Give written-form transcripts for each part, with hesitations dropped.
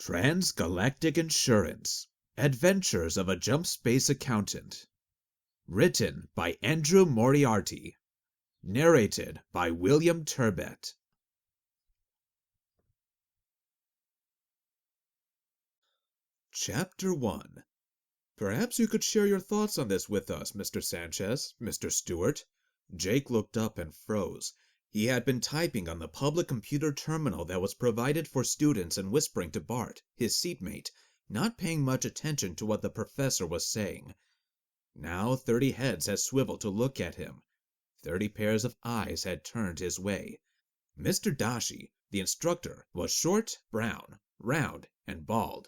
Trans Galactic Insurance Adventures of a Jump Space Accountant. Written by Andrew Moriarty. Narrated by William Turbet. Chapter 1. Perhaps you could share your thoughts on this with us, Mr. Sanchez, Mr. Stewart. Jake looked up and froze. He had been typing on the public computer terminal that was provided for students and whispering to Bart, his seatmate, not paying much attention to what the professor was saying. Now 30 heads had swiveled to look at him. 30 pairs of eyes had turned his way. Mr. Dashi, the instructor, was short, brown, round, and bald.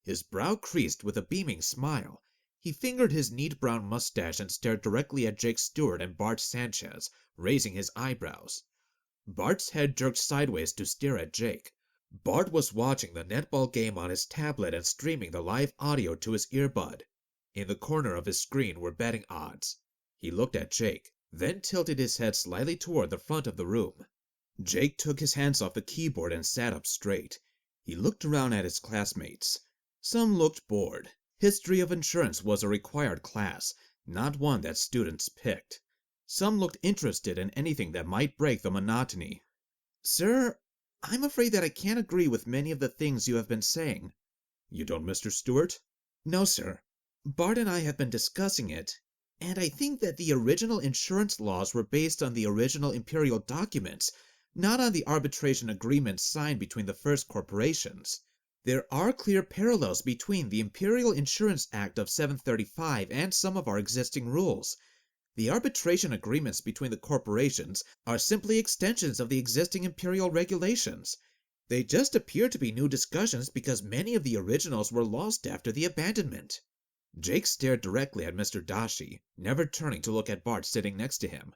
His brow creased with a beaming smile. He fingered his neat brown mustache and stared directly at Jake Stewart and Bart Sanchez, raising his eyebrows. Bart's head jerked sideways to stare at Jake. Bart was watching the netball game on his tablet and streaming the live audio to his earbud. In the corner of his screen were betting odds. He looked at Jake, then tilted his head slightly toward the front of the room. Jake took his hands off the keyboard and sat up straight. He looked around at his classmates. Some looked bored. History of insurance was a required class, not one that students picked. Some looked interested in anything that might break the monotony. "Sir, I'm afraid that I can't agree with many of the things you have been saying." "You don't, Mr. Stewart?" "No, sir. Bart and I have been discussing it, and I think that the original insurance laws were based on the original imperial documents, not on the arbitration agreements signed between the first corporations. There are clear parallels between the Imperial Insurance Act of 735 and some of our existing rules. The arbitration agreements between the corporations are simply extensions of the existing imperial regulations. They just appear to be new discussions because many of the originals were lost after the abandonment." Jake stared directly at Mr. Dashi, never turning to look at Bart sitting next to him.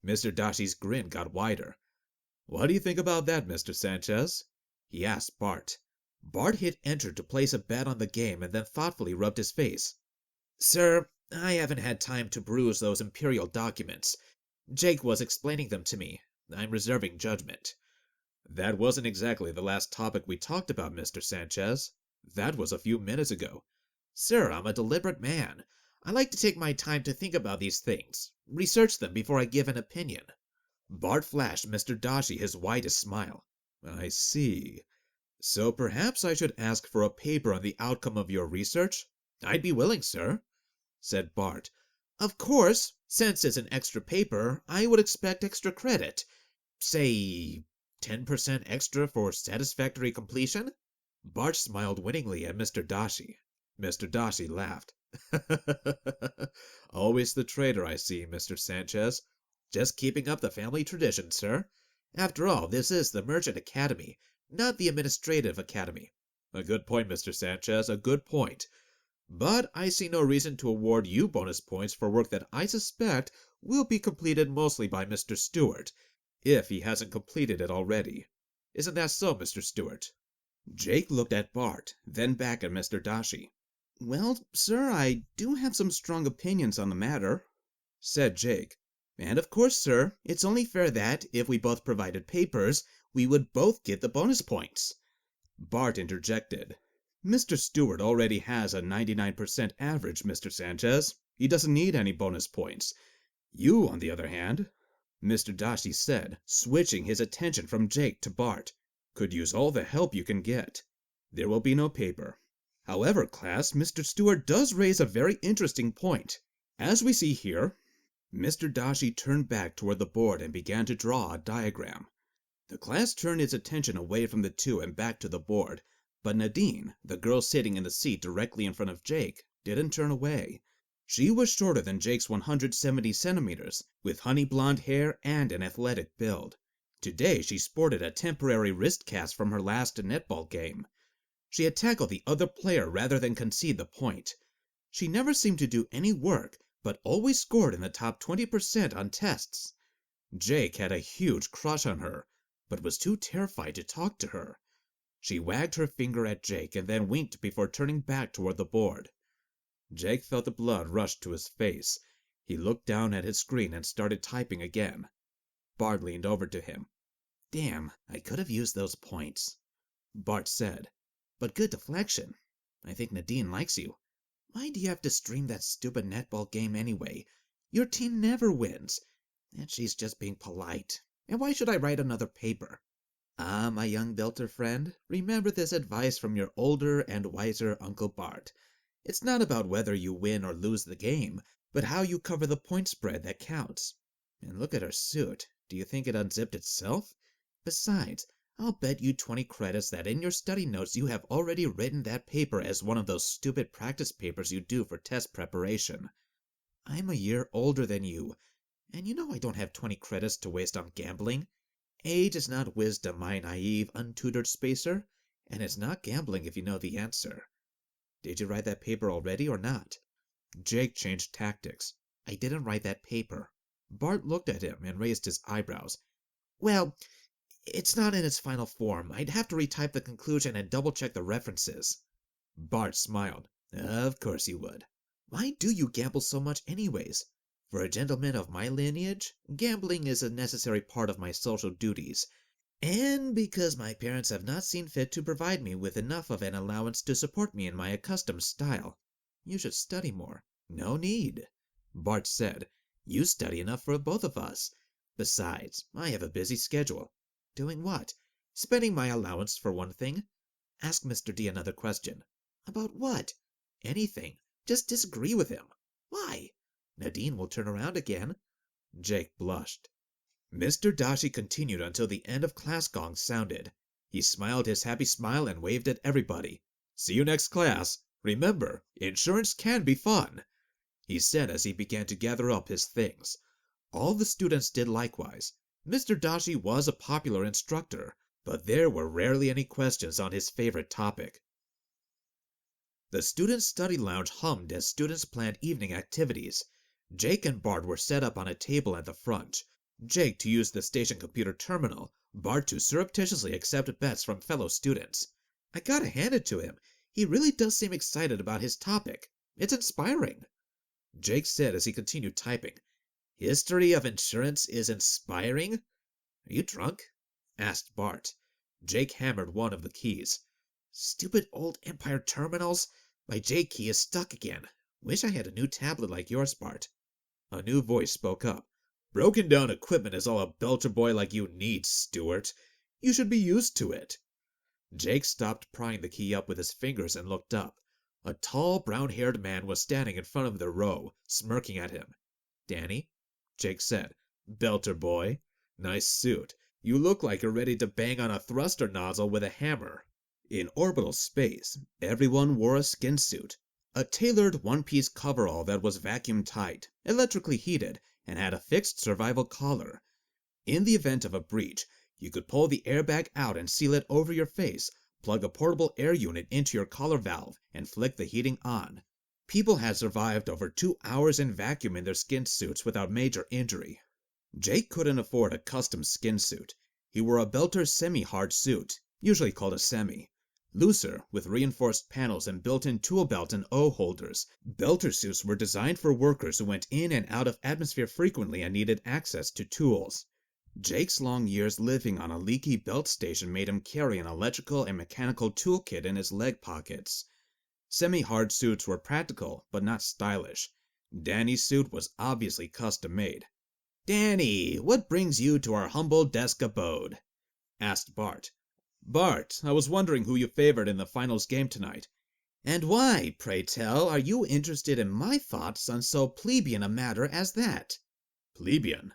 Mr. Dashi's grin got wider. "What do you think about that, Mr. Sanchez?" he asked Bart. Bart hit enter to place a bet on the game and then thoughtfully rubbed his face. "Sir, I haven't had time to peruse those imperial documents. Jake was explaining them to me. I'm reserving judgment." "That wasn't exactly the last topic we talked about, Mr. Sanchez. That was a few minutes ago." "Sir, I'm a deliberate man. I like to take my time to think about these things, research them before I give an opinion." Bart flashed Mr. Dashi his widest smile. "I see. So perhaps I should ask for a paper on the outcome of your research?" "I'd be willing, sir," said Bart. "Of course, since it's an extra paper, I would expect extra credit. Say 10% extra for satisfactory completion?" Bart smiled winningly at Mr. Dashi. Mr. Dashi laughed. "Always the traitor, I see, Mr. Sanchez. Just keeping up the family tradition, sir. After all, this is the Merchant Academy, not the Administrative Academy." "A good point, Mr. Sanchez, a good point. But I see no reason to award you bonus points for work that I suspect will be completed mostly by Mr. Stewart, if he hasn't completed it already. Isn't that so, Mr. Stewart?" Jake looked at Bart, then back at Mr. Dashi. "Well, sir, I do have some strong opinions on the matter," said Jake. "And of course, sir, it's only fair that, if we both provided papers, we would both get the bonus points." Bart interjected. "Mr. Stewart already has a 99% average, Mr. Sanchez. He doesn't need any bonus points. You, on the other hand," Mr. Dashi said, switching his attention from Jake to Bart, "could use all the help you can get. There will be no paper. However, class, Mr. Stewart does raise a very interesting point. As we see here," Mr. Dashi turned back toward the board and began to draw a diagram. The class turned its attention away from the two and back to the board, but Nadine, the girl sitting in the seat directly in front of Jake, didn't turn away. She was shorter than Jake's 170 centimeters, with honey blonde hair and an athletic build. Today she sported a temporary wrist cast from her last netball game. She had tackled the other player rather than concede the point. She never seemed to do any work, but always scored in the top 20% on tests. Jake had a huge crush on her, but was too terrified to talk to her. She wagged her finger at Jake and then winked before turning back toward the board. Jake felt the blood rush to his face. He looked down at his screen and started typing again. Bart leaned over to him. "Damn, I could have used those points," Bart said. but good deflection. I think Nadine likes you. Why do you have to stream that stupid netball game anyway? Your team never wins. And she's just being polite. And why should I write another paper? Ah, my young Belter friend, remember this advice from your older and wiser Uncle Bart. It's not about whether you win or lose the game, but how you cover the point spread that counts. And look at her suit. Do you think it unzipped itself? Besides, I'll bet you 20 credits that in your study notes you have already written that paper as one of those stupid practice papers you do for test preparation. I'm a year older than you, and you know I don't have 20 credits to waste on gambling. Age is not wisdom, my naive, untutored spacer, and it's not gambling if you know the answer. Did you write that paper already or not? Jake changed tactics. I didn't write that paper. Bart looked at him and raised his eyebrows. Well, it's not in its final form. I'd have to retype the conclusion and double-check the references. Bart smiled. Of course you would. Why do you gamble so much anyways? For a gentleman of my lineage, gambling is a necessary part of my social duties, and because my parents have not seen fit to provide me with enough of an allowance to support me in my accustomed style. You should study more. No need, Bart said. You study enough for both of us. Besides, I have a busy schedule. Doing what? Spending my allowance, for one thing. Ask Mr. D another question. About what? Anything. Just disagree with him. Why? Nadine will turn around again. Jake blushed. Mr. Dashi continued until the end of class gong sounded. He smiled his happy smile and waved at everybody. See you next class. Remember, insurance can be fun, he said as he began to gather up his things. All the students did likewise. Mr. Dashi was a popular instructor, but there were rarely any questions on his favorite topic. The student study lounge hummed as students planned evening activities. Jake and Bart were set up on a table at the front. Jake to use the station computer terminal, Bart to surreptitiously accept bets from fellow students. I gotta hand it to him. He really does seem excited about his topic. It's inspiring, Jake said as he continued typing. History of insurance is inspiring? Are you drunk? Asked Bart. Jake hammered one of the keys. Stupid old Empire terminals. My J key is stuck again. Wish I had a new tablet like yours, Bart. A new voice spoke up. Broken down equipment is all a belcher boy like you needs, Stewart. You should be used to it. Jake stopped prying the key up with his fingers and looked up. A tall, brown-haired man was standing in front of the row, smirking at him. Danny, Jake said. Belter boy. Nice suit. You look like you're ready to bang on a thruster nozzle with a hammer. In orbital space, everyone wore a skin suit. A tailored one-piece coverall that was vacuum-tight, electrically heated, and had a fixed survival collar. In the event of a breach, you could pull the airbag out and seal it over your face, plug a portable air unit into your collar valve, and flick the heating on. People had survived over 2 hours in vacuum in their skin suits without major injury. Jake couldn't afford a custom skin suit. He wore a Belter semi-hard suit, usually called a semi. Looser, with reinforced panels and built-in tool belt and O-holders, Belter suits were designed for workers who went in and out of atmosphere frequently and needed access to tools. Jake's long years living on a leaky belt station made him carry an electrical and mechanical toolkit in his leg pockets. Semi-hard suits were practical, but not stylish. Danny's suit was obviously custom-made. Danny, what brings you to our humble desk abode? Asked Bart. Bart, I was wondering who you favored in the finals game tonight. And why, pray tell, are you interested in my thoughts on so plebeian a matter as that? Plebeian?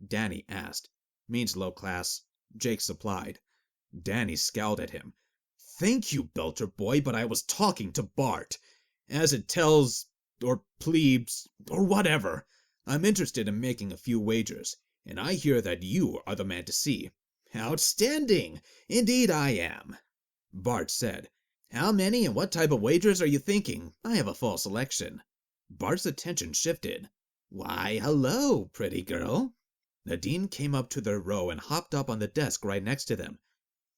Danny asked. Means low class, Jake supplied. Danny scowled at him. Thank you, Belter boy, but I was talking to Bart. As it tells, or plebes, or whatever, I'm interested in making a few wagers, and I hear that you are the man to see. Outstanding! Indeed I am, Bart said. How many and what type of wagers are you thinking? I have a full selection. Bart's attention shifted. Why, hello, pretty girl. Nadine came up to their row and hopped up on the desk right next to them.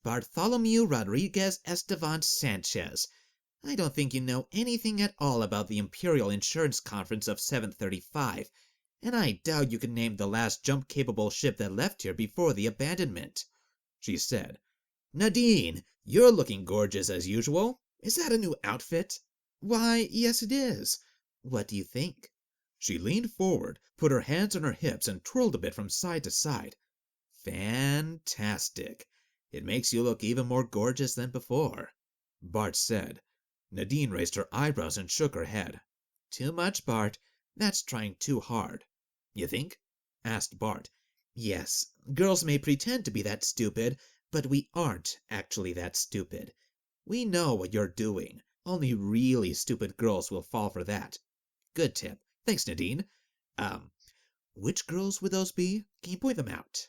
Bartholomew Rodriguez Estevan Sanchez. I don't think you know anything at all about the Imperial Insurance Conference of 735, and I doubt you can name the last jump-capable ship that left here before the abandonment, she said. Nadine, you're looking gorgeous as usual. Is that a new outfit? Why, yes, it is. What do you think? She leaned forward, put her hands on her hips, and twirled a bit from side to side. Fantastic. It makes you look even more gorgeous than before, Bart said. Nadine raised her eyebrows and shook her head. Too much, Bart. That's trying too hard. You think? Asked Bart. Yes, girls may pretend to be that stupid, but we aren't actually that stupid. We know what you're doing. Only really stupid girls will fall for that. Good tip. Thanks, Nadine. Which girls would those be? Can you point them out?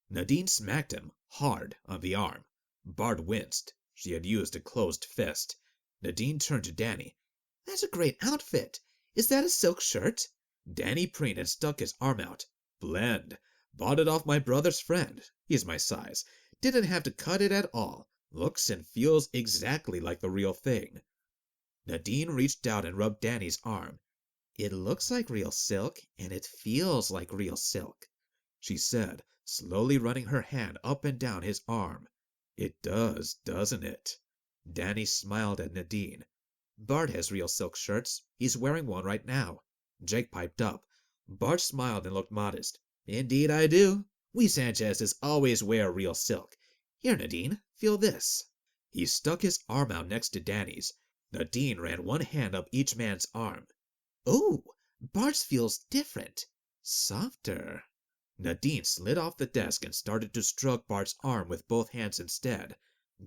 Nadine smacked him, hard, on the arm. Bart winced. She had used a closed fist. Nadine turned to Danny. That's a great outfit. Is that a silk shirt? Danny preened and stuck his arm out. Blend. Bought it off my brother's friend. He's my size. Didn't have to cut it at all. Looks and feels exactly like the real thing. Nadine reached out and rubbed Danny's arm. It looks like real silk, and it feels like real silk, she said, slowly running her hand up and down his arm. It does, doesn't it? Danny smiled at Nadine. Bart has real silk shirts. He's wearing one right now. Jake piped up. Bart smiled and looked modest. Indeed I do. We Sanchez's always wear real silk. Here, Nadine, feel this. He stuck his arm out next to Danny's. Nadine ran one hand up each man's arm. Ooh, Bart's feels different. Softer. Nadine slid off the desk and started to stroke Bart's arm with both hands instead.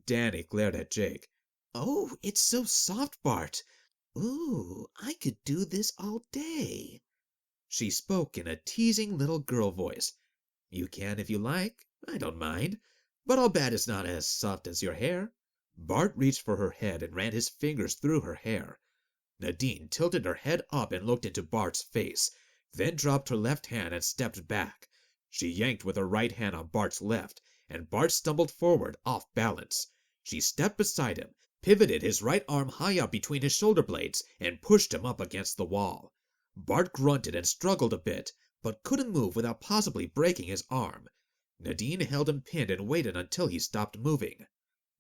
Danny glared at Jake. Oh, it's so soft, Bart. Ooh, I could do this all day. She spoke in a teasing little girl voice. You can if you like. I don't mind. But I'll bet it's not as soft as your hair. Bart reached for her head and ran his fingers through her hair. Nadine tilted her head up and looked into Bart's face, then dropped her left hand and stepped back. She yanked with her right hand on Bart's left, and Bart stumbled forward, off balance. She stepped beside him, pivoted his right arm high up between his shoulder blades, and pushed him up against the wall. Bart grunted and struggled a bit, but couldn't move without possibly breaking his arm. Nadine held him pinned and waited until he stopped moving.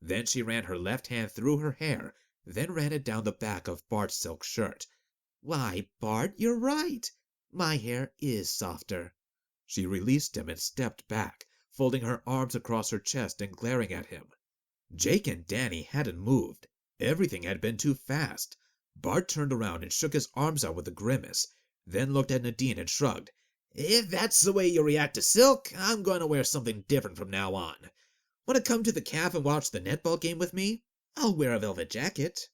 Then she ran her left hand through her hair, then ran it down the back of Bart's silk shirt. Why, Bart, you're right. My hair is softer. She released him and stepped back, folding her arms across her chest and glaring at him. Jake and Danny hadn't moved. Everything had been too fast. Bart turned around and shook his arms out with a grimace, then looked at Nadine and shrugged. If that's the way you react to silk, I'm going to wear something different from now on. Want to come to the caf and watch the netball game with me? I'll wear a velvet jacket.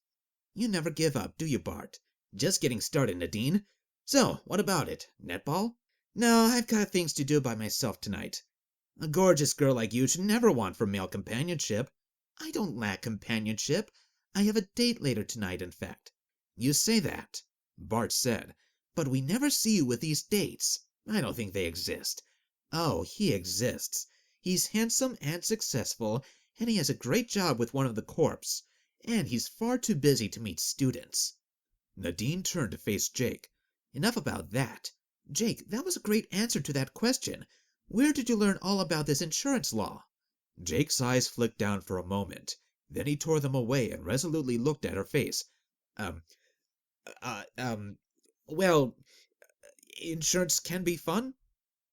You never give up, do you, Bart? Just getting started, Nadine. So, what about it? Netball? No, I've got things to do by myself tonight. A gorgeous girl like you should never want for male companionship. I don't lack companionship. I have a date later tonight, in fact. You say that, Bart said, but we never see you with these dates. I don't think they exist. Oh, he exists. He's handsome and successful, and he has a great job with one of the corps, and he's far too busy to meet students. Nadine turned to face Jake. Enough about that. Jake, that was a great answer to that question. Where did you learn all about this insurance law? Jake's eyes flicked down for a moment. Then he tore them away and resolutely looked at her face. Well, insurance can be fun,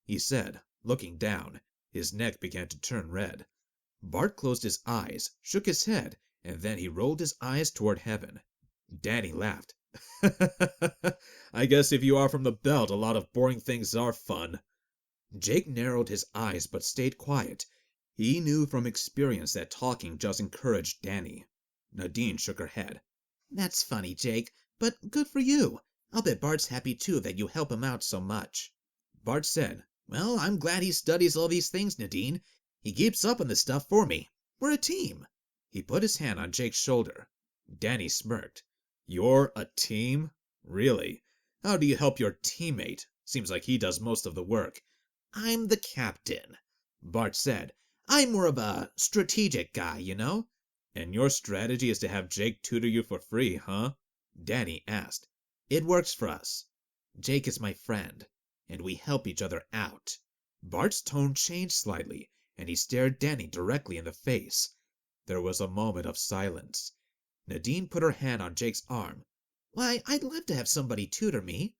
he said, looking down. His neck began to turn red. Bart closed his eyes, shook his head, and then he rolled his eyes toward heaven. Danny laughed. I guess if you are from the belt, a lot of boring things are fun. Jake narrowed his eyes but stayed quiet. He knew from experience that talking just encouraged Danny. Nadine shook her head. That's funny, Jake, but good for you. I'll bet Bart's happy too that you help him out so much. Bart said, Well, I'm glad he studies all these things, Nadine. He keeps up on this stuff for me. We're a team. He put his hand on Jake's shoulder. Danny smirked. You're a team? Really? How do you help your teammate? Seems like he does most of the work. I'm the captain, Bart said. I'm more of a strategic guy, you know? And your strategy is to have Jake tutor you for free, huh? Danny asked. It works for us. Jake is my friend, and we help each other out. Bart's tone changed slightly, and he stared Danny directly in the face. There was a moment of silence. Nadine put her hand on Jake's arm. Why, I'd love to have somebody tutor me.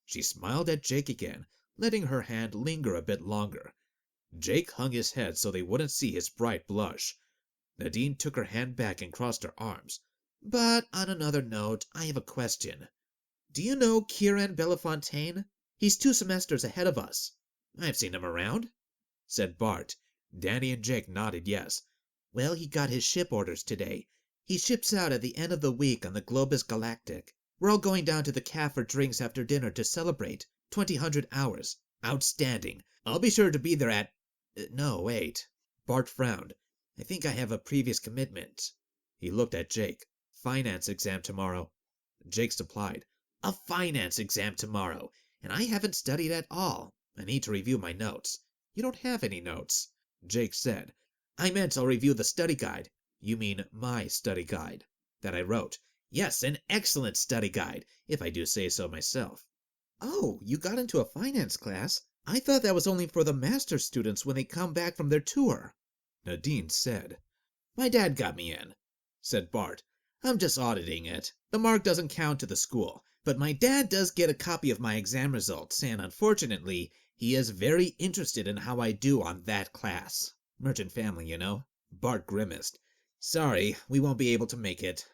She smiled at Jake again, letting her hand linger a bit longer. Jake hung his head so they wouldn't see his bright blush. Nadine took her hand back and crossed her arms. But on another note, I have a question. Do you know Kieran Bellefontaine? He's 2 semesters ahead of us. I've seen him around, said Bart. Danny and Jake nodded yes. Well, he got his ship orders today. He ships out at the end of the week on the Globus Galactic. We're all going down to the cafe for drinks after dinner to celebrate. 2000 hours. Outstanding. I'll be sure to be there at... No, wait. Bart frowned. I think I have a previous commitment. He looked at Jake. Finance exam tomorrow. Jake supplied. A finance exam tomorrow, and I haven't studied at all. I need to review my notes. You don't have any notes, Jake said. I meant I'll review the study guide. You mean my study guide that I wrote? Yes, an excellent study guide, if I do say so myself. Oh, you got into a finance class? I thought that was only for the master's students when they come back from their tour. Nadine said. My dad got me in, said Bart. I'm just auditing it. The mark doesn't count to the school, but my dad does get a copy of my exam results, and unfortunately, he is very interested in how I do on that class. Merchant family, you know. Bart grimaced. Sorry, we won't be able to make it.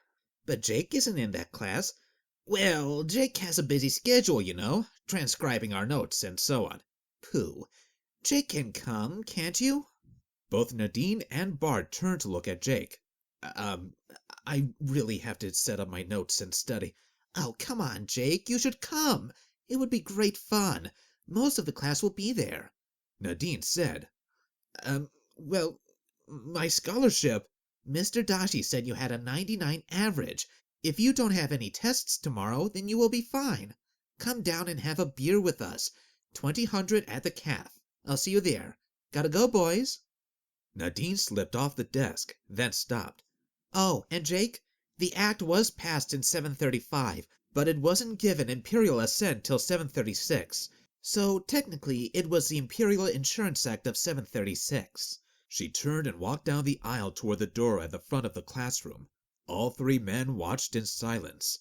But Jake isn't in that class. Well, Jake has a busy schedule, you know, transcribing our notes and so on. Pooh. Jake can come, can't you? Both Nadine and Bart turned to look at Jake. I really have to set up my notes and study. Oh, come on, Jake, you should come. It would be great fun. Most of the class will be there. Nadine said. Well, my scholarship. Mr. Dashi said you had a 99 average. If you don't have any tests tomorrow, then you will be fine. Come down and have a beer with us. 2000 at the caf. I'll see you there. Gotta go, boys. Nadine slipped off the desk, then stopped. Oh, and Jake, the act was passed in 735, but it wasn't given imperial assent till 736. So technically, it was the Imperial Insurance Act of 736. She turned and walked down the aisle toward the door at the front of the classroom. All 3 men watched in silence.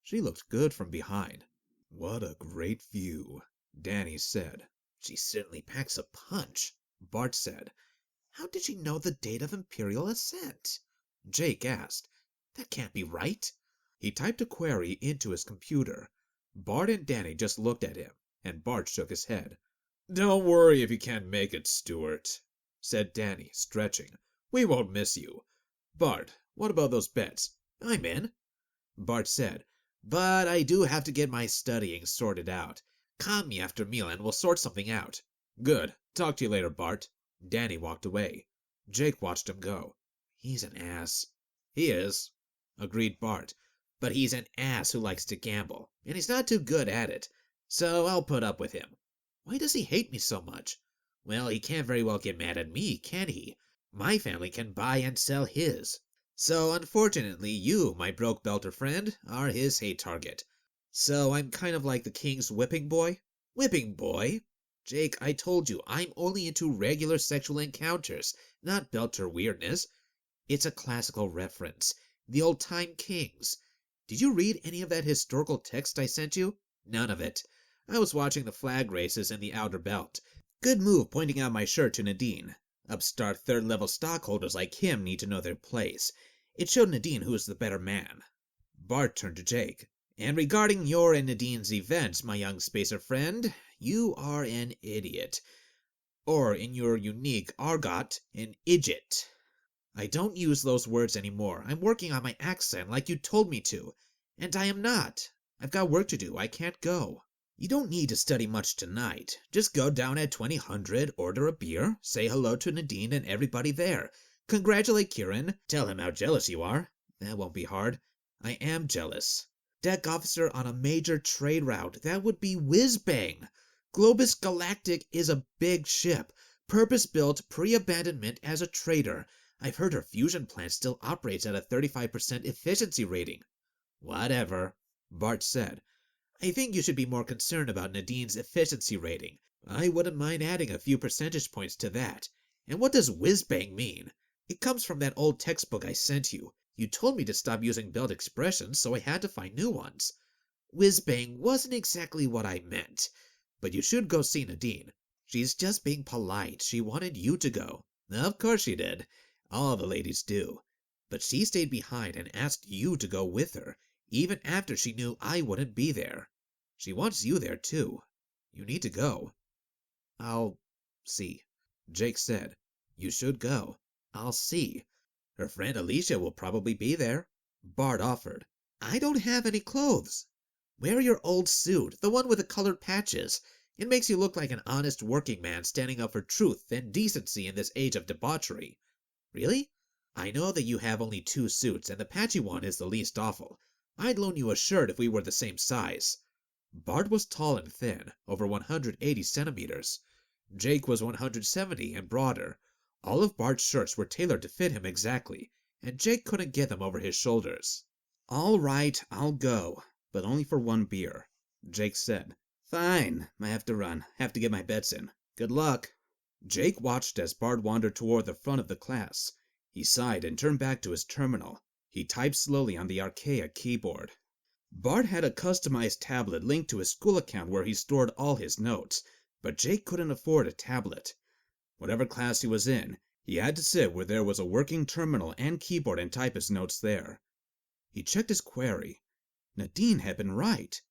She looked good from behind. What a great view, Danny said. She certainly packs a punch, Bart said. How did she know the date of imperial assent? Jake asked. That can't be right. He typed a query into his computer. Bart and Danny just looked at him, and Bart shook his head. Don't worry if you can't make it, Stewart, said Danny, stretching. We won't miss you. Bart, what about those bets? I'm in, Bart said. But I do have to get my studying sorted out. Call me after meal and we'll sort something out. Good. Talk to you later, Bart. Danny walked away. Jake watched him go. He's an ass. He is, agreed Bart. But he's an ass who likes to gamble, and he's not too good at it. So I'll put up with him. Why does he hate me so much? Well, he can't very well get mad at me, can he? My family can buy and sell his. So unfortunately, you, my broke belter friend, are his hate target. So I'm kind of like the king's whipping boy? Whipping boy? Jake, I told you, I'm only into regular sexual encounters, not belter weirdness. It's a classical reference. The old-time kings. Did you read any of that historical text I sent you? None of it. I was watching the flag races in the outer belt. Good move pointing out my shirt to Nadine. Upstart third-level stockholders like him need to know their place. It showed Nadine who is the better man. Bart turned to Jake. And regarding your and Nadine's event, my young spacer friend, you are an idiot. Or, in your unique argot, an idjit. I don't use those words anymore. I'm working on my accent like you told me to. And I am not. I've got work to do. I can't go. You don't need to study much tonight. Just go down at 2000, order a beer, say hello to Nadine and everybody there. Congratulate Kieran. Tell him how jealous you are. That won't be hard. I am jealous. Deck officer on a major trade route. That would be whiz-bang. Globus Galactic is a big ship. Purpose-built pre-abandonment as a trader. I've heard her fusion plant still operates at a 35% efficiency rating. Whatever, Bart said. I think you should be more concerned about Nadine's efficiency rating. I wouldn't mind adding a few percentage points to that. And what does whiz-bang mean? It comes from that old textbook I sent you. You told me to stop using belt expressions, so I had to find new ones. Whiz-bang wasn't exactly what I meant. But you should go see Nadine. She's just being polite. She wanted you to go. Of course she did. All the ladies do. But she stayed behind and asked you to go with her, even after she knew I wouldn't be there. She wants you there, too. You need to go. I'll see, Jake said. You should go. I'll see. Her friend Alicia will probably be there. Bart offered. I don't have any clothes. Wear your old suit, the one with the colored patches. It makes you look like an honest working man standing up for truth and decency in this age of debauchery. Really? I know that you have only 2 suits, and the patchy one is the least awful. I'd loan you a shirt if we were the same size. Bart was tall and thin, over 180 centimeters. Jake was 170 and broader. All of Bart's shirts were tailored to fit him exactly, and Jake couldn't get them over his shoulders. All right, I'll go, but only for 1 beer, Jake said. Fine, I have to run. Have to get my bets in. Good luck. Jake watched as Bart wandered toward the front of the class. He sighed and turned back to his terminal. He typed slowly on the archaic keyboard. Bart had a customized tablet linked to his school account where he stored all his notes, but Jake couldn't afford a tablet. Whatever class he was in, he had to sit where there was a working terminal and keyboard and type his notes there. He checked his query. Nadine had been right.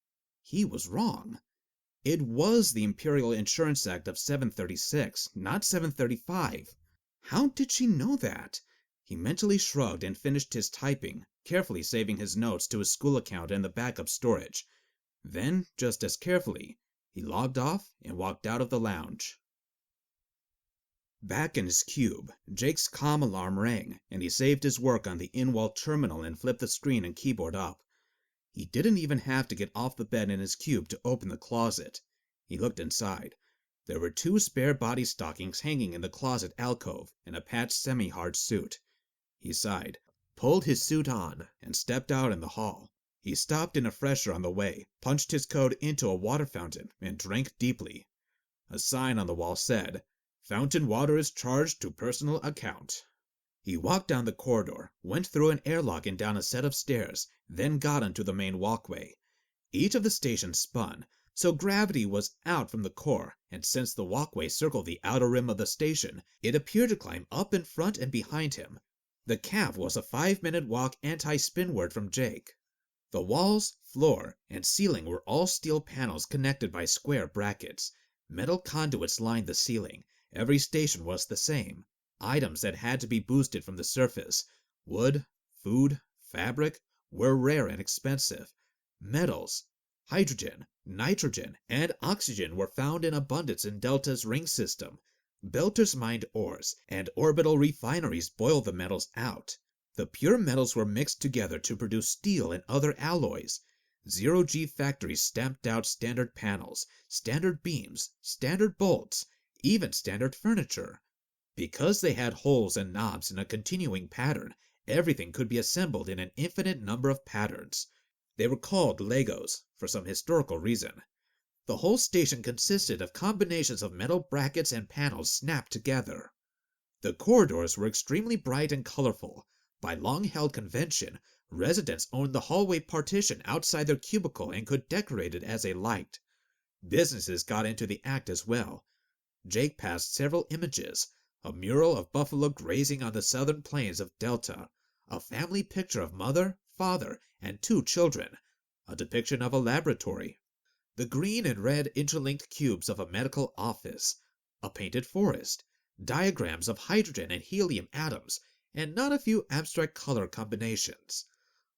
He was wrong. It was the Imperial Insurance Act of 736, not 735. How did she know that? He mentally shrugged and finished his typing, carefully saving his notes to his school account and the backup storage. Then, just as carefully, he logged off and walked out of the lounge. Back in his cube, Jake's comm alarm rang, and he saved his work on the in-wall terminal and flipped the screen and keyboard up. He didn't even have to get off the bed in his cube to open the closet. He looked inside. There were 2 spare body stockings hanging in the closet alcove and a patched semi-hard suit. He sighed, pulled his suit on, and stepped out in the hall. He stopped in a fresher on the way, punched his code into a water fountain, and drank deeply. A sign on the wall said, "Fountain water is charged to personal account." He walked down the corridor, went through an airlock and down a set of stairs, then got onto the main walkway. Each of the stations spun, so gravity was out from the core, and since the walkway circled the outer rim of the station, it appeared to climb up in front and behind him. The cap was a 5-minute walk anti-spin word from Jake. The walls, floor, and ceiling were all steel panels connected by square brackets. Metal conduits lined the ceiling. Every station was the same. Items that had to be boosted from the surface, wood, food, fabric, were rare and expensive. Metals, hydrogen, nitrogen, and oxygen were found in abundance in Delta's ring system. Belters mined ores, and orbital refineries boiled the metals out. The pure metals were mixed together to produce steel and other alloys. Zero-G factories stamped out standard panels, standard beams, standard bolts, even standard furniture. Because they had holes and knobs in a continuing pattern, everything could be assembled in an infinite number of patterns. They were called Legos, for some historical reason. The whole station consisted of combinations of metal brackets and panels snapped together. The corridors were extremely bright and colorful. By long-held convention, residents owned the hallway partition outside their cubicle and could decorate it as they liked. Businesses got into the act as well. Jake passed several images. A mural of buffalo grazing on the southern plains of Delta, a family picture of mother, father, and 2 children, a depiction of a laboratory, the green and red interlinked cubes of a medical office, a painted forest, diagrams of hydrogen and helium atoms, and not a few abstract color combinations.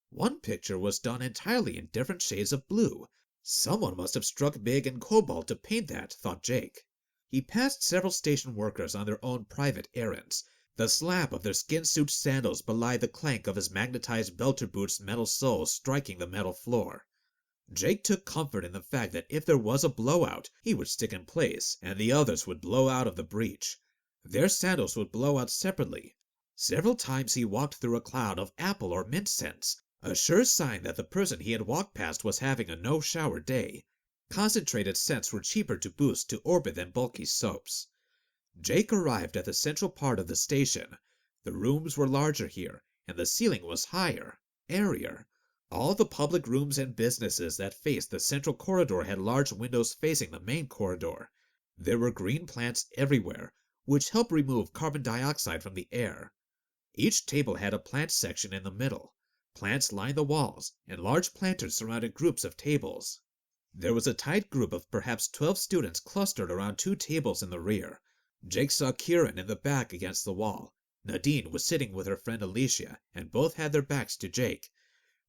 One picture was done entirely in different shades of blue. Someone must have struck big in cobalt to paint that, thought Jake. He passed several station workers on their own private errands. The slap of their skin-suit sandals belied the clank of his magnetized belter boots' metal soles striking the metal floor. Jake took comfort in the fact that if there was a blowout, he would stick in place, and the others would blow out of the breach. Their sandals would blow out separately. Several times he walked through a cloud of apple or mint scents, a sure sign that the person he had walked past was having a no-shower day. Concentrated scents were cheaper to boost to orbit than bulky soaps. Jake arrived at the central part of the station. The rooms were larger here, and the ceiling was higher, airier. All the public rooms and businesses that faced the central corridor had large windows facing the main corridor. There were green plants everywhere, which helped remove carbon dioxide from the air. Each table had a plant section in the middle. Plants lined the walls, and large planters surrounded groups of tables. There was a tight group of perhaps 12 students clustered around 2 tables in the rear. Jake saw Kieran in the back against the wall. Nadine was sitting with her friend Alicia, and both had their backs to Jake.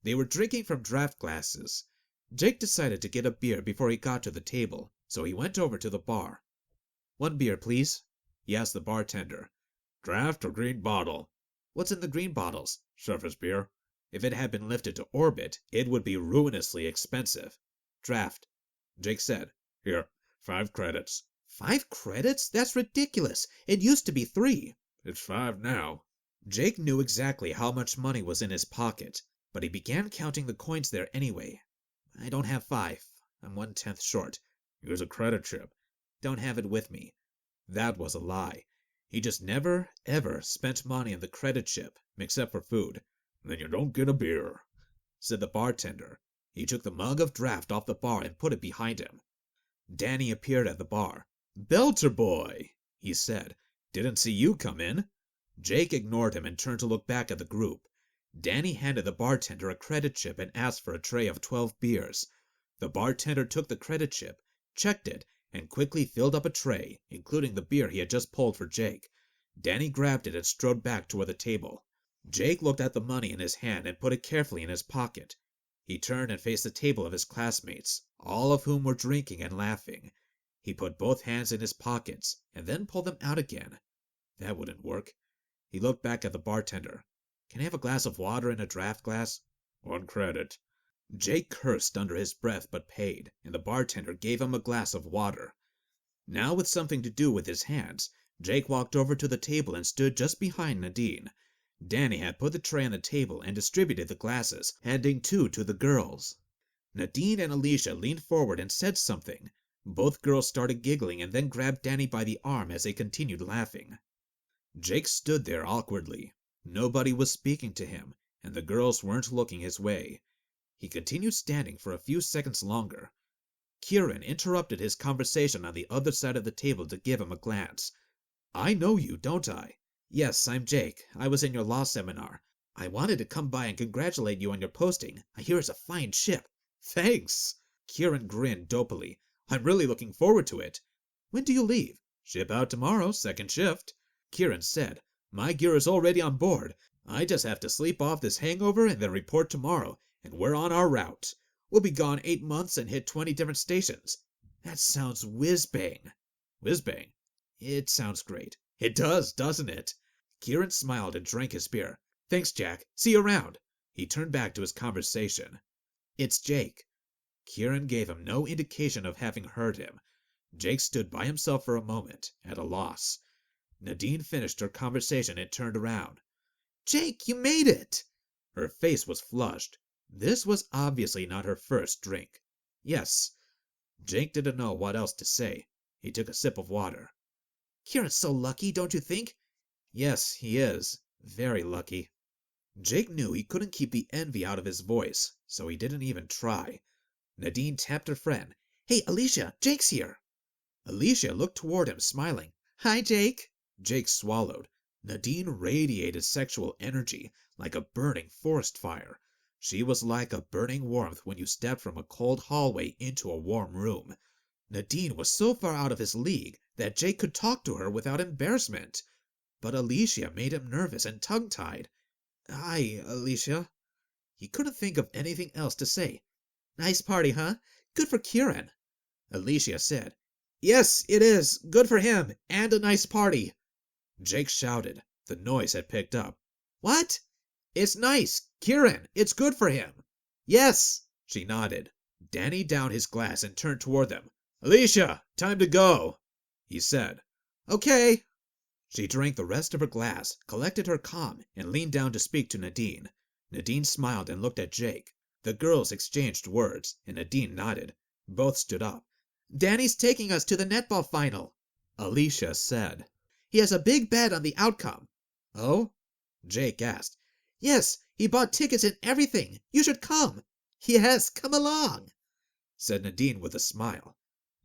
They were drinking from draft glasses. Jake decided to get a beer before he got to the table, so he went over to the bar. "1 beer, please," he asked the bartender. "Draft or green bottle?" "What's in the green bottles?" "Surface beer." If it had been lifted to orbit, it would be ruinously expensive. "Draft," Jake said. "Here, 5 credits. 5 credits? That's ridiculous. It used to be 3. It's 5 now." Jake knew exactly how much money was in his pocket, but he began counting the coins there anyway. "I don't have 5. I'm 1/10 short." "Here's a credit chip." "Don't have it with me." That was a lie. He just never, ever spent money on the credit chip, except for food. "Then you don't get a beer," said the bartender. He took the mug of draft off the bar and put it behind him. Danny appeared at the bar. "Belter boy," he said. "Didn't see you come in." Jake ignored him and turned to look back at the group. Danny handed the bartender a credit chip and asked for a tray of 12 beers. The bartender took the credit chip, checked it, and quickly filled up a tray, including the beer he had just pulled for Jake. Danny grabbed it and strode back toward the table. Jake looked at the money in his hand and put it carefully in his pocket. He turned and faced the table of his classmates, all of whom were drinking and laughing. He put both hands in his pockets and then pulled them out again. That wouldn't work. He looked back at the bartender. "Can I have a glass of water in a draft glass?" 1 credit. Jake cursed under his breath but paid, and the bartender gave him a glass of water. Now, with something to do with his hands, Jake walked over to the table and stood just behind Nadine. Danny had put the tray on the table and distributed the glasses, handing 2 to the girls. Nadine and Alicia leaned forward and said something. Both girls started giggling and then grabbed Danny by the arm as they continued laughing. Jake stood there awkwardly. Nobody was speaking to him, and the girls weren't looking his way. He continued standing for a few seconds longer. Kieran interrupted his conversation on the other side of the table to give him a glance. "I know you, don't I?" "Yes, I'm Jake. I was in your law seminar. I wanted to come by and congratulate you on your posting. I hear it's a fine ship." "Thanks." Kieran grinned dopily. "I'm really looking forward to it." "When do you leave?" "Ship out tomorrow, 2nd shift." Kieran said, "My gear is already on board. I just have to sleep off this hangover and then report tomorrow, and we're on our route. We'll be gone 8 months and hit 20 different stations." "That sounds whiz-bang." "Whiz-bang." "It sounds great." "It does, doesn't it?" Kieran smiled and drank his beer. "Thanks, Jack. See you around." He turned back to his conversation. "It's Jake." Kieran gave him no indication of having heard him. Jake stood by himself for a moment, at a loss. Nadine finished her conversation and turned around. "Jake, you made it!" Her face was flushed. This was obviously not her first drink. "Yes." Jake didn't know what else to say. He took a sip of water. "Kieran's so lucky, don't you think?" "Yes, he is. Very lucky." Jake knew he couldn't keep the envy out of his voice, so he didn't even try. Nadine tapped her friend. "Hey, Alicia, Jake's here." Alicia looked toward him, smiling. "Hi, Jake." Jake swallowed. Nadine radiated sexual energy, like a burning forest fire. She was like a burning warmth when you step from a cold hallway into a warm room. Nadine was so far out of his league that Jake could talk to her without embarrassment. But Alicia made him nervous and tongue-tied. "Hi, Alicia." He couldn't think of anything else to say. "Nice party, huh? Good for Kieran." Alicia said, "Yes, it is. Good for him. And a nice party." Jake shouted. The noise had picked up. "What?" "It's nice. Kieran. It's good for him." "Yes." She nodded. Danny downed his glass and turned toward them. "Alicia, time to go," he said. "Okay." She drank the rest of her glass, collected her calm, and leaned down to speak to Nadine. Nadine smiled and looked at Jake. The girls exchanged words, and Nadine nodded. Both stood up. "Danny's taking us to the netball final," Alicia said. "He has a big bet on the outcome." "Oh?" Jake asked. Yes, he bought tickets and everything. You should come. Yes, come along, said Nadine with a smile.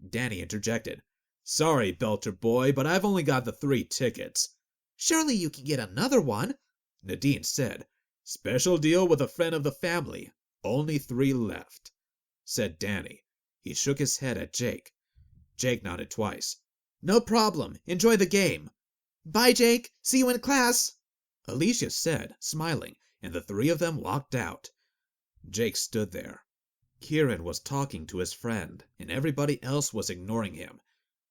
Danny interjected. Sorry, Belter boy, but I've only got the 3 tickets. Surely you can get another one, Nadine said. Special deal with a friend of the family. Only 3 left, said Danny. He shook his head at Jake. Jake nodded twice. No problem. Enjoy the game. Bye, Jake. See you in class, Alicia said, smiling, and the 3 of them walked out. Jake stood there. Kieran was talking to his friend, and everybody else was ignoring him.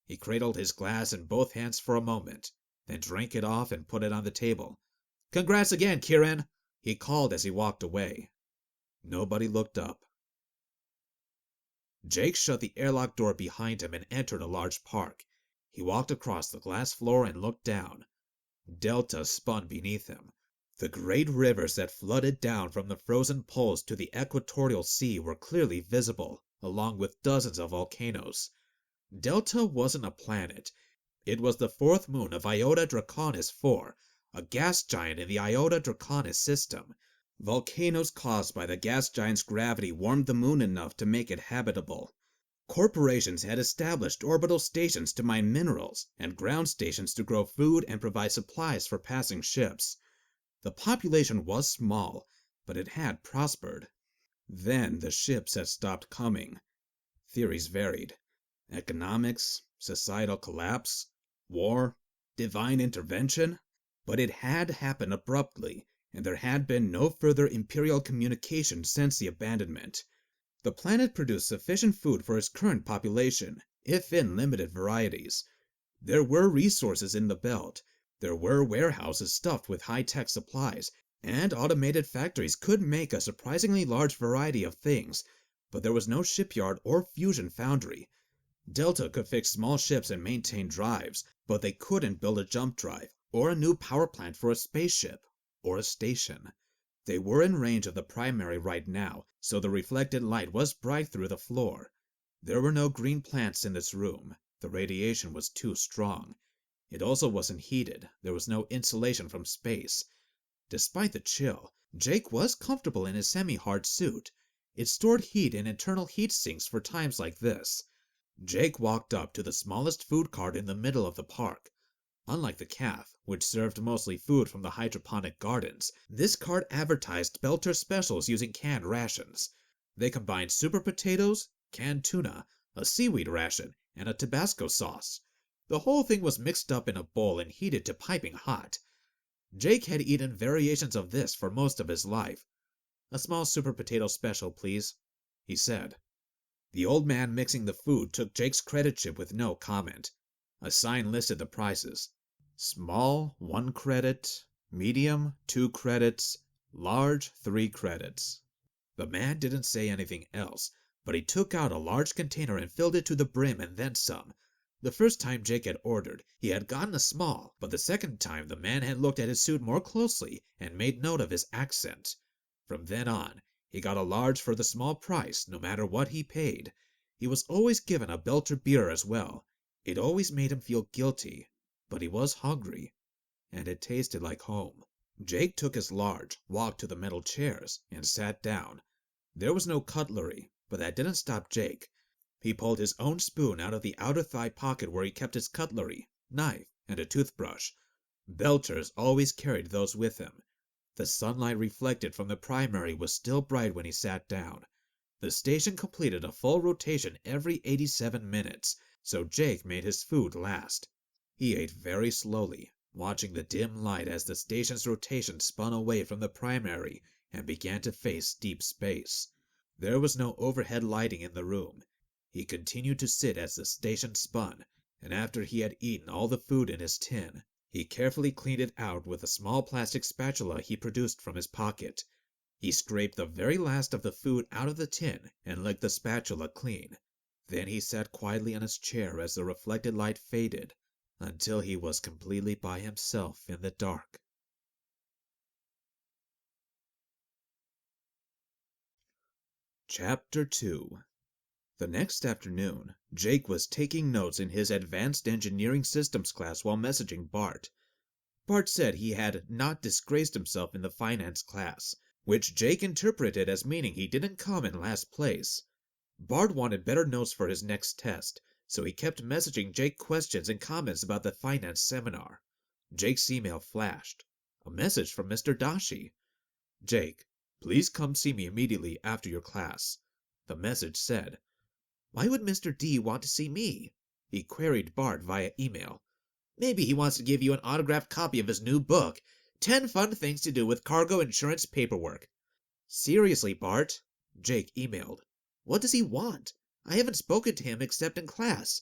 He cradled his glass in both hands for a moment, then drank it off and put it on the table. Congrats again, Kieran, he called as he walked away. Nobody looked up. Jake shut the airlock door behind him and entered a large park. He walked across the glass floor and looked down. Delta spun beneath him. The great rivers that flooded down from the frozen poles to the equatorial sea were clearly visible, along with dozens of volcanoes. Delta wasn't a planet. It was the 4th moon of Iota Draconis IV, a gas giant in the Iota Draconis system. Volcanoes caused by the gas giant's gravity warmed the moon enough to make it habitable. Corporations had established orbital stations to mine minerals and ground stations to grow food and provide supplies for passing ships. The population was small, but it had prospered. Then the ships had stopped coming. Theories varied. Economics, societal collapse, war, divine intervention. But it had happened abruptly, and there had been no further imperial communication since the abandonment. The planet produced sufficient food for its current population, if in limited varieties. There were resources in the belt. There were warehouses stuffed with high-tech supplies, and automated factories could make a surprisingly large variety of things, but there was no shipyard or fusion foundry. Delta could fix small ships and maintain drives, but they couldn't build a jump drive, or a new power plant for a spaceship, or a station. They were in range of the primary right now, so the reflected light was bright through the floor. There were no green plants in this room. The radiation was too strong. It also wasn't heated. There was no insulation from space. Despite the chill, Jake was comfortable in his semi-hard suit. It stored heat in internal heat sinks for times like this. Jake walked up to the smallest food cart in the middle of the park. Unlike the calf, which served mostly food from the hydroponic gardens, this cart advertised Belter specials using canned rations. They combined super potatoes, canned tuna, a seaweed ration, and a Tabasco sauce. The whole thing was mixed up in a bowl and heated to piping hot. Jake had eaten variations of this for most of his life. "A small super potato special, please," he said. The old man mixing the food took Jake's credit chip with no comment. A sign listed the prices. Small, 1 credit. Medium, 2 credits. Large, 3 credits. The man didn't say anything else, but he took out a large container and filled it to the brim and then some. The first time Jake had ordered, he had gotten a small, but the second time the man had looked at his suit more closely and made note of his accent. From then on, he got a large for the small price, no matter what he paid. He was always given a Belter beer as well. It always made him feel guilty, but he was hungry, and it tasted like home. Jake took his large, walked to the metal chairs, and sat down. There was no cutlery, but that didn't stop Jake. He pulled his own spoon out of the outer thigh pocket where he kept his cutlery, knife, and a toothbrush. Belters always carried those with him. The sunlight reflected from the primary was still bright when he sat down. The station completed a full rotation every 87 minutes, so Jake made his food last. He ate very slowly, watching the dim light as the station's rotation spun away from the primary and began to face deep space. There was no overhead lighting in the room. He continued to sit as the station spun, and after he had eaten all the food in his tin, he carefully cleaned it out with a small plastic spatula he produced from his pocket. He scraped the very last of the food out of the tin and licked the spatula clean. Then he sat quietly on his chair as the reflected light faded, until he was completely by himself in the dark. Chapter 2. The next afternoon, Jake was taking notes in his Advanced Engineering Systems class while messaging Bart. Bart said he had not disgraced himself in the finance class, which Jake interpreted as meaning he didn't come in last place. Bart wanted better notes for his next test, so he kept messaging Jake questions and comments about the finance seminar. Jake's email flashed. A message from Mr. Dashi. Jake, please come see me immediately after your class. The message said. Why would Mr. D want to see me? He queried Bart via email. Maybe he wants to give you an autographed copy of his new book, 10 Fun Things to Do with Cargo Insurance Paperwork. Seriously, Bart? Jake emailed. What does he want? I haven't spoken to him except in class.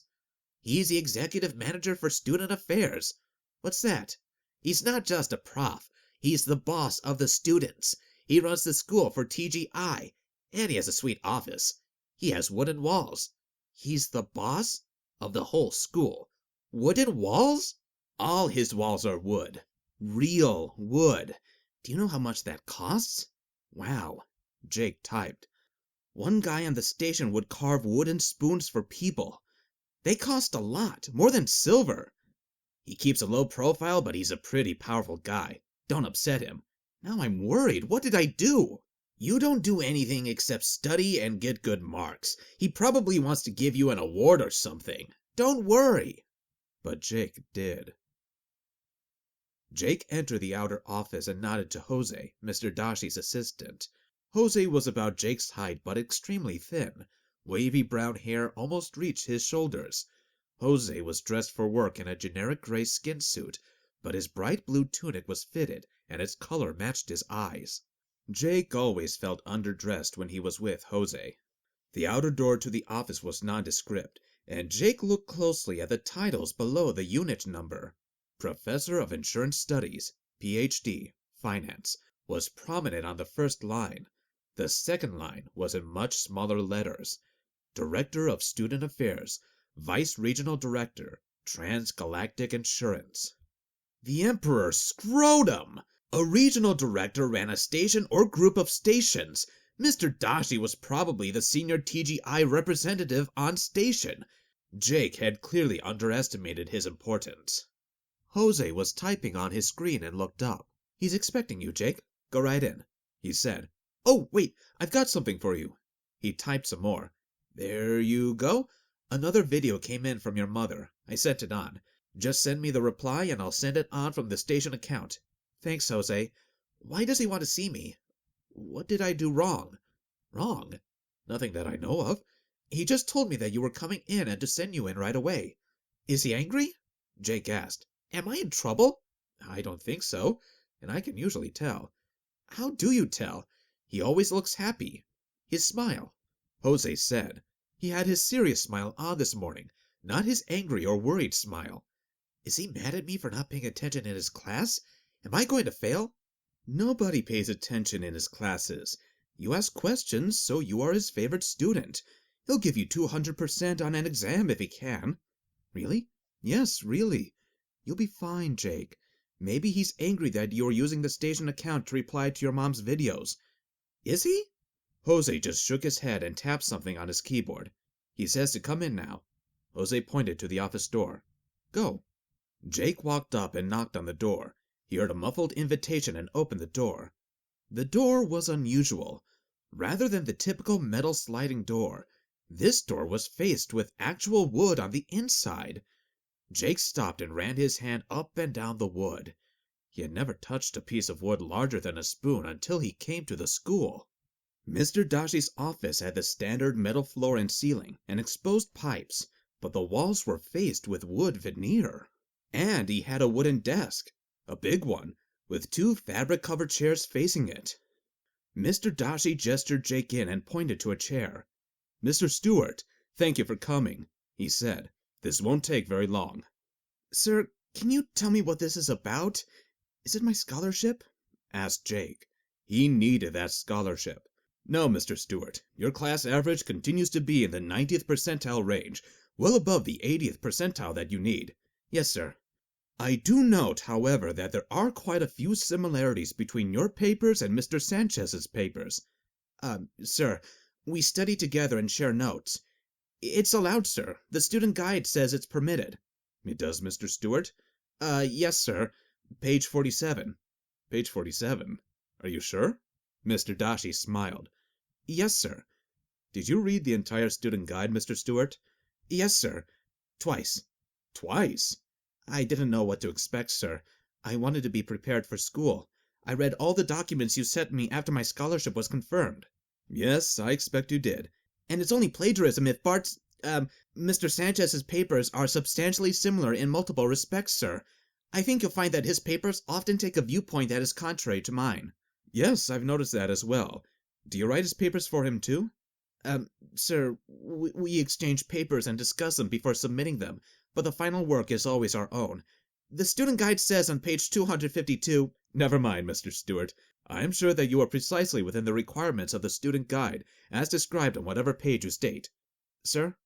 He's the executive manager for student affairs. What's that? He's not just a prof. He's the boss of the students. He runs the school for TGI, and he has a sweet office. He has wooden walls. He's the boss of the whole school. Wooden walls? All his walls are wood. Real wood. Do you know how much that costs? Wow. Jake typed. One guy on the station would carve wooden spoons for people. They cost a lot, more than silver. He keeps a low profile, but he's a pretty powerful guy. Don't upset him. Now I'm worried. What did I do? You don't do anything except study and get good marks. He probably wants to give you an award or something. Don't worry. But Jake did. Jake entered the outer office and nodded to Jose, Mr. Dashi's assistant. Jose was about Jake's height but extremely thin. Wavy brown hair almost reached his shoulders. Jose was dressed for work in a generic gray skin suit, but his bright blue tunic was fitted and its color matched his eyes. Jake always felt underdressed when he was with Jose. The outer door to the office was nondescript, and Jake looked closely at the titles below the unit number. Professor of Insurance Studies, Ph.D., Finance, was prominent on the first line. The second line was in much smaller letters. Director of Student Affairs, Vice Regional Director, Trans Galactic Insurance. The Emperor's scrotum! A regional director ran a station or group of stations. Mr. Dashi was probably the senior TGI representative on station. Jake had clearly underestimated his importance. Jose was typing on his screen and looked up. He's expecting you, Jake. Go right in, he said. Oh, wait, I've got something for you. He typed some more. There you go. Another video came in from your mother. I sent it on. Just send me the reply and I'll send it on from the station account. Thanks, Jose. Why does he want to see me? What did I do wrong? Wrong? Nothing that I know of. He just told me that you were coming in and to send you in right away. Is he angry? Jake asked. Am I in trouble? I don't think so, and I can usually tell. How do you tell? He always looks happy. His smile. Jose said. He had his serious smile on this morning, not his angry or worried smile. Is he mad at me for not paying attention in his class? Am I going to fail? Nobody pays attention in his classes. You ask questions, so you are his favorite student. He'll give you 200% on an exam if he can. Really? Yes, really. You'll be fine, Jake. Maybe he's angry that you're using the station account to reply to your mom's videos. Is he? Jose just shook his head and tapped something on his keyboard. He says to come in now. Jose pointed to the office door. Go. Jake walked up and knocked on the door. He heard a muffled invitation and opened the door. The door was unusual. Rather than the typical metal sliding door, this door was faced with actual wood on the inside. Jake stopped and ran his hand up and down the wood. He had never touched a piece of wood larger than a spoon until he came to the school. Mr. Dashi's office had the standard metal floor and ceiling and exposed pipes, but the walls were faced with wood veneer. And he had a wooden desk, a big one, with 2 fabric-covered chairs facing it. Mr. Dashi gestured Jake in and pointed to a chair. Mr. Stewart, thank you for coming, he said. This won't take very long. Sir, can you tell me what this is about? Is it my scholarship? Asked Jake. He needed that scholarship. No, Mr. Stewart, your class average continues to be in the 90th percentile range, well above the 80th percentile that you need. Yes, sir. I do note, however, that there are quite a few similarities between your papers and Mr. Sanchez's papers. Sir, we study together and share notes. It's allowed, sir. The student guide says it's permitted. It does, Mr. Stewart? Yes, sir. Page 47. Page 47. Are you sure? Mr. Dashi smiled. Yes, sir. Did you read the entire student guide, Mr. Stewart? Yes, sir. Twice. Twice? I didn't know what to expect, sir. I wanted to be prepared for school. I read all the documents you sent me after my scholarship was confirmed. Yes, I expect you did. And it's only plagiarism if Mr. Sanchez's papers are substantially similar in multiple respects, sir. I think you'll find that his papers often take a viewpoint that is contrary to mine. Yes, I've noticed that as well. Do you write his papers for him too? Sir, we exchange papers and discuss them before submitting them, but the final work is always our own. The student guide says on page 252... Never mind, Mr. Stewart. I am sure that you are precisely within the requirements of the student guide, as described on whatever page you state. Sir?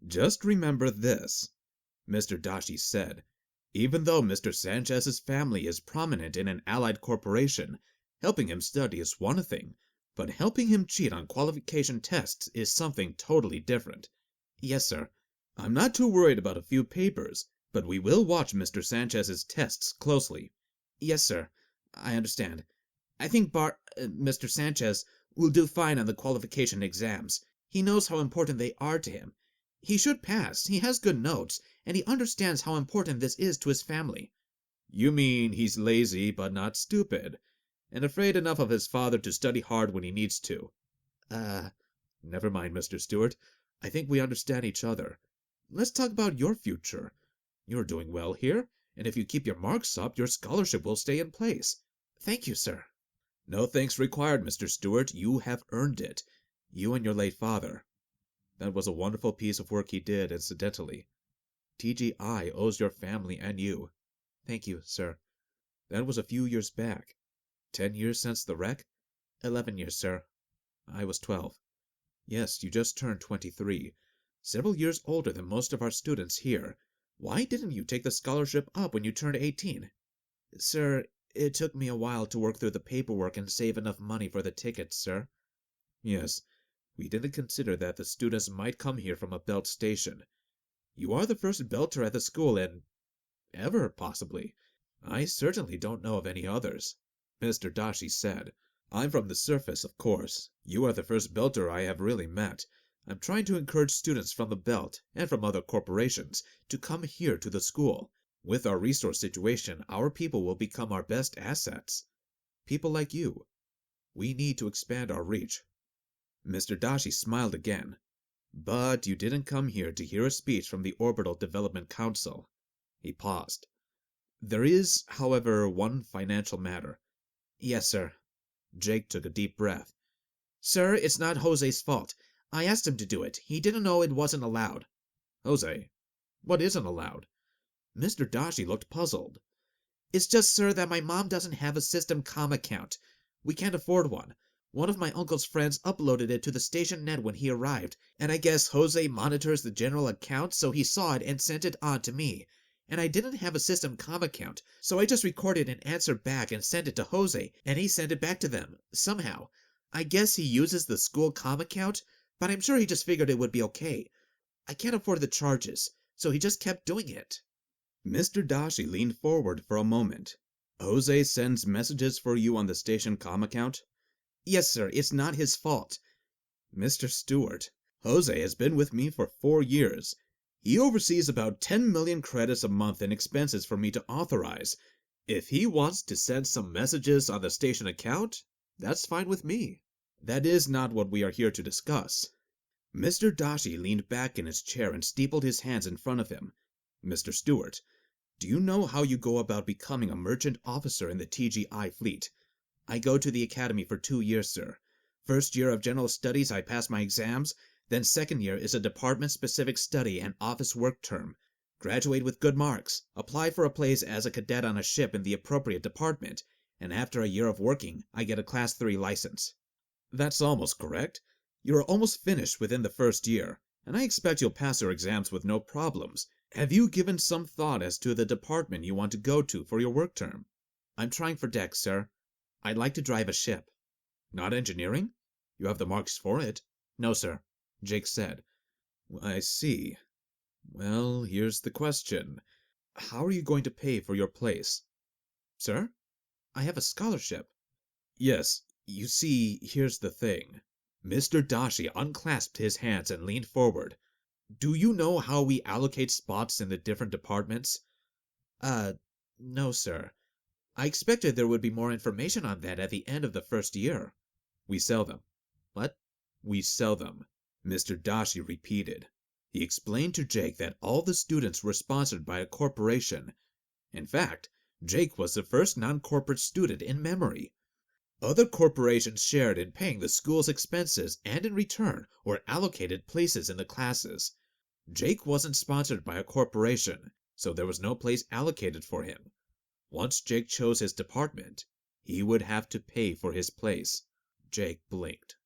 Just remember this, Mr. Dashi said. Even though Mr. Sanchez's family is prominent in an allied corporation, helping him study is one thing, but helping him cheat on qualification tests is something totally different. Yes, sir. I'm not too worried about a few papers, but we will watch Mr. Sanchez's tests closely. Yes, sir. I understand. I think Mr. Sanchez will do fine on the qualification exams. He knows how important they are to him. He should pass. He has good notes, and he understands how important this is to his family. You mean he's lazy but not stupid, and afraid enough of his father to study hard when he needs to. Never mind, Mr. Stewart. I think we understand each other. Let's talk about your future. You're doing well here, and if you keep your marks up, your scholarship will stay in place. Thank you, sir. No thanks required, Mr. Stewart. You have earned it. You and your late father. That was a wonderful piece of work he did, incidentally. TGI owes your family and you. Thank you, sir. That was a few years back. 10 years since the wreck? 11 years, sir. I was 12. Yes, you just turned 23. Several years older than most of our students here. Why didn't you take the scholarship up when you turned 18? Sir, it took me a while to work through the paperwork and save enough money for the tickets, sir. Yes, we didn't consider that the students might come here from a belt station. You are the first belter at the school and ever, possibly. I certainly don't know of any others. Mr. Dashi said, I'm from the surface, of course. You are the first belter I have really met. I'm trying to encourage students from the belt and from other corporations to come here to the school. With our resource situation, our people will become our best assets. People like you. We need to expand our reach. Mr. Dashi smiled again. But you didn't come here to hear a speech from the Orbital Development Council. He paused. There is, however, one financial matter. Yes, sir. Jake took a deep breath. Sir, it's not Jose's fault. I asked him to do it. He didn't know it wasn't allowed. Jose, what isn't allowed? Mr. Dashi looked puzzled. It's just, sir, that my mom doesn't have a system com account. We can't afford one. One of my uncle's friends uploaded it to the station net when he arrived, and I guess Jose monitors the general account, so he saw it and sent it on to me. And I didn't have a system com account, so I just recorded an answer back and sent it to Jose, and he sent it back to them, somehow. I guess he uses the school com account, but I'm sure he just figured it would be okay. I can't afford the charges, so he just kept doing it. Mr. Dashi leaned forward for a moment. Jose sends messages for you on the station com account? Yes, sir, it's not his fault. Mr. Stewart, Jose has been with me for 4 years. He oversees about 10 million credits a month in expenses for me to authorize. If he wants to send some messages on the station account, that's fine with me. That is not what we are here to discuss. Mr. Dashi leaned back in his chair and steepled his hands in front of him. Mr. Stewart, do you know how you go about becoming a merchant officer in the TGI fleet? I go to the academy for 2 years, sir. First year of general studies, I pass my exams. Then second year is a department-specific study and office work term. Graduate with good marks. Apply for a place as a cadet on a ship in the appropriate department. And after a year of working, I get a Class 3 license. That's almost correct. You are almost finished within the first year, and I expect you'll pass your exams with no problems. Have you given some thought as to the department you want to go to for your work term? I'm trying for deck, sir. I'd like to drive a ship. Not engineering? You have the marks for it. No, sir, Jake said. I see. Well, here's the question. How are you going to pay for your place? Sir? I have a scholarship. Yes, you see, here's the thing. Mr. Dashi unclasped his hands and leaned forward. Do you know how we allocate spots in the different departments? No, sir. I expected there would be more information on that at the end of the first year. We sell them. What? We sell them, Mr. Dashi repeated. He explained to Jake that all the students were sponsored by a corporation. In fact, Jake was the first non-corporate student in memory. Other corporations shared in paying the school's expenses and in return were allocated places in the classes. Jake wasn't sponsored by a corporation, so there was no place allocated for him. Once Jake chose his department, he would have to pay for his place. Jake blinked.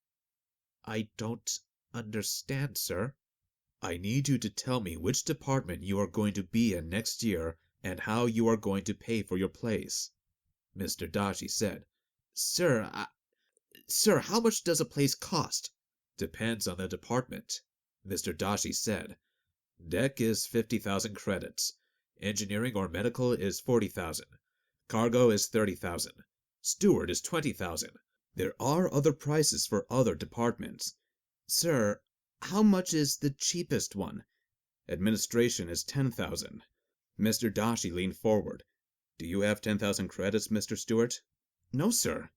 I don't understand, sir. I need you to tell me which department you are going to be in next year and how you are going to pay for your place, Mr. Dashi said. Sir, how much does a place cost? Depends on the department, Mr. Dashi said. Deck is 50,000 credits. Engineering or medical is 40,000. Cargo is 30,000. Steward is 20,000. There are other prices for other departments. Sir, how much is the cheapest one? Administration is 10,000. Mr. Dashi leaned forward. Do you have 10,000 credits, Mr. Stewart? No, sir.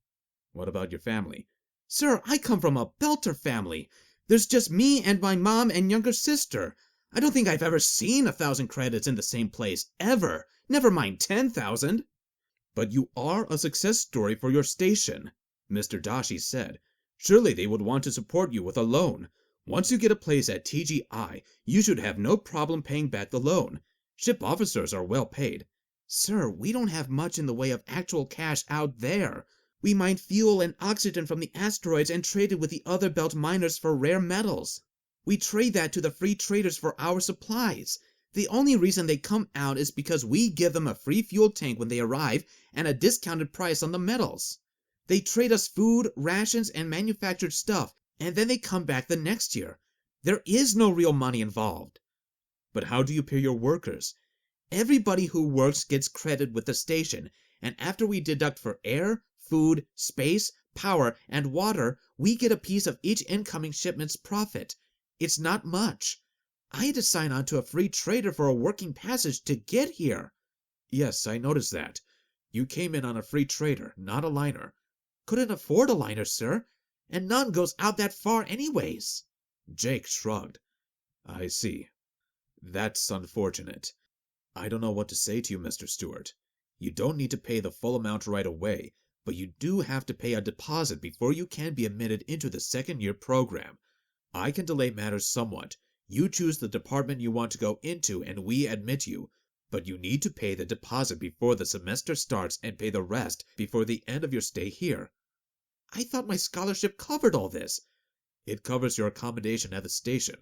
What about your family? Sir, I come from a belter family. There's just me and my mom and younger sister. I don't think I've ever seen 1,000 credits in the same place, ever. Never mind 10,000. But you are a success story for your station, Mr. Dashi said. Surely they would want to support you with a loan. Once you get a place at TGI, you should have no problem paying back the loan. Ship officers are well paid. Sir, we don't have much in the way of actual cash out there. We mine fuel and oxygen from the asteroids and trade it with the other belt miners for rare metals. We trade that to the free traders for our supplies. The only reason they come out is because we give them a free fuel tank when they arrive and a discounted price on the metals. They trade us food, rations, and manufactured stuff, and then they come back the next year. There is no real money involved. But how do you pay your workers? Everybody who works gets credit with the station, and after we deduct for air, food, space, power, and water, we get a piece of each incoming shipment's profit. It's not much. I had to sign on to a free trader for a working passage to get here. Yes, I noticed that. You came in on a free trader, not a liner. Couldn't afford a liner, sir, and none goes out that far anyways. Jake shrugged. I see. That's unfortunate. I don't know what to say to you, Mr. Stewart. You don't need to pay the full amount right away, but you do have to pay a deposit before you can be admitted into the second-year program. I can delay matters somewhat. You choose the department you want to go into and we admit you, but you need to pay the deposit before the semester starts and pay the rest before the end of your stay here. I thought my scholarship covered all this. It covers your accommodation at the station,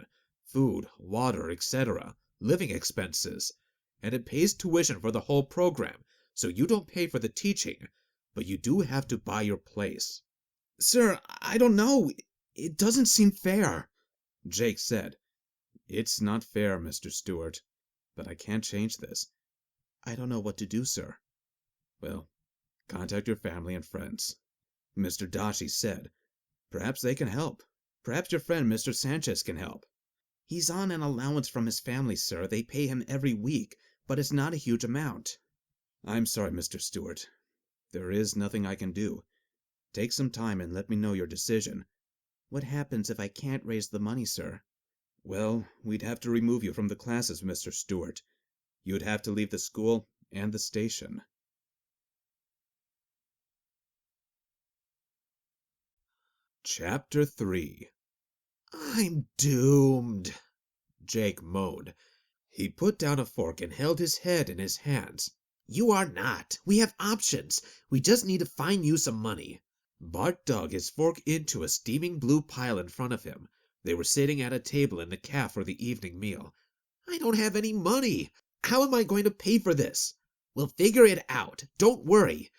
food, water, etc., living expenses, and it pays tuition for the whole program, so you don't pay for the teaching, but you do have to buy your place. Sir, I don't know. It doesn't seem fair, Jake said. It's not fair, Mr. Stewart, but I can't change this. I don't know what to do, sir. Well, contact your family and friends, Mr. Dashi said. Perhaps they can help. Perhaps your friend Mr. Sanchez can help. He's on an allowance from his family, sir. They pay him every week, but it's not a huge amount. I'm sorry, Mr. Stewart. There is nothing I can do. Take some time and let me know your decision. What happens if I can't raise the money, sir? Well, we'd have to remove you from the classes, Mr. Stewart. You'd have to leave the school and the station. Chapter 3. I'm doomed, Jake moaned. He put down a fork and held his head in his hands. You are not. We have options. We just need to find you some money. Bart dug his fork into a steaming blue pile in front of him. They were sitting at a table in the cafe for the evening meal. I don't have any money. How am I going to pay for this? We'll figure it out. Don't worry.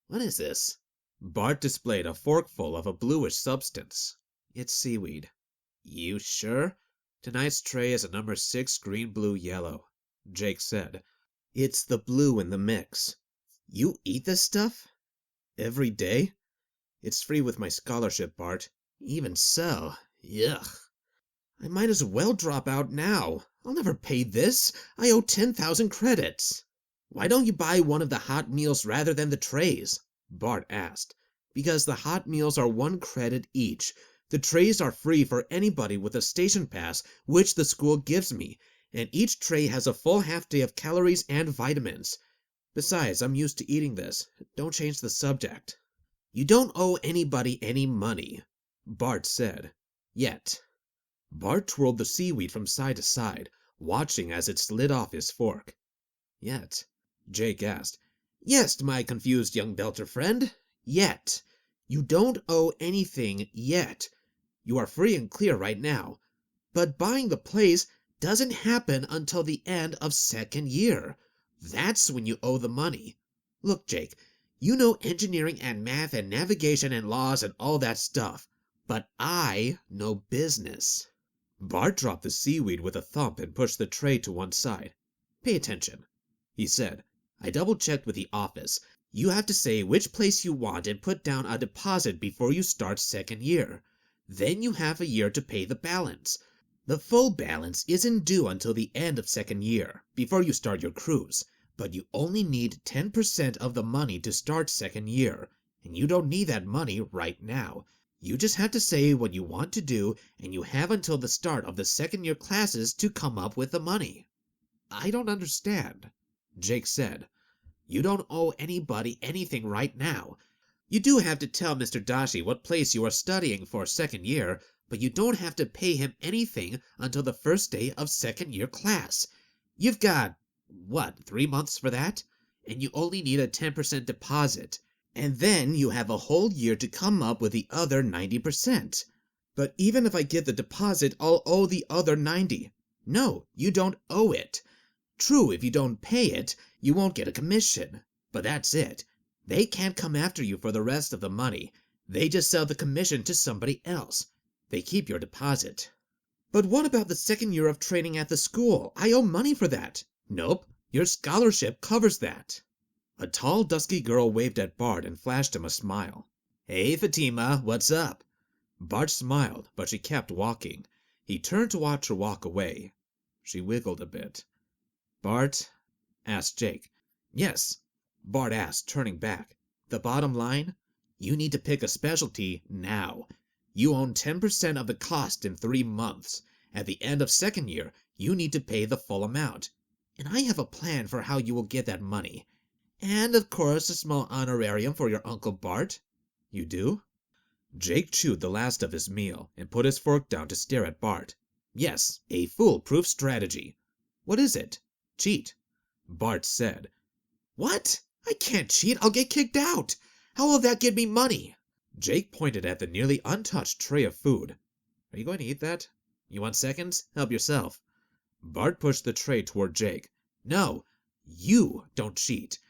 What is this? Bart displayed a forkful of a bluish substance. It's seaweed. You sure? Tonight's tray is a number 6 green, blue, yellow, Jake said. It's the blue in the mix. You eat this stuff? Every day? It's free with my scholarship, Bart. Even so, yuck. I might as well drop out now. I'll never pay this. I owe 10,000 credits. Why don't you buy one of the hot meals rather than the trays? Bart asked. Because the hot meals are 1 credit each. The trays are free for anybody with a station pass, which the school gives me, and each tray has a full half day of calories and vitamins. Besides, I'm used to eating this. Don't change the subject. You don't owe anybody any money, Bart said. Yet. Bart twirled the seaweed from side to side, watching as it slid off his fork. Yet? Jake asked. Yes, my confused young Belter friend. Yet. You don't owe anything yet. You are free and clear right now. But buying the place doesn't happen until the end of 2nd year. That's when you owe the money. Look, Jake, you know engineering and math and navigation and laws and all that stuff. But I know business. Bart dropped the seaweed with a thump and pushed the tray to one side. Pay attention, he said. I double-checked with the office. You have to say which place you want and put down a deposit before you start 2nd year. Then you have a year to pay the balance. The full balance isn't due until the end of 2nd year, before you start your cruise. But you only need 10% of the money to start 2nd year, and you don't need that money right now. You just have to say what you want to do, and you have until the start of the 2nd year classes to come up with the money. I don't understand, Jake said. You don't owe anybody anything right now. You do have to tell Mr. Dashi what place you are studying for 2nd year, but you don't have to pay him anything until the first day of 2nd year class. You've got, 3 months for that? And you only need a 10% deposit. And then you have a whole year to come up with the other 90%. But even if I get the deposit, I'll owe the other 90. No, you don't owe it. True, if you don't pay it, you won't get a commission. But that's it. They can't come after you for the rest of the money. They just sell the commission to somebody else. They keep your deposit. But what about the 2nd year of training at the school? I owe money for that. Nope, your scholarship covers that. A tall, dusky girl waved at Bart and flashed him a smile. Hey, Fatima, what's up? Bart smiled, but she kept walking. He turned to watch her walk away. She wiggled a bit. Bart? Asked Jake. Yes, Bart asked, turning back. The bottom line? You need to pick a specialty now. You own 10% of the cost in 3 months. At the end of 2nd year, you need to pay the full amount. And I have a plan for how you will get that money. And, of course, a small honorarium for your Uncle Bart. You do? Jake chewed the last of his meal and put his fork down to stare at Bart. Yes, a foolproof strategy. What is it? Cheat, Bart said. What? I can't cheat. I'll get kicked out. How will that get me money? Jake pointed at the nearly untouched tray of food. Are you going to eat that? You want seconds? Help yourself. Bart pushed the tray toward Jake. No, you don't cheat.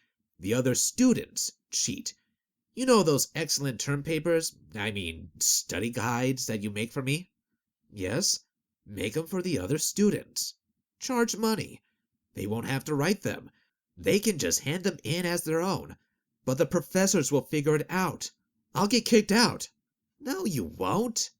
The other students cheat. You know those excellent term papers, study guides that you make for me? Yes, make them for the other students. Charge money. They won't have to write them. They can just hand them in as their own. But the professors will figure it out. I'll get kicked out. No, you won't,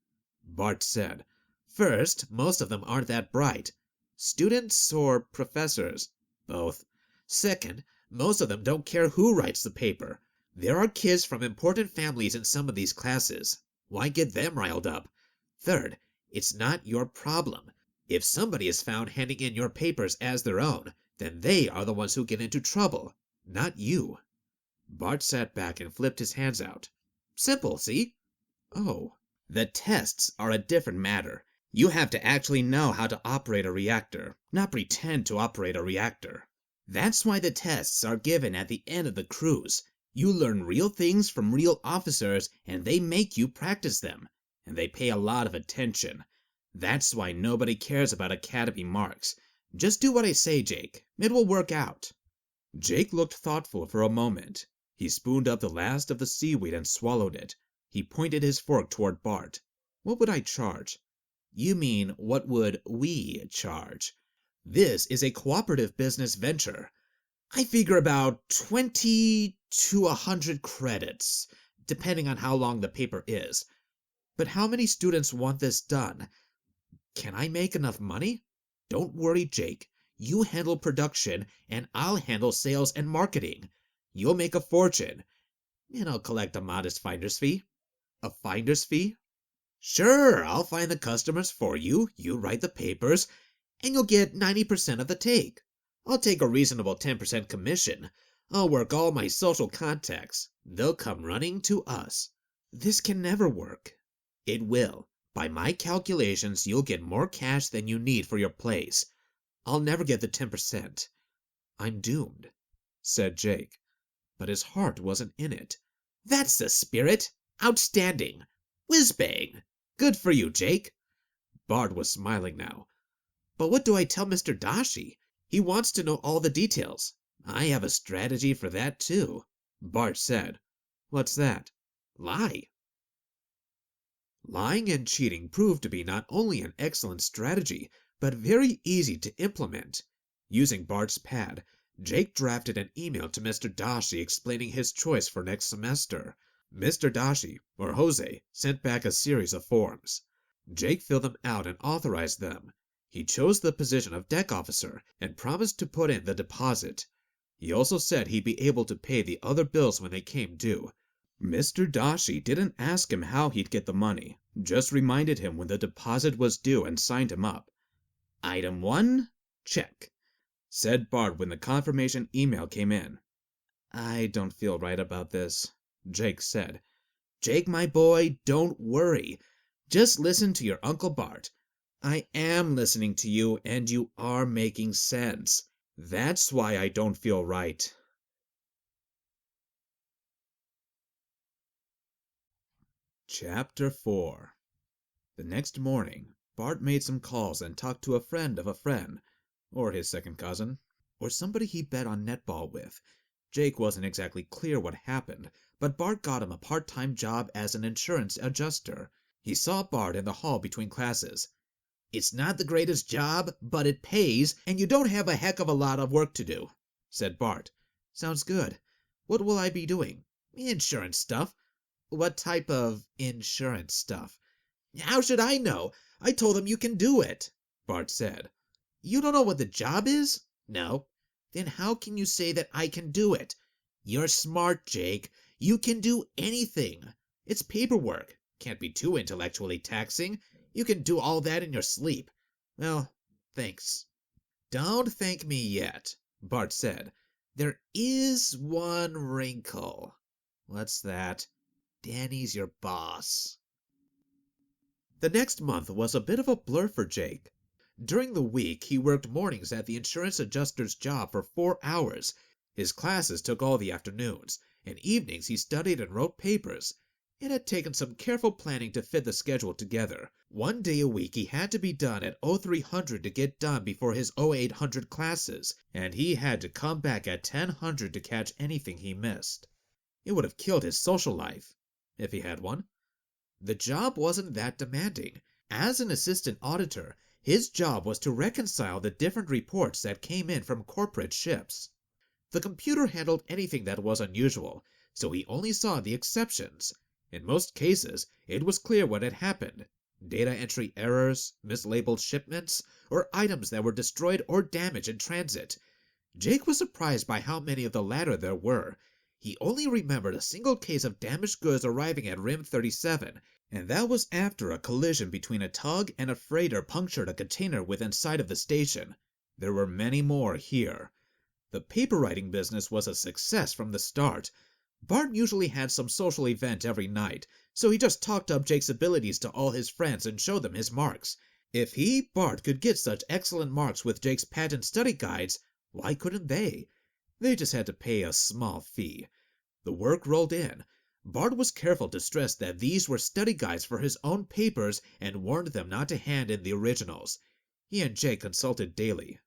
Bart said. First, most of them aren't that bright. Students or professors? Both. Second, most of them don't care who writes the paper. There are kids from important families in some of these classes. Why get them riled up? Third, it's not your problem. If somebody is found handing in your papers as their own, then they are the ones who get into trouble, not you. Bart sat back and flipped his hands out. Simple, see? Oh. The tests are a different matter. You have to actually know how to operate a reactor, not pretend to operate a reactor. That's why the tests are given at the end of the cruise. You learn real things from real officers, and they make you practice them. And they pay a lot of attention. That's why nobody cares about academy marks. Just do what I say, Jake. It will work out. Jake looked thoughtful for a moment. He spooned up the last of the seaweed and swallowed it. He pointed his fork toward Bart. What would I charge? You mean, what would we charge? This is a cooperative business venture. I figure about 20 to 100 credits, depending on how long the paper is. But how many students want this done? Can I make enough money? Don't worry, Jake. You handle production, and I'll handle sales and marketing. You'll make a fortune, and I'll collect a modest finder's fee. A finder's fee? Sure, I'll find the customers for you, you write the papers, and you'll get 90% of the take. I'll take a reasonable 10% commission. I'll work all my social contacts. They'll come running to us. This can never work. It will. By my calculations, you'll get more cash than you need for your plays. I'll never get the 10%. I'm doomed, said Jake. But his heart wasn't in it. That's the spirit. Outstanding. Whiz-bang. Good for you, Jake. Bart was smiling now. But what do I tell Mr. Dashi? He wants to know all the details. I have a strategy for that, too. Bart said. What's that? Lie. Lying and cheating proved to be not only an excellent strategy, but very easy to implement. Using Bart's pad, Jake drafted an email to Mr. Dashi explaining his choice for next semester. Mr. Dashi, or Jose, sent back a series of forms. Jake filled them out and authorized them. He chose the position of deck officer and promised to put in the deposit. He also said he'd be able to pay the other bills when they came due. Mr. Dashi didn't ask him how he'd get the money, just reminded him when the deposit was due and signed him up. Item 1, check, said Bart when the confirmation email came in. I don't feel right about this, Jake said. Jake, my boy, don't worry. Just listen to your Uncle Bart. I am listening to you, and you are making sense. That's why I don't feel right. Chapter 4. The next morning, Bart made some calls and talked to a friend of a friend, or his second cousin, or somebody he bet on netball with. Jake wasn't exactly clear what happened, but Bart got him a part-time job as an insurance adjuster. He saw Bart in the hall between classes. It's not the greatest job, but it pays, and you don't have a heck of a lot of work to do, said Bart. Sounds good. What will I be doing? Insurance stuff. What type of insurance stuff? How should I know? I told him you can do it, Bart said. You don't know what the job is? No. Then how can you say that I can do it? You're smart, Jake. You can do anything. It's paperwork. Can't be too intellectually taxing. You can do all that in your sleep. Well, thanks. Don't thank me yet, Bart said. There is one wrinkle. What's that? Danny's your boss. The next month was a bit of a blur for Jake. During the week, he worked mornings at the insurance adjuster's job for 4 hours. His classes took all the afternoons, and evenings he studied and wrote papers. It had taken some careful planning to fit the schedule together. 1 day a week he had to be done at 0300 to get done before his 0800 classes, and he had to come back at 1000 to catch anything he missed. It would have killed his social life, if he had one. The job wasn't that demanding. As an assistant auditor, his job was to reconcile the different reports that came in from corporate ships. The computer handled anything that was unusual, so he only saw the exceptions. In most cases, it was clear what had happened. Data entry errors, mislabeled shipments, or items that were destroyed or damaged in transit. Jake was surprised by how many of the latter there were. He only remembered a single case of damaged goods arriving at Rim 37, and that was after a collision between a tug and a freighter punctured a container within sight of the station. There were many more here. The paper writing business was a success from the start. Bart usually had some social event every night, so he just talked up Jake's abilities to all his friends and showed them his marks. If he, Bart, could get such excellent marks with Jake's patent study guides, why couldn't they? They just had to pay a small fee. The work rolled in. Bart was careful to stress that these were study guides for his own papers and warned them not to hand in the originals. He and Jake consulted daily.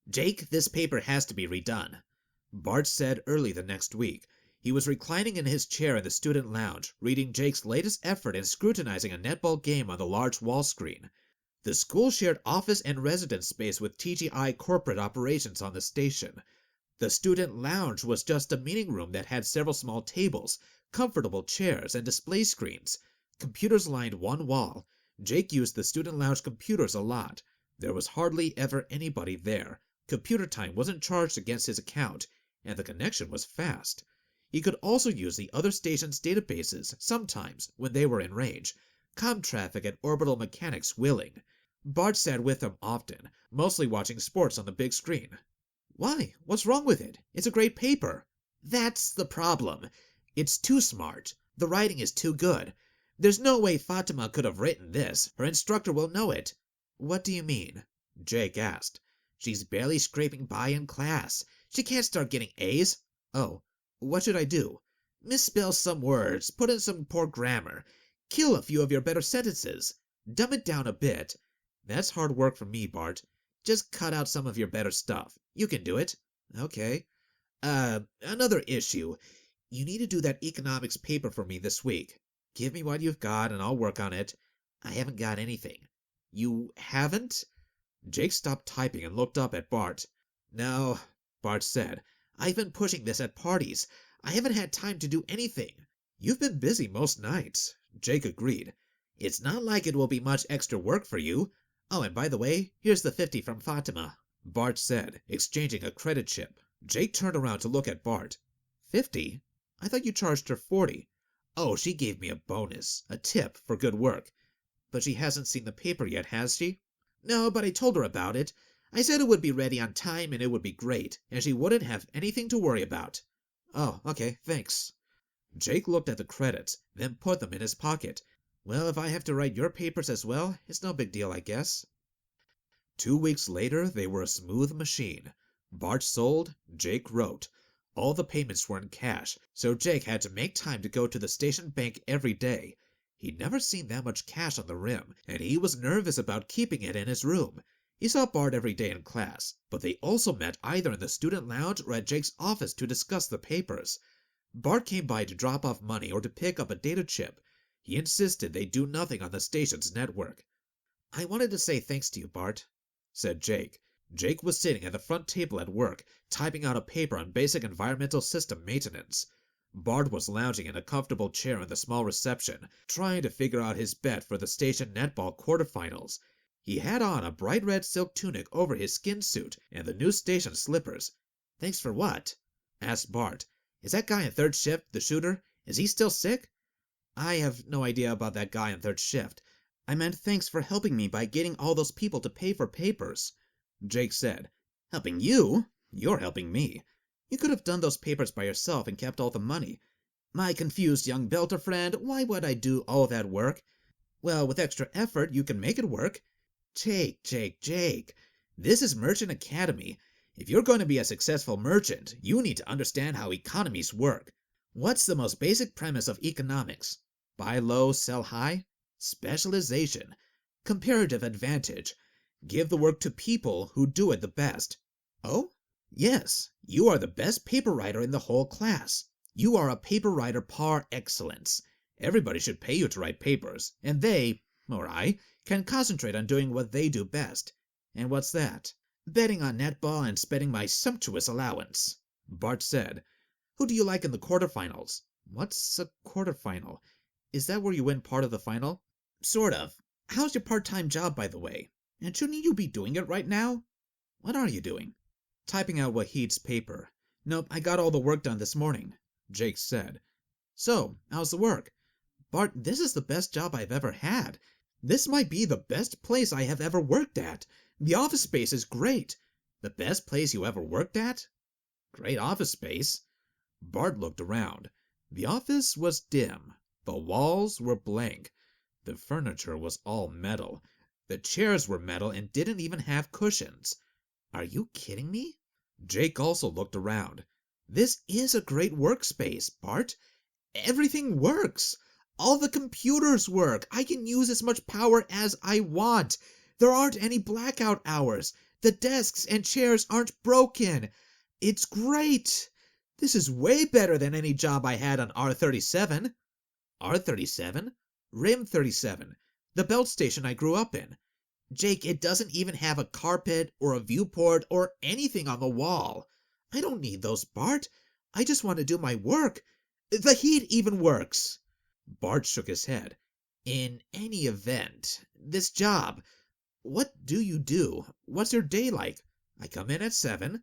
Jake, this paper has to be redone, Bart said early the next week. He was reclining in his chair in the student lounge, reading Jake's latest effort in scrutinizing a netball game on the large wall screen. The school shared office and residence space with TGI corporate operations on the station. The student lounge was just a meeting room that had several small tables, comfortable chairs, and display screens. Computers lined one wall. Jake used the student lounge computers a lot. There was hardly ever anybody there. Computer time wasn't charged against his account, and the connection was fast. He could also use the other station's databases sometimes when they were in range, comm traffic and orbital mechanics willing. Bart sat with him often, mostly watching sports on the big screen. Why? What's wrong with it? It's a great paper. That's the problem. It's too smart. The writing is too good. There's no way Fatima could have written this. Her instructor will know it. What do you mean? Jake asked. She's barely scraping by in class. She can't start getting A's. Oh, what should I do? Misspell some words, put in some poor grammar, kill a few of your better sentences, dumb it down a bit. That's hard work for me, Bart. Just cut out some of your better stuff. You can do it. Okay. Another issue. You need to do that economics paper for me this week. Give me what you've got and I'll work on it. I haven't got anything. You haven't? Jake stopped typing and looked up at Bart. No, Bart said. I've been pushing this at parties. I haven't had time to do anything. You've been busy most nights, Jake agreed. It's not like it will be much extra work for you. Oh, and by the way, here's the 50 from Fatima, Bart said, exchanging a credit chip. Jake turned around to look at Bart. 50? I thought you charged her 40. Oh, she gave me a bonus, a tip for good work. But she hasn't seen the paper yet, has she? No, but I told her about it. I said it would be ready on time and it would be great, and she wouldn't have anything to worry about. Oh, okay, thanks. Jake looked at the credits, then put them in his pocket. Well, if I have to write your papers as well, it's no big deal, I guess. 2 weeks later, they were a smooth machine. Bart sold, Jake wrote. All the payments were in cash, so Jake had to make time to go to the station bank every day. He'd never seen that much cash on the rim, and he was nervous about keeping it in his room. He saw Bart every day in class, but they also met either in the student lounge or at Jake's office to discuss the papers. Bart came by to drop off money or to pick up a data chip. He insisted they do nothing on the station's network. I wanted to say thanks to you, Bart, said Jake. Jake was sitting at the front table at work, typing out a paper on basic environmental system maintenance. Bart was lounging in a comfortable chair in the small reception, trying to figure out his bet for the station netball quarterfinals. He had on a bright red silk tunic over his skin suit and the new station slippers. Thanks for what? Asked Bart. Is that guy in third shift, the shooter? Is he still sick? I have no idea about that guy in third shift. I meant thanks for helping me by getting all those people to pay for papers. Jake said. Helping you? You're helping me. You could have done those papers by yourself and kept all the money. My confused young belter friend, why would I do all that work? Well, with extra effort, you can make it work. Jake. This is Merchant Academy. If you're going to be a successful merchant, you need to understand how economies work. What's the most basic premise of economics? Buy low, sell high? Specialization. Comparative advantage. Give the work to people who do it the best. Oh? Yes, you are the best paper writer in the whole class. You are a paper writer par excellence. Everybody should pay you to write papers, and they, or I, can concentrate on doing what they do best. And what's that? Betting on netball and spending my sumptuous allowance, Bart said. Who do you like in the quarterfinals? What's a quarterfinal? Is that where you win part of the final? Sort of. How's your part-time job, by the way? And shouldn't you be doing it right now? What are you doing? Typing out Wahid's paper. Nope, I got all the work done this morning, Jake said. So, how's the work? Bart, this is the best job I've ever had. This might be the best place I have ever worked at. The office space is great. The best place you ever worked at? Great office space. Bart looked around. The office was dim. The walls were blank. The furniture was all metal. The chairs were metal and didn't even have cushions. Are you kidding me? Jake also looked around. This is a great workspace, Bart. Everything works. All the computers work. I can use as much power as I want. There aren't any blackout hours. The desks and chairs aren't broken. It's great. This is way better than any job I had on R37. R37? Rim 37. The belt station I grew up in. Jake, it doesn't even have a carpet or a viewport or anything on the wall. I don't need those, Bart. I just want to do my work. The heat even works. Bart shook his head. In any event, this job, what do you do? What's your day like? I come in at 7,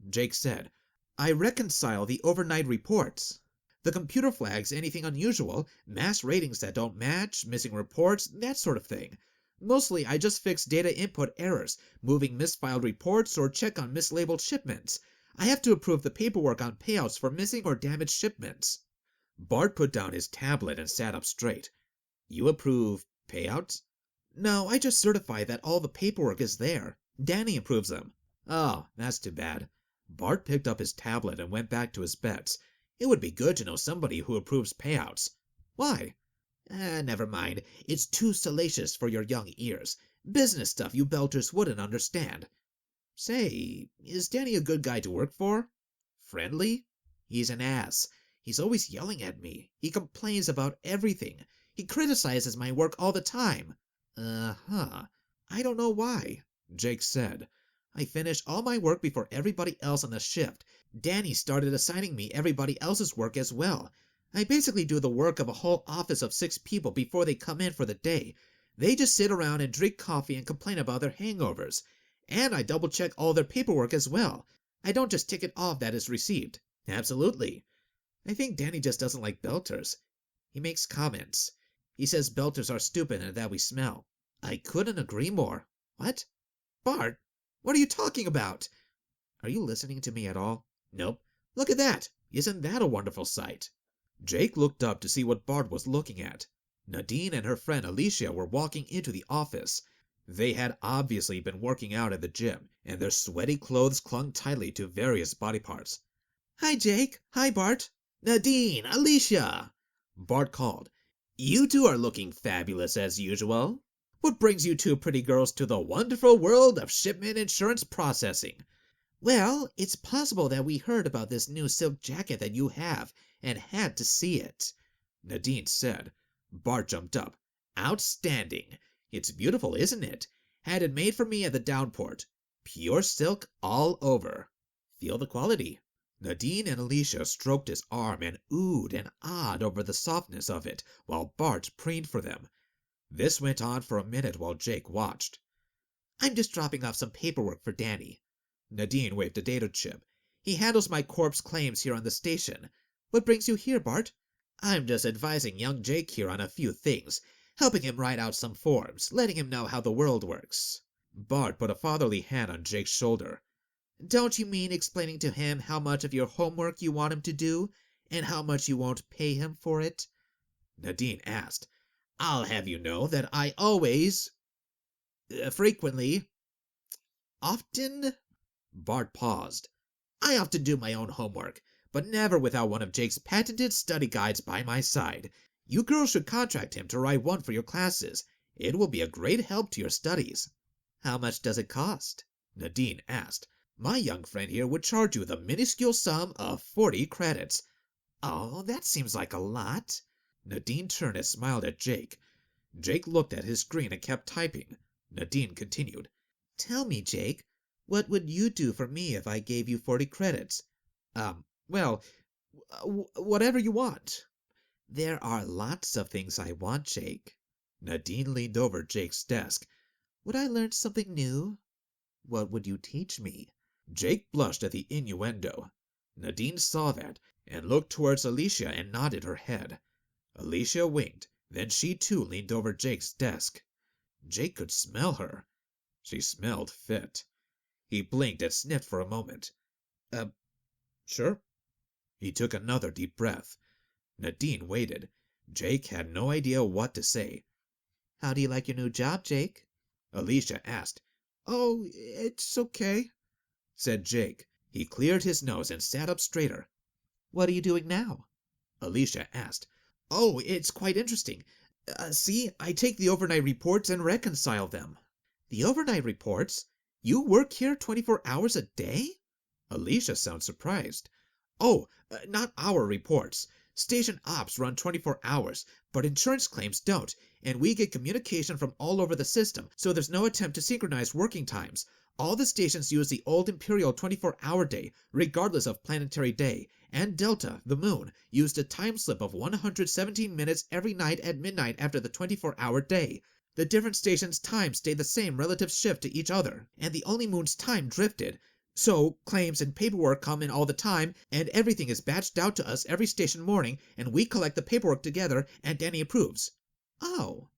Jake said. I reconcile the overnight reports. The computer flags anything unusual, mass ratings that don't match, missing reports, that sort of thing. Mostly I just fix data input errors, moving misfiled reports, or check on mislabeled shipments. I have to approve the paperwork on payouts for missing or damaged shipments. Bart put down his tablet and sat up straight. You approve payouts? No, I just certify that all the paperwork is there. Danny approves them. Oh, that's too bad. Bart picked up his tablet and went back to his bets. It would be good to know somebody who approves payouts. Why? Never mind. It's too salacious for your young ears. Business stuff you belters wouldn't understand. Say, is Danny a good guy to work for? Friendly? He's an ass. He's always yelling at me. He complains about everything. He criticizes my work all the time. Uh-huh. I don't know why, Jake said. I finish all my work before everybody else on the shift. Danny started assigning me everybody else's work as well. I basically do the work of a whole office of 6 people before they come in for the day. They just sit around and drink coffee and complain about their hangovers. And I double-check all their paperwork as well. I don't just tick it off that it's received. Absolutely. I think Danny just doesn't like belters. He makes comments. He says belters are stupid and that we smell. I couldn't agree more. What? Bart, what are you talking about? Are you listening to me at all? Nope. Look at that. Isn't that a wonderful sight? Jake looked up to see what Bart was looking at. Nadine and her friend Alicia were walking into the office. They had obviously been working out at the gym, and their sweaty clothes clung tightly to various body parts. Hi, Jake. Hi, Bart. Nadine, Alicia, Bart called. You two are looking fabulous as usual. What brings you two pretty girls to the wonderful world of shipment insurance processing? Well, it's possible that we heard about this new silk jacket that you have and had to see it, Nadine said. Bart jumped up. Outstanding. It's beautiful, isn't it? Had it made for me at the downport. Pure silk all over. Feel the quality. Nadine and Alicia stroked his arm and oohed and ahed over the softness of it while Bart preened for them. This went on for a minute while Jake watched. I'm just dropping off some paperwork for Danny. Nadine waved a data chip. He handles my corpse claims here on the station. What brings you here, Bart? I'm just advising young Jake here on a few things, helping him write out some forms, letting him know how the world works. Bart put a fatherly hand on Jake's shoulder. Don't you mean explaining to him how much of your homework you want him to do, and how much you won't pay him for it? Nadine asked. I'll have you know that I always... frequently... Often? Bart paused. I often do my own homework, but never without one of Jake's patented study guides by my side. You girls should contract him to write one for your classes. It will be a great help to your studies. How much does it cost? Nadine asked. My young friend here would charge you the minuscule sum of 40 credits. Oh, that seems like a lot. Nadine turned and smiled at Jake. Jake looked at his screen and kept typing. Nadine continued. Tell me, Jake, what would you do for me if I gave you 40 credits? Well, whatever you want. There are lots of things I want, Jake. Nadine leaned over Jake's desk. Would I learn something new? What would you teach me? Jake blushed at the innuendo. Nadine saw that, and looked towards Alicia and nodded her head. Alicia winked, then she too leaned over Jake's desk. Jake could smell her. She smelled fit. He blinked and sniffed for a moment. Sure. He took another deep breath. Nadine waited. Jake had no idea what to say. How do you like your new job, Jake? Alicia asked. Oh, it's okay, said Jake. He cleared his nose and sat up straighter. What are you doing now? Alicia asked. Oh, it's quite interesting. See, I take the overnight reports and reconcile them. The overnight reports? You work here 24 hours a day? Alicia sounds surprised. Oh, not our reports. Station ops run 24 hours, but insurance claims don't. and we get communication from all over the system, so there's no attempt to synchronize working times. All the stations use the old Imperial 24-hour day, regardless of planetary day, and Delta, the moon, used a time slip of 117 minutes every night at midnight after the 24-hour day. The different stations' times stayed the same relative shift to each other, and the only moon's time drifted. So, claims and paperwork come in all the time, and everything is batched out to us every station morning, and we collect the paperwork together, and Danny approves. Oh,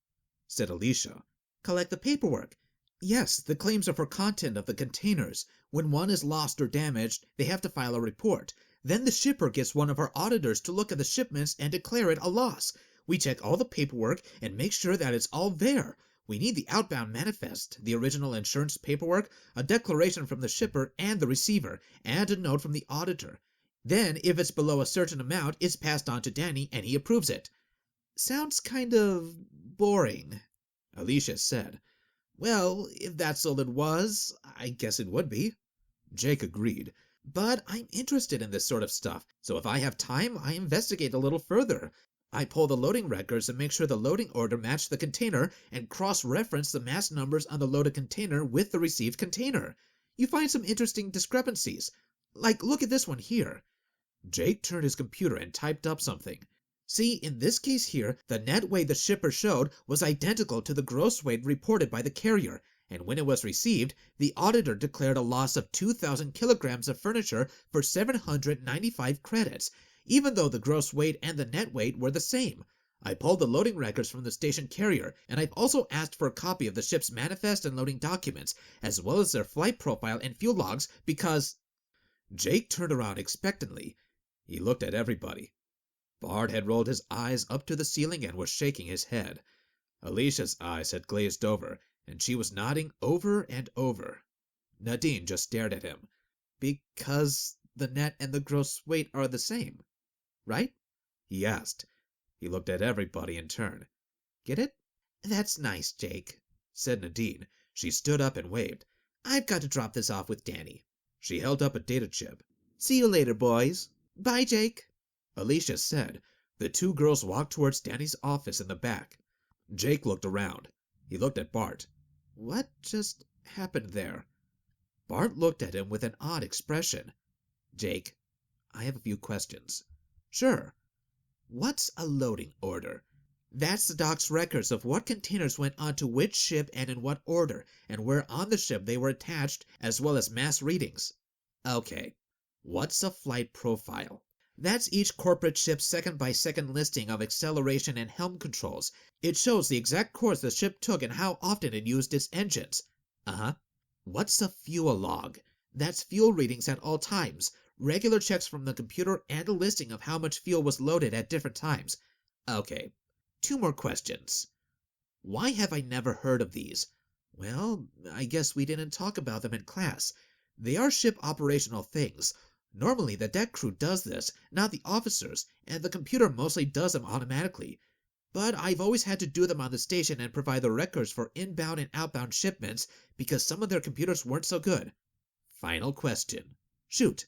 said Alicia. Collect the paperwork. Yes, the claims are for content of the containers. When one is lost or damaged, they have to file a report. Then the shipper gets one of our auditors to look at the shipments and declare it a loss. We check all the paperwork and make sure that it's all there. We need the outbound manifest, the original insurance paperwork, a declaration from the shipper and the receiver, and a note from the auditor. Then, if it's below a certain amount, it's passed on to Danny and he approves it. Sounds kind of boring, Alicia said. Well, if that's all it was, I guess it would be. Jake agreed. But I'm interested in this sort of stuff, so if I have time, I investigate a little further. I pull the loading records and make sure the loading order matched the container and cross-reference the mass numbers on the loaded container with the received container. You find some interesting discrepancies. Like, look at this one here. Jake turned his computer and typed up something. See, in this case here, the net weight the shipper showed was identical to the gross weight reported by the carrier, and when it was received, the auditor declared a loss of 2,000 kilograms of furniture for 795 credits, even though the gross weight and the net weight were the same. I pulled the loading records from the station carrier, and I've also asked for a copy of the ship's manifest and loading documents, as well as their flight profile and fuel logs, because... Jake turned around expectantly. He looked at everybody. Bart had rolled his eyes up to the ceiling and was shaking his head. Alicia's eyes had glazed over, and she was nodding over and over. Nadine just stared at him. Because the net and the gross weight are the same, right? He asked. He looked at everybody in turn. Get it? That's nice, Jake, said Nadine. She stood up and waved. I've got to drop this off with Danny. She held up a data chip. See you later, boys. Bye, Jake. Alicia said. The two girls walked towards Danny's office in the back. Jake looked around. He looked at Bart. What just happened there? Bart looked at him with an odd expression. Jake, I have a few questions. Sure. What's a loading order? That's the dock's records of what containers went onto which ship and in what order, and where on the ship they were attached, as well as mass readings. Okay. What's a flight profile? That's each corporate ship's second-by-second listing of acceleration and helm controls. It shows the exact course the ship took and how often it used its engines. Uh-huh. What's a fuel log? That's fuel readings at all times, regular checks from the computer and a listing of how much fuel was loaded at different times. Okay. 2 more questions. Why have I never heard of these? Well, I guess we didn't talk about them in class. They are ship operational things. Normally, the deck crew does this, not the officers, and the computer mostly does them automatically. But I've always had to do them on the station and provide the records for inbound and outbound shipments because some of their computers weren't so good. Final question. Shoot.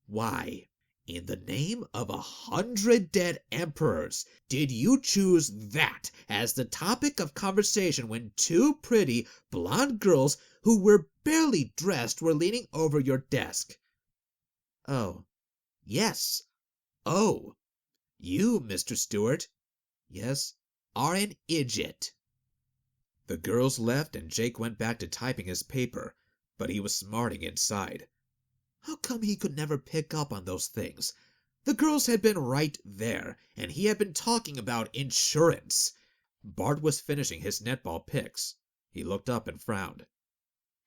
Why, in the name of 100 dead emperors, did you choose that as the topic of conversation when 2 pretty, blonde girls who were barely dressed were leaning over your desk? Oh. Yes. Oh. You, Mr. Stewart. Yes. Are an idiot. The girls left and Jake went back to typing his paper, but he was smarting inside. How come he could never pick up on those things? The girls had been right there, and he had been talking about insurance. Bart was finishing his netball picks. He looked up and frowned.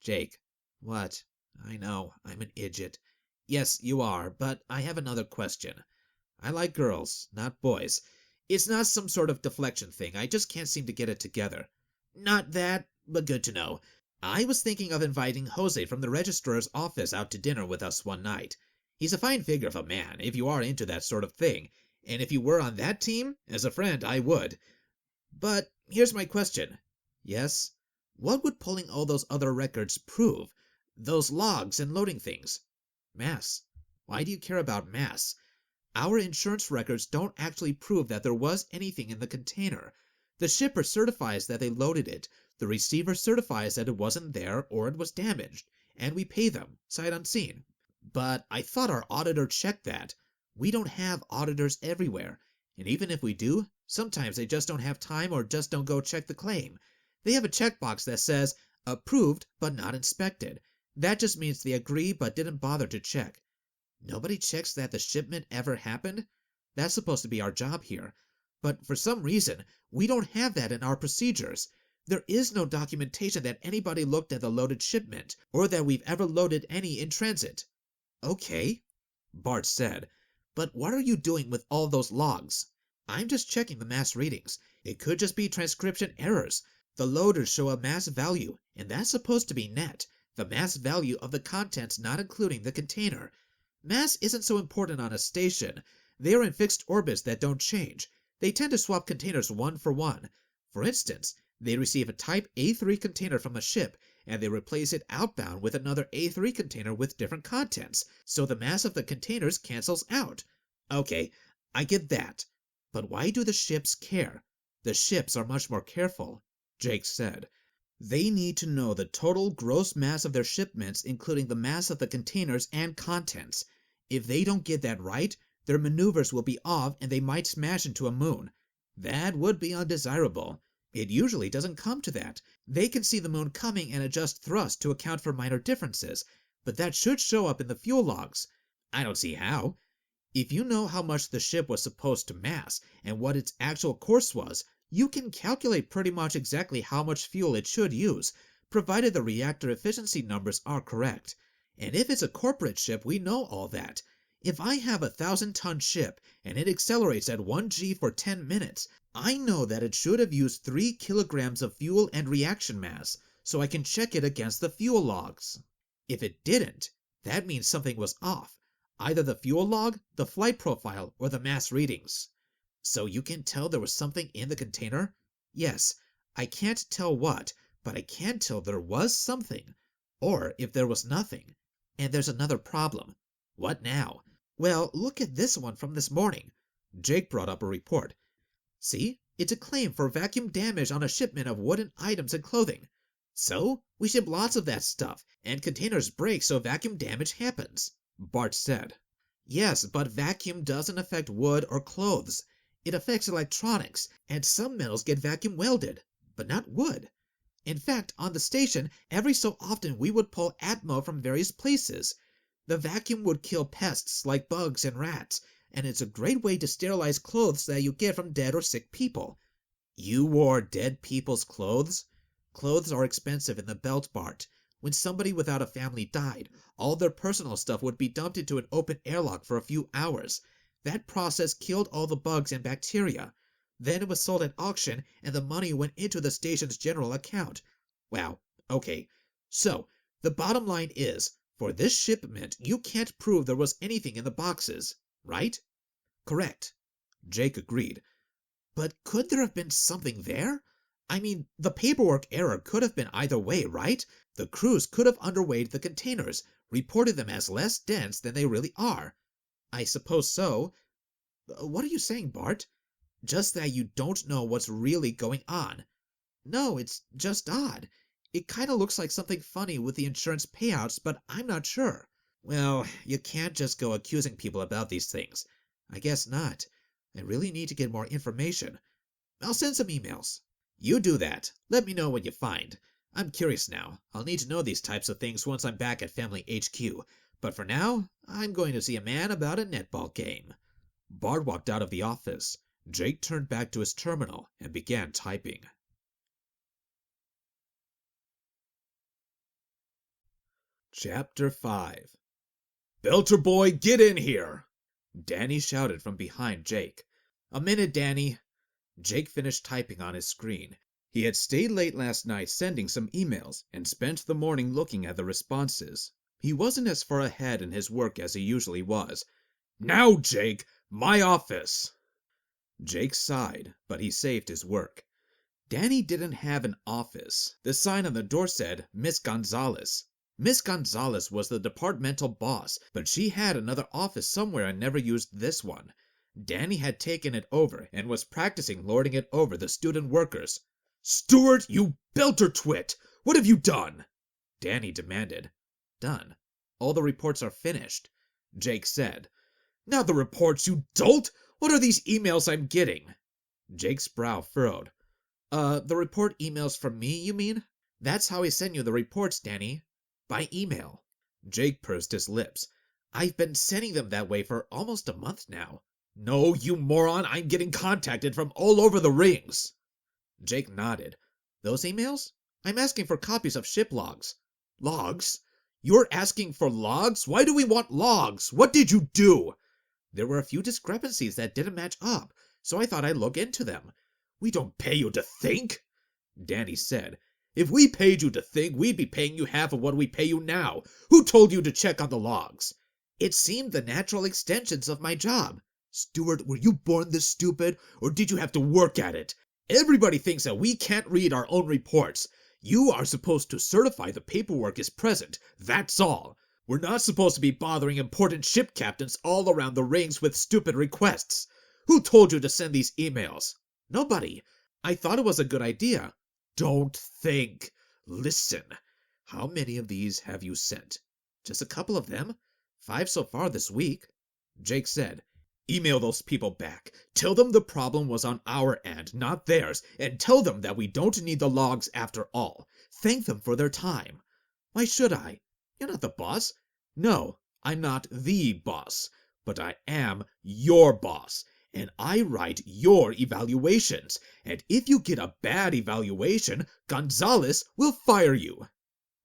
Jake. What? I know, I'm an idiot. Yes, you are, but I have another question. I like girls, not boys. It's not some sort of deflection thing. I just can't seem to get it together. Not that, but good to know. I was thinking of inviting Jose from the registrar's office out to dinner with us one night. He's a fine figure of a man, if you are into that sort of thing, and if you were on that team, as a friend, I would. But here's my question. Yes? What would pulling all those other records prove? Those logs and loading things? Mass. Why do you care about mass? Our insurance records don't actually prove that there was anything in the container. The shipper certifies that they loaded it, the receiver certifies that it wasn't there or it was damaged, and we pay them, sight unseen. But I thought our auditor checked that. We don't have auditors everywhere, and even if we do, sometimes they just don't have time or just don't go check the claim. They have a checkbox that says, approved but not inspected. That just means they agree but didn't bother to check. Nobody checks that the shipment ever happened? That's supposed to be our job here. But for some reason, we don't have that in our procedures. There is no documentation that anybody looked at the loaded shipment, or that we've ever loaded any in transit. Okay, Bart said, but what are you doing with all those logs? I'm just checking the mass readings. It could just be transcription errors. The loaders show a mass value, and that's supposed to be net, the mass value of the contents not including the container. Mass isn't so important on a station. They are in fixed orbits that don't change. They tend to swap containers one for one. For instance, they receive a Type A3 container from a ship, and they replace it outbound with another A3 container with different contents, so the mass of the containers cancels out. Okay, I get that. But why do the ships care? The ships are much more careful, Jake said. They need to know the total gross mass of their shipments, including the mass of the containers and contents. If they don't get that right, their maneuvers will be off and they might smash into a moon. That would be undesirable. It usually doesn't come to that. They can see the moon coming and adjust thrust to account for minor differences, but that should show up in the fuel logs. I don't see how. If you know how much the ship was supposed to mass and what its actual course was, you can calculate pretty much exactly how much fuel it should use, provided the reactor efficiency numbers are correct. And if it's a corporate ship, we know all that. If I have a 1,000-ton ship and it accelerates at 1 g for 10 minutes, I know that it should have used 3 kilograms of fuel and reaction mass, so I can check it against the fuel logs. If it didn't, that means something was off, either the fuel log, the flight profile, or the mass readings. So you can tell there was something in the container? Yes, I can't tell what, but I can tell there was something. Or if there was nothing. And there's another problem. What now? Well, look at this one from this morning. Jake brought up a report. See, it's a claim for vacuum damage on a shipment of wooden items and clothing. So, we ship lots of that stuff, and containers break so vacuum damage happens, Bart said. Yes, but vacuum doesn't affect wood or clothes. It affects electronics, and some metals get vacuum welded, but not wood. In fact, on the station, every so often we would pull Atmo from various places. The vacuum would kill pests like bugs and rats, and it's a great way to sterilize clothes that you get from dead or sick people. You wore dead people's clothes? Clothes are expensive in the belt, Bart. When somebody without a family died, all their personal stuff would be dumped into an open airlock for a few hours. That process killed all the bugs and bacteria. Then it was sold at auction, and the money went into the station's general account. Wow, okay. So, the bottom line is, for this shipment, you can't prove there was anything in the boxes, right? Correct. Jake agreed. But could there have been something there? I mean, the paperwork error could have been either way, right? The crews could have underweighed the containers, reported them as less dense than they really are. I suppose so. What are you saying, Bart? Just that you don't know what's really going on. No, it's just odd. It kind of looks like something funny with the insurance payouts, but I'm not sure. Well, you can't just go accusing people about these things. I guess not. I really need to get more information. I'll send some emails. You do that. Let me know what you find. I'm curious now. I'll need to know these types of things once I'm back at Family HQ. But for now, I'm going to see a man about a netball game. Bart walked out of the office. Jake turned back to his terminal and began typing. Chapter 5. Belter boy, get in here! Danny shouted from behind Jake. A minute, Danny. Jake finished typing on his screen. He had stayed late last night sending some emails and spent the morning looking at the responses. He wasn't as far ahead in his work as he usually was. Now, Jake, my office! Jake sighed, but he saved his work. Danny didn't have an office. The sign on the door said, Miss Gonzalez. Miss Gonzalez was the departmental boss, but she had another office somewhere and never used this one. Danny had taken it over and was practicing lording it over the student workers. "Stewart, you belter twit! What have you done?" Danny demanded. "Done. All the reports are finished," Jake said. "Not the reports, you dolt! What are these emails I'm getting?" Jake's brow furrowed. The report emails from me, you mean? That's how I send you the reports, Danny. By email." Jake pursed his lips. "I've been sending them that way for almost a month now." "No, you moron, I'm getting contacted from all over the rings." Jake nodded. "Those emails? I'm asking for copies of ship logs." "Logs? You're asking for logs? Why do we want logs? What did you do?" "There were a few discrepancies that didn't match up, so I thought I'd look into them." "We don't pay you to think," Danny said. "If we paid you to think, we'd be paying you half of what we pay you now. Who told you to check on the logs?" "It seemed the natural extensions of my job." "Stewart, were you born this stupid, or did you have to work at it? Everybody thinks that we can't read our own reports. You are supposed to certify the paperwork is present, that's all. We're not supposed to be bothering important ship captains all around the rings with stupid requests. Who told you to send these emails?" "Nobody. I thought it was a good idea." "Don't think. Listen. How many of these have you sent?" "Just a couple of them. 5 so far this week." Jake said, "Email those people back. Tell them the problem was on our end, not theirs, and tell them that we don't need the logs after all. Thank them for their time." "Why should I? You're not the boss." "No, I'm not the boss, but I am your boss, and I write your evaluations, and if you get a bad evaluation, Gonzalez will fire you."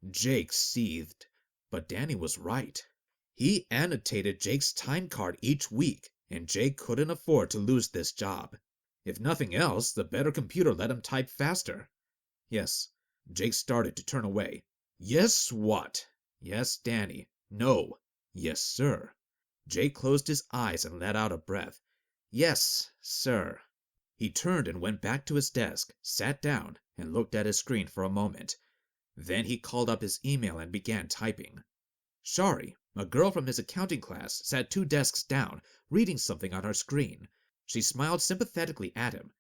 Jake seethed, but Danny was right. He annotated Jake's time card each week, and Jake couldn't afford to lose this job. If nothing else, the better computer let him type faster. "Yes." Jake started to turn away. "Yes, what?" "Yes, Danny." "No." "Yes, sir." Jake closed his eyes and let out a breath. "Yes, sir." He turned and went back to his desk, sat down, and looked at his screen for a moment. Then he called up his email and began typing. Shari, a girl from his accounting class, sat 2 desks down, reading something on her screen. She smiled sympathetically at him.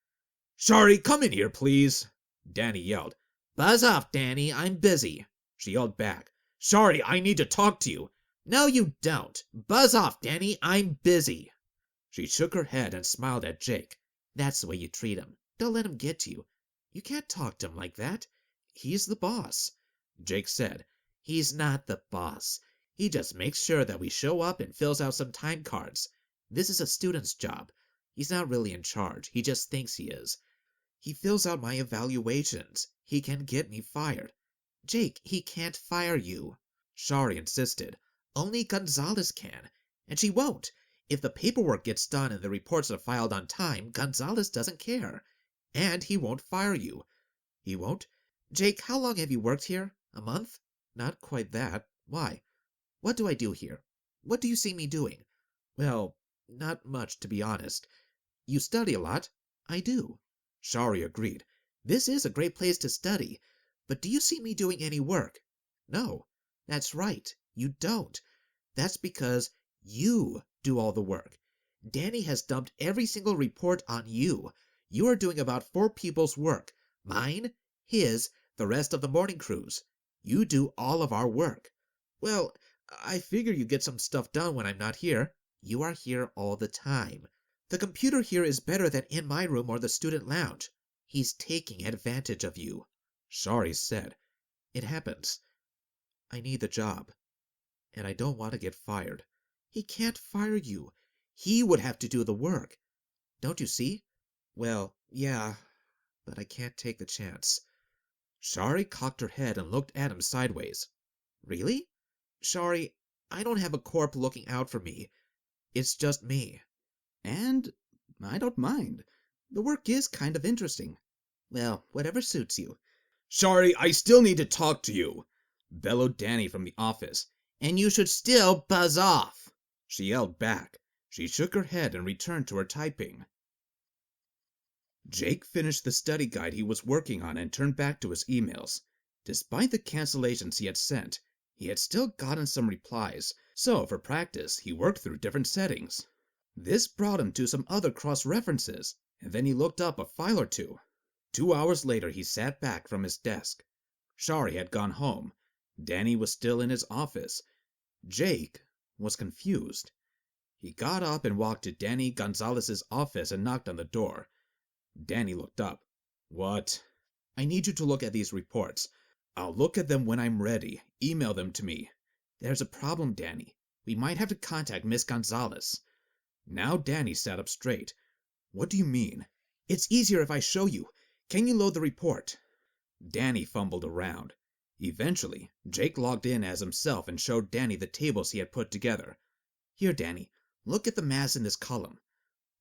"Shari, come in here, please," Danny yelled. "Buzz off, Danny, I'm busy." She yelled back. "Shari, I need to talk to you." "No, you don't. Buzz off, Danny, I'm busy." She shook her head and smiled at Jake. "That's the way you treat him. Don't let him get to you. You can't talk to him like that. He's the boss." Jake said, "He's not the boss. He just makes sure that we show up and fills out some time cards. This is a student's job. He's not really in charge. He just thinks he is. He fills out my evaluations. He can get me fired." "Jake, he can't fire you." Shari insisted. "Only Gonzalez can. And she won't. If the paperwork gets done and the reports are filed on time, Gonzalez doesn't care. And he won't fire you." "He won't? Jake, how long have you worked here? A month?" "Not quite that. Why? What do I do here? What do you see me doing?" "Well, not much, to be honest." "You study a lot?" "I do." Shari agreed. "This is a great place to study. But do you see me doing any work?" "No." "That's right. You don't. That's because you do all the work. Danny has dumped every single report on you. You are doing about 4 people's work. Mine, his, the rest of the morning crews. You do all of our work." "Well, I figure you get some stuff done when I'm not here." "You are here all the time. The computer here is better than in my room or the student lounge. He's taking advantage of you." Shari said, "It happens. I need the job. And I don't want to get fired." "He can't fire you. He would have to do the work. Don't you see?" "Well, yeah, but I can't take the chance." Shari cocked her head and looked at him sideways. "Really?" "Shari, I don't have a corp looking out for me. It's just me." And I don't mind. The work is kind of interesting. "Well, whatever suits you." "Shari, I still need to talk to you," bellowed Danny from the office. "And you should still buzz off." She yelled back. She shook her head and returned to her typing. Jake finished the study guide he was working on and turned back to his emails. Despite the cancellations he had sent, he had still gotten some replies, so for practice he worked through different settings. This brought him to some other cross-references, and then he looked up a file or two. 2 hours later, he sat back from his desk. Shari had gone home. Danny was still in his office. Jake was confused. He got up and walked to Danny Gonzalez's office and knocked on the door. Danny looked up. "What?" "I need you to look at these reports. I'll look at them when I'm ready. Email them to me." "There's a problem, Danny. We might have to contact Miss Gonzalez." Now Danny sat up straight. "What do you mean?" "It's easier if I show you. Can you load the report?" Danny fumbled around. Eventually, Jake logged in as himself and showed Danny the tables he had put together. "Here, Danny, look at the mass in this column."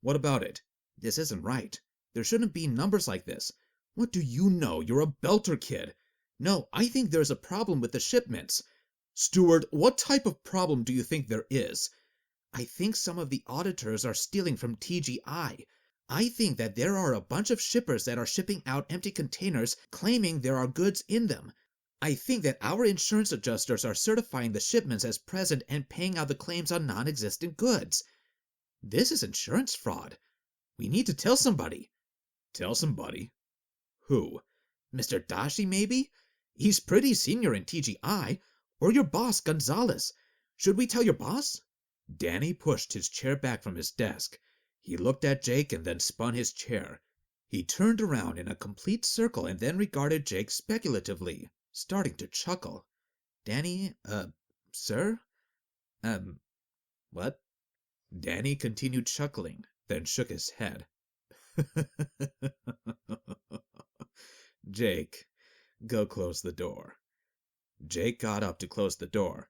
"What about it?" "This isn't right. There shouldn't be numbers like this." "What do you know? You're a Belter kid." "No, I think there's a problem with the shipments." "Stewart, what type of problem do you think there is?" "I think some of the auditors are stealing from TGI. I think that there are a bunch of shippers that are shipping out empty containers claiming there are goods in them. I think that our insurance adjusters are certifying the shipments as present and paying out the claims on non-existent goods. This is insurance fraud. We need to tell somebody." "Tell somebody? Who?" "Mr. Dashi, maybe? He's pretty senior in TGI. Or your boss, Gonzalez. Should we tell your boss?" Danny pushed his chair back from his desk. He looked at Jake and then spun his chair. He turned around in a complete circle and then regarded Jake speculatively, starting to chuckle. "Danny, sir? What?" Danny continued chuckling, then shook his head. "Jake, go close the door." Jake got up to close the door.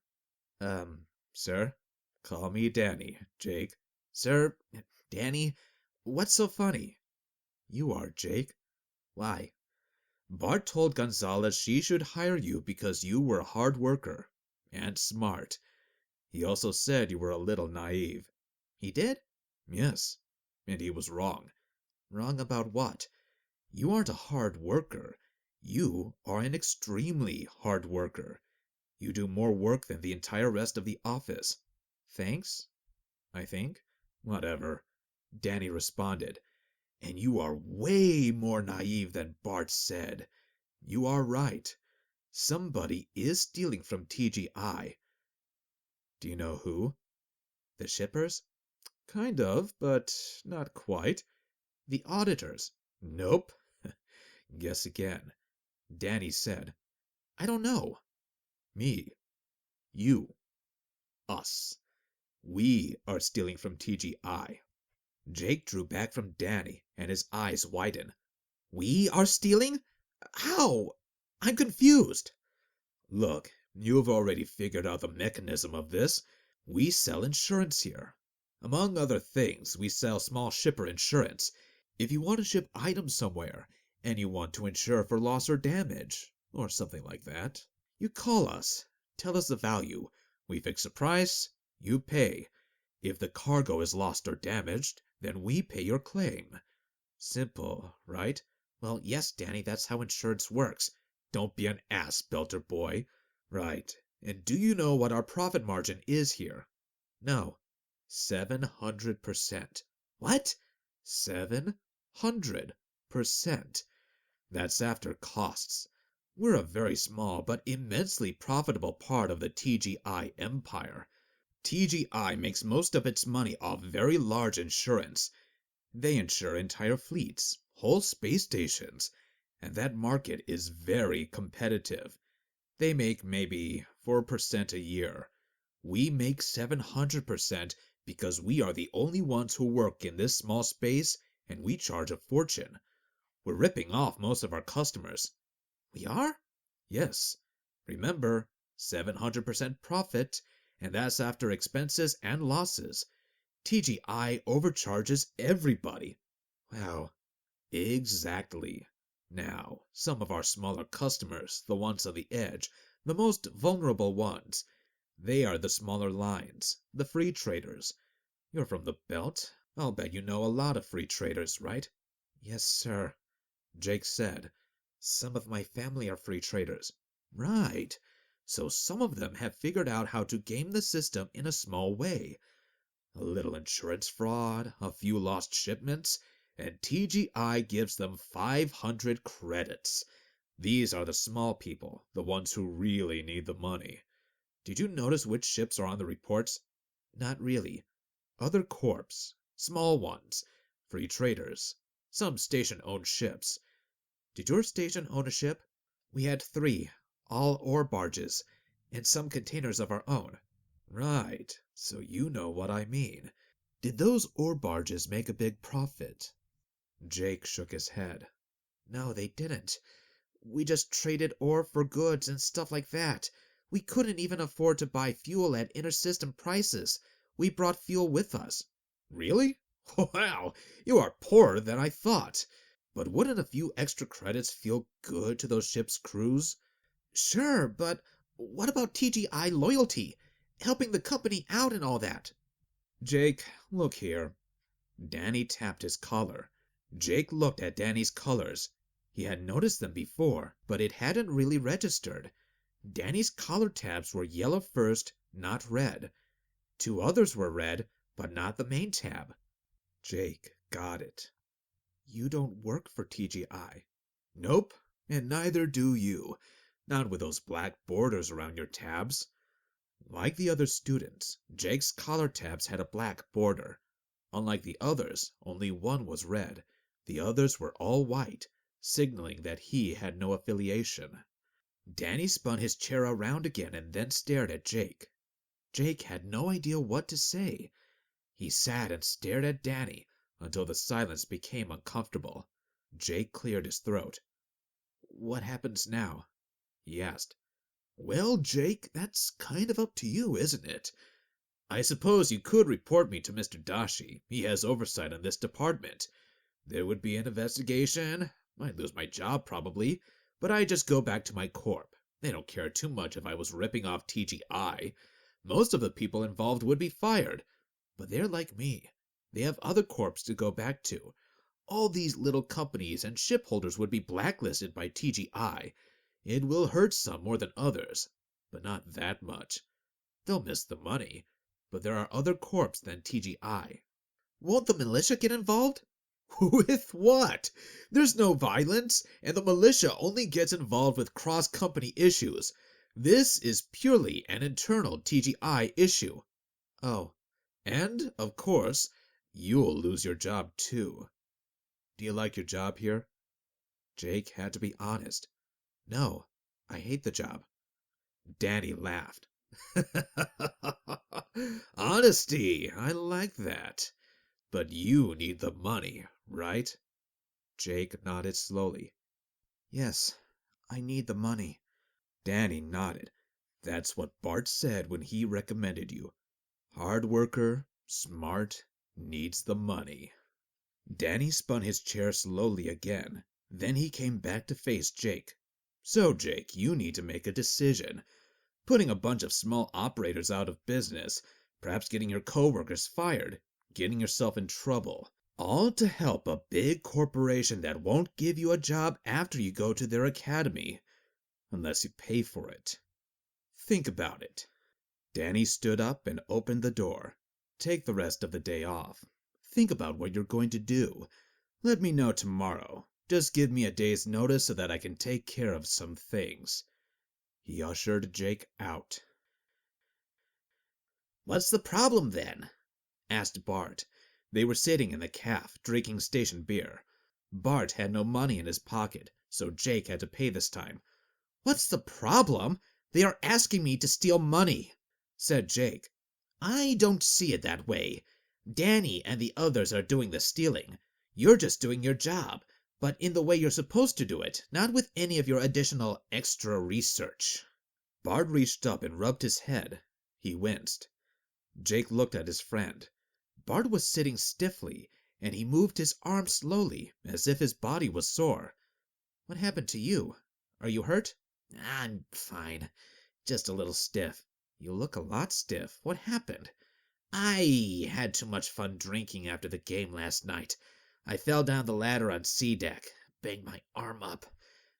Sir? Call me Danny, Jake." "Sir, Danny, what's so funny?" "You are, Jake." "Why?" "Bart told Gonzalez she should hire you because you were a hard worker and smart. He also said you were a little naive." "He did?" "Yes, and he was wrong." "Wrong about what?" "You aren't a hard worker. You are an extremely hard worker. You do more work than the entire rest of the office." "Thanks, "I think." "Whatever," Danny responded. "And you are way more naive than Bart said. You are right. Somebody is stealing from TGI. Do you know who?" "The shippers?" "Kind of, but not quite." "The auditors?" "Nope." "Guess again." Danny said. "I don't know." "Me. You. Us. We are stealing from TGI." Jake drew back from Danny, and his eyes widened. "We are stealing? How? I'm confused." "Look, you have already figured out the mechanism of this. We sell insurance here. Among other things, we sell small shipper insurance. If you want to ship items somewhere, and you want to insure for loss or damage, or something like that, you call us, tell us the value, we fix a price, you pay. If the cargo is lost or damaged, then we pay your claim. Simple, right?" "Well, yes, Danny, that's how insurance works." "Don't be an ass, Belter boy." "Right. And do you know what our profit margin is here?" "No." 700%. "What?" 700%. That's after costs. We're a very small but immensely profitable part of the TGI empire. TGI makes most of its money off very large insurance. They insure entire fleets, whole space stations, and that market is very competitive. They make maybe 4% a year. We make 700% because we are the only ones who work in this small space, and we charge a fortune. We're ripping off most of our customers." "We are?" "Yes. Remember, 700% profit, and that's after expenses and losses. TGI overcharges everybody." "Wow." "Exactly. Now, some of our smaller customers, the ones on the edge, the most vulnerable ones, they are the smaller lines, the free traders. You're from the Belt. I'll bet you know a lot of free traders, right?" "Yes, sir," Jake said. "Some of my family are free traders." "Right. So some of them have figured out how to game the system in a small way. A little insurance fraud, a few lost shipments, and TGI gives them 500 credits. These are the small people, the ones who really need the money. Did you notice which ships are on the reports? Not really. Other corps, small ones, free traders. Some station-owned ships. Did your station own a ship? We had 3, all ore barges, and some containers of our own. Right, so you know what I mean. Did those ore barges make a big profit? Jake shook his head. No, they didn't. We just traded ore for goods and stuff like that. We couldn't even afford to buy fuel at inter-system prices. We brought fuel with us. Really? Wow, you are poorer than I thought. But wouldn't a few extra credits feel good to those ships' crews? Sure, but what about TGI loyalty? Helping the company out and all that? Jake, look here. Danny tapped his collar. Jake looked at Danny's colors. He had noticed them before, but it hadn't really registered. Danny's collar tabs were yellow first, not red. 2 others were red, but not the main tab. Jake got it. You don't work for TGI. Nope, and neither do you. Not with those black borders around your tabs. Like the other students, Jake's collar tabs had a black border. Unlike the others, only one was red. The others were all white, signaling that he had no affiliation. Danny spun his chair around again and then stared at Jake. Jake had no idea what to say. He sat and stared at Danny until the silence became uncomfortable. Jake cleared his throat. What happens now? He asked. Well, Jake, that's kind of up to you, isn't it? I suppose you could report me to Mr. Dashi. He has oversight on this department. There would be an investigation. I'd lose my job probably, but I'd just go back to my corp. They don't care too much if I was ripping off TGI. Most of the people involved would be fired. But they're like me. They have other corps to go back to. All these little companies and shipholders would be blacklisted by TGI. It will hurt some more than others, but not that much. They'll miss the money, but there are other corps than TGI. Won't the militia get involved? With what? There's no violence, and the militia only gets involved with cross-company issues. This is purely an internal TGI issue. Oh. And, of course, you'll lose your job too. Do you like your job here? Jake had to be honest. No, I hate the job. Danny laughed. Honesty, I like that. But you need the money, right? Jake nodded slowly. Yes, I need the money. Danny nodded. That's what Bart said when he recommended you. Hard worker, smart, needs the money. Danny spun his chair slowly again. Then he came back to face Jake. So, Jake, you need to make a decision. Putting a bunch of small operators out of business, perhaps getting your coworkers fired, getting yourself in trouble, all to help a big corporation that won't give you a job after you go to their academy, unless you pay for it. Think about it. Danny stood up and opened the door. Take the rest of the day off. Think about what you're going to do. Let me know tomorrow. Just give me a day's notice so that I can take care of some things. He ushered Jake out. What's the problem then? Asked Bart. They were sitting in the caf, drinking station beer. Bart had no money in his pocket, so Jake had to pay this time. What's the problem? They are asking me to steal money, said Jake. I don't see it that way. Danny and the others are doing the stealing. You're just doing your job, but in the way you're supposed to do it, not with any of your additional extra research. Bart reached up and rubbed his head. He winced. Jake looked at his friend. Bart was sitting stiffly, and he moved his arm slowly, as if his body was sore. What happened to you? Are you hurt? I'm fine. Just a little stiff. You look a lot stiff. What happened? I had too much fun drinking after the game last night. I fell down the ladder on C deck, banged my arm up.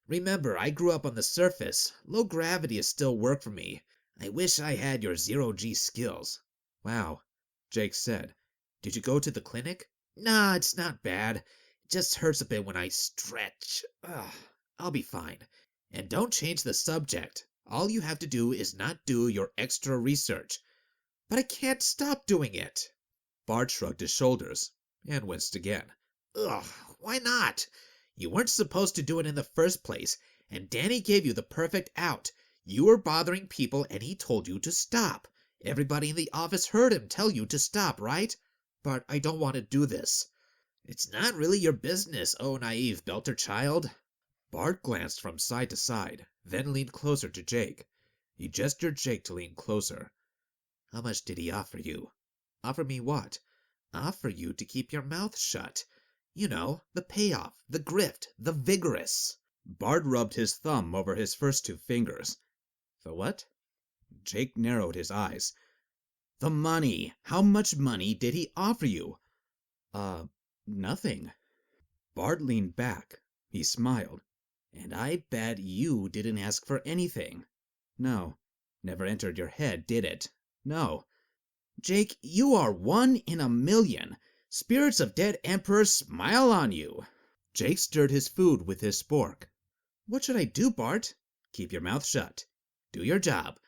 Remember, I grew up on the surface. Low gravity is still work for me. I wish I had your zero-G skills. Wow. Jake said. Did you go to the clinic? Nah, it's not bad. It just hurts a bit when I stretch. Ugh, I'll be fine. And don't change the subject. All you have to do is not do your extra research. But I can't stop doing it. Bart shrugged his shoulders and winced again. Ugh, why not? You weren't supposed to do it in the first place, and Danny gave you the perfect out. You were bothering people and he told you to stop. Everybody in the office heard him tell you to stop, right? But I don't want to do this. It's not really your business, oh naive Belter child. Bart glanced from side to side, then leaned closer to Jake. He gestured Jake to lean closer. How much did he offer you? Offer me what? Offer you to keep your mouth shut. You know, the payoff, the grift, the vigorous. Bart rubbed his thumb over his first two fingers. The what? Jake narrowed his eyes. The money. How much money did he offer you? Nothing. Bart leaned back. He smiled. And I bet you didn't ask for anything. No. Never entered your head, did it? No. Jake, you are 1 in a million. Spirits of dead emperors smile on you. Jake stirred his food with his spork. What should I do, Bart? Keep your mouth shut. Do your job.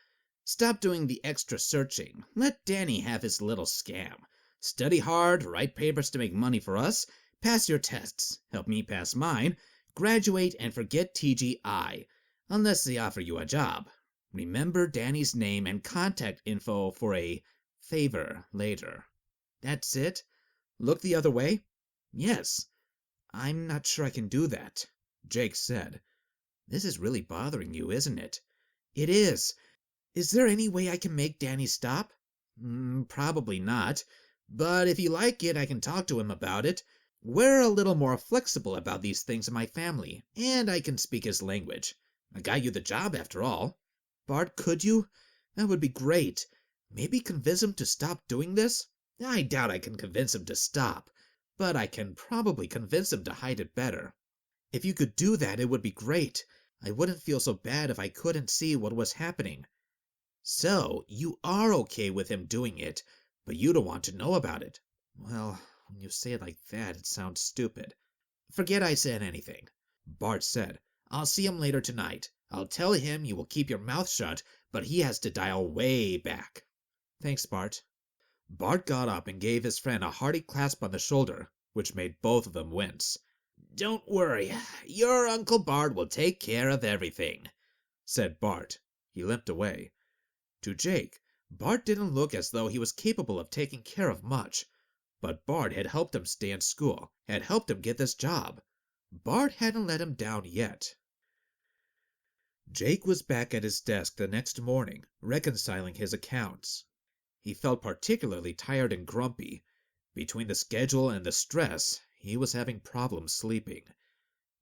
Stop doing the extra searching. Let Danny have his little scam. Study hard, write papers to make money for us, pass your tests, help me pass mine, graduate and forget TGI, unless they offer you a job. Remember Danny's name and contact info for a favor later. That's it. Look the other way? Yes. I'm not sure I can do that, Jake said. This is really bothering you, isn't it? It is. Is there any way I can make Danny stop? Probably not. But if you like it, I can talk to him about it. We're a little more flexible about these things in my family, and I can speak his language. I got you the job after all. Bart, could you? That would be great. Maybe convince him to stop doing this? I doubt I can convince him to stop, but I can probably convince him to hide it better. If you could do that, it would be great. I wouldn't feel so bad if I couldn't see what was happening. So, you are okay with him doing it, but you don't want to know about it. Well, when you say it like that, it sounds stupid. Forget I said anything, Bart said. I'll see him later tonight. I'll tell him you will keep your mouth shut, but he has to dial way back. Thanks, Bart. Bart got up and gave his friend a hearty clasp on the shoulder, which made both of them wince. Don't worry, your Uncle Bart will take care of everything, said Bart. He limped away. To Jake, Bart didn't look as though he was capable of taking care of much, but Bart had helped him stay in school, had helped him get this job. Bart hadn't let him down yet. Jake was back at his desk the next morning, reconciling his accounts. He felt particularly tired and grumpy. Between the schedule and the stress, he was having problems sleeping.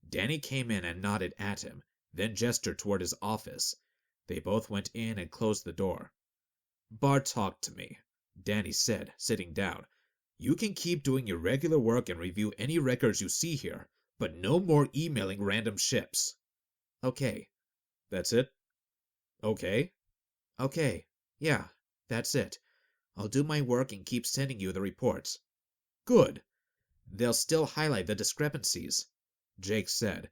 Danny came in and nodded at him, then gestured toward his office. They both went in and closed the door. Bart talked to me, Danny said, sitting down. You can keep doing your regular work and review any records you see here, but no more emailing random ships. Okay. That's it? Okay? Okay. Yeah, that's it. I'll do my work and keep sending you the reports. Good. They'll still highlight the discrepancies, Jake said,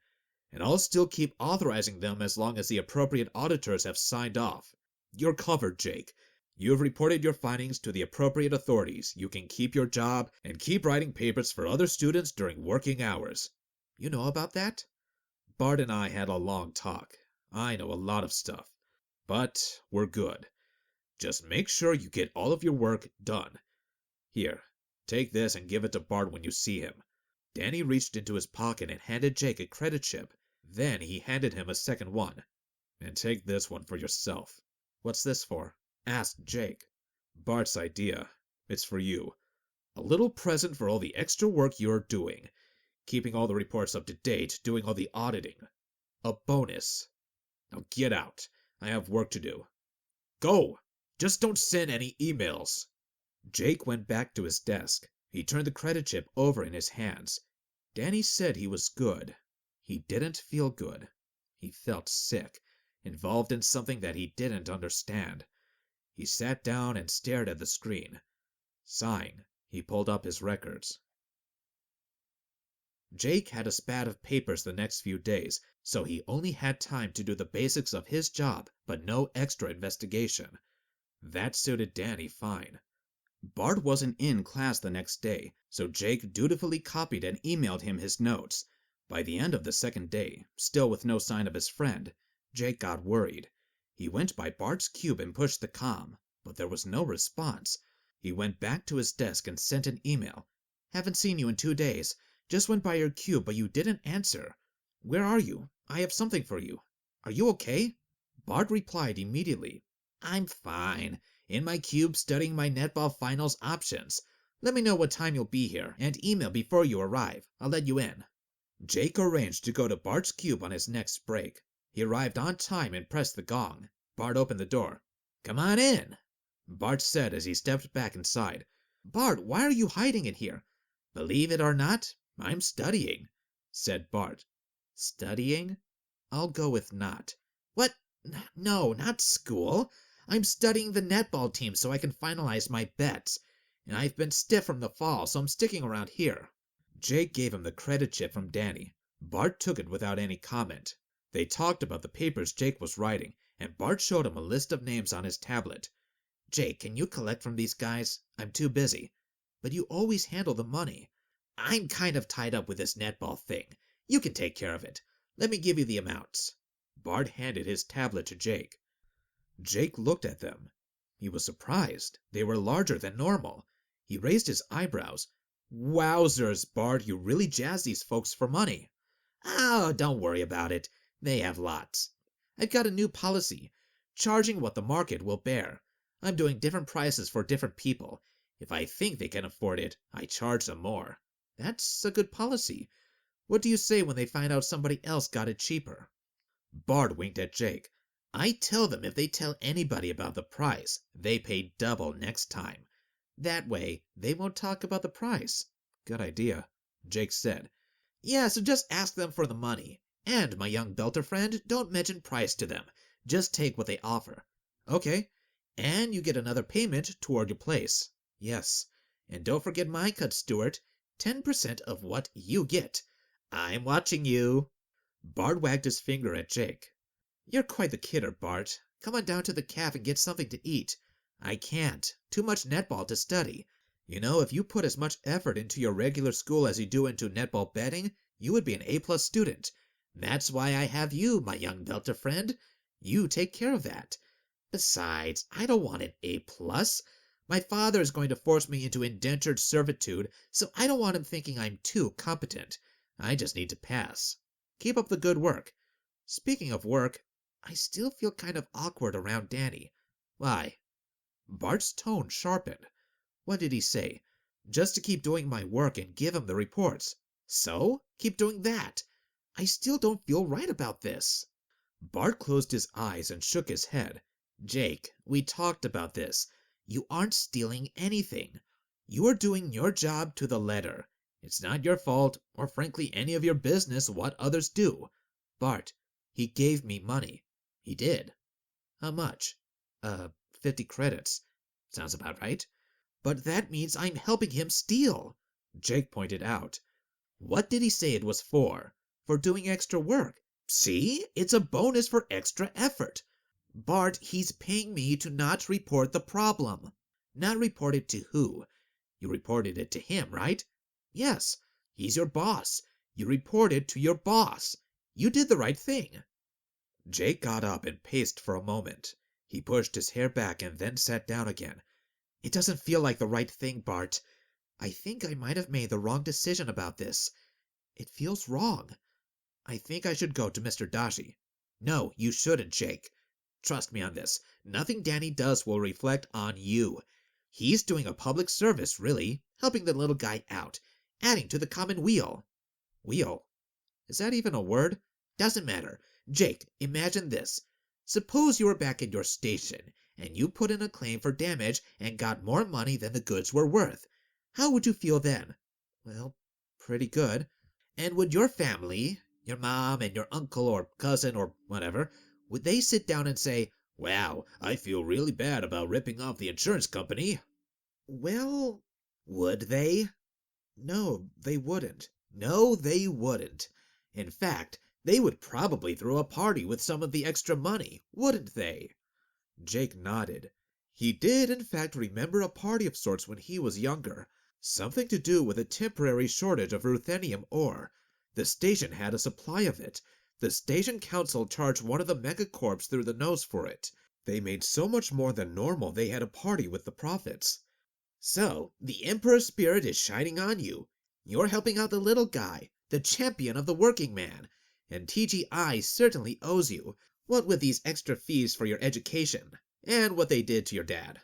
and I'll still keep authorizing them as long as the appropriate auditors have signed off. You're covered, Jake. You have reported your findings to the appropriate authorities. You can keep your job and keep writing papers for other students during working hours. You know about that? Bart and I had a long talk. I know a lot of stuff. But we're good. Just make sure you get all of your work done. Here, take this and give it to Bart when you see him. Danny reached into his pocket and handed Jake a credit chip. Then he handed him a second one. And take this one for yourself. What's this for? Asked Jake. Bart's idea. It's for you. A little present for all the extra work you're doing. Keeping all the reports up to date, doing all the auditing. A bonus. Now get out. I have work to do. Go! Just don't send any emails. Jake went back to his desk. He turned the credit chip over in his hands. Danny said he was good. He didn't feel good. He felt sick, involved in something that he didn't understand. He sat down and stared at the screen. Sighing, he pulled up his records. Jake had a spat of papers the next few days, so he only had time to do the basics of his job, but no extra investigation. That suited Danny fine. Bart wasn't in class the next day, so Jake dutifully copied and emailed him his notes. By the end of the second day, still with no sign of his friend, Jake got worried. He went by Bart's cube and pushed the comm, but there was no response. He went back to his desk and sent an email. "Haven't seen you in 2 days. Just went by your cube, but you didn't answer. Where are you? I have something for you. Are you okay?" Bart replied immediately. "I'm fine. In my cube studying my netball finals options. Let me know what time you'll be here, and email before you arrive. I'll let you in." Jake arranged to go to Bart's cube on his next break. He arrived on time and pressed the gong. Bart opened the door. "Come on in," Bart said as he stepped back inside. "Bart, why are you hiding in here?" "Believe it or not, I'm studying," said Bart. "Studying? I'll go with not." "What? No, not school. I'm studying the netball team so I can finalize my bets. And I've been stiff from the fall, so I'm sticking around here." Jake gave him the credit chip from Danny. Bart took it without any comment. They talked about the papers Jake was writing, and Bart showed him a list of names on his tablet. "Jake, can you collect from these guys? I'm too busy." "But you always handle the money." "I'm kind of tied up with this netball thing. You can take care of it. Let me give you the amounts." Bart handed his tablet to Jake. Jake looked at them. He was surprised. They were larger than normal. He raised his eyebrows. "Wowzers, Bart, you really jazz these folks for money." "Oh, don't worry about it. They have lots. I've got a new policy, charging what the market will bear. I'm doing different prices for different people. If I think they can afford it, I charge them more." "That's a good policy. What do you say when they find out somebody else got it cheaper?" Bart winked at Jake. "I tell them if they tell anybody about the price, they pay double next time. That way, they won't talk about the price." "Good idea," Jake said. "Yeah, so just ask them for the money. And, my young belter friend, don't mention price to them. Just take what they offer." "Okay. And you get another payment toward your place." "Yes. And don't forget my cut, Stewart. 10% of what you get. I'm watching you." Bart wagged his finger at Jake. "You're quite the kidder, Bart. Come on down to the caf and get something to eat." "I can't. Too much netball to study. You know, if you put as much effort into your regular school as you do into netball betting, you would be an A-plus student. That's why I have you, my young belter friend. You take care of that. Besides, I don't want an A-plus. My father is going to force me into indentured servitude, so I don't want him thinking I'm too competent. I just need to pass. Keep up the good work. Speaking of work, I still feel kind of awkward around Danny." "Why?" Bart's tone sharpened. "What did he say? Just to keep doing my work and give him the reports. So, keep doing that. I still don't feel right about this." Bart closed his eyes and shook his head. "Jake, we talked about this. You aren't stealing anything. You are doing your job to the letter. It's not your fault, or frankly any of your business, what others do. Bart, he gave me money." "He did? How much?" 50 credits. Sounds about right." "But that means I'm helping him steal," Jake pointed out. "What did he say it was for?" "For doing extra work. See? It's a bonus for extra effort. Bart, he's paying me to not report the problem." "Not report it to who? You reported it to him, right?" "Yes. He's your boss. You reported to your boss. You did the right thing." Jake got up and paced for a moment. He pushed his hair back and then sat down again. "It doesn't feel like the right thing, Bart. I think I might have made the wrong decision about this. It feels wrong. I think I should go to Mr. Dashi." "No, you shouldn't, Jake. Trust me on this. Nothing Danny does will reflect on you. He's doing a public service, really, helping the little guy out, adding to the common weal." "Wheel? Is that even a word?" "Doesn't matter. Jake, imagine this. Suppose you were back at your station, and you put in a claim for damage and got more money than the goods were worth. How would you feel then?" "Well, pretty good." "And would your family, your mom and your uncle or cousin or whatever, would they sit down and say, 'Wow, I feel really bad about ripping off the insurance company'?" Well, Would they? no, they wouldn't. No, they wouldn't. In fact, they would probably throw a party with some of the extra money, wouldn't they? Jake nodded. He did, in fact, remember a party of sorts when he was younger. Something to do with a temporary shortage of ruthenium ore. The station had a supply of it. The station council charged one of the megacorps through the nose for it. They made so much more than normal they had a party with the profits. So, the Emperor's spirit is shining on you. You're helping out the little guy, the champion of the working man, and TGI certainly owes you, what with these extra fees for your education, and what they did to your dad.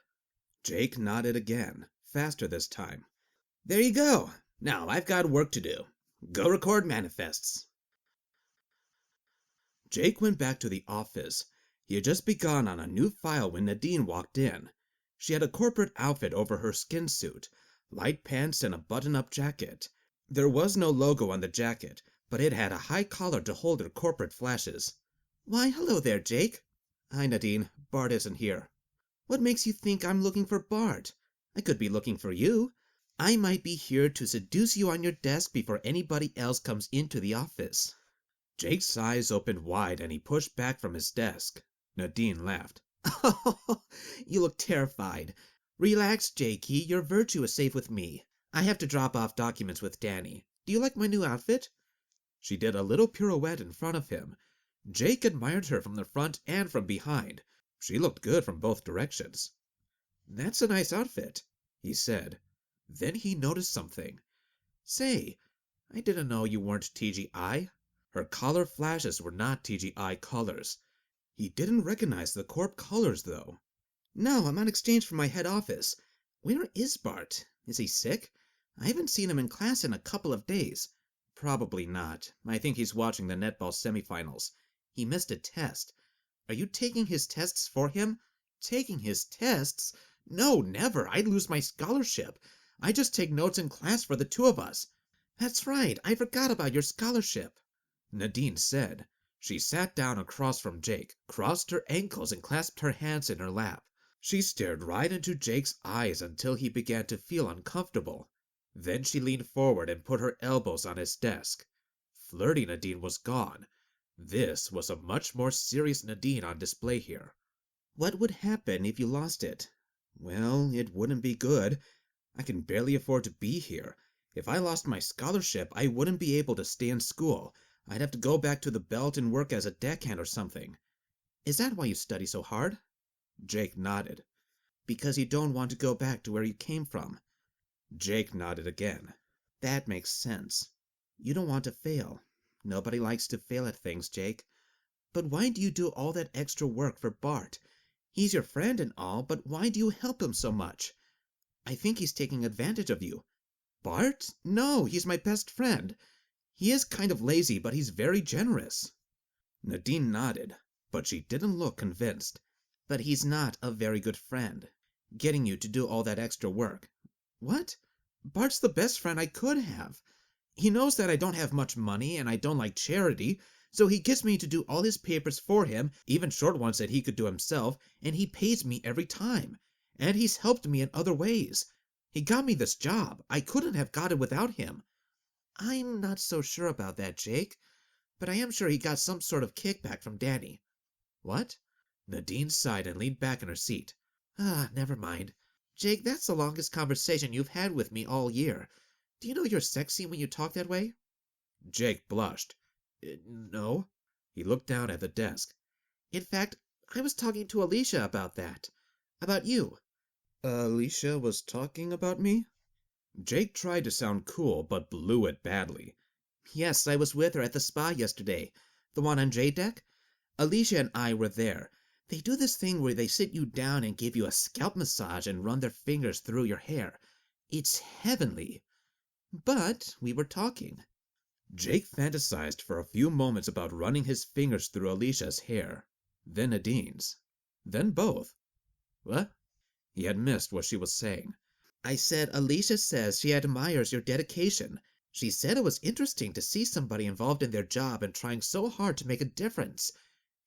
Jake nodded again, faster this time. There you go. Now I've got work to do. Go record manifests. Jake went back to the office. He had just begun on a new file when Nadine walked in. She had a corporate outfit over her skin suit, light pants and a button-up jacket. There was no logo on the jacket, but it had a high collar to hold her corporate flashes. Why, hello there, Jake. Hi, Nadine. Bart isn't here. What makes you think I'm looking for Bart? I could be looking for you. I might be here to seduce you on your desk before anybody else comes into the office. Jake's eyes opened wide and he pushed back from his desk. Nadine laughed. Oh, you look terrified. Relax, Jakey. Your virtue is safe with me. I have to drop off documents with Danny. Do you like my new outfit? She did a little pirouette in front of him. Jake admired her from the front and from behind. She looked good from both directions. That's a nice outfit, he said. Then he noticed something. Say, I didn't know you weren't TGI. Her collar flashes were not TGI colors. He didn't recognize the corp colors, though. No, I'm on exchange from my head office. Where is Bart? Is he sick? I haven't seen him in class in a couple of days. Probably not. I think he's watching the netball semifinals. He missed a test. Are you taking his tests for him? Taking his tests? No, never. I'd lose my scholarship. I just take notes in class for the two of us. That's right. I forgot about your scholarship, Nadine said. She sat down across from Jake, crossed her ankles, and clasped her hands in her lap. She stared right into Jake's eyes until he began to feel uncomfortable. Then she leaned forward and put her elbows on his desk. Flirty Nadine was gone. This was a much more serious Nadine on display here. What would happen if you lost it? Well, it wouldn't be good. I can barely afford to be here. If I lost my scholarship, I wouldn't be able to stay in school. I'd have to go back to the belt and work as a deckhand or something. Is that why you study so hard? Jake nodded. Because you don't want to go back to where you came from. Jake nodded again. That makes sense. You don't want to fail. Nobody likes to fail at things, Jake. But why do you do all that extra work for Bart? He's your friend and all, but why do you help him so much? I think he's taking advantage of you. Bart? No, he's my best friend. He is kind of lazy, but he's very generous. Nadine nodded, but she didn't look convinced. But he's not a very good friend, getting you to do all that extra work. What? Bart's the best friend I could have. He knows that I don't have much money and I don't like charity, so he gets me to do all his papers for him, even short ones that he could do himself, and he pays me every time. And he's helped me in other ways. He got me this job. I couldn't have got it without him. I'm not so sure about that, Jake, but I am sure he got some sort of kickback from Danny. What? Nadine sighed and leaned back in her seat. Never mind. Jake, that's the longest conversation you've had with me all year. Do you know you're sexy when you talk that way? Jake blushed. No. He looked down at the desk. In fact, I was talking to Alicia about that. About you. Alicia was talking about me? Jake tried to sound cool, but blew it badly. Yes, I was with her at the spa yesterday. The one on J deck? Alicia and I were there. They do this thing where they sit you down and give you a scalp massage and run their fingers through your hair. It's heavenly. But we were talking. Jake fantasized for a few moments about running his fingers through Alicia's hair, then Nadine's, then both. What? He had missed what she was saying. I said Alicia says she admires your dedication. She said it was interesting to see somebody involved in their job and trying so hard to make a difference.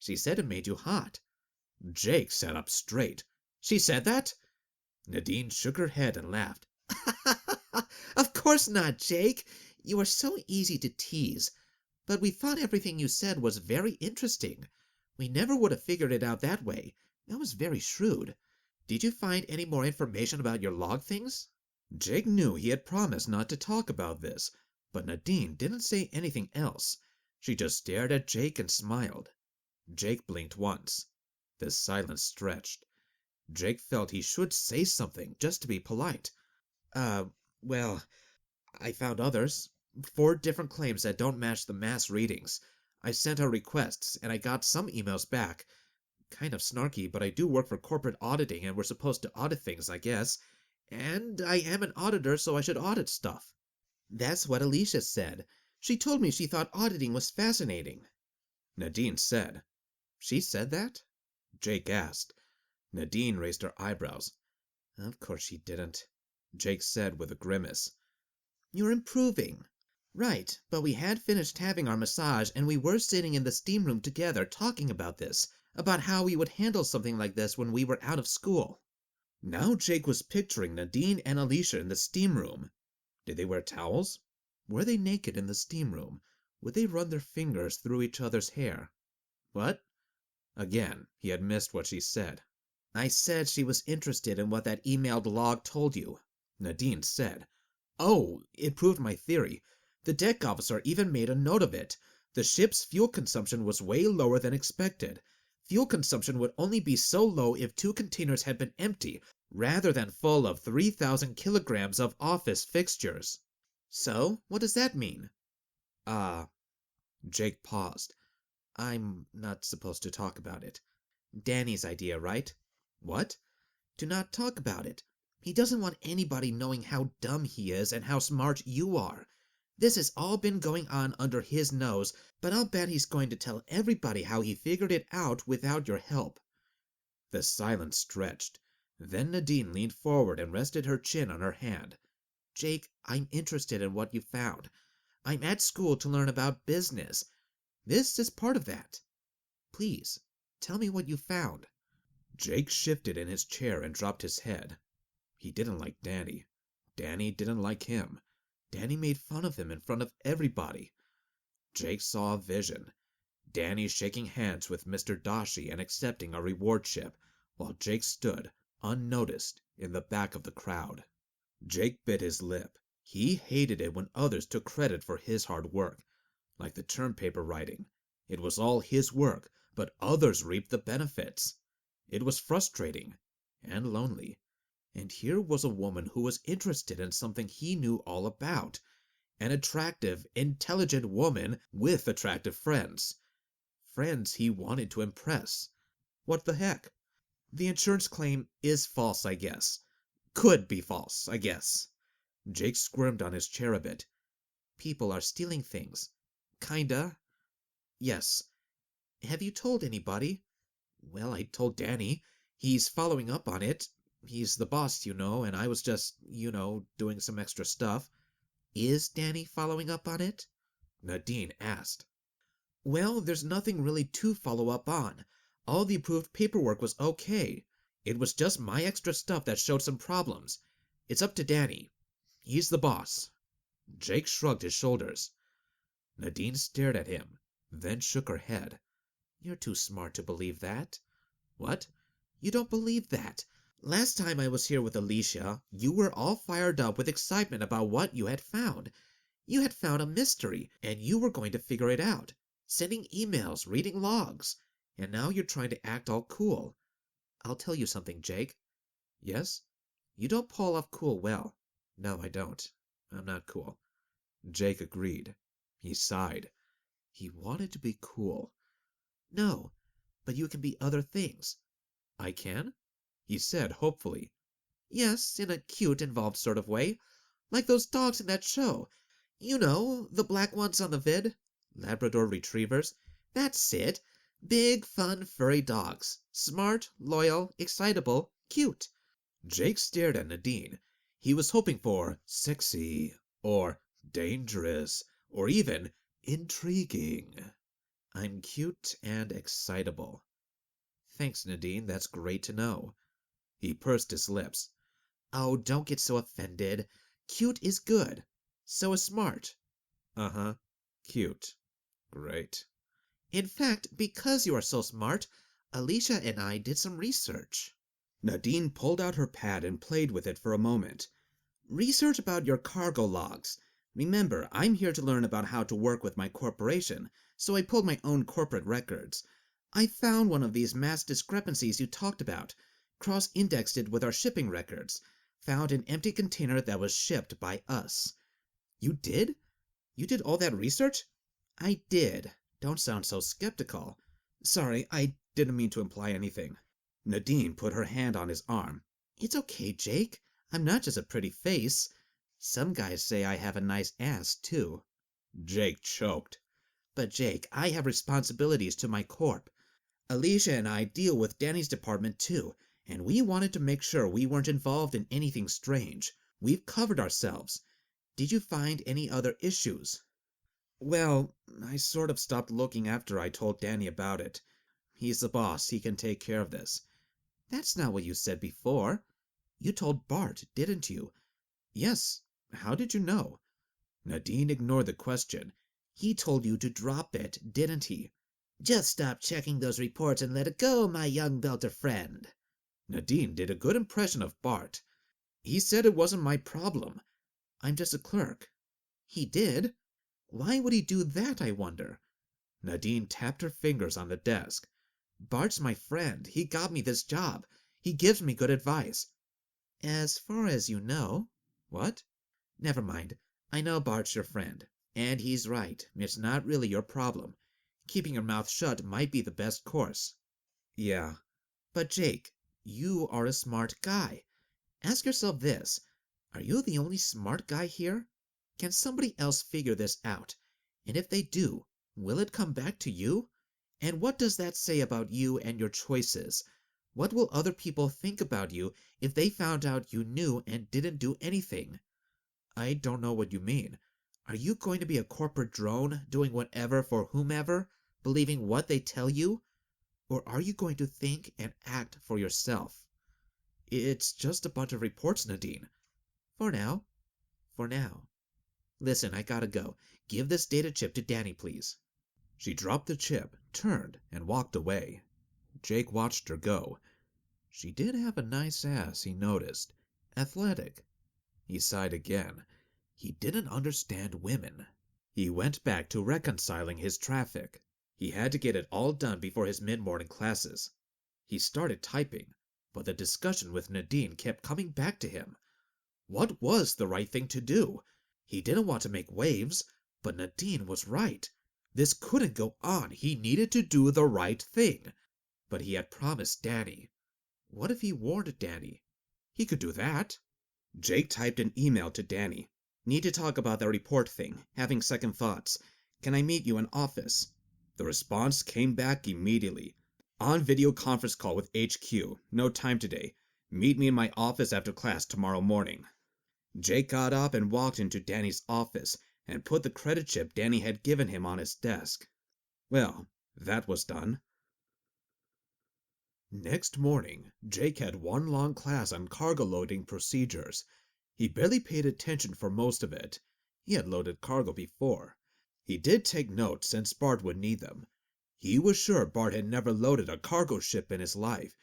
She said it made you hot. Jake sat up straight. She said that? Nadine shook her head and laughed. Of course not, Jake. You are so easy to tease. But we thought everything you said was very interesting. We never would have figured it out that way. That was very shrewd. Did you find any more information about your log things? Jake knew he had promised not to talk about this, but Nadine didn't say anything else. She just stared at Jake and smiled. Jake blinked once. The silence stretched. Jake felt he should say something just to be polite. Well, I found others. 4 different claims that don't match the mass readings. I sent out requests, and I got some emails back. Kind of snarky, but I do work for corporate auditing, and we're supposed to audit things, I guess. And I am an auditor, so I should audit stuff. That's what Alicia said. She told me she thought auditing was fascinating. Nadine said. She said that? Jake asked. Nadine raised her eyebrows. Of course she didn't. Jake said with a grimace. You're improving. Right, but we had finished having our massage and we were sitting in the steam room together talking about this, about how we would handle something like this when we were out of school. Now Jake was picturing Nadine and Alicia in the steam room. Did they wear towels? Were they naked in the steam room? Would they run their fingers through each other's hair? What? Again, he had missed what she said. I said she was interested in what that emailed log told you. Nadine said. Oh, it proved my theory. The deck officer even made a note of it. The ship's fuel consumption was way lower than expected. Fuel consumption would only be so low if 2 containers had been empty, rather than full of 3,000 kilograms of office fixtures. So, what does that mean? Jake paused. I'm not supposed to talk about it. Danny's idea, right? What? To not talk about it. He doesn't want anybody knowing how dumb he is and how smart you are. This has all been going on under his nose, but I'll bet he's going to tell everybody how he figured it out without your help. The silence stretched. Then Nadine leaned forward and rested her chin on her hand. Jake, I'm interested in what you found. I'm at school to learn about business. This is part of that. Please, tell me what you found. Jake shifted in his chair and dropped his head. He didn't like Danny. Danny didn't like him. Danny made fun of him in front of everybody. Jake saw a vision. Danny shaking hands with Mr. Dashi and accepting a reward chip, while Jake stood, unnoticed, in the back of the crowd. Jake bit his lip. He hated it when others took credit for his hard work. Like the term paper writing. It was all his work, but others reaped the benefits. It was frustrating and lonely. And here was a woman who was interested in something he knew all about. An attractive, intelligent woman with attractive friends. Friends he wanted to impress. What the heck? The insurance claim is false, I guess. Could be false, I guess. Jake squirmed on his chair a bit. People are stealing things. Kinda. Yes. Have you told anybody? Well, I told Danny. He's following up on it. He's the boss, and I was just, doing some extra stuff. Is Danny following up on it? Nadine asked. Well, there's nothing really to follow up on. All the approved paperwork was okay. It was just my extra stuff that showed some problems. It's up to Danny. He's the boss. Jake shrugged his shoulders. Nadine stared at him, then shook her head. You're too smart to believe that. What? You don't believe that? Last time I was here with Alicia, you were all fired up with excitement about what you had found. You had found a mystery, and you were going to figure it out, sending emails, reading logs, and now you're trying to act all cool. I'll tell you something, Jake. Yes? You don't pull off cool well. No, I don't. I'm not cool. Jake agreed. He sighed. He wanted to be cool. No, but you can be other things. I can? He said hopefully. Yes, in a cute, involved sort of way. Like those dogs in that show. You know, the black ones on the vid. Labrador retrievers. That's it. Big, fun, furry dogs. Smart, loyal, excitable, cute. Jake stared at Nadine. He was hoping for sexy, or dangerous, or even intriguing. I'm cute and excitable. Thanks, Nadine, that's great to know. He pursed his lips. Oh, don't get so offended. Cute is good. So is smart. Uh-huh. Cute. Great. In fact, because you are so smart, Alicia and I did some research. Nadine pulled out her pad and played with it for a moment. Research about your cargo logs. Remember, I'm here to learn about how to work with my corporation, so I pulled my own corporate records. I found one of these mass discrepancies you talked about, cross-indexed it with our shipping records, found an empty container that was shipped by us. You did? You did all that research? I did. Don't sound so skeptical. Sorry, I didn't mean to imply anything. Nadine put her hand on his arm. It's okay, Jake. I'm not just a pretty face. Some guys say I have a nice ass, too. Jake choked. But Jake, I have responsibilities to my corp. Alicia and I deal with Danny's department, too, and we wanted to make sure we weren't involved in anything strange. We've covered ourselves. Did you find any other issues? Well, I sort of stopped looking after I told Danny about it. He's the boss. He can take care of this. That's not what you said before. You told Bart, didn't you? Yes. How did you know? Nadine ignored the question. He told you to drop it, didn't he? Just stop checking those reports and let it go, my young belter friend. Nadine did a good impression of Bart. He said it wasn't my problem. I'm just a clerk. He did? Why would he do that, I wonder? Nadine tapped her fingers on the desk. Bart's my friend. He got me this job. He gives me good advice. As far as you know. What? Never mind. I know Bart's your friend. And he's right. It's not really your problem. Keeping your mouth shut might be the best course. Yeah. But Jake, you are a smart guy. Ask yourself this. Are you the only smart guy here? Can somebody else figure this out? And if they do, will it come back to you? And what does that say about you and your choices? What will other people think about you if they found out you knew and didn't do anything? I don't know what you mean. Are you going to be a corporate drone, doing whatever for whomever, believing what they tell you? Or are you going to think and act for yourself? It's just a bunch of reports, Nadine. For now. For now. Listen, I gotta go. Give this data chip to Danny, please. She dropped the chip, turned, and walked away. Jake watched her go. She did have a nice ass, he noticed. Athletic. He sighed again. He didn't understand women. He went back to reconciling his traffic. He had to get it all done before his mid-morning classes. He started typing, but the discussion with Nadine kept coming back to him. What was the right thing to do? He didn't want to make waves, but Nadine was right. This couldn't go on. He needed to do the right thing. But he had promised Danny. What if he warned Danny? He could do that. Jake typed an email to Danny. Need to talk about the report thing. Having second thoughts. Can I meet you in office? The response came back immediately. On video conference call with HQ. No time today. Meet me in my office after class tomorrow morning. Jake got up and walked into Danny's office and put the credit chip Danny had given him on his desk. Well, that was done. Next morning, Jake had one long class on cargo loading procedures. He barely paid attention for most of it. He had loaded cargo before. He did take notes since Bart would need them. He was sure Bart had never loaded a cargo ship in his life.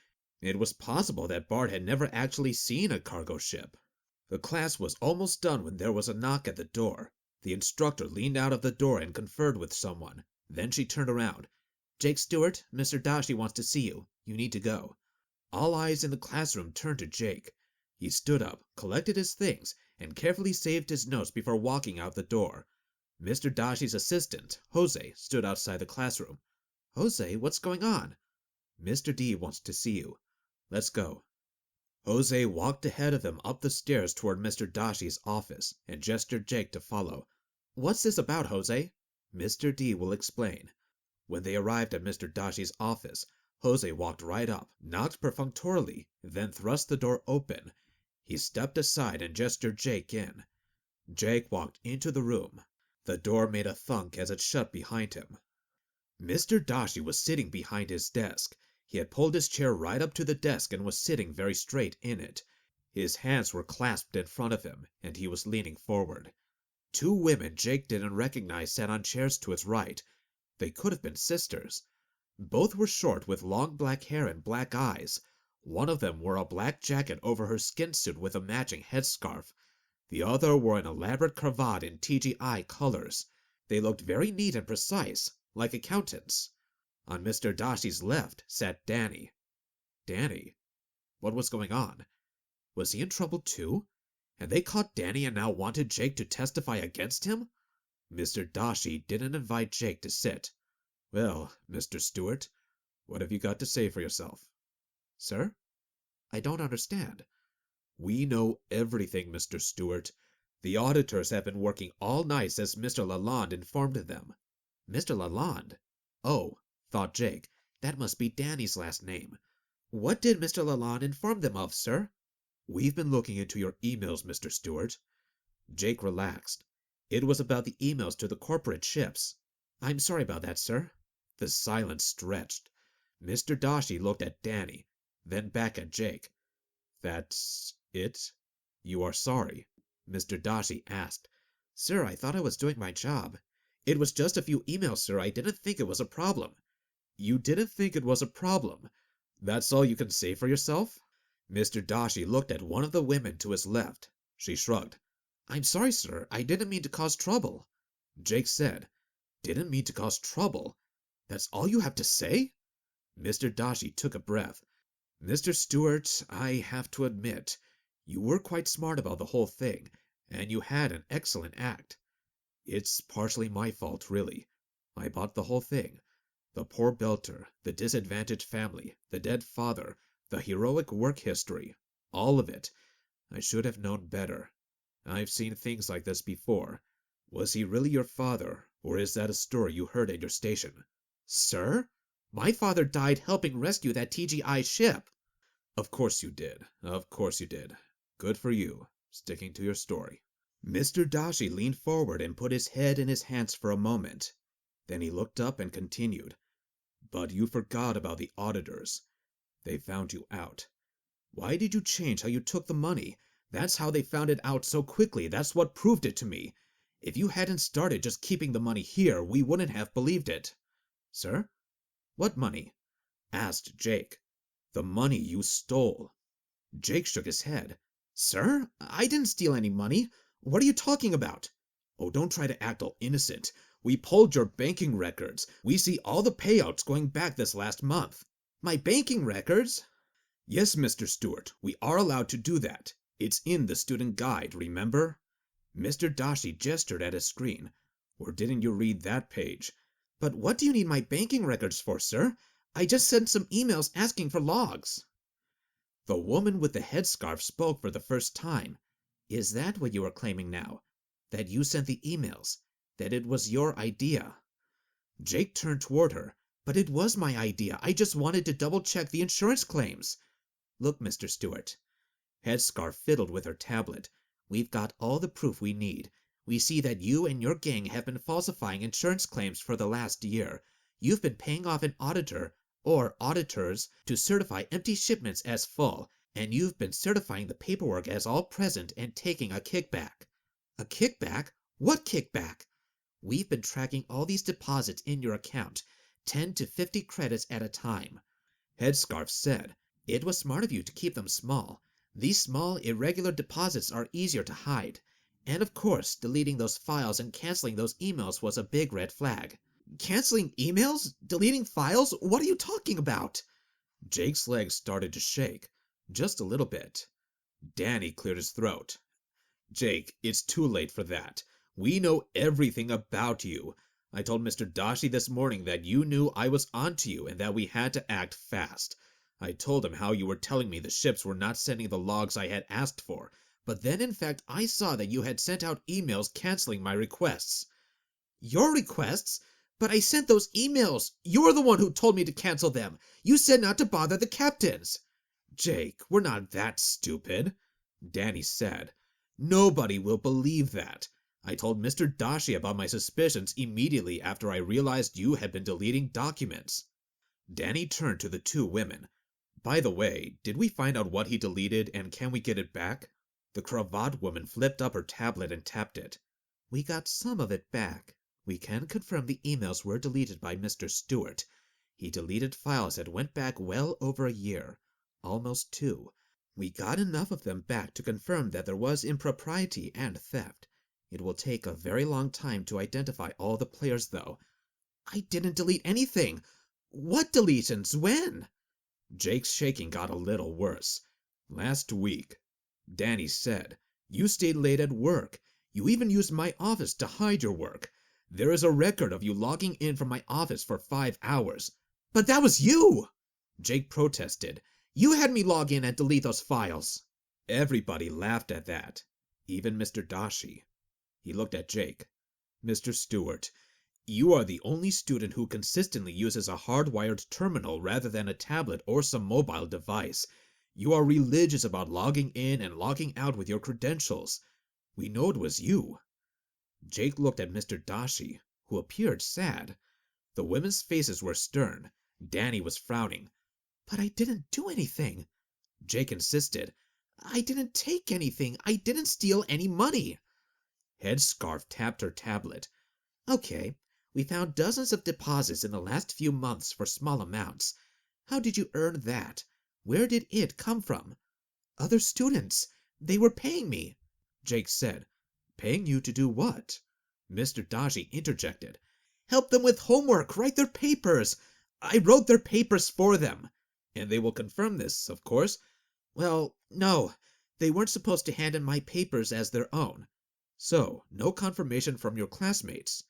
It was possible that Bart had never actually seen a cargo ship. The class was almost done when there was a knock at the door. The instructor leaned out of the door and conferred with someone. Then she turned around. Jake Stewart, Mr. Dashi wants to see you. You need to go. All eyes in the classroom turned to Jake. He stood up, collected his things, and carefully saved his notes before walking out the door. Mr. Dashi's assistant, Jose, stood outside the classroom. Jose, what's going on? Mr. D wants to see you. Let's go. Jose walked ahead of him up the stairs toward Mr. Dashi's office and gestured Jake to follow. What's this about, Jose? Mr. D will explain. When they arrived at Mr. Dashi's office, Jose walked right up, knocked perfunctorily, then thrust the door open. He stepped aside and gestured Jake in. Jake walked into the room. The door made a thunk as it shut behind him. Mr. Dashi was sitting behind his desk. He had pulled his chair right up to the desk and was sitting very straight in it. His hands were clasped in front of him, and he was leaning forward. Two women Jake didn't recognize sat on chairs to his right. They could have been sisters. Both were short with long black hair and black eyes. One of them wore a black jacket over her skin suit with a matching headscarf. The other wore an elaborate cravat in TGI colors. They looked very neat and precise, like accountants. On Mr. Dashi's left sat Danny. Danny? What was going on? Was he in trouble too? Had they caught Danny and now wanted Jake to testify against him? Mr. Dashi didn't invite Jake to sit. Well, Mr. Stewart, what have you got to say for yourself? Sir? I don't understand. We know everything, Mr. Stewart. The auditors have been working all night as Mr. Lalonde informed them. Mr. Lalonde? Oh, thought Jake, that must be Danny's last name. What did Mr. Lalonde inform them of, sir? We've been looking into your emails, Mr. Stewart. Jake relaxed. It was about the emails to the corporate ships. I'm sorry about that, sir. The silence stretched. Mr. Dashi looked at Danny, then back at Jake. That's it? You are sorry? Mr. Dashi asked. Sir, I thought I was doing my job. It was just a few emails, sir. I didn't think it was a problem. You didn't think it was a problem? That's all you can say for yourself? Mr. Dashi looked at one of the women to his left. She shrugged. I'm sorry, sir. I didn't mean to cause trouble. Jake said, Didn't mean to cause trouble? That's all you have to say? Mr. Dashi took a breath. Mr. Stewart, I have to admit, you were quite smart about the whole thing, and you had an excellent act. It's partially my fault, really. I bought the whole thing. The poor belter, the disadvantaged family, the dead father, the heroic work history, all of it. I should have known better. I've seen things like this before. Was he really your father, or is that a story you heard at your station? Sir? My father died helping rescue that TGI ship. Of course you did. Of course you did. Good for you, sticking to your story. Mr. Dashi leaned forward and put his head in his hands for a moment. Then he looked up and continued. But you forgot about the auditors. They found you out. Why did you change how you took the money? That's how they found it out so quickly. That's what proved it to me. If you hadn't started just keeping the money here, we wouldn't have believed it. Sir? What money? Asked Jake. The money you stole. Jake shook his head. Sir, I didn't steal any money. What are you talking about? Oh, don't try to act all innocent. We pulled your banking records. We see all the payouts going back this last month. My banking records? Yes, Mr. Stewart, we are allowed to do that. It's in the student guide, remember? Mr. Dashi gestured at his screen. Or didn't you read that page? But what do you need my banking records for, sir? I just sent some emails asking for logs. The woman with the headscarf spoke for the first time. Is that what you are claiming now? That you sent the emails? That it was your idea? Jake turned toward her. But it was my idea. I just wanted to double-check the insurance claims. Look, Mr. Stewart. Headscarf fiddled with her tablet. We've got all the proof we need. We see that you and your gang have been falsifying insurance claims for the last year. You've been paying off an auditor, or auditors, to certify empty shipments as full, and you've been certifying the paperwork as all present and taking a kickback. A kickback? What kickback? We've been tracking all these deposits in your account, 10 to 50 credits at a time. Headscarf said, It was smart of you to keep them small. These small, irregular deposits are easier to hide. And of course, deleting those files and canceling those emails was a big red flag. Canceling emails? Deleting files? What are you talking about? Jake's legs started to shake, just a little bit. Danny cleared his throat. Jake, it's too late for that. We know everything about you. I told Mr. Dashi this morning that you knew I was onto you and that we had to act fast. I told him how you were telling me the ships were not sending the logs I had asked for, but then in fact I saw that you had sent out emails canceling my requests. Your requests? But I sent those emails. You're the one who told me to cancel them. You said not to bother the captains. Jake, we're not that stupid. Danny said. Nobody will believe that. I told Mr. Dashi about my suspicions immediately after I realized you had been deleting documents. Danny turned to the two women. By the way, did we find out what he deleted and can we get it back? The cravat woman flipped up her tablet and tapped it. We got some of it back. We can confirm the emails were deleted by Mr. Stewart. He deleted files that went back well over a year, almost 2. We got enough of them back to confirm that there was impropriety and theft. It will take a very long time to identify all the players, though. I didn't delete anything. What deletions? When? Jake's shaking got a little worse. Last week. Danny said, you stayed late at work. You even used my office to hide your work. There is a record of you logging in from my office for 5 hours. But that was you! Jake protested. You had me log in and delete those files. Everybody laughed at that, even Mr. Dashi. He looked at Jake. Mr. Stewart, you are the only student who consistently uses a hardwired terminal rather than a tablet or some mobile device. You are religious about logging in and logging out with your credentials. We know it was you. Jake looked at Mr. Dashi, who appeared sad. The women's faces were stern. Danny was frowning. But I didn't do anything. Jake insisted. I didn't take anything. I didn't steal any money. Headscarf tapped her tablet. Okay, we found dozens of deposits in the last few months for small amounts. How did you earn that? Where did it come from? Other students. They were paying me. Jake said. Paying you to do what? Mr. Dashi interjected. Help them with homework, write their papers. I wrote their papers for them. And they will confirm this, of course. Well, no. They weren't supposed to hand in my papers as their own. So, no confirmation from your classmates.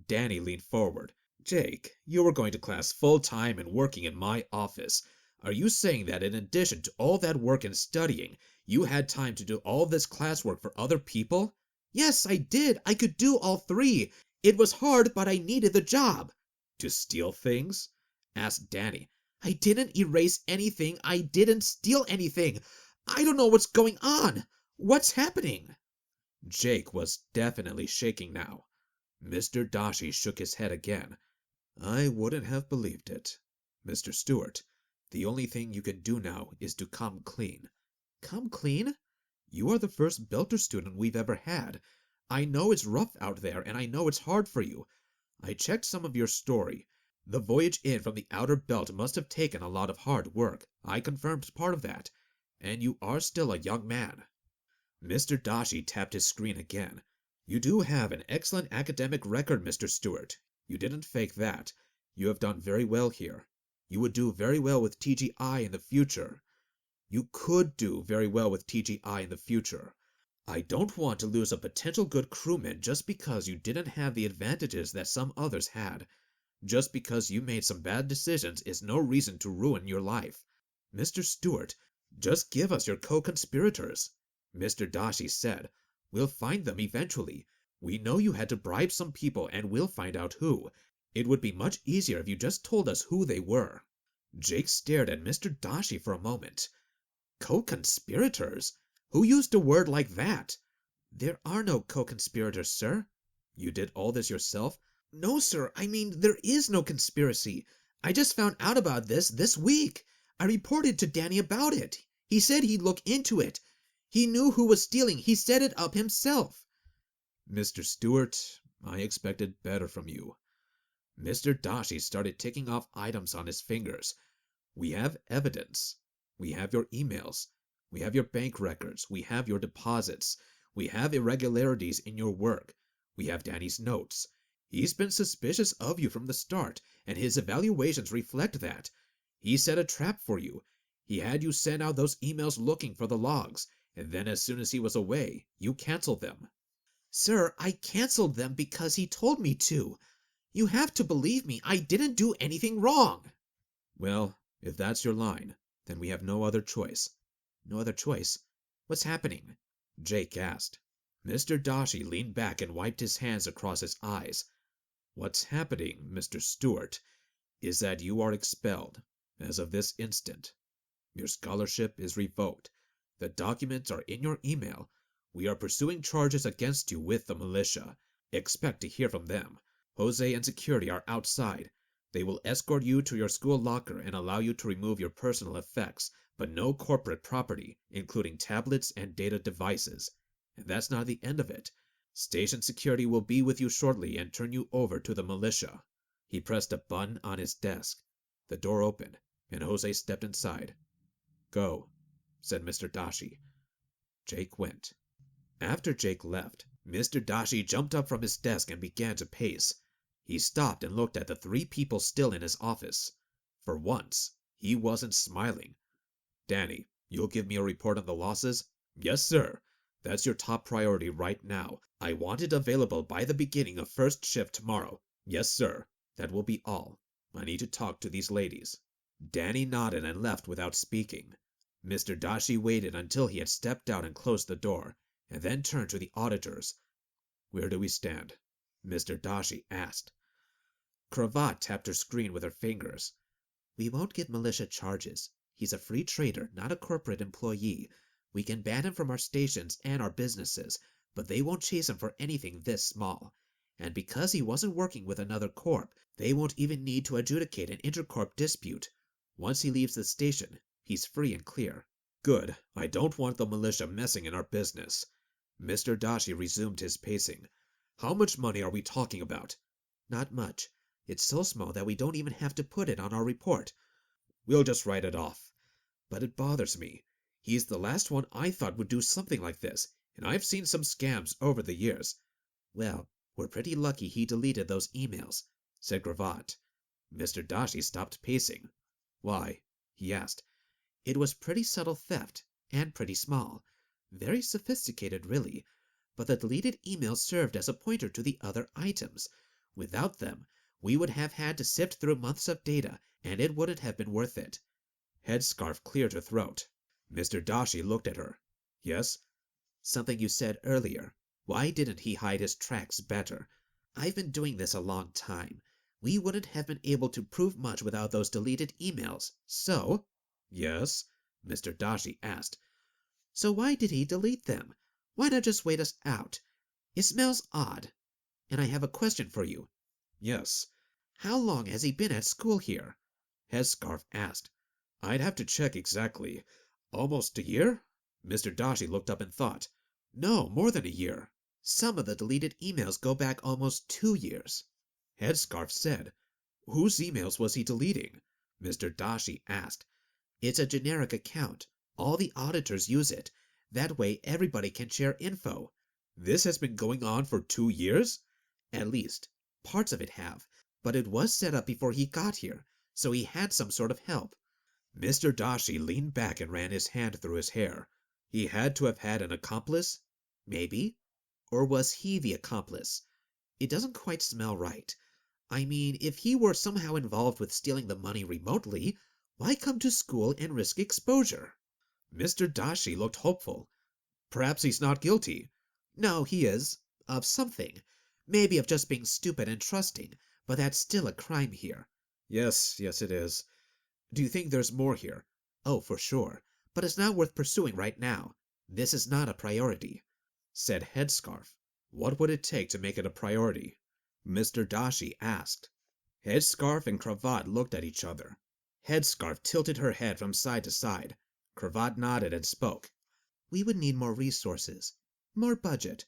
Danny leaned forward. Jake, you were going to class full-time and working in my office. Are you saying that in addition to all that work and studying, you had time to do all this classwork for other people? Yes, I did. I could do all 3. It was hard, but I needed the job. To steal things? Asked Danny. I didn't erase anything. I didn't steal anything. I don't know what's going on. What's happening? Jake was definitely shaking now. Mr. Dashi shook his head again. I wouldn't have believed it. Mr. Stewart, the only thing you can do now is to come clean. Come clean? You are the first Belter student we've ever had. I know it's rough out there, and I know it's hard for you. I checked some of your story. The voyage in from the outer belt must have taken a lot of hard work. I confirmed part of that. And you are still a young man. Mr. Dashi tapped his screen again. You do have an excellent academic record, Mr. Stewart. You didn't fake that. You have done very well here. You would do very well with TGI in the future. You could do very well with TGI in the future. I don't want to lose a potential good crewman just because you didn't have the advantages that some others had. Just because you made some bad decisions is no reason to ruin your life. Mr. Stewart, just give us your co-conspirators. Mr. Dashi said, we'll find them eventually. We know you had to bribe some people and we'll find out who. It would be much easier if you just told us who they were. Jake stared at Mr. Dashi for a moment. Co-conspirators? Who used a word like that? There are no co-conspirators, sir. You did all this yourself? No, sir. I mean, there is no conspiracy. I just found out about this week. I reported to Danny about it. He said he'd look into it. He knew who was stealing. He set it up himself. Mr. Stewart, I expected better from you. Mr. Dashi started ticking off items on his fingers. We have evidence. We have your emails. We have your bank records. We have your deposits. We have irregularities in your work. We have Danny's notes. He's been suspicious of you from the start, and his evaluations reflect that. He set a trap for you. He had you send out those emails looking for the logs, and then as soon as he was away, you canceled them. Sir, I canceled them because he told me to. You have to believe me. I didn't do anything wrong. Well, if that's your line, then we have no other choice. No other choice? What's happening? Jake asked. Mr. Dashi leaned back and wiped his hands across his eyes. What's happening, Mr. Stewart, is that you are expelled, as of this instant. Your scholarship is revoked. The documents are in your email. We are pursuing charges against you with the militia. Expect to hear from them. Jose and security are outside. They will escort you to your school locker and allow you to remove your personal effects, but no corporate property, including tablets and data devices. And that's not the end of it. Station security will be with you shortly and turn you over to the militia." He pressed a button on his desk. The door opened, and Jose stepped inside. "Go," said Mr. Dashi. Jake went. After Jake left, Mr. Dashi jumped up from his desk and began to pace. He stopped and looked at the three people still in his office. For once, he wasn't smiling. "Danny, you'll give me a report on the losses?" "Yes, sir. That's your top priority right now. I want it available by the beginning of first shift tomorrow." "Yes, sir. That will be all. I need to talk to these ladies." Danny nodded and left without speaking. Mr. Dashi waited until he had stepped out and closed the door, and then turned to the auditors. "Where do we stand?" Mr. Dashi asked. Cravat tapped her screen with her fingers. "We won't give militia charges. He's a free trader, not a corporate employee. We can ban him from our stations and our businesses, but they won't chase him for anything this small. And because he wasn't working with another corp, they won't even need to adjudicate an intercorp dispute. Once he leaves the station, he's free and clear." "Good. I don't want the militia messing in our business." Mr. Dashi resumed his pacing. "How much money are we talking about?" "Not much. It's so small that we don't even have to put it on our report." "We'll just write it off. But it bothers me. He's the last one I thought would do something like this, and I've seen some scams over the years." "Well, we're pretty lucky he deleted those emails," said Cravat. Mr. Dashi stopped pacing. "Why?" he asked. "It was pretty subtle theft, and pretty small. Very sophisticated, really. But the deleted emails served as a pointer to the other items. Without them, we would have had to sift through months of data, and it wouldn't have been worth it." Headscarf cleared her throat. Mr. Dashi looked at her. "Yes?" "Something you said earlier. Why didn't he hide his tracks better? I've been doing this a long time. We wouldn't have been able to prove much without those deleted emails. So—" "Yes?" Mr. Dashi asked. "So why did he delete them? Why not just wait us out? It smells odd. And I have a question for you." "Yes?" "How long has he been at school here?" Headscarf asked. "I'd have to check exactly. Almost a year?" Mr. Dashi looked up and thought. "No, more than a year." "Some of the deleted emails go back almost 2 years." Headscarf said. "Whose emails was he deleting?" Mr. Dashi asked. "It's a generic account. All the auditors use it. That way everybody can share info." "This has been going on for 2 years?" "At least, parts of it have. But it was set up before he got here, so he had some sort of help." Mr. Dashi leaned back and ran his hand through his hair. "He had to have had an accomplice?" "Maybe. Or was he the accomplice? It doesn't quite smell right. I mean, if he were somehow involved with stealing the money remotely, why come to school and risk exposure?" Mr. Dashi looked hopeful. "Perhaps he's not guilty." "No, he is. Of something. Maybe of just being stupid and trusting, but that's still a crime here." Yes, it is. Do you think there's more here?" "Oh, for sure. But it's not worth pursuing right now. This is not a priority." Said Headscarf. "What would it take to make it a priority?" Mr. Dashi asked. Headscarf and Cravat looked at each other. Headscarf tilted her head from side to side. Cravat nodded and spoke. "We would need more resources. More budget."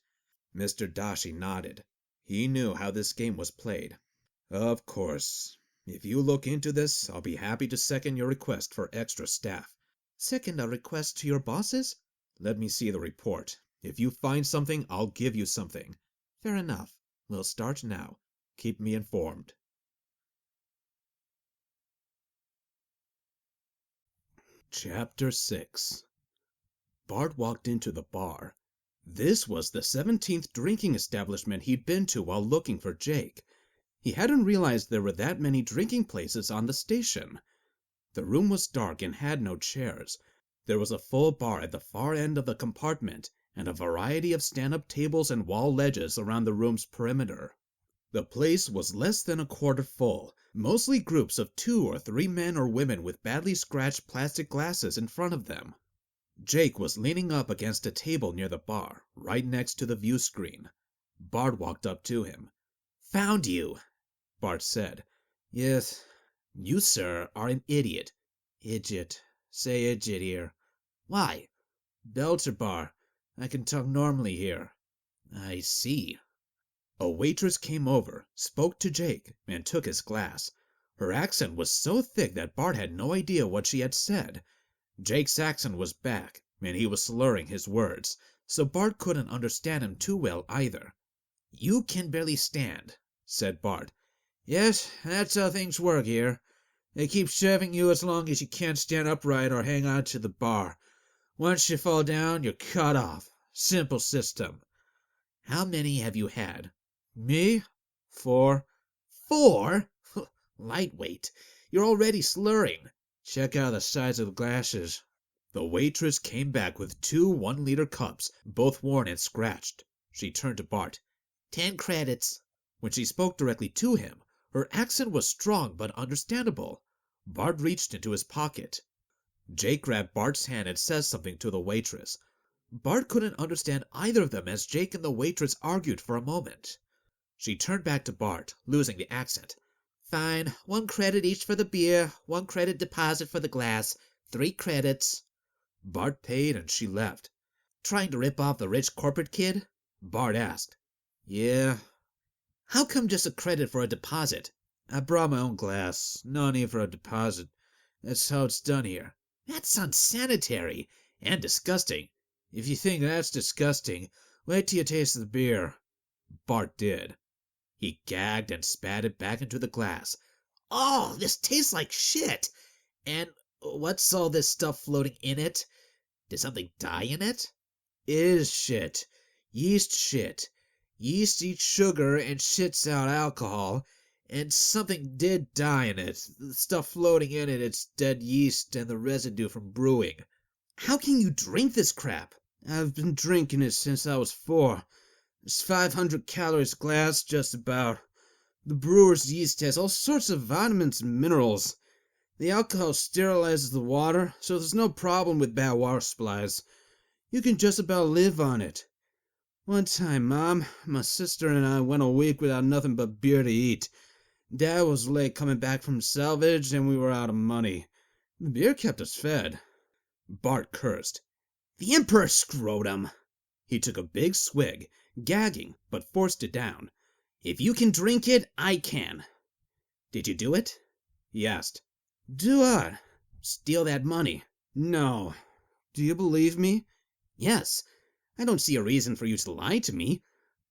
Mr. Dashi nodded. He knew how this game was played. "Of course. If you look into this, I'll be happy to second your request for extra staff." "Second a request to your bosses?" "Let me see the report. If you find something, I'll give you something." "Fair enough. We'll start now. Keep me informed." Chapter 6. Bart walked into the bar. This was the 17th drinking establishment he'd been to while looking for Jake. He hadn't realized there were that many drinking places on the station. The room was dark and had no chairs. There was a full bar at the far end of the compartment, and a variety of stand-up tables and wall ledges around the room's perimeter. The place was less than a quarter full, mostly groups of 2 or 3 men or women with badly scratched plastic glasses in front of them. Jake was leaning up against a table near the bar, right next to the view screen. Bart walked up to him. "Found you," Bart said. Yes, you, sir, are an idiot. Idiot. Say idiot here. Why? Belter I can talk normally here. I see. A waitress came over, spoke to Jake, and took his glass. Her accent was so thick that Bart had no idea what she had said. Jake's accent was back, and he was slurring his words, so Bart couldn't understand him too well either. You can barely stand, said Bart. Yes, that's how things work here. They keep shoving you as long as you can't stand upright or hang on to the bar. Once you fall down, you're cut off. Simple system. How many have you had? Me? 4. 4? Lightweight. You're already slurring. Check out the size of the glasses. The waitress came back with 2 one-liter cups, both worn and scratched. She turned to Bart. 10 credits. When she spoke directly to him, her accent was strong but understandable. Bart reached into his pocket. Jake grabbed Bart's hand and said something to the waitress. Bart couldn't understand either of them as Jake and the waitress argued for a moment. She turned back to Bart, losing the accent. Fine, 1 credit each for the beer, 1 credit deposit for the glass, 3 credits. Bart paid and she left. Trying to rip off the rich corporate kid? Bart asked. Yeah. How come just a credit for a deposit? I brought my own glass. No need for a deposit. That's how it's done here. That's unsanitary and disgusting. If you think that's disgusting, wait till you taste the beer. Bart did. He gagged and spat it back into the glass. Oh, this tastes like shit. And what's all this stuff floating in it? Did something die in it? It is shit. Yeast shit. Yeast eats sugar and shits out alcohol, and something did die in it. The stuff floating in it, it's dead yeast and the residue from brewing. How can you drink this crap? I've been drinking it since I was 4. It's 500 calories glass, just about. The brewer's yeast has all sorts of vitamins and minerals. The alcohol sterilizes the water, so there's no problem with bad water supplies. You can just about live on it. One time, Mom, my sister and I went a week without nothing but beer to eat. Dad was late coming back from salvage, and we were out of money. The beer kept us fed. Bart cursed. The Emperor scrotum. He took a big swig, gagging, but forced it down. If you can drink it, I can. Did you do it? He asked. Do what? Steal that money. No. Do you believe me? Yes. I don't see a reason for you to lie to me.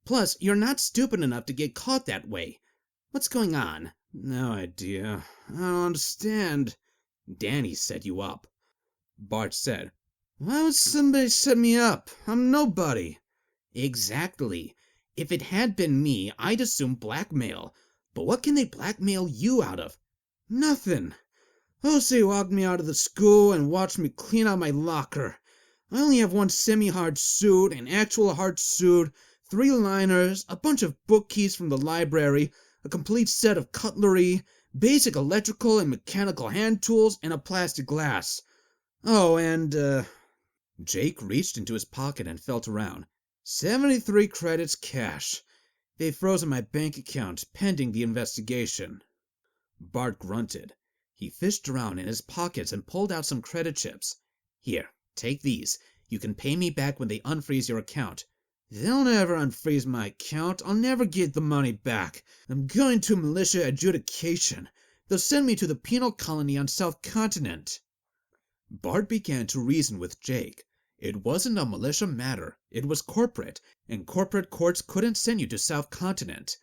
Plus, you're not stupid enough to get caught that way. What's going on? No idea. I don't understand. Danny set you up. Bart said. Why would somebody set me up? I'm nobody. Exactly. If it had been me, I'd assume blackmail. But what can they blackmail you out of? Nothing. Jose walked me out of the school and watched me clean out my locker. I only have 1 semi-hard suit, an actual hard suit, 3 liners, a bunch of book keys from the library, a complete set of cutlery, basic electrical and mechanical hand tools, and a plastic glass. Oh, and, Jake reached into his pocket and felt around. 73 credits cash. They've frozen my bank account, pending the investigation. Bart grunted. He fished around in his pockets and pulled out some credit chips. Here, take these. You can pay me back when they unfreeze your account. They'll never unfreeze my account. I'll never get the money back. I'm going to militia adjudication. They'll send me to the penal colony on South Continent. Bart began to reason with Jake. It wasn't a militia matter. It was corporate, and corporate courts couldn't send you to South Continent.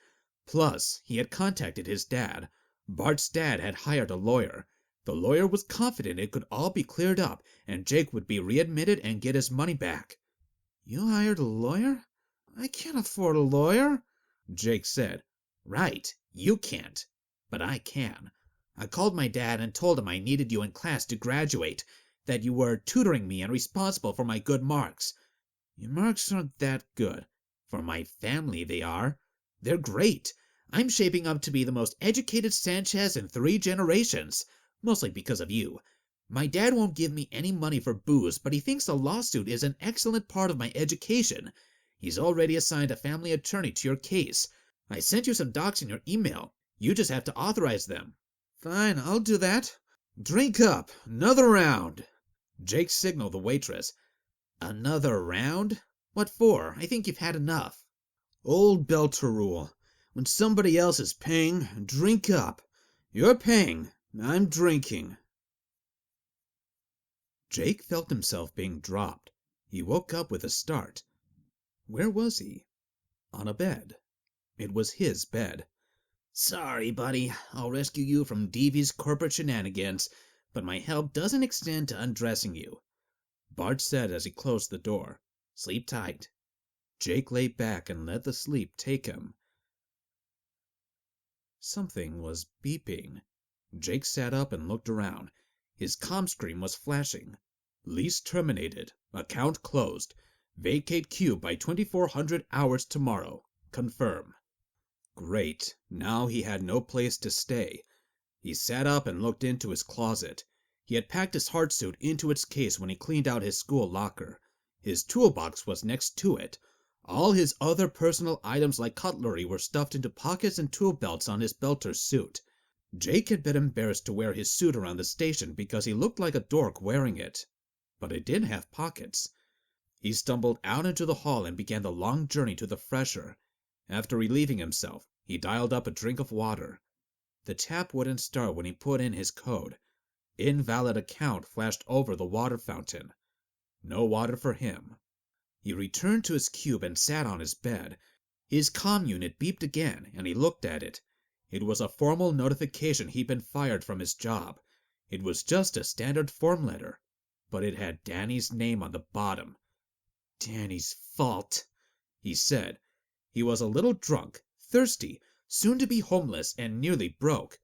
Plus, he had contacted his dad. Bart's dad had hired a lawyer. The lawyer was confident it could all be cleared up, and Jake would be readmitted and get his money back. You hired a lawyer? I can't afford a lawyer, Jake said. Right, you can't. But I can. I called my dad and told him I needed you in class to graduate, that you were tutoring me and responsible for my good marks. Your marks aren't that good. For my family, they are. They're great. I'm shaping up to be the most educated Sanchez in 3 generations, mostly because of you. My dad won't give me any money for booze, but he thinks a lawsuit is an excellent part of my education. He's already assigned a family attorney to your case. I sent you some docs in your email. You just have to authorize them. Fine, I'll do that. Drink up. Another round. Jake signaled the waitress. Another round? What for? I think you've had enough. Old Belter rule. When somebody else is paying, drink up. You're paying. I'm drinking. Jake felt himself being dropped. He woke up with a start. Where was he? On a bed. It was his bed. Sorry, buddy. I'll rescue you from devious corporate shenanigans, but my help doesn't extend to undressing you. Bart said as he closed the door. Sleep tight. Jake lay back and let the sleep take him. Something was beeping. Jake sat up and looked around. His comm screen was flashing. Lease terminated. Account closed. Vacate cube by 2400 hours tomorrow. Confirm. Great. Now he had no place to stay. He sat up and looked into his closet. He had packed his hard suit into its case when he cleaned out his school locker. His toolbox was next to it. All his other personal items like cutlery were stuffed into pockets and tool belts on his belter suit. Jake had been embarrassed to wear his suit around the station because he looked like a dork wearing it. But it did have pockets. He stumbled out into the hall and began the long journey to the fresher. After relieving himself, he dialed up a drink of water. The tap wouldn't start when he put in his code. Invalid account flashed over the water fountain. No water for him. He returned to his cube and sat on his bed. His comm unit beeped again, and he looked at it. It was a formal notification he'd been fired from his job. It was just a standard form letter, but it had Danny's name on the bottom. Danny's fault, he said. He was a little drunk, thirsty, soon to be homeless, and nearly broke.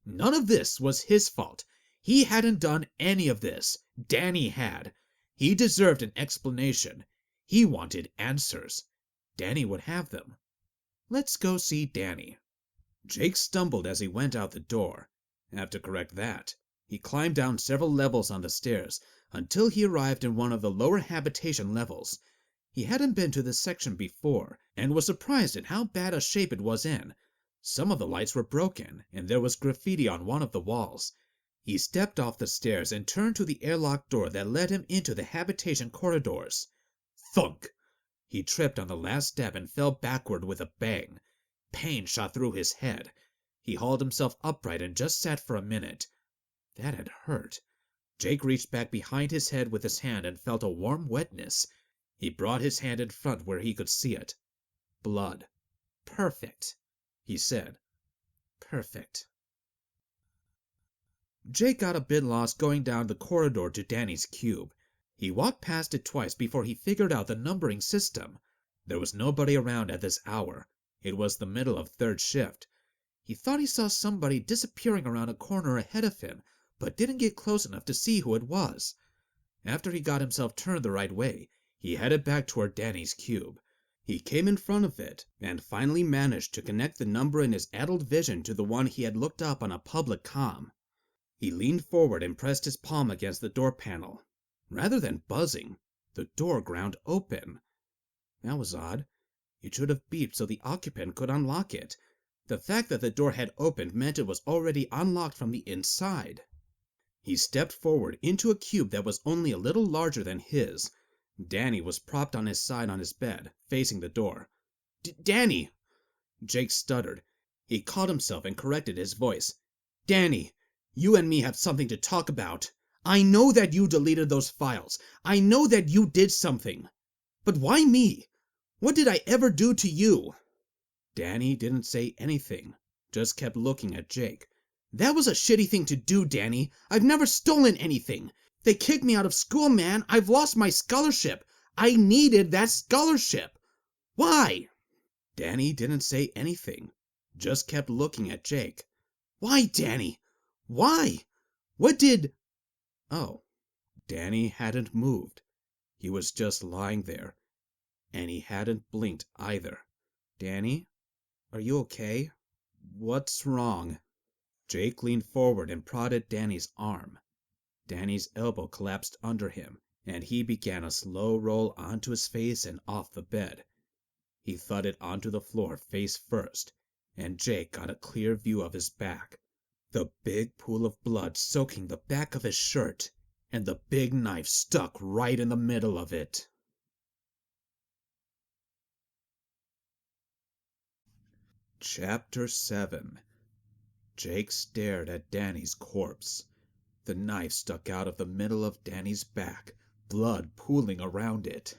None of this was his fault. He hadn't done any of this. Danny had. He deserved an explanation. He wanted answers. Danny would have them. Let's go see Danny. Jake stumbled as he went out the door. Have to correct that. He climbed down several levels on the stairs until he arrived in one of the lower habitation levels. He hadn't been to this section before and was surprised at how bad a shape it was in. Some of the lights were broken and there was graffiti on one of the walls. He stepped off the stairs and turned to the airlock door that led him into the habitation corridors. Thunk! He tripped on the last step and fell backward with a bang. Pain shot through his head. He hauled himself upright and just sat for a minute. That had hurt. Jake reached back behind his head with his hand and felt a warm wetness. He brought his hand in front where he could see it. Blood. Perfect, he said. Perfect. Jake got a bit lost going down the corridor to Danny's cube. He walked past it twice before he figured out the numbering system. There was nobody around at this hour. It was the middle of third shift. He thought he saw somebody disappearing around a corner ahead of him, but didn't get close enough to see who it was. After he got himself turned the right way, he headed back toward Danny's cube. He came in front of it and finally managed to connect the number in his addled vision to the one he had looked up on a public comm. He leaned forward and pressed his palm against the door panel. Rather than buzzing, the door ground open. That was odd. It should have beeped so the occupant could unlock it. The fact that the door had opened meant it was already unlocked from the inside. He stepped forward into a cube that was only a little larger than his. Danny was propped on his side on his bed, facing the door. Danny! Jake stuttered. He caught himself and corrected his voice. Danny, you and me have something to talk about. I know that you deleted those files. I know that you did something. But why me? What did I ever do to you? Danny didn't say anything, just kept looking at Jake. That was a shitty thing to do, Danny. I've never stolen anything. They kicked me out of school, man. I've lost my scholarship. I needed that scholarship. Why? Danny didn't say anything, just kept looking at Jake. Why, Danny? Why? What did... Oh, Danny hadn't moved. He was just lying there, and he hadn't blinked either. Danny, are you okay? What's wrong? Jake leaned forward and prodded Danny's arm. Danny's elbow collapsed under him, and he began a slow roll onto his face and off the bed. He thudded onto the floor face first, and Jake got a clear view of his back, the big pool of blood soaking the back of his shirt, and the big knife stuck right in the middle of it. Chapter 7. Jake stared at Danny's corpse. The knife stuck out of the middle of Danny's back, blood pooling around it.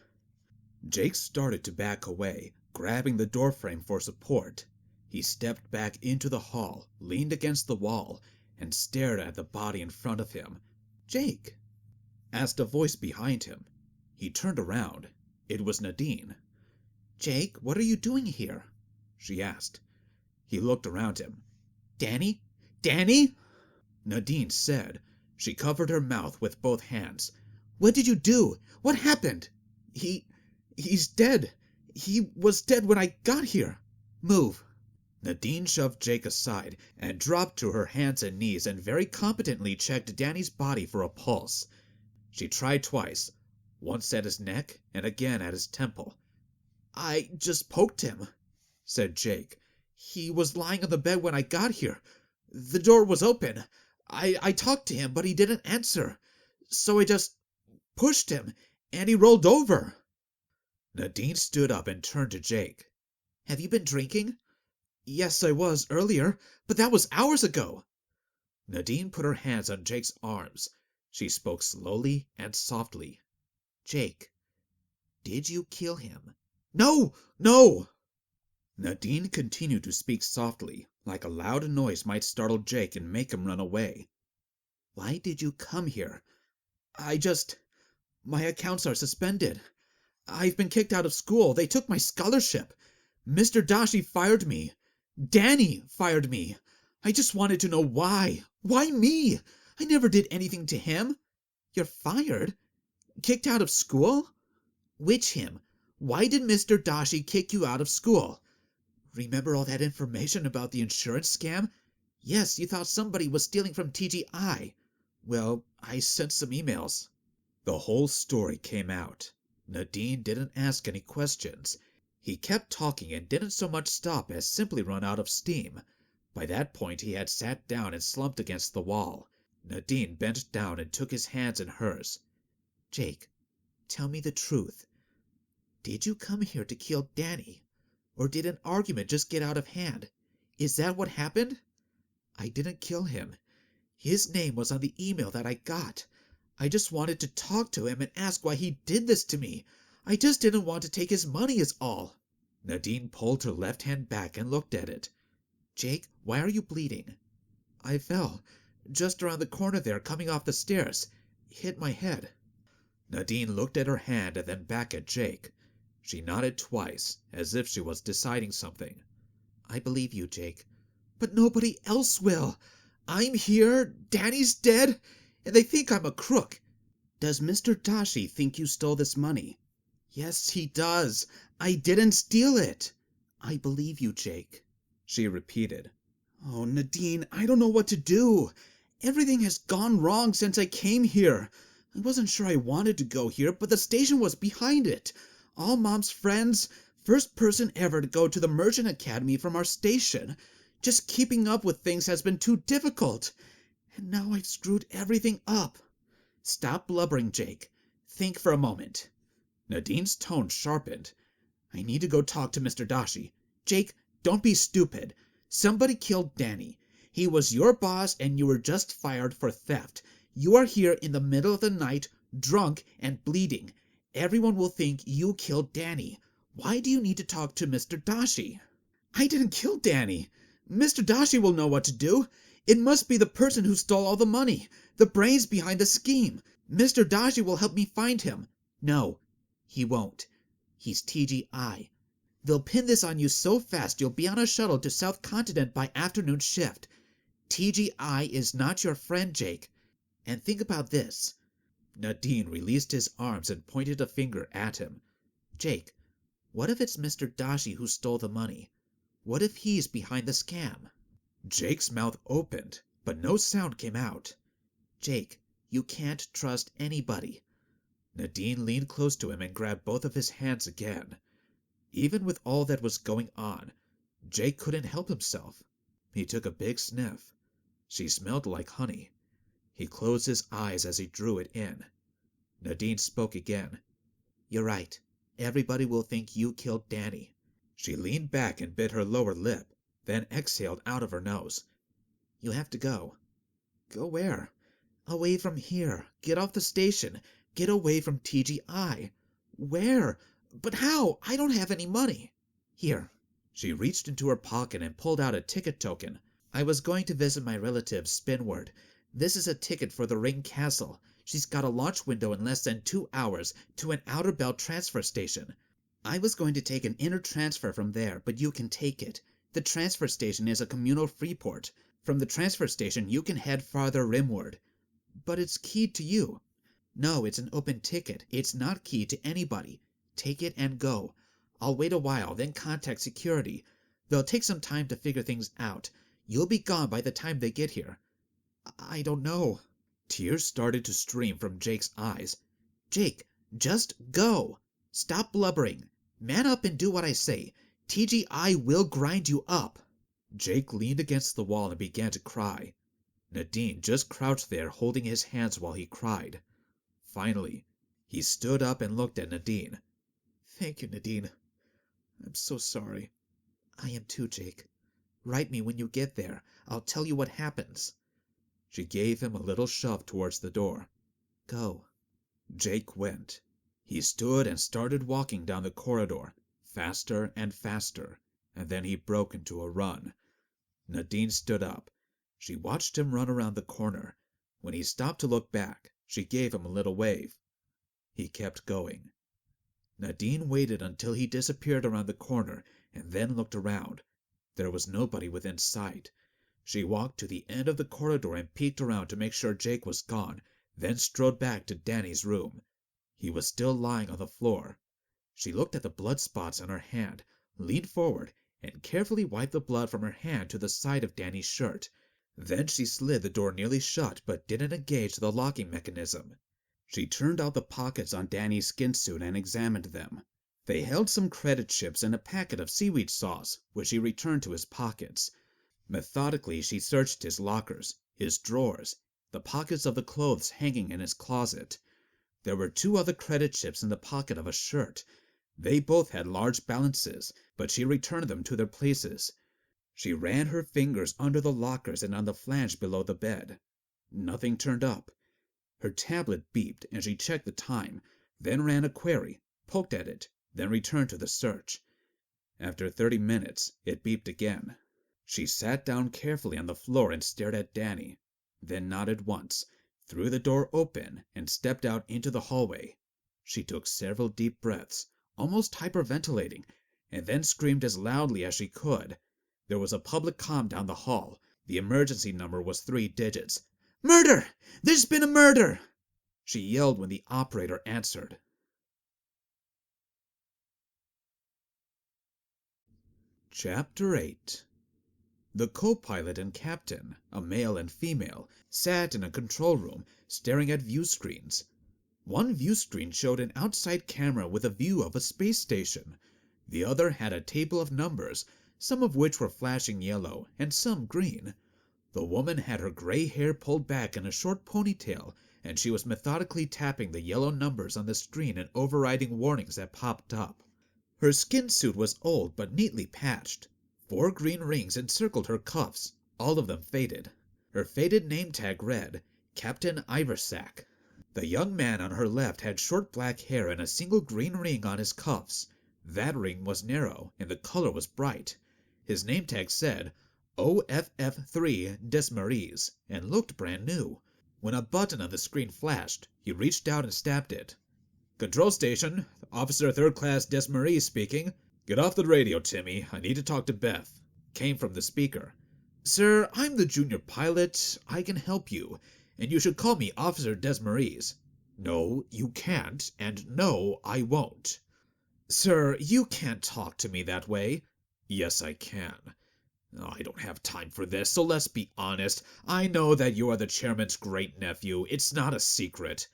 Jake started to back away, grabbing the doorframe for support. He stepped back into the hall, leaned against the wall, and stared at the body in front of him. "Jake?" asked a voice behind him. He turned around. It was Nadine. "Jake, what are you doing here?" she asked. He looked around him. "Danny? Danny?" Nadine said. She covered her mouth with both hands. "What did you do? What happened?" He's dead. He was dead when I got here." "Move." Nadine shoved Jake aside and dropped to her hands and knees and very competently checked Danny's body for a pulse. She tried twice, once at his neck and again at his temple. "I just poked him," said Jake. "He was lying on the bed when I got here. The door was open. I talked to him, but he didn't answer. So I just pushed him, and he rolled over." Nadine stood up and turned to Jake. "Have you been drinking?" "Yes, I was, earlier, but that was hours ago." Nadine put her hands on Jake's arms. She spoke slowly and softly. "Jake, did you kill him?" "No! No!" Nadine continued to speak softly, like a loud noise might startle Jake and make him run away. "Why did you come here?" My accounts are suspended. I've been kicked out of school. They took my scholarship. Mr. Dashi fired me. Danny fired me. I just wanted to know why. Why me? I never did anything to him." "You're fired? Kicked out of school?" "Which him? Why did Mr. Dashi kick you out of school?" "Remember all that information about the insurance scam?" "Yes, you thought somebody was stealing from TGI. Well, I sent some emails." The whole story came out. Nadine didn't ask any questions. He kept talking and didn't so much stop as simply run out of steam. By that point he had sat down and slumped against the wall. Nadine bent down and took his hands in hers. "Jake, tell me the truth. Did you come here to kill Danny? Or did an argument just get out of hand? Is that what happened?" "I didn't kill him. His name was on the email that I got. I just wanted to talk to him and ask why he did this to me. I just didn't want to take his money is all." Nadine pulled her left hand back and looked at it. "Jake, why are you bleeding?" "I fell. Just around the corner there, coming off the stairs. Hit my head." Nadine looked at her hand and then back at Jake. She nodded twice, as if she was deciding something. "I believe you, Jake." "But nobody else will. I'm here, Danny's dead, and they think I'm a crook." "Does Mr. Dashi think you stole this money?" "Yes, he does. I didn't steal it." "I believe you, Jake," she repeated. "Oh, Nadine, I don't know what to do. Everything has gone wrong since I came here. I wasn't sure I wanted to go here, but the station was behind it. All Mom's friends, first person ever to go to the Merchant Academy from our station. Just keeping up with things has been too difficult. And now I've screwed everything up." "Stop blubbering, Jake. Think for a moment." Nadine's tone sharpened. "I need to go talk to Mr. Dashi. Jake, don't be stupid. Somebody killed Danny. He was your boss and you were just fired for theft. You are here in the middle of the night, drunk and bleeding. Everyone will think you killed Danny. Why do you need to talk to Mr. Dashi?" "I didn't kill Danny. Mr. Dashi will know what to do. It must be the person who stole all the money, the brains behind the scheme. Mr. Dashi will help me find him." "No, he won't. He's TGI. They'll pin this on you so fast you'll be on a shuttle to South Continent by afternoon shift. TGI is not your friend, Jake. And think about this." Nadine released his arms and pointed a finger at him. "Jake, what if it's Mr. Dashi who stole the money? What if he's behind the scam?" Jake's mouth opened, but no sound came out. "Jake, you can't trust anybody." Nadine leaned close to him and grabbed both of his hands again. Even with all that was going on, Jake couldn't help himself. He took a big sniff. She smelled like honey. He closed his eyes as he drew it in. Nadine spoke again. You're right. Everybody will think you killed Danny. She leaned back and bit her lower lip, then exhaled out of her nose. You have to go. Go where? Away from here. Get off the station. Get away from TGI. Where? But how? I don't have any money. Here. She reached into her pocket and pulled out a ticket token. I was going to visit my relative, Spinward. This is a ticket for the Ring Castle. She's got a launch window in less than 2 hours to an outer belt transfer station. I was going to take an inner transfer from there, but you can take it. The transfer station is a communal freeport. From the transfer station, you can head farther rimward. But it's keyed to you. No, it's an open ticket. It's not keyed to anybody. Take it and go. I'll wait a while, then contact security. They'll take some time to figure things out. You'll be gone by the time they get here. I don't know. Tears started to stream from Jake's eyes. Jake, just go. Stop blubbering. Man up and do what I say. TGI will grind you up. Jake leaned against the wall and began to cry. Nadine just crouched there holding his hands while he cried. Finally, he stood up and looked at Nadine. Thank you, Nadine. I'm so sorry. I am too, Jake. Write me when you get there. I'll tell you what happens. She gave him a little shove towards the door. Go. Jake went. He stood and started walking down the corridor, faster and faster, and then he broke into a run. Nadine stood up. She watched him run around the corner. When he stopped to look back, she gave him a little wave. He kept going. Nadine waited until he disappeared around the corner and then looked around. There was nobody within sight. She walked to the end of the corridor and peeked around to make sure Jake was gone, then strode back to Danny's room. He was still lying on the floor. She looked at the blood spots on her hand, leaned forward, and carefully wiped the blood from her hand to the side of Danny's shirt. Then she slid the door nearly shut but didn't engage the locking mechanism. She turned out the pockets on Danny's skin suit and examined them. They held some credit chips and a packet of seaweed sauce, which she returned to his pockets. Methodically, she searched his lockers, his drawers, the pockets of the clothes hanging in his closet. There were 2 other credit chips in the pocket of a shirt. They both had large balances, but she returned them to their places. She ran her fingers under the lockers and on the flange below the bed. Nothing turned up. Her tablet beeped and she checked the time, then ran a query, poked at it, then returned to the search. After 30 minutes, it beeped again. She sat down carefully on the floor and stared at Danny, then nodded once, threw the door open, and stepped out into the hallway. She took several deep breaths, almost hyperventilating, and then screamed as loudly as she could. There was a public comm down the hall. The emergency number was 3 digits. "Murder! There's been a murder!" she yelled when the operator answered. Chapter 8. The co-pilot and captain, a male and female, sat in a control room staring at view screens. One view screen showed an outside camera with a view of a space station. The other had a table of numbers, some of which were flashing yellow and some green. The woman had her gray hair pulled back in a short ponytail, and she was methodically tapping the yellow numbers on the screen and overriding warnings that popped up. Her skin suit was old but neatly patched. 4 green rings encircled her cuffs, all of them faded. Her faded name tag read, Captain Iversack. The young man on her left had short black hair and a single green ring on his cuffs. That ring was narrow, and the color was bright. His name tag said, OFF3 Desmarais, and looked brand new. When a button on the screen flashed, he reached out and stabbed it. "Control station, Officer 3rd Class Desmarais speaking. Get off the radio, Timmy. I need to talk to Beth," came from the speaker. "Sir, I'm the junior pilot. I can help you, and you should call me Officer Desmarais." "No, you can't, and no, I won't." "Sir, you can't talk to me that way." "Yes, I can. I don't have time for this, so let's be honest. I know that you are the chairman's great-nephew. It's not a secret."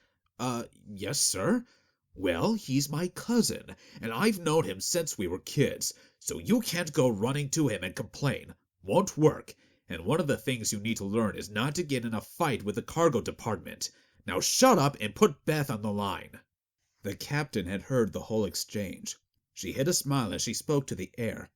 Yes, sir." Well, he's my cousin, and I've known him since we were kids, so you can't go running to him and complain. Won't work. And one of the things you need to learn is not to get in a fight with the cargo department. Now shut up and put Beth on the line." The captain had heard the whole exchange. She hid a smile as she spoke to the air.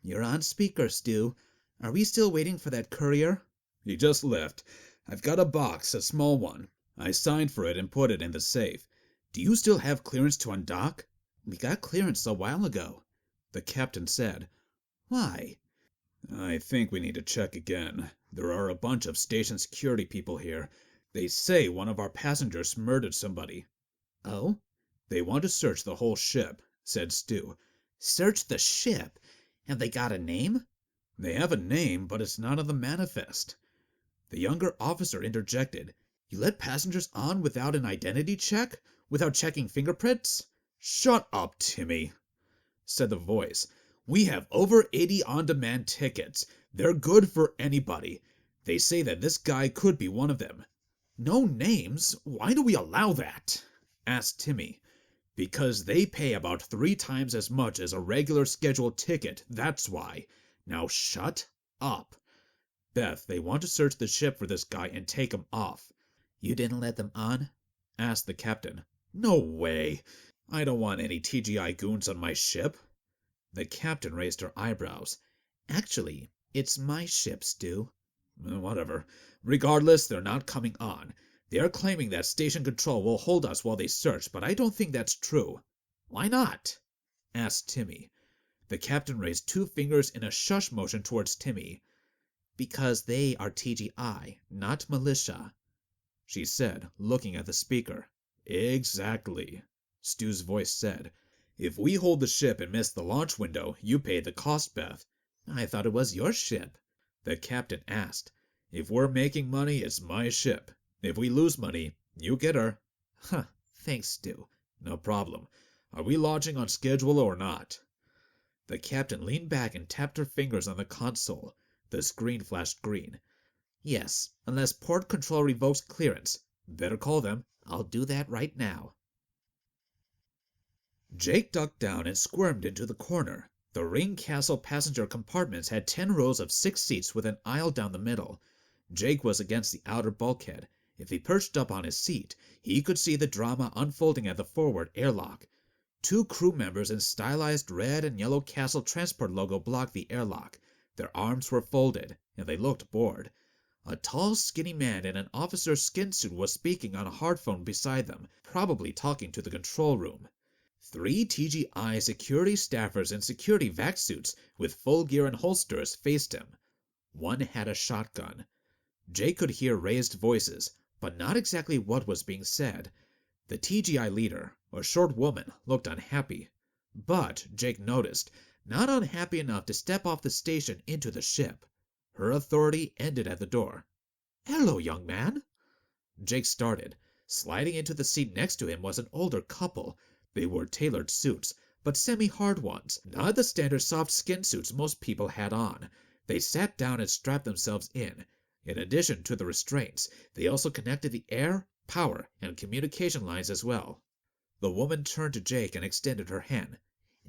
"You're on speaker, Stu. Are we still waiting for that courier?" "He just left. I've got a box, a small one. I signed for it and put it in the safe. Do you still have clearance to undock?" "We got clearance a while ago," the captain said. "Why?" "I think we need to check again. There are a bunch of station security people here. They say one of our passengers murdered somebody." "Oh?" "They want to search the whole ship," said Stu. "Search the ship? Have they got a name?" "They have a name, but it's not on the manifest." The younger officer interjected. "You let passengers on without an identity check? Without checking fingerprints?" "Shut up, Timmy," said the voice. "We have over 80 on-demand tickets. They're good for anybody. They say that this guy could be one of them." "No names? Why do we allow that?" asked Timmy. "Because they pay about 3 times as much as a regular scheduled ticket, that's why. Now shut up. Beth, they want to search the ship for this guy and take him off." "You didn't let them on?" asked the captain. "No way. I don't want any TGI goons on my ship." The captain raised her eyebrows. "Actually, it's my ship, Stu." "Whatever. Regardless, they're not coming on. They are claiming that station control will hold us while they search, but I don't think that's true." "Why not?" asked Timmy. The captain raised 2 fingers in a shush motion towards Timmy. "Because they are TGI, not militia," she said, looking at the speaker. "Exactly," Stu's voice said. "If we hold the ship and miss the launch window, you pay the cost, Beth." "I thought it was your ship," the captain asked. "If we're making money, it's my ship. If we lose money, you get her." "Huh, thanks, Stu." "No problem. Are we launching on schedule or not?" The captain leaned back and tapped her fingers on the console. The screen flashed green. "Yes, unless port control revokes clearance." "Better call them." "I'll do that right now." Jake ducked down and squirmed into the corner. The Ring Castle passenger compartments had 10 rows of 6 seats with an aisle down the middle. Jake was against the outer bulkhead. If he perched up on his seat, he could see the drama unfolding at the forward airlock. 2 crew members in stylized red and yellow Castle Transport logo blocked the airlock. Their arms were folded, and they looked bored. A tall, skinny man in an officer's skin suit was speaking on a hardphone beside them, probably talking to the control room. 3 TGI security staffers in security vac suits with full gear and holsters faced him. One had a shotgun. Jake could hear raised voices, but not exactly what was being said. The TGI leader, a short woman, looked unhappy. But, Jake noticed, not unhappy enough to step off the station into the ship. Her authority ended at the door. "Hello, young man." Jake started. Sliding into the seat next to him was an older couple. They wore tailored suits, but semi-hard ones, not the standard soft skin suits most people had on. They sat down and strapped themselves in. In addition to the restraints, they also connected the air, power, and communication lines as well. The woman turned to Jake and extended her hand.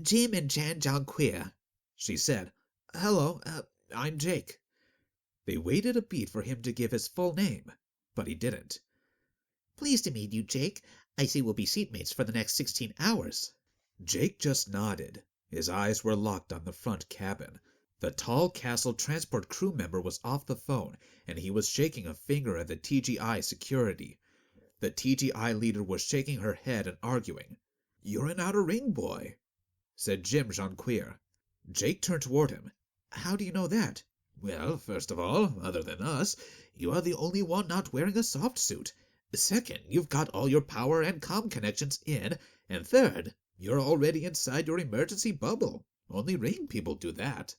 "Jim and Jan Jonquia," she said. "Hello, I'm Jake." They waited a beat for him to give his full name, but he didn't. "Pleased to meet you, Jake. I see we'll be seatmates for the next 16 hours. Jake just nodded. His eyes were locked on the front cabin. The tall Castle Transport crew member was off the phone, and he was shaking a finger at the TGI security. The TGI leader was shaking her head and arguing. "You're an Outer Ring boy," said Jim Jonquier. Jake turned toward him. "How do you know that?" "Well, first of all, other than us, you are the only one not wearing a soft suit. Second, you've got all your power and comm connections in. And third, you're already inside your emergency bubble. Only Ring people do that."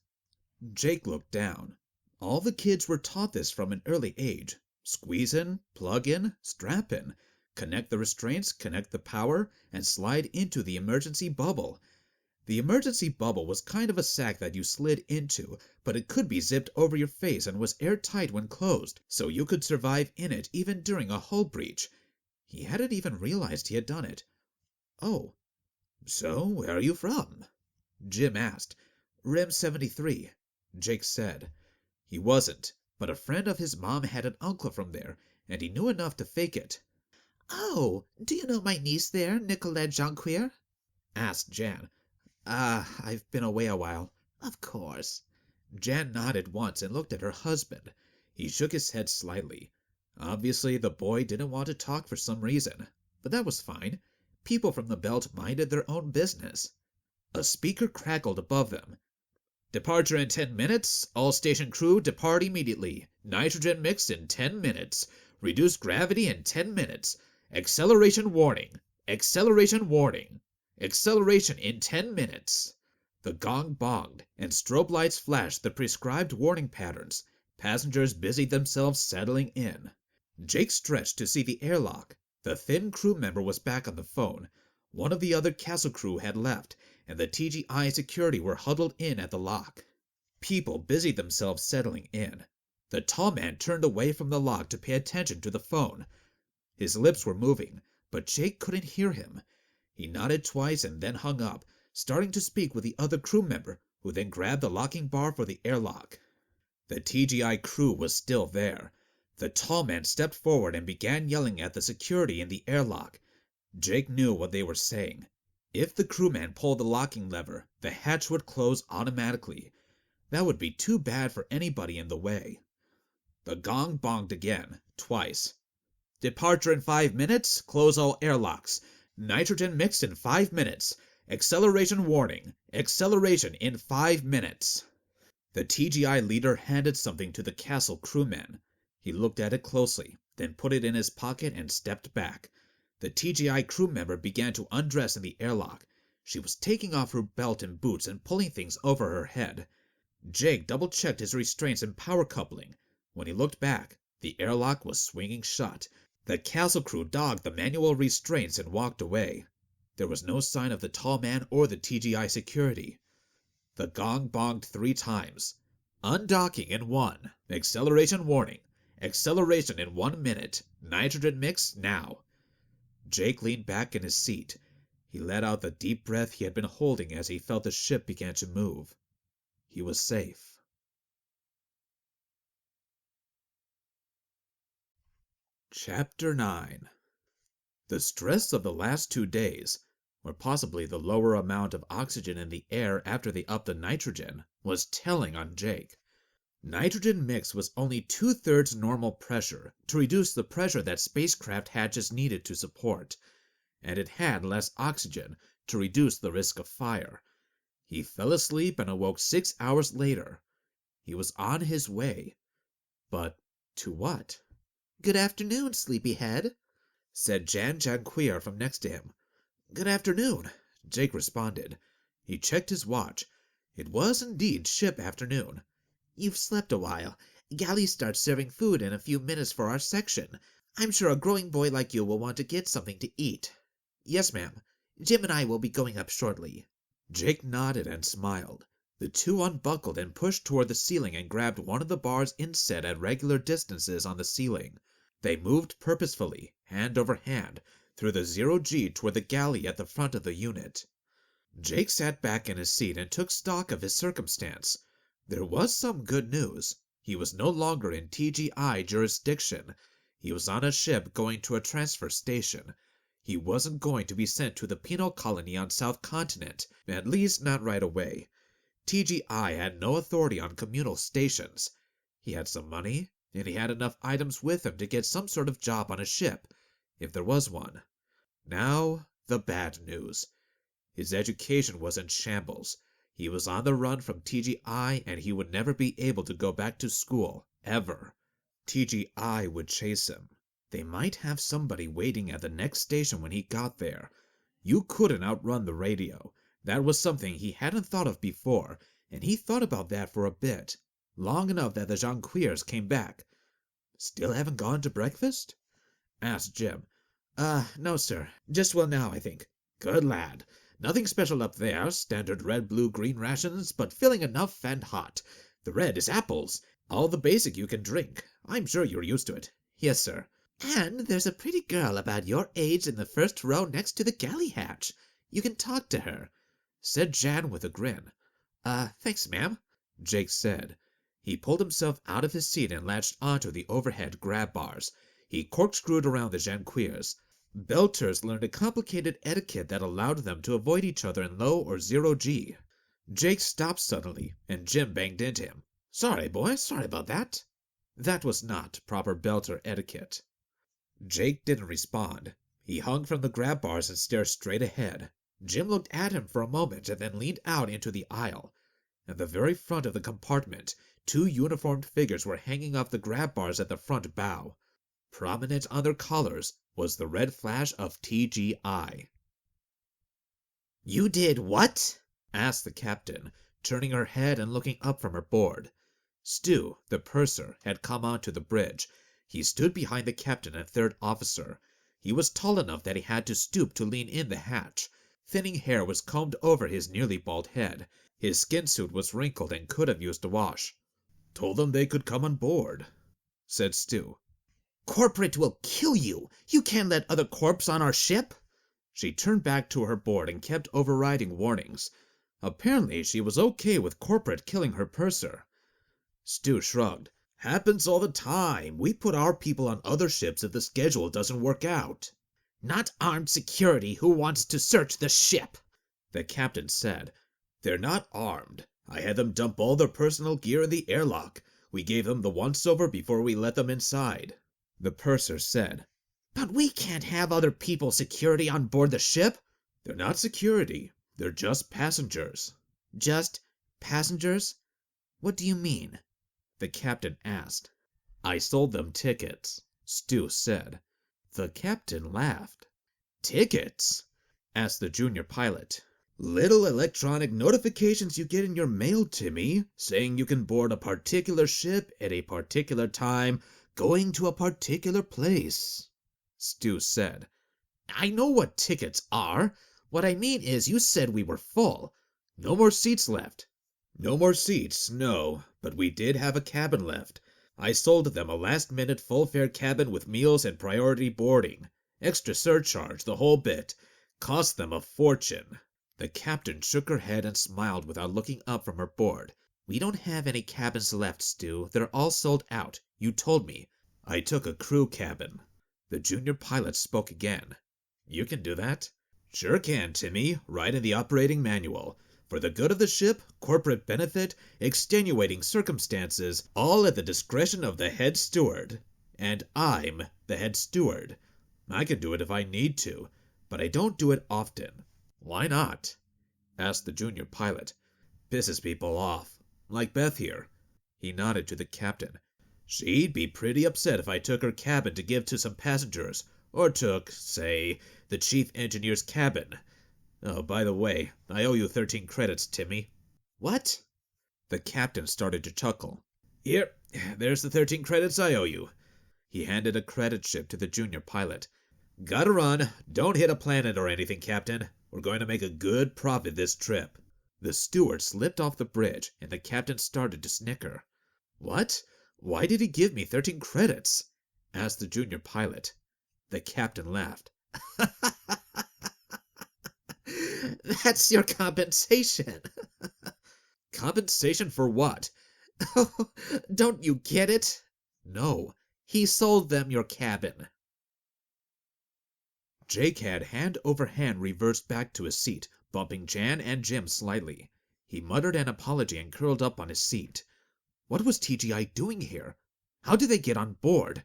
Jake looked down. All the kids were taught this from an early age. Squeeze in, plug in, strap in. Connect the restraints, connect the power, and slide into the emergency bubble. The emergency bubble was kind of a sack that you slid into, but it could be zipped over your face and was airtight when closed, so you could survive in it even during a hull breach. He hadn't even realized he had done it. Oh, so where are you from? Jim asked. Rim 73, Jake said. He wasn't, but a friend of his mom had an uncle from there, and he knew enough to fake it. Oh, do you know my niece there, Nicolette Jonquier? Asked Jan. I've been away a while. Of course. Jan nodded once and looked at her husband. He shook his head slightly. Obviously, the boy didn't want to talk for some reason, but that was fine. People from the belt minded their own business. A speaker crackled above them. Departure in 10 minutes. All station crew depart immediately. Nitrogen mix in 10 minutes. Reduce gravity in 10 minutes. Acceleration warning. Acceleration warning. Acceleration in 10 minutes. The gong bonged, and strobe lights flashed the prescribed warning patterns. Passengers busied themselves settling in. Jake stretched to see the airlock. The thin crew member was back on the phone. One of the other castle crew had left, and the TGI security were huddled in at the lock. People busied themselves settling in. The tall man turned away from the lock to pay attention to the phone. His lips were moving, but Jake couldn't hear him. He nodded twice and then hung up, starting to speak with the other crew member, who then grabbed the locking bar for the airlock. The TGI crew was still there. The tall man stepped forward and began yelling at the security in the airlock. Jake knew what they were saying. If the crewman pulled the locking lever, the hatch would close automatically. That would be too bad for anybody in the way. The gong bonged again, twice. Departure in 5 minutes. Close all airlocks. Nitrogen mix in 5 minutes. Acceleration warning. Acceleration in 5 minutes. The TGI leader handed something to the castle crewman. He looked at it closely, then put it in his pocket and stepped back. The TGI crew member began to undress in the airlock. She was taking off her belt and boots and pulling things over her head. Jake double-checked his restraints and power coupling. When he looked back, the airlock was swinging shut. The castle crew dogged the manual restraints and walked away. There was no sign of the tall man or the TGI security. The gong bonged 3 times. Undocking in 1. Acceleration warning. Acceleration in 1 minute. Nitrogen mix now. Jake leaned back in his seat. He let out the deep breath he had been holding as he felt the ship begin to move. He was safe. Chapter 9. The stress of the last 2 days, or possibly the lower amount of oxygen in the air after they upped the nitrogen, was telling on Jake. Nitrogen mix was only 2/3 normal pressure to reduce the pressure that spacecraft hatches needed to support, and it had less oxygen to reduce the risk of fire. He fell asleep and awoke 6 hours later. He was on his way. But to what? Good afternoon, sleepyhead, said Jan Janquier from next to him. Good afternoon, Jake responded. He checked his watch. It was indeed ship afternoon. You've slept a while. Galley starts serving food in a few minutes for our section. I'm sure a growing boy like you will want to get something to eat. Yes, ma'am. Jim and I will be going up shortly. Jake nodded and smiled. The two unbuckled and pushed toward the ceiling and grabbed one of the bars inset at regular distances on the ceiling. They moved purposefully, hand over hand, through the 0G toward the galley at the front of the unit. Jake sat back in his seat and took stock of his circumstance. There was some good news. He was no longer in TGI jurisdiction. He was on a ship going to a transfer station. He wasn't going to be sent to the penal colony on South Continent, at least not right away. TGI had no authority on communal stations. He had some money, and he had enough items with him to get some sort of job on a ship, if there was one. Now, the bad news. His education was in shambles. He was on the run from TGI, and he would never be able to go back to school, ever. TGI would chase him. They might have somebody waiting at the next station when he got there. You couldn't outrun the radio. That was something he hadn't thought of before, and he thought about that for a bit, long enough that the Jonquiers came back. Still haven't gone to breakfast? Asked Jim. No, sir. Just well now, I think. Good lad. Nothing special up there. Standard red, blue, green rations, but filling enough and hot. The red is apples. All the basic you can drink. I'm sure you're used to it. Yes, sir. And there's a pretty girl about your age in the first row next to the galley hatch. You can talk to her," said Jan with a grin. Thanks, ma'am," Jake said. He pulled himself out of his seat and latched onto the overhead grab bars. He corkscrewed around the Janquiers. Belters learned a complicated etiquette that allowed them to avoid each other in low or zero G. Jake stopped suddenly, and Jim banged into him. "Sorry, boy, sorry about that." That was not proper Belter etiquette. Jake didn't respond. He hung from the grab bars and stared straight ahead. Jim looked at him for a moment and then leaned out into the aisle. At the very front of the compartment, two uniformed figures were hanging off the grab bars at the front bow. Prominent on their collars was the red flash of TGI. "You did what?" asked the captain, turning her head and looking up from her board. Stu, the purser, had come onto the bridge. He stood behind the captain and third officer. He was tall enough that he had to stoop to lean in the hatch. Thinning hair was combed over his nearly bald head. His skin suit was wrinkled and could have used a wash. "Told them they could come on board," said Stu. "Corporate will kill you. You can't let other corps on our ship." She turned back to her board and kept overriding warnings. Apparently she was okay with corporate killing her purser. Stu shrugged. "Happens all the time. We put our people on other ships if the schedule doesn't work out." "Not armed security who wants to search the ship," the captain said. "They're not armed. I had them dump all their personal gear in the airlock. We gave them the once-over before we let them inside," the purser said. "But we can't have other people's security on board the ship." "They're not security. They're just passengers." "Just passengers? What do you mean?" the captain asked. "I sold them tickets," Stu said. The captain laughed. "Tickets?" asked the junior pilot. "Little electronic notifications you get in your mail, Timmy, saying you can board a particular ship at a particular time, going to a particular place," Stu said. "I know what tickets are. What I mean is you said we were full." "No more seats left." "No more seats, no, but we did have a cabin left. I sold them a last-minute full-fare cabin with meals and priority boarding. Extra surcharge, the whole bit. Cost them a fortune." The captain shook her head and smiled without looking up from her board. "We don't have any cabins left, Stu. They're all sold out. You told me." "I took a crew cabin." The junior pilot spoke again. "You can do that?" "Sure can, Timmy. Right in the operating manual. For the good of the ship, corporate benefit, extenuating circumstances, all at the discretion of the head steward. And I'm the head steward. I can do it if I need to, but I don't do it often." "Why not?" asked the junior pilot. "Pisses people off. Like Beth here." He nodded to the captain. "She'd be pretty upset if I took her cabin to give to some passengers, or took, say, the chief engineer's cabin. Oh, by the way, I owe you 13 credits, Timmy." "What?" The captain started to chuckle. "Here, there's the 13 credits I owe you." He handed a credit chip to the junior pilot. "Gotta run. Don't hit a planet or anything, Captain. We're going to make a good profit this trip." The steward slipped off the bridge, and the captain started to snicker. "What? Why did he give me 13 credits?" asked the junior pilot. The captain laughed. "That's your compensation." "Compensation for what?" "Don't you get it?" "No." "He sold them your cabin." Jake had hand over hand reversed back to his seat, bumping Jan and Jim slightly. He muttered an apology and curled up on his seat. What was TGI doing here? How did they get on board?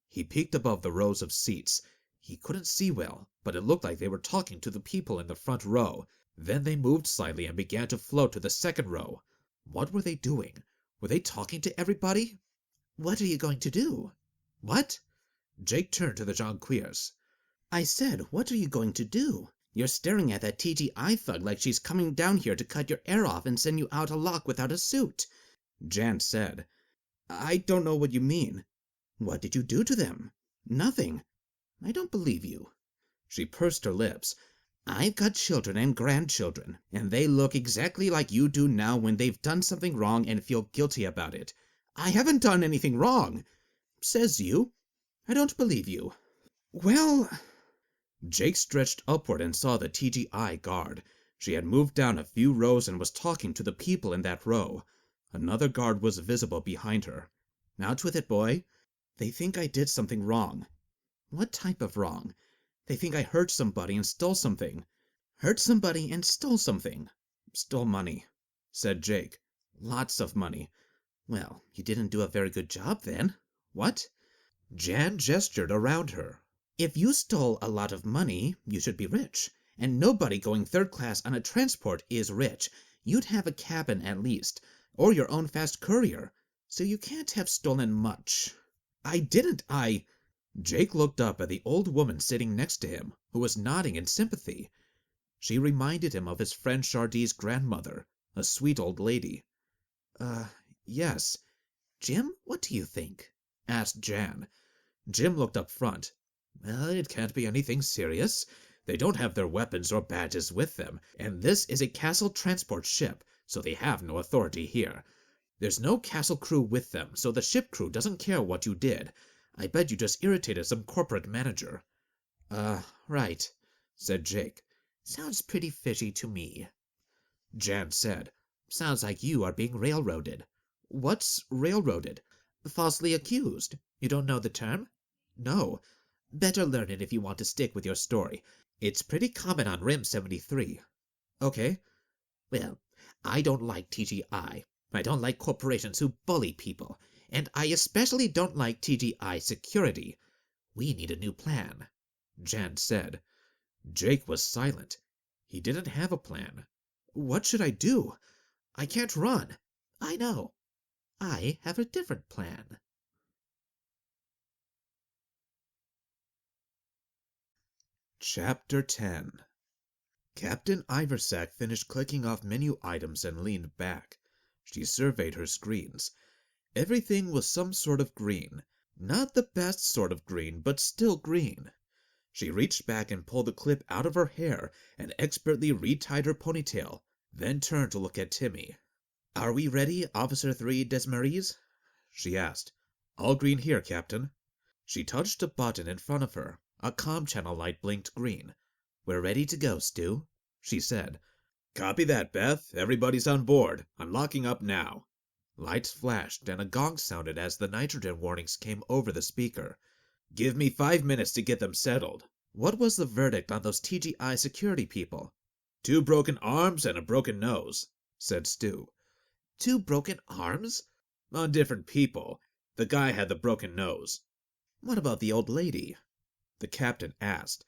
He peeked above the rows of seats. He couldn't see well, but it looked like they were talking to the people in the front row. Then they moved slightly and began to float to the second row. What were they doing? Were they talking to everybody? "What are you going to do?" "What?" Jake turned to the Jonquiers. "I said, what are you going to do? You're staring at that TGI thug like she's coming down here to cut your air off and send you out a lock without a suit." Jan said. "I don't know what you mean. What did you do to them?" "Nothing." "I don't believe you." She pursed her lips. "I've got children and grandchildren, and they look exactly like you do now when they've done something wrong and feel guilty about it." "I haven't done anything wrong." "Says you." I don't believe you. Well... Jake stretched upward and saw the TGI guard. She had moved down a few rows and was talking to the people in that row. Another guard was visible behind her. Out with it, boy. They think I did something wrong. What type of wrong? They think I hurt somebody and stole something. Hurt somebody and stole something? Stole money, said Jake. Lots of money. Well, you didn't do a very good job then. What? Jan gestured around her. If you stole a lot of money, you should be rich. And nobody going third class on a transport is rich. You'd have a cabin at least, or your own fast courier. So you can't have stolen much. I didn't, Jake looked up at the old woman sitting next to him, who was nodding in sympathy. She reminded him of his friend Chardie's grandmother, a sweet old lady. Yes. Jim, what do you think? Asked Jan. Jim looked up front. Well, it can't be anything serious. They don't have their weapons or badges with them, and this is a castle transport ship, so they have no authority here. There's no castle crew with them, so the ship crew doesn't care what you did. I bet you just irritated some corporate manager. Right, said Jake. Sounds pretty fishy to me. Jan said. Sounds like you are being railroaded. What's railroaded? Falsely accused. You don't know the term? No. Better learn it if you want to stick with your story. It's pretty common on RIM 73. Okay. Well, I don't like TGI. I don't like corporations who bully people. And I especially don't like TGI security. We need a new plan, Jan said. Jake was silent. He didn't have a plan. What should I do? I can't run. I know. I have a different plan. Chapter 10. Captain Iversack finished clicking off menu items and leaned back. She surveyed her screens. Everything was some sort of green. Not the best sort of green, but still green. She reached back and pulled the clip out of her hair and expertly retied her ponytail, then turned to look at Timmy. Are we ready, Officer 3 Desmarais? She asked. All green here, Captain. She touched a button in front of her. A comm channel light blinked green. We're ready to go, Stu, she said. Copy that, Beth. Everybody's on board. I'm locking up now. Lights flashed and a gong sounded as the nitrogen warnings came over the speaker. Give me 5 minutes to get them settled. What was the verdict on those TGI security people? 2 broken arms and a broken nose, said Stu. 2 broken arms? On different people. The guy had the broken nose. What about the old lady? The captain asked.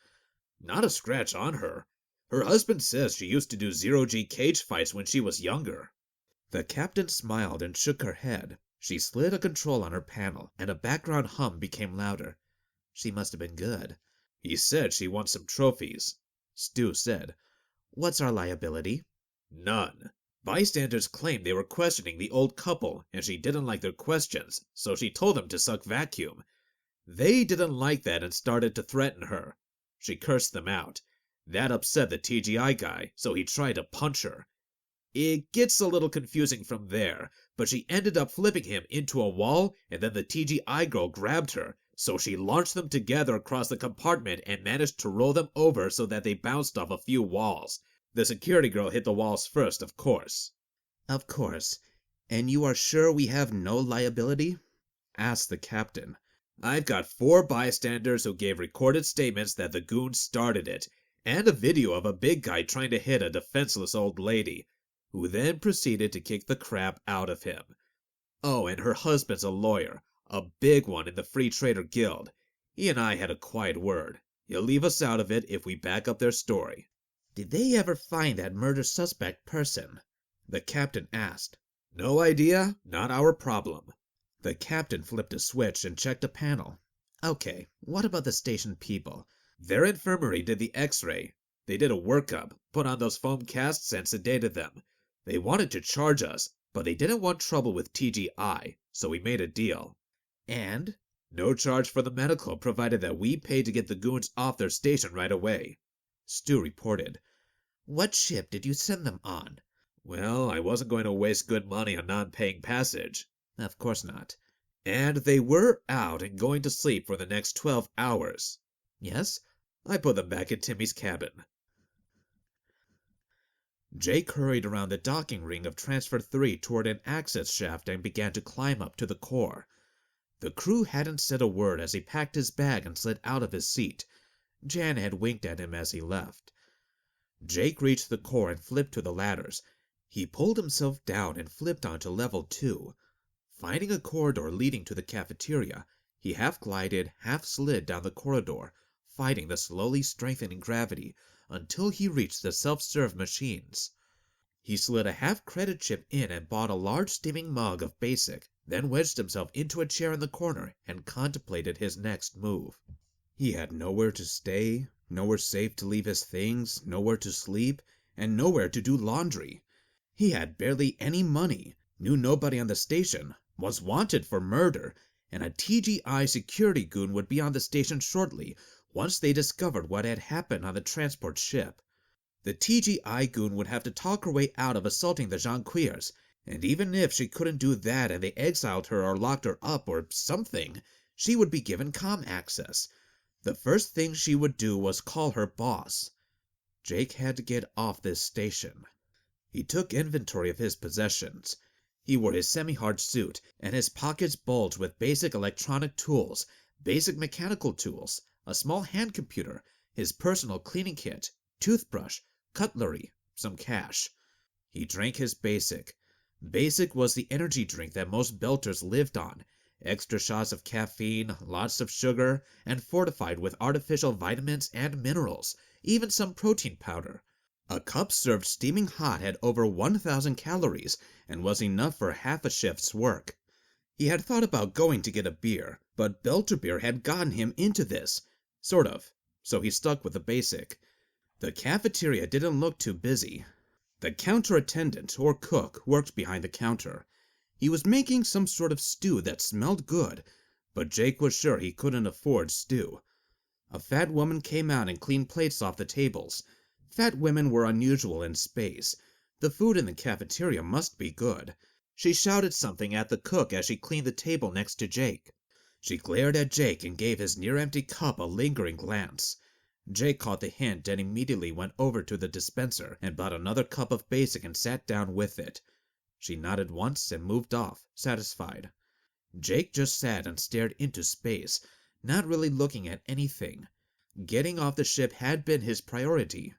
Not a scratch on her. Her husband says she used to do zero-G cage fights when she was younger. The captain smiled and shook her head. She slid a control on her panel, and a background hum became louder. She must have been good. He said she won some trophies. Stu said. What's our liability? None. Bystanders claimed they were questioning the old couple, and she didn't like their questions, so she told them to suck vacuum. They didn't like that and started to threaten her. She cursed them out. That upset the TGI guy, so he tried to punch her. It gets a little confusing from there, but she ended up flipping him into a wall, and then the TGI girl grabbed her, so she launched them together across the compartment and managed to roll them over so that they bounced off a few walls. The security girl hit the walls first, of course. Of course. And you are sure we have no liability? Asked the captain. I've got 4 bystanders who gave recorded statements that the goons started it, and a video of a big guy trying to hit a defenseless old lady, who then proceeded to kick the crap out of him. Oh, and her husband's a lawyer, a big one in the Free Trader Guild. He and I had a quiet word. He'll leave us out of it if we back up their story. Did they ever find that murder suspect person? The captain asked. No idea, not our problem. The captain flipped a switch and checked a panel. Okay, what about the station people? Their infirmary did the x-ray. They did a workup, put on those foam casts and sedated them. They wanted to charge us, but they didn't want trouble with TGI, so we made a deal. And? No charge for the medical, provided that we pay to get the goons off their station right away. Stu reported. What ship did you send them on? Well, I wasn't going to waste good money on non-paying passage. Of course not. And they were out and going to sleep for the next 12 hours. Yes? I put them back in Timmy's cabin. Jake hurried around the docking ring of Transfer 3 toward an access shaft and began to climb up to the core. The crew hadn't said a word as he packed his bag and slid out of his seat. Jan had winked at him as he left. Jake reached the core and flipped to the ladders. He pulled himself down and flipped onto level 2. Finding a corridor leading to the cafeteria, he half glided, half slid down the corridor, fighting the slowly strengthening gravity until he reached the self-serve machines. He slid a half-credit chip in and bought a large steaming mug of Basic, then wedged himself into a chair in the corner and contemplated his next move. He had nowhere to stay, nowhere safe to leave his things, nowhere to sleep, and nowhere to do laundry. He had barely any money, knew nobody on the station, was wanted for murder, and a TGI security goon would be on the station shortly once they discovered what had happened on the transport ship. The TGI goon would have to talk her way out of assaulting the Jonquiers, and even if she couldn't do that and they exiled her or locked her up or something, she would be given comm access. The first thing she would do was call her boss. Jake had to get off this station. He took inventory of his possessions. He wore his semi-hard suit, and his pockets bulged with basic electronic tools, basic mechanical tools, a small hand computer, his personal cleaning kit, toothbrush, cutlery, some cash. He drank his Basic. Basic was the energy drink that most belters lived on. Extra shots of caffeine, lots of sugar, and fortified with artificial vitamins and minerals, even some protein powder. A cup served steaming hot had over 1,000 calories and was enough for half a shift's work. He had thought about going to get a beer, but Belter beer had gotten him into this. Sort of. So he stuck with the Basic. The cafeteria didn't look too busy. The counter attendant, or cook, worked behind the counter. He was making some sort of stew that smelled good, but Jake was sure he couldn't afford stew. A fat woman came out and cleaned plates off the tables. Fat women were unusual in space. The food in the cafeteria must be good. She shouted something at the cook as she cleaned the table next to Jake. She glared at Jake and gave his near-empty cup a lingering glance. Jake caught the hint and immediately went over to the dispenser and bought another cup of Basic and sat down with it. She nodded once and moved off, satisfied. Jake just sat and stared into space, not really looking at anything. Getting off the ship had been his priority.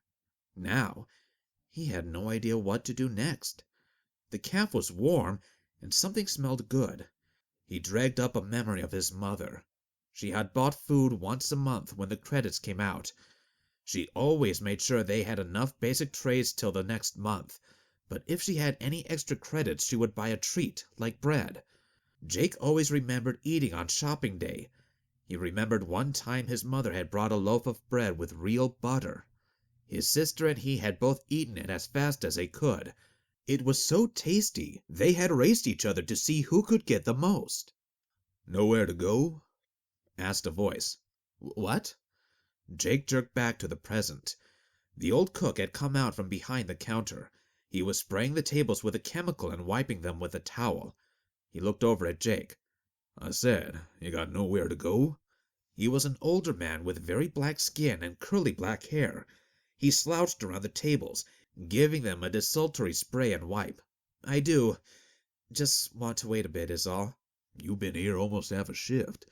Now, he had no idea what to do next. The caf was warm, and something smelled good. He dragged up a memory of his mother. She had bought food once a month when the credits came out. She always made sure they had enough Basic trays till the next month, but if she had any extra credits she would buy a treat, like bread. Jake always remembered eating on shopping day. He remembered one time his mother had brought a loaf of bread with real butter. His sister and he had both eaten it as fast as they could. It was so tasty, they had raced each other to see who could get the most. "Nowhere to go?" asked a voice. "What?" Jake jerked back to the present. The old cook had come out from behind the counter. He was spraying the tables with a chemical and wiping them with a towel. He looked over at Jake. "I said, you got nowhere to go?" He was an older man with very black skin and curly black hair. He slouched around the tables, giving them a desultory spray and wipe. "I do. Just want to wait a bit is all." "You been here almost half a shift.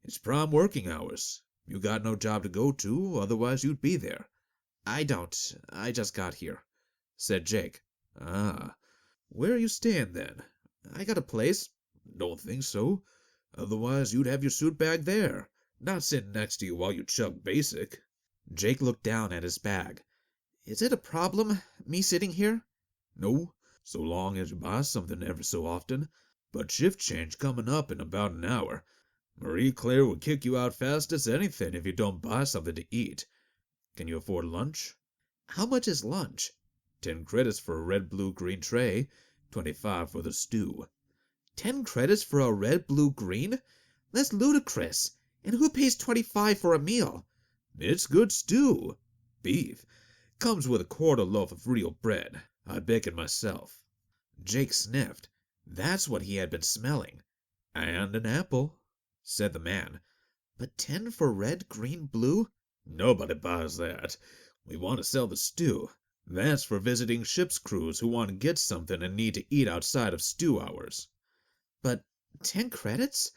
It's prime working hours. You got no job to go to, otherwise you'd be there." "I don't. I just got here," said Jake. "Ah. Where are you staying then?" "I got a place." "Don't think so. Otherwise you'd have your suit bag there, not sitting next to you while you chug Basic." Jake looked down at his bag. "Is it a problem, me sitting here?" "No, so long as you buy something every so often. But shift change coming up in about an hour. Marie Claire would kick you out fast as anything if you don't buy something to eat. Can you afford lunch?" "How much is lunch?" 10 credits for a red, blue, green tray, 25 for the stew." 10 credits for a red, blue, green? That's ludicrous. And who pays 25 for a meal? "It's good stew. Beef. Comes with a quarter loaf of real bread. I bake it myself." Jake sniffed. That's what he had been smelling. And an apple, said the man. But 10 for red, green, blue? Nobody buys that. We want to sell the stew. That's for visiting ship's crews who want to get something and need to eat outside of stew hours. But 10 credits?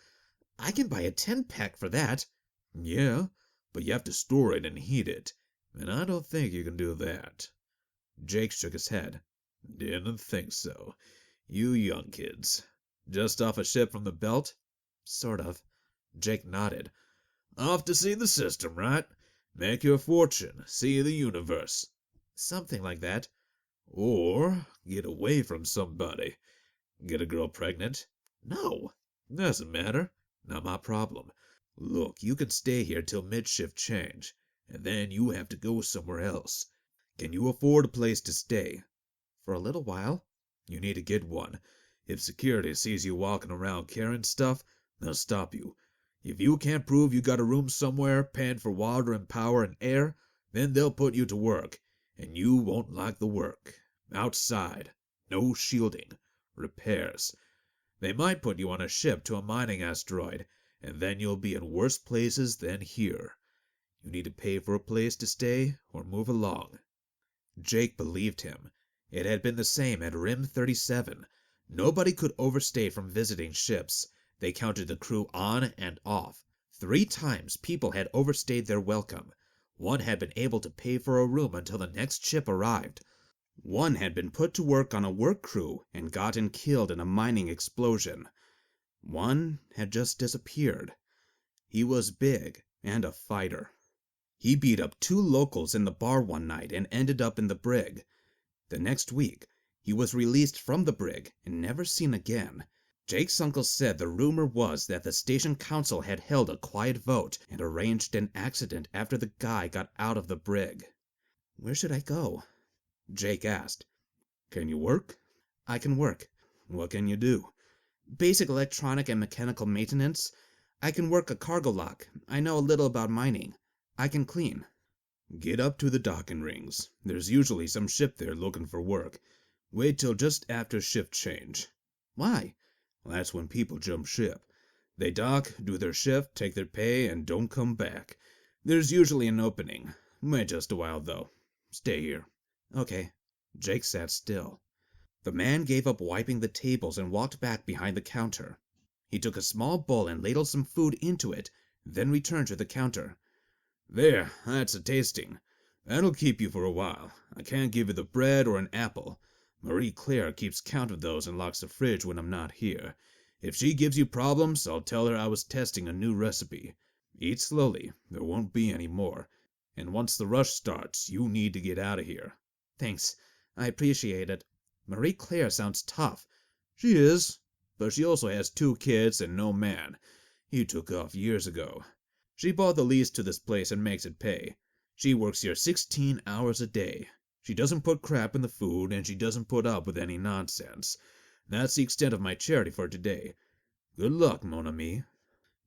I can buy a 10-pack for that. Yeah, but you have to store it and heat it, and I don't think you can do that. Jake shook his head. Didn't think so. You young kids. Just off a ship from the belt? Sort of. Jake nodded. Off to see the system, right? Make your fortune, see the universe. Something like that. Or get away from somebody. Get a girl pregnant? No. Doesn't matter. Not my problem. Look, you can stay here till mid-shift change, and then you have to go somewhere else. Can you afford a place to stay? For a little while. You need to get one. If security sees you walking around carrying stuff, they'll stop you. If you can't prove you got a room somewhere, paying for water and power and air, then they'll put you to work, and you won't like the work. Outside. No shielding. Repairs. They might put you on a ship to a mining asteroid, and then you'll be in worse places than here. You need to pay for a place to stay or move along. Jake believed him. It had been the same at Rim 37. Nobody could overstay from visiting ships. They counted the crew on and off. 3 times people had overstayed their welcome. One had been able to pay for a room until the next ship arrived. One had been put to work on a work crew and gotten killed in a mining explosion. One had just disappeared. He was big and a fighter. He beat up 2 locals in the bar one night and ended up in the brig. The next week, he was released from the brig and never seen again. Jake's uncle said the rumor was that the station council had held a quiet vote and arranged an accident after the guy got out of the brig. Where should I go? Jake asked. Can you work? I can work. What can you do? Basic electronic and mechanical maintenance. I can work a cargo lock. I know a little about mining. I can clean. Get up to the docking rings. There's usually some ship there looking for work. Wait till just after shift change. Why? That's when people jump ship. They dock, do their shift, take their pay, and don't come back. There's usually an opening. Wait just a while, though. Stay here. Okay. Jake sat still. The man gave up wiping the tables and walked back behind the counter. He took a small bowl and ladled some food into it, then returned to the counter. There, that's a tasting. That'll keep you for a while. I can't give you the bread or an apple. Marie Claire keeps count of those and locks the fridge when I'm not here. If she gives you problems, I'll tell her I was testing a new recipe. Eat slowly. There won't be any more. And once the rush starts, you need to get out of here. Thanks. I appreciate it. Marie Claire sounds tough. She is, but she also has 2 kids and no man. He took off years ago. She bought the lease to this place and makes it pay. She works here 16 hours a day. She doesn't put crap in the food, and she doesn't put up with any nonsense. That's the extent of my charity for today. Good luck, mon ami.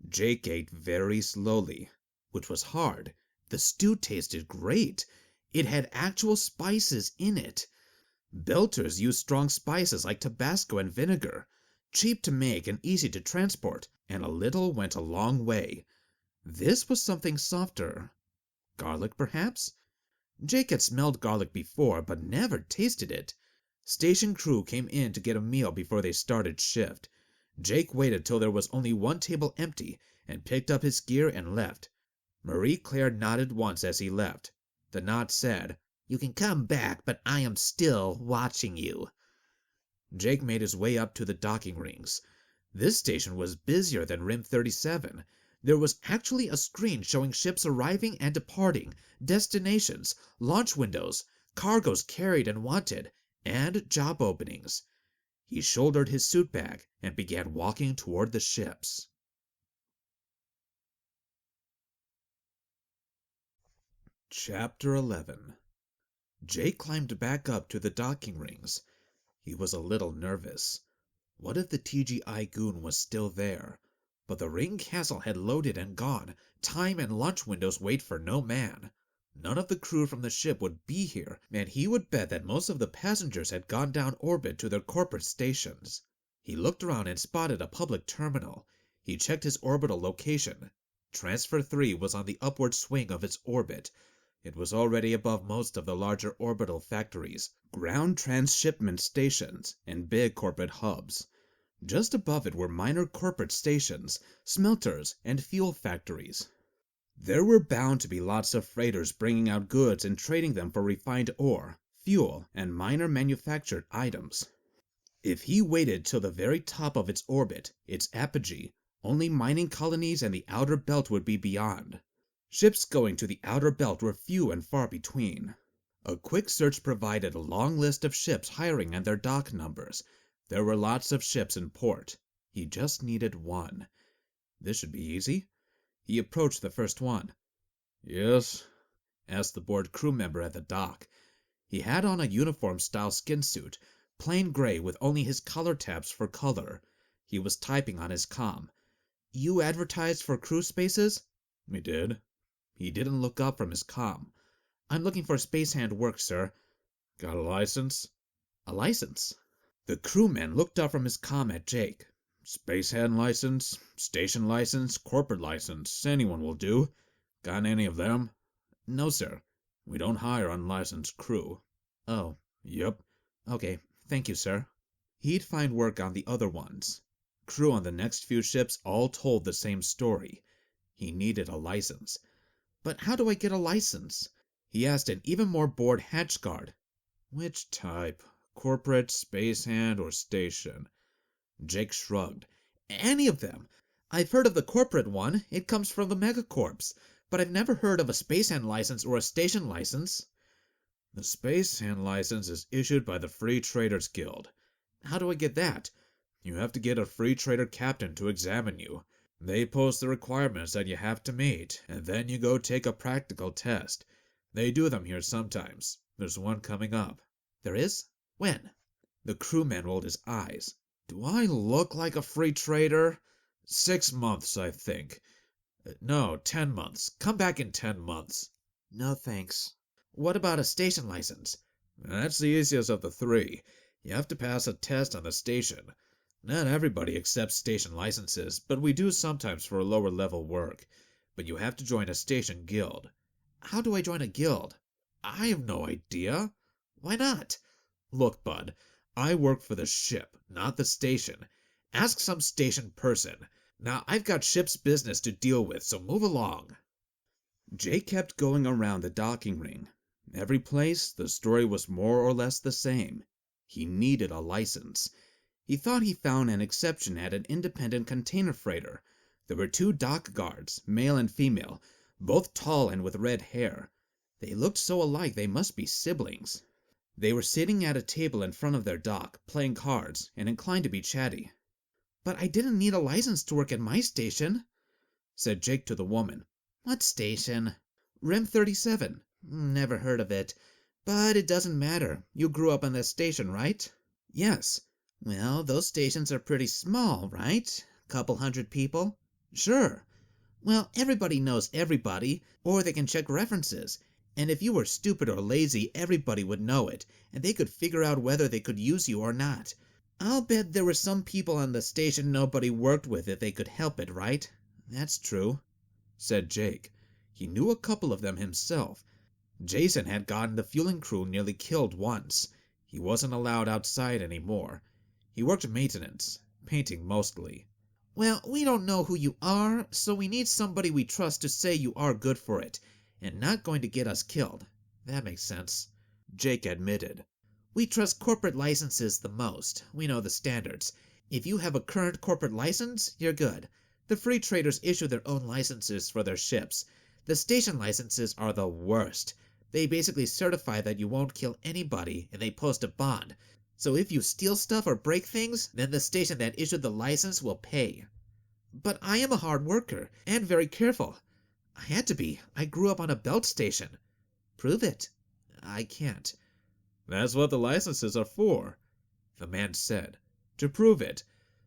Jake ate very slowly, which was hard. The stew tasted great. It had actual spices in it. Belters use strong spices like Tabasco and vinegar, cheap to make and easy to transport, and a little went a long way. This was something softer. Garlic, perhaps? Jake had smelled garlic before, but never tasted it. Station crew came in to get a meal before they started shift. Jake waited till there was only 1 table empty and picked up his gear and left. Marie Claire nodded once as he left. The nod said, "You can come back, but I am still watching you." Jake made his way up to the docking rings. This station was busier than Rim 37. There was actually a screen showing ships arriving and departing, destinations, launch windows, cargoes carried and wanted, and job openings. He shouldered his suit bag and began walking toward the ships. Chapter 11. Jake climbed back up to the docking rings. He was a little nervous. What if the TGI goon was still there? But the ring castle had loaded and gone. Time and lunch windows wait for no man. None of the crew from the ship would be here, and he would bet that most of the passengers had gone down orbit to their corporate stations. He looked around and spotted a public terminal. He checked his orbital location. Transfer 3 was on the upward swing of its orbit. It was already above most of the larger orbital factories, ground transshipment stations, and big corporate hubs. Just above it were minor corporate stations, smelters, and fuel factories. There were bound to be lots of freighters bringing out goods and trading them for refined ore, fuel, and minor manufactured items. If he waited till the very top of its orbit, its apogee, only mining colonies and the outer belt would be beyond. Ships going to the outer belt were few and far between. A quick search provided a long list of ships hiring and their dock numbers. There were lots of ships in port. He just needed one. This should be easy. He approached the first one. "Yes?" asked the bored crew member at the dock. He had on a uniform-style skin suit, plain gray with only his collar tabs for color. He was typing on his comm. "You advertised for crew spaces?" "We did." He didn't look up from his comm. "I'm looking for space hand work, sir." "Got a license?" "A license?" The crewman looked up from his comm at Jake. "Space hand license, station license, corporate license, anyone will do. Got any of them?" "No, sir." "We don't hire unlicensed crew." "Oh, "Yep." okay. Thank you, sir." He'd find work on the other ones. Crew on the next few ships all told the same story. He needed a license. "But how do I get a license?" He asked an even more bored hatch guard. "Which type? Corporate, space hand, or station?" Jake shrugged. "Any of them. I've heard of the corporate one. It comes from the megacorps. But I've never heard of a space hand license or a station license." "The space hand license is issued by the Free Traders Guild." "How do I get that?" "You have to get a free trader captain to examine you. They post the requirements that you have to meet, and then you go take a practical test. They do them here sometimes. There's one coming up." "There is? When?" The crewman rolled his eyes. "Do I look like a free trader? 6 months, I think. No, 10 months. Come back in 10 months. "No, thanks." "What about a station license?" That's the easiest of the 3. You have to pass a test on the station. Not everybody accepts station licenses, but we do sometimes for lower level work. But you have to join a station guild." "How do I join a guild?" "I have no idea." "Why not?" "Look, bud, I work for the ship, not the station. Ask some station person. Now, I've got ship's business to deal with, so move along." Jake kept going around the docking ring. Every place, the story was more or less the same. He needed a license. He thought he found an exception at an independent container freighter. There were 2 dock guards, male and female, both tall and with red hair. They looked so alike they must be siblings. They were sitting at a table in front of their dock, playing cards, and inclined to be chatty. "But I didn't need a license to work at my station," said Jake to the woman. "What station?" "Rim 37. Never heard of it. But it doesn't matter. You grew up on that station, right?" "Yes." "Well, those stations are pretty small, right? Couple hundred people?" "Sure." "Well, everybody knows everybody, or they can check references. And if you were stupid or lazy, everybody would know it, and they could figure out whether they could use you or not. I'll bet there were some people on the station nobody worked with if they could help it, right?" "That's true," said Jake. He knew a couple of them himself. Jason had gotten the fueling crew nearly killed once. He wasn't allowed outside anymore. He worked maintenance, painting mostly. "Well, we don't know who you are, so we need somebody we trust to say you are good for it, and not going to get us killed. That makes sense," Jake admitted. "We trust corporate licenses the most. We know the standards. If you have a current corporate license, you're good. The free traders issue their own licenses for their ships. The station licenses are the worst. They basically certify that you won't kill anybody, and they post a bond. So if you steal stuff or break things, then the station that issued the license will pay." "But I am a hard worker, and very careful." "I had to be. I grew up on a belt station." "Prove it." "I can't." "That's what the licenses are for," the man said. "To prove it.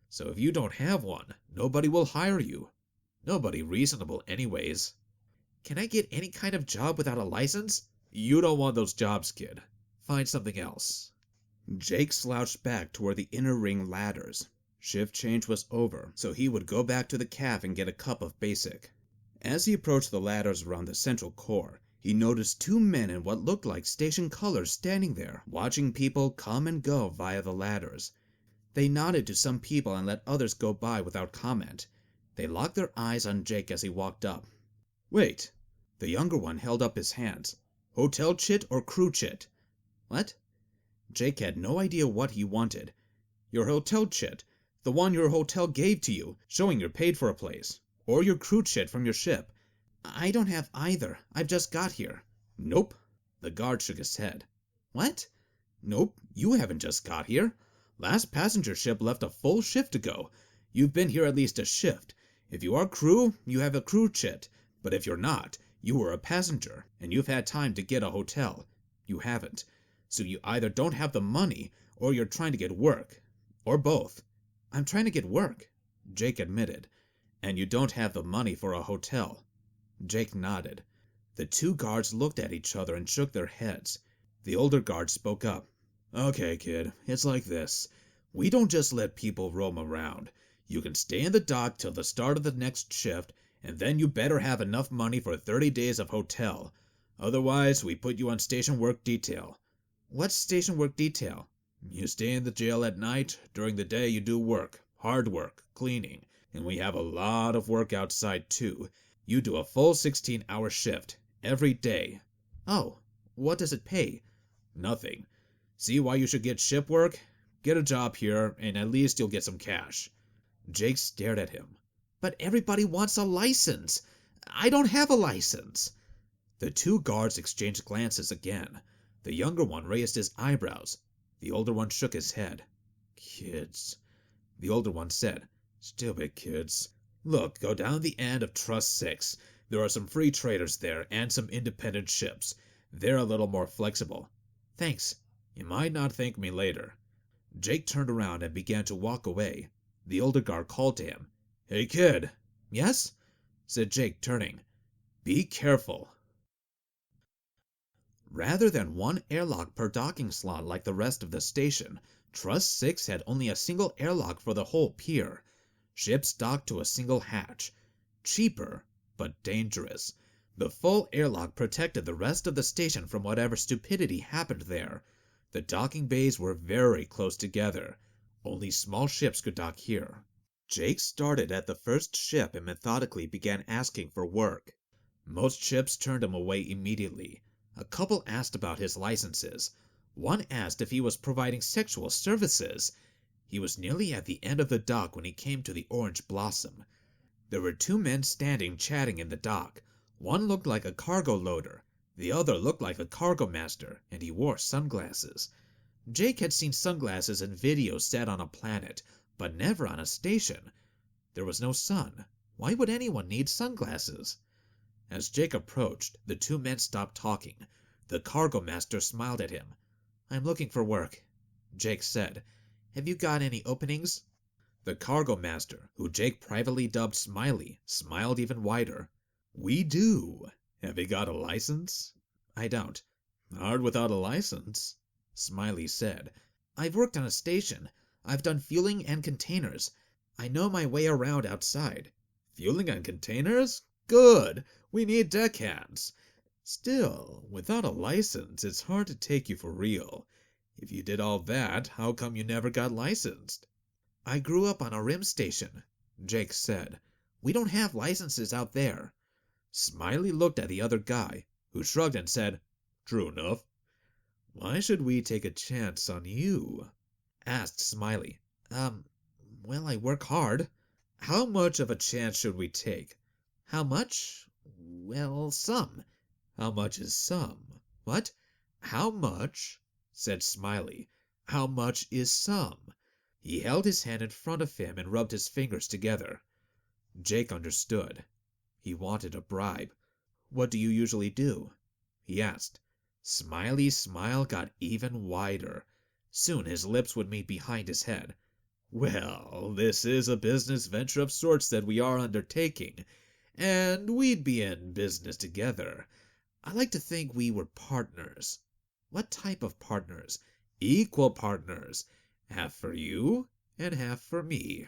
So if you don't have one, nobody will hire you. Nobody reasonable anyways." "Can I get any kind of job without a license?" "You don't want those jobs, kid. Find something else." Jake slouched back toward the inner ring ladders. Shift change was over, so he would go back to the caf and get a cup of basic. As he approached the ladders around the central core, he noticed two men in what looked like station colors standing there, watching people come and go via the ladders. They nodded to some people and let others go by without comment. They locked their eyes on Jake as he walked up. "Wait." The younger one held up his hands. "Hotel chit or crew chit?" "What?" Jake had no idea what he wanted. "Your hotel chit, the one your hotel gave to you, showing you're paid for a place. Or your crew chit from your ship." "I don't have either. I've just got here." "Nope." The guard shook his head. "What?" "Nope, you haven't just got here. Last passenger ship left a full shift ago. You've been here at least a shift. If you are crew, you have a crew chit. But if you're not, you were a passenger, and you've had time to get a hotel. You haven't. So you either don't have the money, or you're trying to get work. Or both." "I'm trying to get work," Jake admitted. "And you don't have the money for a hotel." Jake nodded. The two guards looked at each other and shook their heads. The older guard spoke up. "Okay, kid, it's like this. We don't just let people roam around. You can stay in the dock till the start of the next shift, and then you better have enough money for 30 days of hotel. Otherwise, we put you on station work detail." "What's station work detail?" "You stay in the jail at night. During the day you do work, hard work, cleaning, and we have a lot of work outside too. You do a full 16-hour shift, every day." "Oh, what does it pay?" "Nothing. See why you should get ship work? Get a job here, and at least you'll get some cash." Jake stared at him. "But everybody wants a license. I don't have a license." The two guards exchanged glances again. The younger one raised his eyebrows. The older one shook his head. "Kids." The older one said, "Stupid kids. Look, go down the end of Trust 6. There are some free traders there and some independent ships. They're a little more flexible." "Thanks." "You might not thank me later." Jake turned around and began to walk away. The older guard called to him. "Hey, kid." "Yes?" said Jake, turning. "Be careful." Rather than one airlock per docking slot like the rest of the station, Trust 6 had only a single airlock for the whole pier. Ships docked to a single hatch. Cheaper, but dangerous. The full airlock protected the rest of the station from whatever stupidity happened there. The docking bays were very close together. Only small ships could dock here. Jake started at the first ship and methodically began asking for work. Most ships turned him away immediately. A couple asked about his licenses. One asked if he was providing sexual services. He was nearly at the end of the dock when he came to the Orange Blossom. There were two men standing chatting in the dock. One looked like a cargo loader. The other looked like a cargo master, and he wore sunglasses. Jake had seen sunglasses in videos set on a planet, but never on a station. There was no sun. Why would anyone need sunglasses? As Jake approached, the two men stopped talking. The cargo master smiled at him. "I'm looking for work," Jake said. "Have you got any openings?" The cargo master, who Jake privately dubbed Smiley, smiled even wider. "We do. Have you got a license?" "I don't." "Hard without a license," Smiley said. "I've worked on a station. I've done fueling and containers. I know my way around outside." "Fueling and containers? Good! We need deckhands. Still, without a license, it's hard to take you for real. If you did all that, how come you never got licensed?" "I grew up on a rim station," Jake said. "We don't have licenses out there." Smiley looked at the other guy, who shrugged and said, "True enough." "Why should we take a chance on you?" asked Smiley. Well, I work hard." "How much of a chance should we take?" "How much? Well, some." "How much is some?" "What?" "How much?" said Smiley. "How much is some?" He held his hand in front of him and rubbed his fingers together. Jake understood. He wanted a bribe. "What do you usually do?" he asked. Smiley's smile got even wider. Soon his lips would meet behind his head. "Well, this is a business venture of sorts that we are undertaking, and we'd be in business together. I like to think we were partners." "What type of partners?" "Equal partners. Half for you and half for me.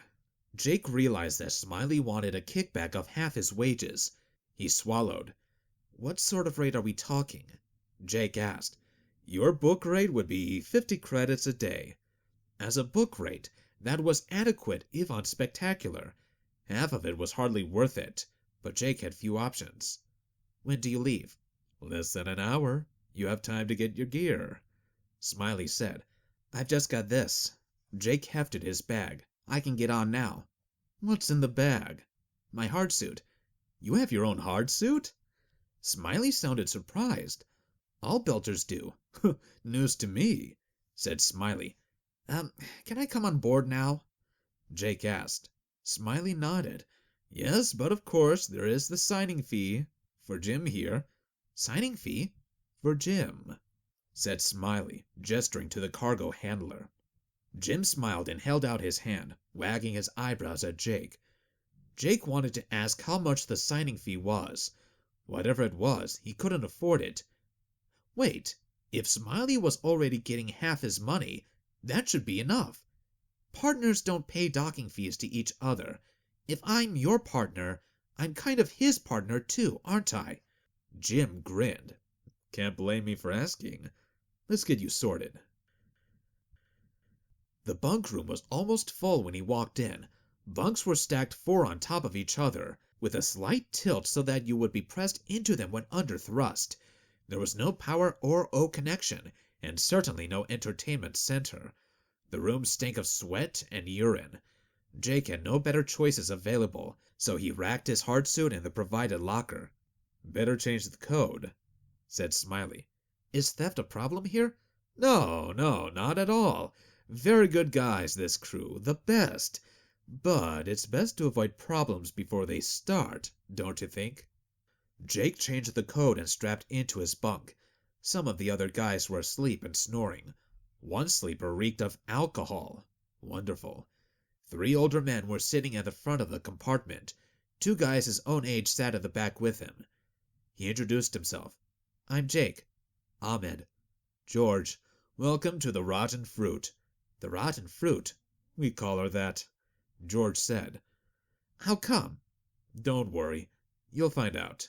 Jake realized that Smiley wanted a kickback of half his wages. He swallowed. What sort of rate are we talking? Jake asked. Your book rate would be 50 credits a day. As a book rate, that was adequate if unspectacular. Half of it was hardly worth it, but Jake had few options. When do you leave? Less than an hour. You have time to get your gear. Smiley said, I've just got this. Jake hefted his bag. I can get on now. What's in the bag? My hard suit. You have your own hard suit? Smiley sounded surprised. All belters do. News to me, said Smiley. Can I come on board now? Jake asked. Smiley nodded. Yes, but of course there is the signing fee. For Jim here. Signing fee? For Jim, said Smiley, gesturing to the cargo handler. Jim smiled and held out his hand, wagging his eyebrows at Jake. Jake wanted to ask how much the signing fee was. Whatever it was, he couldn't afford it. Wait, if Smiley was already getting half his money, that should be enough. Partners don't pay docking fees to each other. If I'm your partner, I'm kind of his partner too, aren't I? Jim grinned. Can't blame me for asking. Let's get you sorted. The bunk room was almost full when he walked in. Bunks were stacked 4 on top of each other, with a slight tilt so that you would be pressed into them when under thrust. There was no power or O connection, and certainly no entertainment center. The room stank of sweat and urine. Jake had no better choices available, so he racked his hard suit in the provided locker. Better change the code, said Smiley. Is theft a problem here? No, not at all. Very good guys, this crew, the best. But it's best to avoid problems before they start, don't you think? Jake changed the code and strapped into his bunk. Some of the other guys were asleep and snoring. One sleeper reeked of alcohol. Wonderful. 3 older men were sitting at the front of the compartment. 2 guys his own age sat at the back with him. He introduced himself. I'm Jake. Ahmed. George. Welcome to the Rotten Fruit. The Rotten Fruit? We call her that, George said. How come? Don't worry. You'll find out.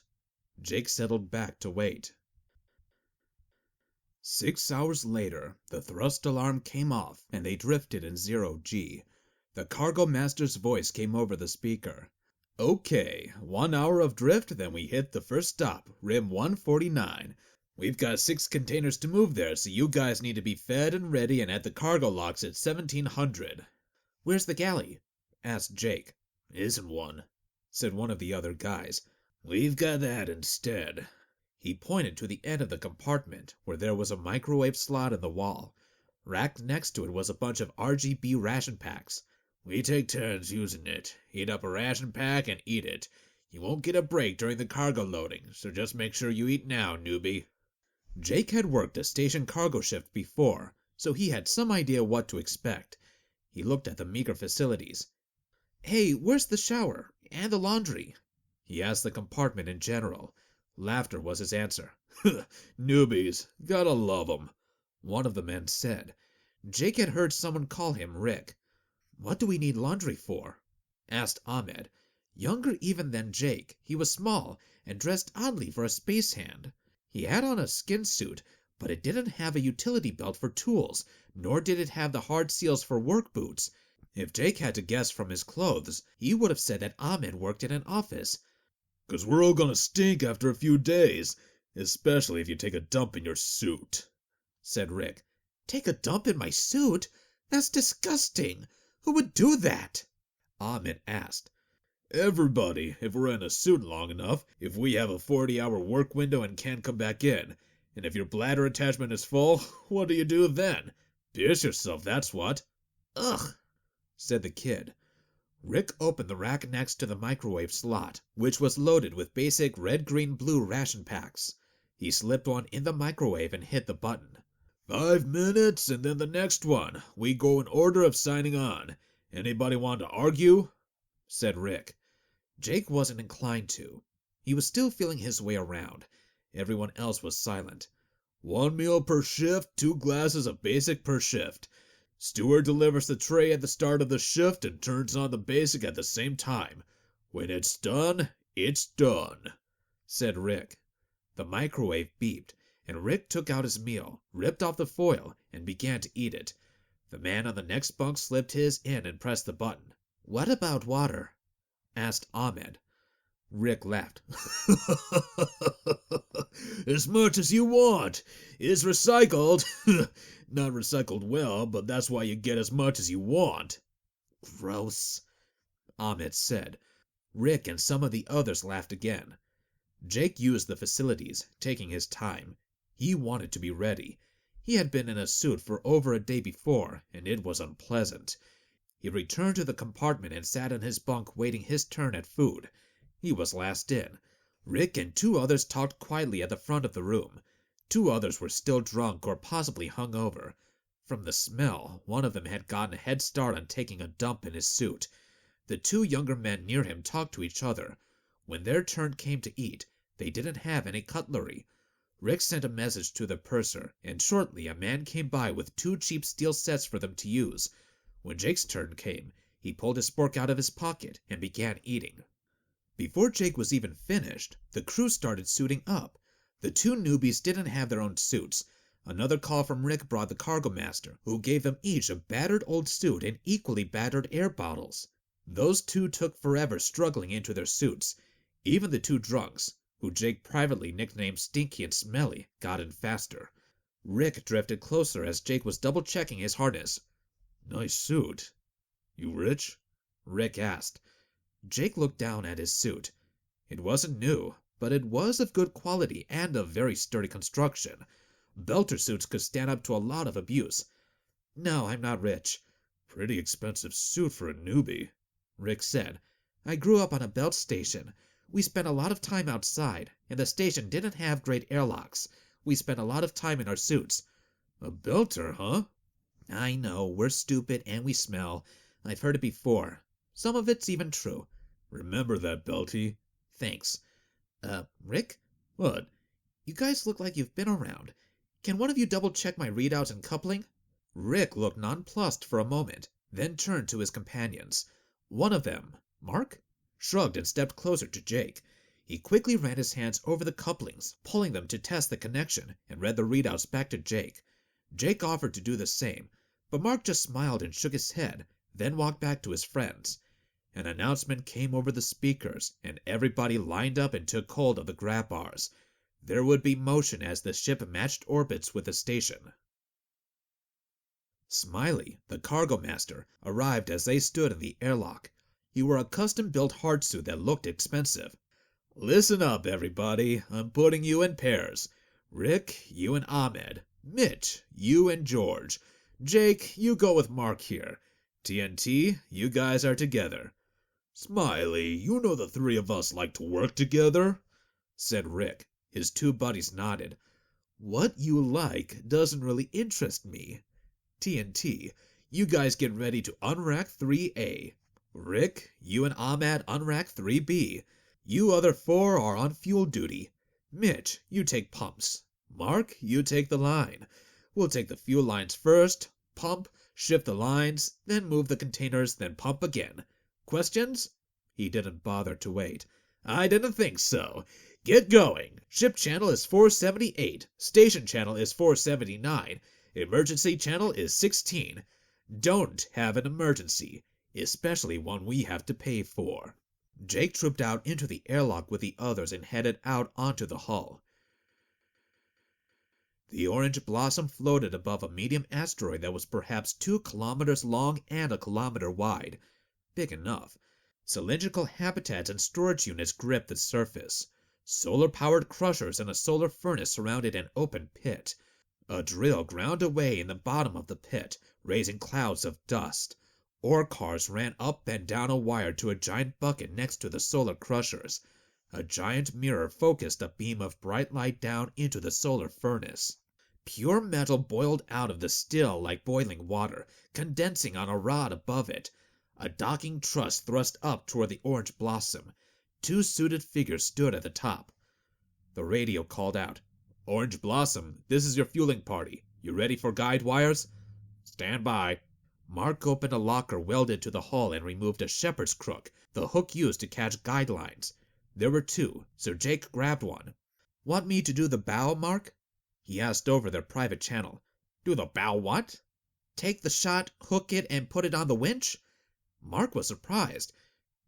Jake settled back to wait. 6 hours later, the thrust alarm came off and they drifted in 0G. The cargo master's voice came over the speaker. Okay, 1 hour of drift, then we hit the first stop, rim 149. We've got 6 containers to move there, so you guys need to be fed and ready and at the cargo locks at 1700. Where's the galley? Asked Jake. Isn't one, said one of the other guys. We've got that instead. He pointed to the end of the compartment, where there was a microwave slot in the wall. Racked next to it was a bunch of RGB ration packs. We take turns using it. Heat up a ration pack and eat it. You won't get a break during the cargo loading, so just make sure you eat now, newbie. Jake had worked a station cargo shift before, so he had some idea what to expect. He looked at the meager facilities. Hey, where's the shower? And the laundry? He asked the compartment in general. Laughter was his answer. Newbies, gotta love 'em, one of the men said. Jake had heard someone call him Rick. What do we need laundry for? Asked Ahmed. Younger even than Jake, he was small and dressed oddly for a space hand. He had on a skin suit, but it didn't have a utility belt for tools, nor did it have the hard seals for work boots. If Jake had to guess from his clothes, he would have said that Ahmed worked in an office. "'Cause we're all gonna stink after a few days, especially if you take a dump in your suit," said Rick. Take a dump in my suit? That's disgusting. Who would do that? Ahmed asked. Everybody, if we're in a suit long enough, if we have a 40-hour work window and can't come back in. And if your bladder attachment is full, what do you do then? Pierce yourself, that's what. Ugh, said the kid. Rick opened the rack next to the microwave slot, which was loaded with basic red-green-blue ration packs. He slipped one in the microwave and hit the button. 5 minutes, and then the next one. We go in order of signing on. Anybody want to argue? Said Rick. Jake wasn't inclined to. He was still feeling his way around. Everyone else was silent. 1 meal per shift, 2 glasses of basic per shift. Stewart delivers the tray at the start of the shift and turns on the basic at the same time. When it's done, said Rick. The microwave beeped, and Rick took out his meal, ripped off the foil, and began to eat it. The man on the next bunk slipped his in and pressed the button. "What about water?" asked Ahmed. Rick laughed. As much as you want. It's recycled. Not recycled well, but that's why you get as much as you want. Gross, Ahmed said. Rick and some of the others laughed again. Jake used the facilities, taking his time. He wanted to be ready. He had been in a suit for over a day before, and it was unpleasant. He returned to the compartment and sat in his bunk waiting his turn at food. He was last in. Rick and two others talked quietly at the front of the room. Two others were still drunk or possibly hungover. From the smell, one of them had gotten a head start on taking a dump in his suit. The two younger men near him talked to each other. When their turn came to eat, they didn't have any cutlery. Rick sent a message to the purser, and shortly a man came by with two cheap steel sets for them to use. When Jake's turn came, he pulled his fork out of his pocket and began eating. Before Jake was even finished, the crew started suiting up. The two newbies didn't have their own suits. Another call from Rick brought the cargo master, who gave them each a battered old suit and equally battered air bottles. Those two took forever struggling into their suits. Even the two drunks, who Jake privately nicknamed Stinky and Smelly, got in faster. Rick drifted closer as Jake was double-checking his harness. Nice suit. You rich? Rick asked. Jake looked down at his suit. It wasn't new, but it was of good quality and of very sturdy construction. Belter suits could stand up to a lot of abuse. No, I'm not rich. Pretty expensive suit for a newbie, Rick said. I grew up on a belt station. We spent a lot of time outside, and the station didn't have great airlocks. We spent a lot of time in our suits. A belter, huh? I know, we're stupid and we smell. I've heard it before. Some of it's even true. Remember that, Belty. Thanks. Rick? What? You guys look like you've been around. Can one of you double-check my readouts and coupling? Rick looked nonplussed for a moment, then turned to his companions. One of them, Mark, shrugged and stepped closer to Jake. He quickly ran his hands over the couplings, pulling them to test the connection, and read the readouts back to Jake. Jake offered to do the same, but Mark just smiled and shook his head, then walked back to his friends. An announcement came over the speakers, and everybody lined up and took hold of the grab bars. There would be motion as the ship matched orbits with the station. Smiley, the cargo master, arrived as they stood in the airlock. He wore a custom-built hard suit that looked expensive. Listen up, everybody. I'm putting you in pairs. Rick, you and Ahmed. Mitch, you and George. Jake, you go with Mark here. TNT, you guys are together. Smiley, you know the three of us like to work together, said Rick. His two buddies nodded. What you like doesn't really interest me. TNT, you guys get ready to unrack 3A. Rick, you and Ahmed unrack 3B. You other four are on fuel duty. Mitch, you take pumps. Mark, you take the line. We'll take the fuel lines first, pump, shift the lines, then move the containers, then pump again. Questions? He didn't bother to wait. I didn't think so. Get going. Ship channel is 478. Station channel is 479. Emergency channel is 16. Don't have an emergency, especially one we have to pay for. Jake trooped out into the airlock with the others and headed out onto the hull. The orange blossom floated above a medium asteroid that was perhaps 2 kilometers long and a kilometer wide. Big enough. Cylindrical habitats and storage units gripped the surface. Solar-powered crushers and a solar furnace surrounded an open pit. A drill ground away in the bottom of the pit, raising clouds of dust. Ore cars ran up and down a wire to a giant bucket next to the solar crushers. A giant mirror focused a beam of bright light down into the solar furnace. Pure metal boiled out of the still like boiling water, condensing on a rod above it. A docking truss thrust up toward the orange blossom. 2 suited figures stood at the top. The radio called out, "Orange Blossom, this is your fueling party. You ready for guide wires?" "Stand by," Mark opened a locker welded to the hull and removed a shepherd's crook, the hook used to catch guidelines. There were two, so Jake grabbed one. "Want me to do the bow, Mark?" he asked over their private channel. Do the bow what? "Take the shot, hook it, and put it on the winch?" Mark was surprised.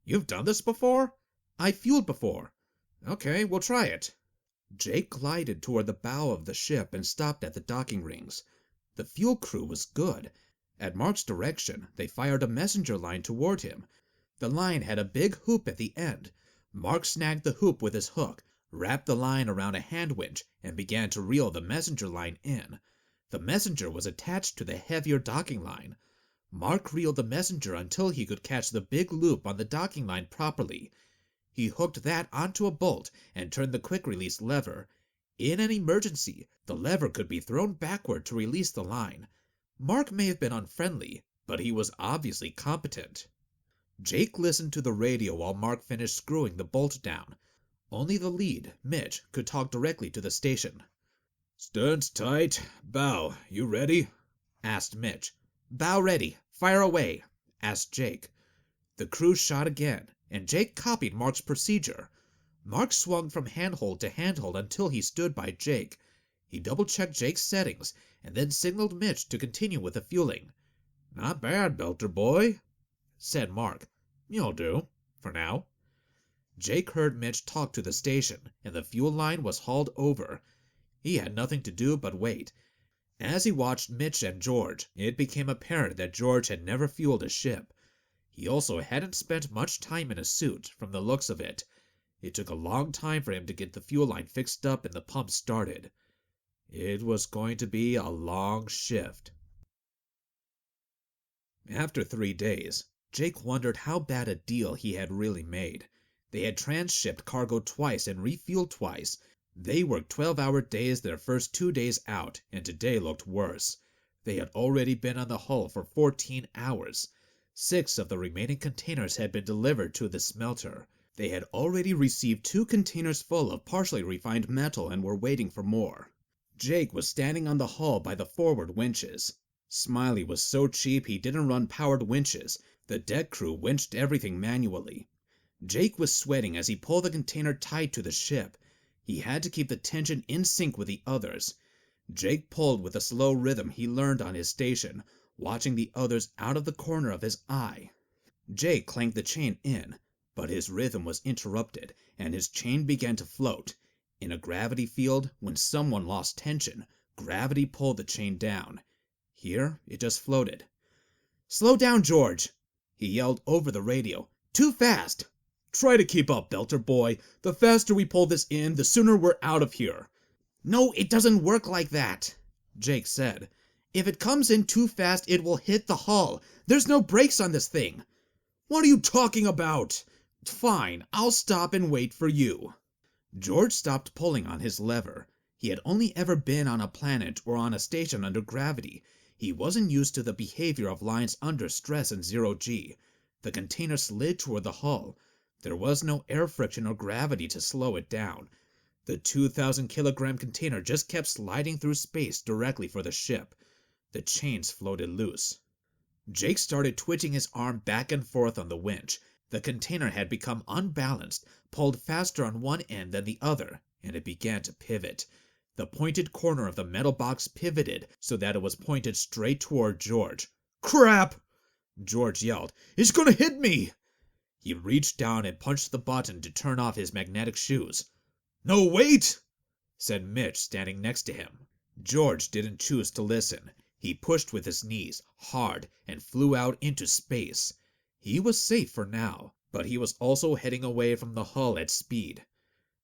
You've done this before? "I fueled before." Okay, we'll try it." Jake glided toward the bow of the ship and stopped at the docking rings. The fuel crew was good. At Mark's direction, they fired a messenger line toward him. The line had a big hoop at the end. Mark snagged the hoop with his hook, wrapped the line around a hand winch, and began to reel the messenger line in. The messenger was attached to the heavier docking line. Mark reeled the messenger until he could catch the big loop on the docking line properly. He hooked that onto a bolt and turned the quick-release lever. In an emergency, the lever could be thrown backward to release the line. Mark may have been unfriendly, but he was obviously competent. Jake listened to the radio while Mark finished screwing the bolt down. Only the lead, Mitch, could talk directly to the station. "Stern's tight. Bow, you ready?" asked Mitch. "Bow ready. Fire away," asked Jake. The crew shot again, and Jake copied Mark's procedure. Mark swung from handhold to handhold until he stood by Jake. He double-checked Jake's settings, and then signaled Mitch to continue with the fueling. Not bad, Belter boy, said Mark. You'll do, for now. Jake heard Mitch talk to the station, and the fuel line was hauled over. He had nothing to do but wait. As he watched Mitch and George, it became apparent that George had never fueled a ship. He also hadn't spent much time in a suit, from the looks of it. It took a long time for him to get the fuel line fixed up and the pump started. It was going to be a long shift. After 3 days, Jake wondered how bad a deal he had really made. They had transshipped cargo twice and refueled twice. They worked 12-hour days their first 2 days out, and today looked worse. They had already been on the hull for 14 hours. 6 of the remaining containers had been delivered to the smelter. They had already received 2 containers full of partially refined metal and were waiting for more. Jake was standing on the hull by the forward winches. Smiley was so cheap he didn't run powered winches. The deck crew winched everything manually. Jake was sweating as he pulled the container tight to the ship. He had to keep the tension in sync with the others. Jake pulled with a slow rhythm he learned on his station, watching the others out of the corner of his eye. Jake clanked the chain in, but his rhythm was interrupted, and his chain began to float. In a gravity field, when someone lost tension, gravity pulled the chain down. Here, it just floated. "Slow down, George!" he yelled over the radio. "Too fast!" "Try to keep up, Belter boy. The faster we pull this in, the sooner we're out of here." "No, it doesn't work like that," Jake said. "If it comes in too fast, it will hit the hull. There's no brakes on this thing." "What are you talking about?" "Fine, I'll stop and wait for you." George stopped pulling on his lever. He had only ever been on a planet or on a station under gravity. He wasn't used to the behavior of lines under stress and zero-G. The container slid toward the hull. There was no air friction or gravity to slow it down. The 2,000-kilogram container just kept sliding through space directly for the ship. The chains floated loose. Jake started twitching his arm back and forth on the winch. The container had become unbalanced, pulled faster on one end than the other, and it began to pivot. The pointed corner of the metal box pivoted so that it was pointed straight toward George. "Crap!" George yelled. "It's gonna hit me!" He reached down and punched the button to turn off his magnetic shoes. "No, wait!" said Mitch, standing next to him. George didn't choose to listen. He pushed with his knees, hard, and flew out into space. He was safe for now, but he was also heading away from the hull at speed.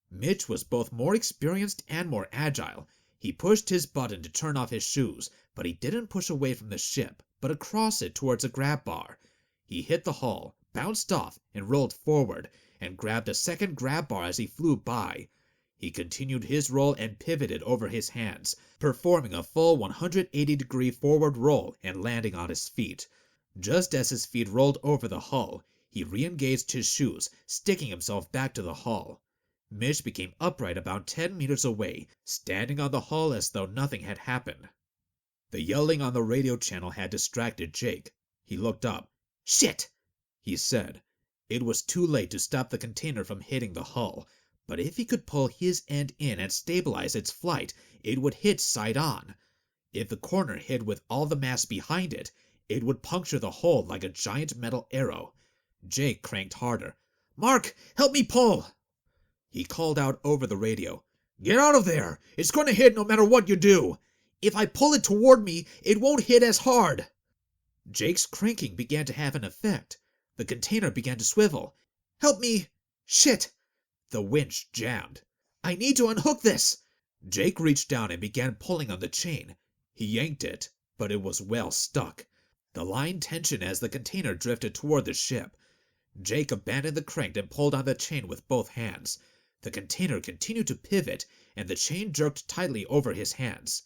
Mitch was both more experienced and more agile. He pushed his button to turn off his shoes, but he didn't push away from the ship, but across it towards a grab bar. He hit the hull, bounced off, and rolled forward, and grabbed a second grab bar as he flew by. He continued his roll and pivoted over his hands, performing a full 180-degree forward roll and landing on his feet. Just as his feet rolled over the hull, he re-engaged his shoes, sticking himself back to the hull. Mitch became upright about 10 meters away, standing on the hull as though nothing had happened. The yelling on the radio channel had distracted Jake, He looked up. Shit! He said. It was too late to stop the container from hitting the hull, but if he could pull his end in and stabilize its flight, it would hit side on. If the corner hit with all the mass behind it, it would puncture the hull like a giant metal arrow. Jake cranked harder. Mark, help me pull! He called out over the radio. Get out of there! It's going to hit no matter what you do! If I pull it toward me, it won't hit as hard! Jake's cranking began to have an effect. The container began to swivel. Help me! Shit! The winch jammed. I need to unhook this! Jake reached down and began pulling on the chain. He yanked it, but it was well stuck. The line tensioned as the container drifted toward the ship. Jake abandoned the crank and pulled on the chain with both hands. The container continued to pivot, and the chain jerked tightly over his hands.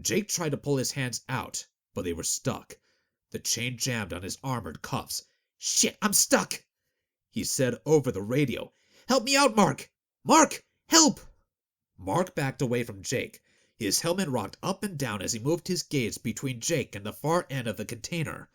Jake tried to pull his hands out, but they were stuck. The chain jammed on his armored cuffs. Shit, I'm stuck! He said over the radio. Help me out, Mark! Mark, help! Mark backed away from Jake. His helmet rocked up and down as he moved his gaze between Jake and the far end of the container.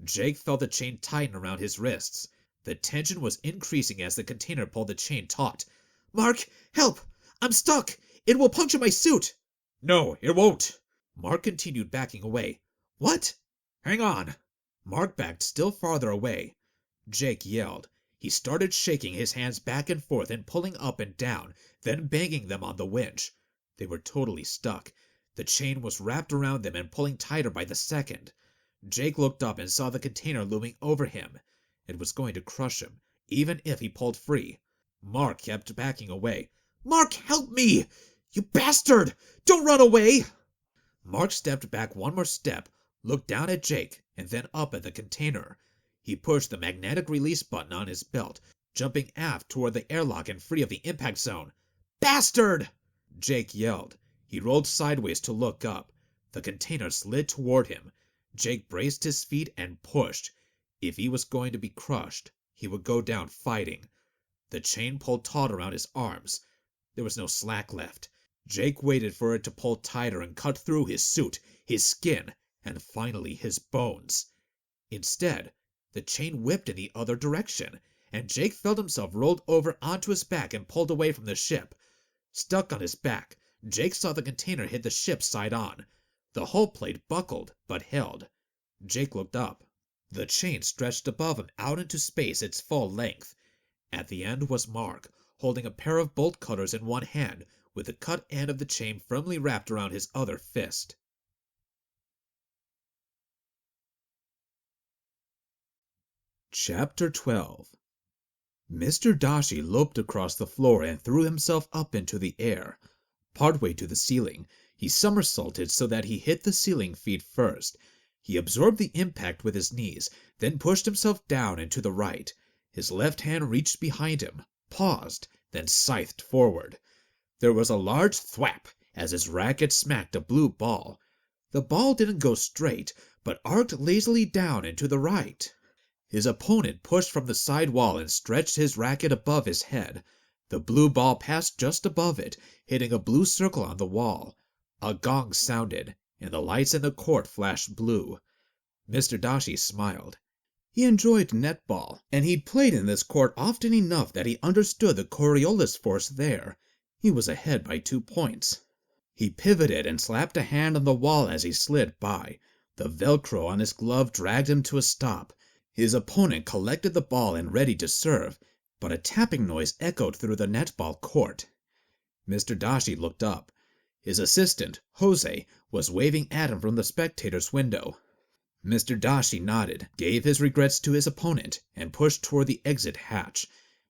Jake felt the chain tighten around his wrists. The tension was increasing as the container pulled the chain taut. Mark, help! I'm stuck! It will puncture my suit! No, it won't! Mark continued backing away. What? Hang on! Mark backed still farther away. Jake yelled. He started shaking his hands back and forth and pulling up and down, then banging them on the winch. They were totally stuck. The chain was wrapped around them and pulling tighter by the second. Jake looked up and saw the container looming over him. It was going to crush him, even if he pulled free. Mark kept backing away. Mark, help me! You bastard! Don't run away! Mark stepped back one more step, looked down at Jake, and then up at the container. He pushed the magnetic release button on his belt, jumping aft toward the airlock and free of the impact zone. Bastard! Jake yelled. He rolled sideways to look up. The container slid toward him. Jake braced his feet and pushed. If he was going to be crushed, he would go down fighting. The chain pulled taut around his arms. There was no slack left. Jake waited for it to pull tighter and cut through his suit, his skin, and finally his bones. Instead, the chain whipped in the other direction, and Jake felt himself rolled over onto his back and pulled away from the ship. Stuck on his back, Jake saw the container hit the ship side on. The hull plate buckled, but held. Jake looked up. The chain stretched above him out into space its full length. At the end was Mark, holding a pair of bolt cutters in one hand, with the cut end of the chain firmly wrapped around his other fist. Chapter 12. Mr. Dashi loped across the floor and threw himself up into the air. Partway to the ceiling, he somersaulted so that he hit the ceiling feet first. He absorbed the impact with his knees, then pushed himself down and to the right. His left hand reached behind him, paused, then scythed forward. There was a large thwap as his racket smacked a blue ball. The ball didn't go straight, but arced lazily down and to the right. His opponent pushed from the side wall and stretched his racket above his head. The blue ball passed just above it, hitting a blue circle on the wall. A gong sounded, and the lights in the court flashed blue. Mr. Dashi smiled. He enjoyed netball, and he'd played in this court often enough that he understood the Coriolis force there. He was ahead by 2 points. He pivoted and slapped a hand on the wall as he slid by. The Velcro on his glove dragged him to a stop. His opponent collected the ball and ready to serve, but a tapping noise echoed through the netball court. Mr. Dashi looked up. His assistant, Jose, was waving at him from the spectator's window. Mr. Dashi nodded, gave his regrets to his opponent, and pushed toward the exit hatch.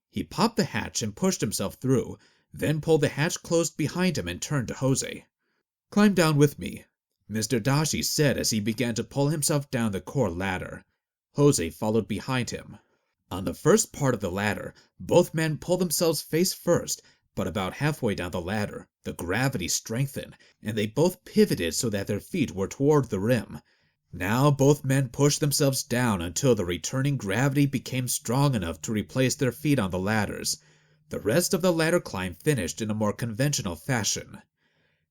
He popped the hatch and pushed himself through, then pulled the hatch closed behind him and turned to Jose. "Climb down with me," Mr. Dashi said as he began to pull himself down the core ladder. Jose followed behind him. On the first part of the ladder, both men pulled themselves face first, but about halfway down the ladder, the gravity strengthened, and they both pivoted so that their feet were toward the rim. Now both men pushed themselves down until the returning gravity became strong enough to replace their feet on the ladders. The rest of the ladder climb finished in a more conventional fashion.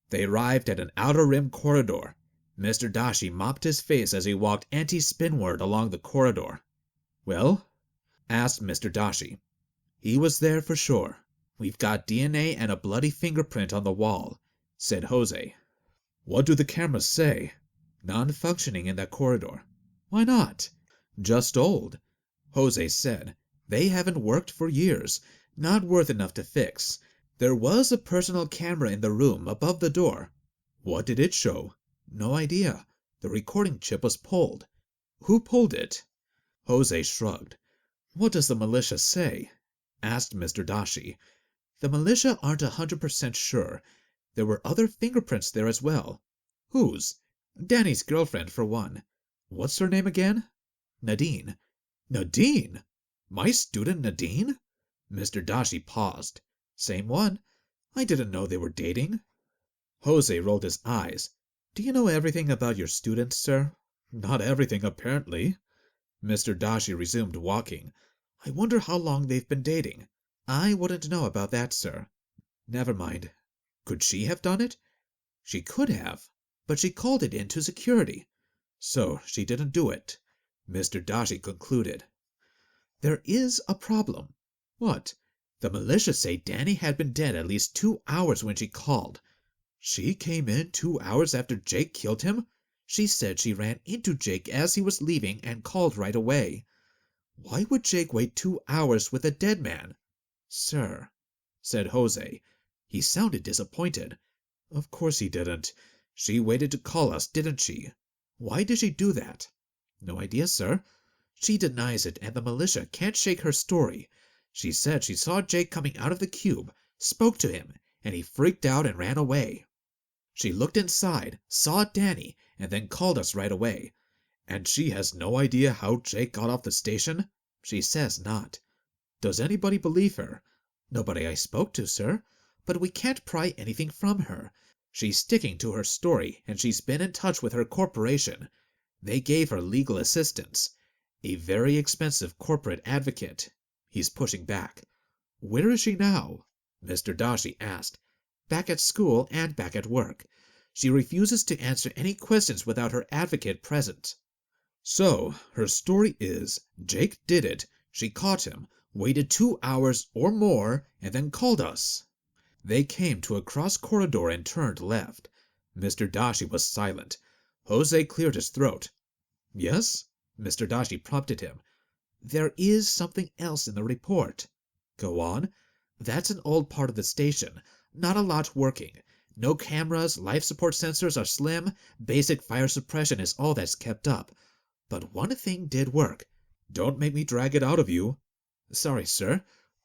They arrived at an outer rim corridor. Mr. Dashi mopped his face as he walked anti-spinward along the corridor. Well? Asked Mr. Dashi. He was there for sure. We've got DNA and a bloody fingerprint on the wall, said Jose. What do the cameras say? Non-functioning in that corridor. Why not? Just old. Jose said. They haven't worked for years. Not worth enough to fix. There was a personal camera in the room above the door. What did it show? No idea. The recording chip was pulled. Who pulled it? Jose shrugged. What does the militia say? Asked Mr. Dashi. The militia aren't 100% sure. There were other fingerprints there as well. Whose? Danny's girlfriend, for one. What's her name again? Nadine. Nadine? My student Nadine? Mr. Dashi paused. Same one. I didn't know they were dating. Jose rolled his eyes. Do you know everything about your students, sir? Not everything, apparently. Mr. Dashi resumed walking. I wonder how long they've been dating. I wouldn't know about that, sir. Never mind. Could she have done it? She could have, but she called it in to security. So she didn't do it, Mr. Dashi concluded. There is a problem. What? The militia say Danny had been dead at least 2 hours when she called. She came in 2 hours after Jake killed him? She said she ran into Jake as he was leaving and called right away. Why would Jake wait 2 hours with a dead man? Sir, said Jose. He sounded disappointed. Of course he didn't. She waited to call us, didn't she? Why did she do that? No idea, sir. She denies it, and the militia can't shake her story. She said she saw Jake coming out of the cube, spoke to him, and he freaked out and ran away. She looked inside, saw Danny, and then called us right away. And she has no idea how Jake got off the station? She says not. Does anybody believe her? Nobody I spoke to, sir. But we can't pry anything from her. She's sticking to her story, and she's been in touch with her corporation. They gave her legal assistance. A very expensive corporate advocate. He's pushing back. Where is she now? Mr. Dashi asked. Back at school and back at work. She refuses to answer any questions without her advocate present. So, her story is, Jake did it, she caught him, waited 2 hours or more, and then called us. They came to a cross corridor and turned left. Mr. Dashi was silent. Jose cleared his throat. Yes? Mr. Dashi prompted him. There is something else in the report. Go on. That's an old part of the station. Not a lot working. No cameras, life support sensors are slim, basic fire suppression is all that's kept up. But one thing did work. Don't make me drag it out of you. Sorry, sir.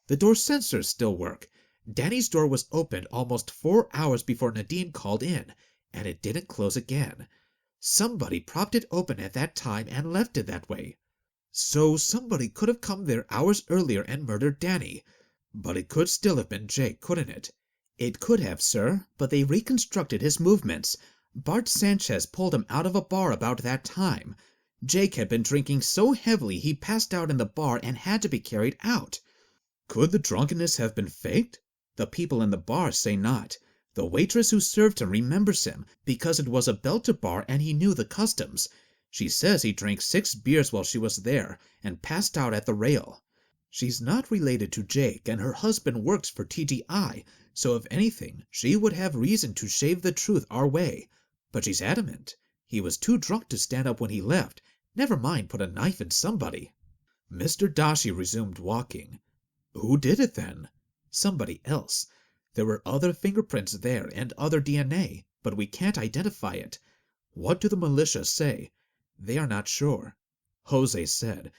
The door sensors still work. Danny's door was opened almost 4 hours before Nadine called in, and it didn't close again. Somebody propped it open at that time and left it that way. So somebody could have come there hours earlier and murdered Danny. But it could still have been Jake, couldn't it? It could have, sir, but they reconstructed his movements. Bart Sanchez pulled him out of a bar about that time. Jake had been drinking so heavily he passed out in the bar and had to be carried out. Could the drunkenness have been faked? The people in the bar say not. The waitress who served him remembers him because it was a Belter bar and he knew the customs. She says he drank 6 beers while she was there and passed out at the rail. She's not related to Jake, and her husband works for TGI, so if anything, she would have reason to shave the truth our way. But she's adamant. He was too drunk to stand up when he left, never mind put a knife in somebody. Mr. Dashi resumed walking. Who did it then? Somebody else. There were other fingerprints there and other DNA, but we can't identify it. What do the militia say? They are not sure. Jose said,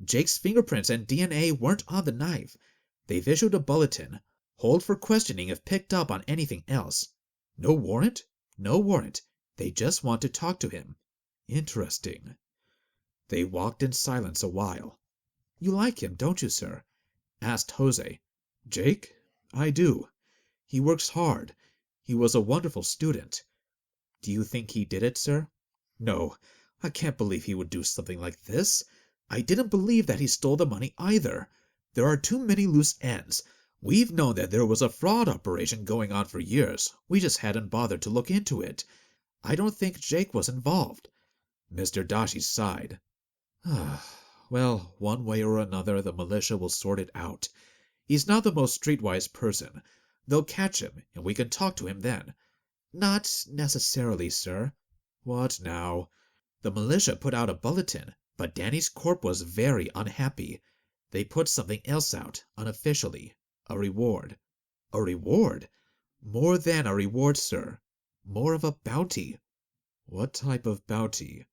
Jake's fingerprints and DNA weren't on the knife. They've issued a bulletin. Hold for questioning if picked up on anything else. No warrant? No warrant. They just want to talk to him. Interesting. They walked in silence a while. You like him, don't you, sir? Asked Jose. Jake? I do. He works hard. He was a wonderful student. Do you think he did it, sir? No, I can't believe he would do something like this. I didn't believe that he stole the money either. There are too many loose ends. We've known that there was a fraud operation going on for years. We just hadn't bothered to look into it. I don't think Jake was involved. Mr. Dashi sighed. Well, one way or another, the militia will sort it out. He's not the most streetwise person. They'll catch him, and we can talk to him then. Not necessarily, sir. What now? The militia put out a bulletin, but Danny's corp was very unhappy. They put something else out, unofficially. A reward. A reward? More than a reward, sir. More of a bounty. What type of bounty?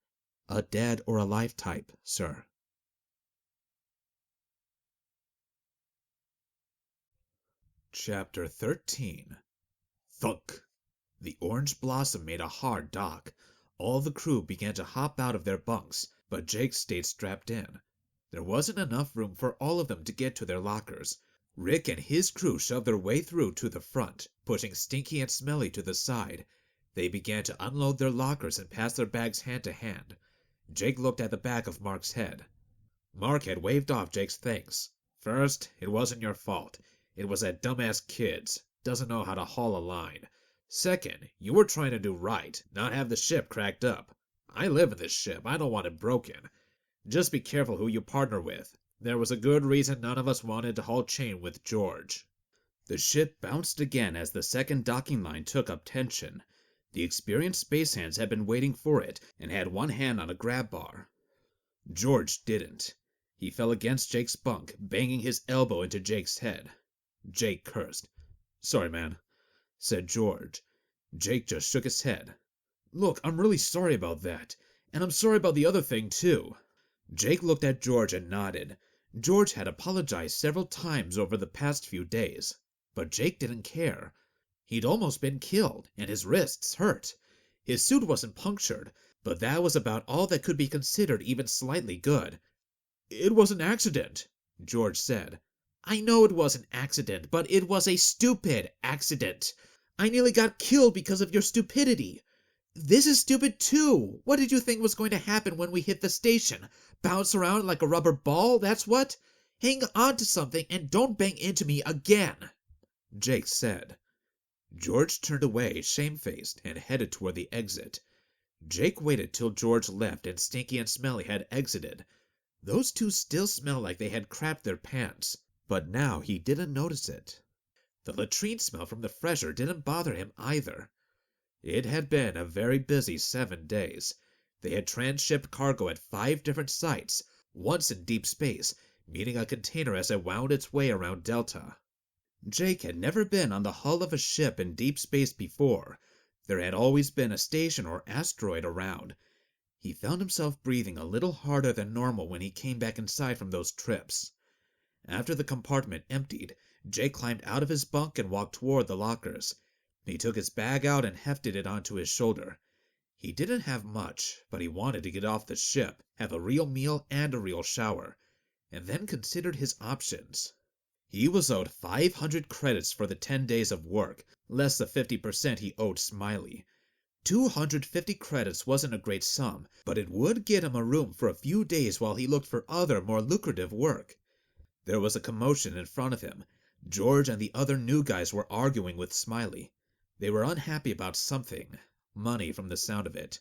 A dead or alive type, sir. Chapter 13. Thunk! The Orange Blossom made a hard dock. All the crew began to hop out of their bunks, but Jake stayed strapped in. There wasn't enough room for all of them to get to their lockers. Rick and his crew shoved their way through to the front, pushing Stinky and Smelly to the side. They began to unload their lockers and pass their bags hand to hand. Jake looked at the back of Mark's head. Mark had waved off Jake's thanks. First, it wasn't your fault. It was that dumbass kid's. Doesn't know how to haul a line. Second, you were trying to do right, not have the ship cracked up. I live in this ship. I don't want it broken. Just be careful who you partner with. There was a good reason none of us wanted to haul chain with George. The ship bounced again as the second docking line took up tension. The experienced space hands had been waiting for it and had one hand on a grab bar. George didn't. He fell against Jake's bunk, banging his elbow into Jake's head. Jake cursed. Sorry, man, said George. Jake just shook his head. Look, I'm really sorry about that. And I'm sorry about the other thing, too. Jake looked at George and nodded. George had apologized several times over the past few days. But Jake didn't care. He'd almost been killed, and his wrists hurt. His suit wasn't punctured, but that was about all that could be considered even slightly good. It was an accident, George said. I know it was an accident, but it was a stupid accident. I nearly got killed because of your stupidity. This is stupid too. What did you think was going to happen when we hit the station? Bounce around like a rubber ball, that's what? Hang on to something and don't bang into me again, Jake said. George turned away, shamefaced, and headed toward the exit. Jake waited till George left and Stinky and Smelly had exited. Those two still smelled like they had crapped their pants, but now he didn't notice it. The latrine smell from the fresher didn't bother him either. It had been a very busy 7 days. They had transshipped cargo at 5 different sites, once in deep space, meeting a container as it wound its way around Delta. Jake had never been on the hull of a ship in deep space before. There had always been a station or asteroid around. He found himself breathing a little harder than normal when he came back inside from those trips. After the compartment emptied, Jake climbed out of his bunk and walked toward the lockers. He took his bag out and hefted it onto his shoulder. He didn't have much, but he wanted to get off the ship, have a real meal and a real shower, and then considered his options. He was owed 500 credits for the 10 days of work, less the 50% he owed Smiley. 250 credits wasn't a great sum, but it would get him a room for a few days while he looked for other, more lucrative work. There was a commotion in front of him. George and the other new guys were arguing with Smiley. They were unhappy about something. Money from the sound of it.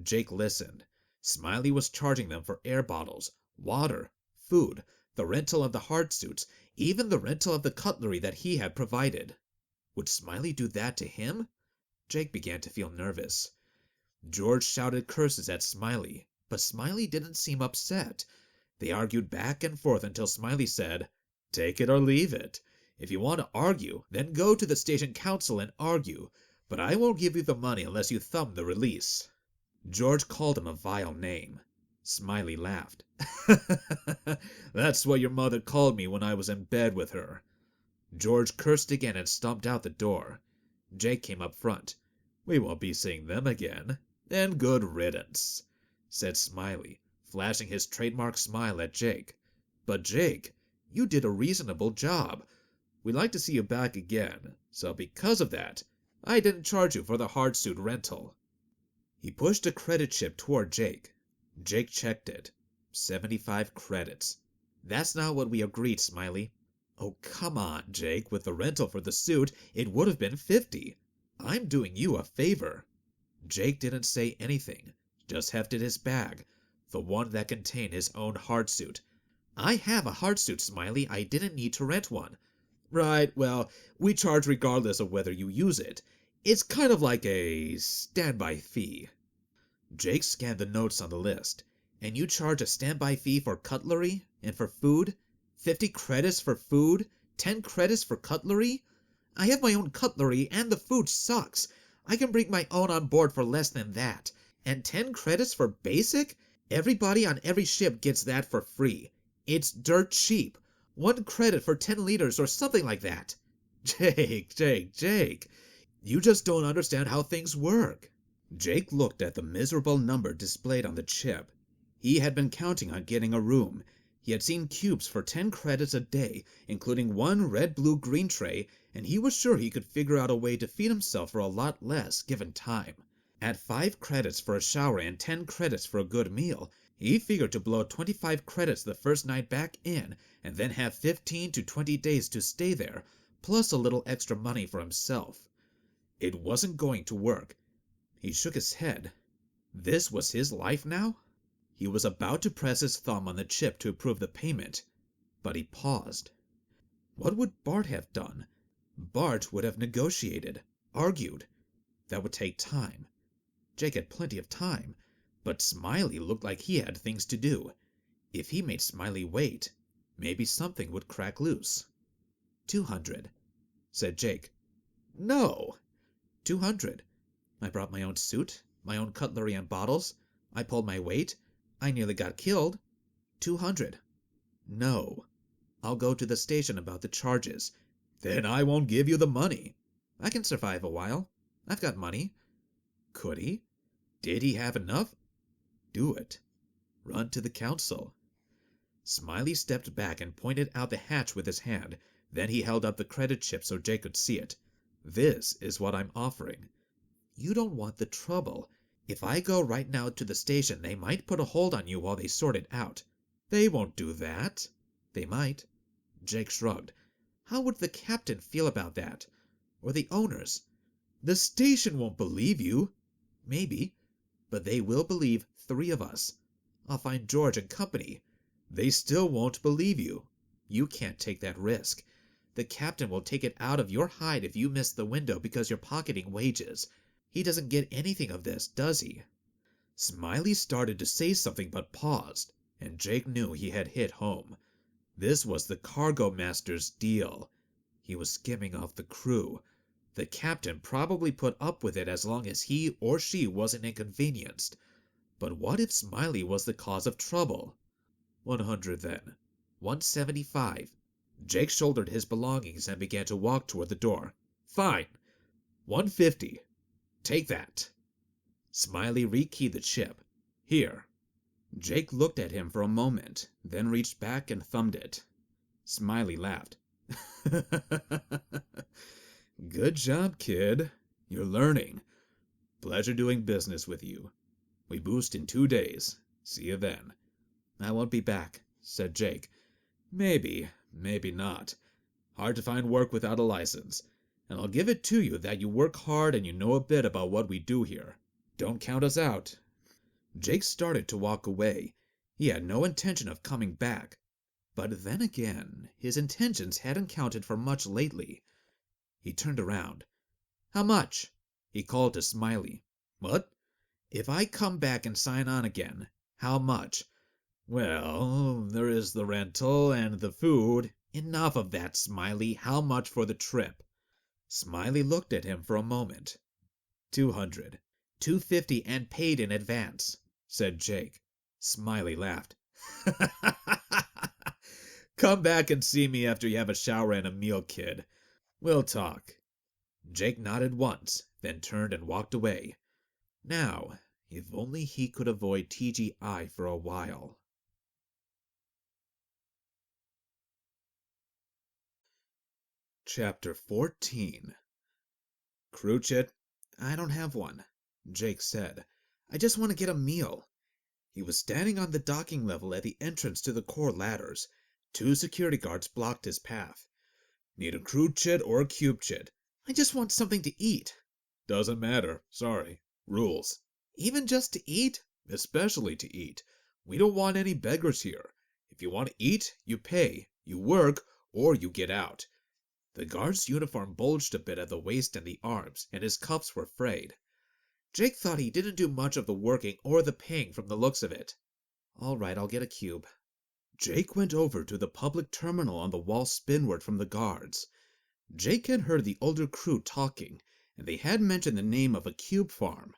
Jake listened. Smiley was charging them for air bottles, water, food, the rental of the hard suits, even the rental of the cutlery that he had provided. Would Smiley do that to him? Jake began to feel nervous. George shouted curses at Smiley, but Smiley didn't seem upset. They argued back and forth until Smiley said, "Take it or leave it. If you want to argue, then go to the station council and argue, but I won't give you the money unless you thumb the release." George called him a vile name. Smiley laughed. "That's what your mother called me when I was in bed with her." George cursed again and stomped out the door. Jake came up front. "We won't be seeing them again." "And good riddance," said Smiley, flashing his trademark smile at Jake. "But Jake, you did a reasonable job. We'd like to see you back again, so because of that, I didn't charge you for the hard suit rental." He pushed a credit chip toward Jake. Jake checked it. 75 credits. "That's not what we agreed, Smiley." "Oh, come on, Jake. With the rental for the suit, it would have been 50. I'm doing you a favor." Jake didn't say anything, just hefted his bag, the one that contained his own hardsuit. I have a hardsuit, Smiley. I didn't need to rent one. Right, well, we charge regardless of whether you use it. It's kind of like a standby fee. Jake scanned the notes on the list. And you charge a standby fee for cutlery and for food? 50 credits for food? 10 credits for cutlery? I have my own cutlery and the food sucks. I can bring my own on board for less than that. And 10 credits for basic? Everybody on every ship gets that for free. It's dirt cheap. 1 credit for 10 liters or something like that. Jake. You just don't understand how things work. Jake looked at the miserable number displayed on the chip. He had been counting on getting a room. He had seen cubes for 10 credits a day, including 1 red-blue-green tray, and he was sure he could figure out a way to feed himself for a lot less, given time. At 5 credits for a shower and 10 credits for a good meal, he figured to blow 25 credits the first night back in, and then have 15 to 20 days to stay there, plus a little extra money for himself. It wasn't going to work. He shook his head. This was his life now? He was about to press his thumb on the chip to approve the payment, but he paused. What would Bart have done? Bart would have negotiated, argued. That would take time. Jake had plenty of time, but Smiley looked like he had things to do. If he made Smiley wait, maybe something would crack loose. 200, said Jake. No. 200. I brought my own suit, my own cutlery and bottles. I pulled my weight. I nearly got killed. 200. No. I'll go to the station about the charges. Then I won't give you the money. I can survive a while. I've got money. Could he? Did he have enough? Do it. Run to the council. Smiley stepped back and pointed out the hatch with his hand. Then he held up the credit chip so Jake could see it. This is what I'm offering. You don't want the trouble. If I go right now to the station, they might put a hold on you while they sort it out. They won't do that. They might. Jake shrugged. How would the captain feel about that? Or the owners? The station won't believe you. Maybe. But they will believe 3 of us. I'll find George and company. They still won't believe you. You can't take that risk. The captain will take it out of your hide if you miss the window because you're pocketing wages. He doesn't get anything of this, does he? Smiley started to say something but paused, and Jake knew he had hit home. This was the cargo master's deal. He was skimming off the crew. The captain probably put up with it as long as he or she wasn't inconvenienced. But what if Smiley was the cause of trouble? 100 then. 175. Jake shouldered his belongings and began to walk toward the door. Fine. 150. Take that. Smiley rekeyed the chip. Here. Jake looked at him for a moment, then reached back and thumbed it. Smiley laughed. Good job, kid. You're learning. Pleasure doing business with you. We boost in 2 days. See you then. I won't be back, said Jake. Maybe, maybe not. Hard to find work without a license. And I'll give it to you that you work hard and you know a bit about what we do here. Don't count us out. Jake started to walk away. He had no intention of coming back. But then again, his intentions hadn't counted for much lately. He turned around. How much? He called to Smiley. What? If I come back and sign on again, how much? Well, there is the rental and the food. Enough of that, Smiley. How much for the trip? Smiley looked at him for a moment. 200. 250 and paid in advance, said Jake. Smiley laughed. Come back and see me after you have a shower and a meal, kid. We'll talk. Jake nodded once, then turned and walked away. Now, if only he could avoid TGI for a while. Chapter 14. Crew chit? I don't have one, Jake said. I just want to get a meal. He was standing on the docking level at the entrance to the core ladders. 2 security guards blocked his path. Need a crew chit or a cube chit? I just want something to eat. Doesn't matter, sorry. Rules. Even just to eat? Especially to eat. We don't want any beggars here. If you want to eat, you pay, you work, or you get out. The guard's uniform bulged a bit at the waist and the arms, and his cuffs were frayed. Jake thought he didn't do much of the working or the paying from the looks of it. All right, I'll get a cube. Jake went over to the public terminal on the wall spinward from the guards. Jake had heard the older crew talking, and they had mentioned the name of a cube farm.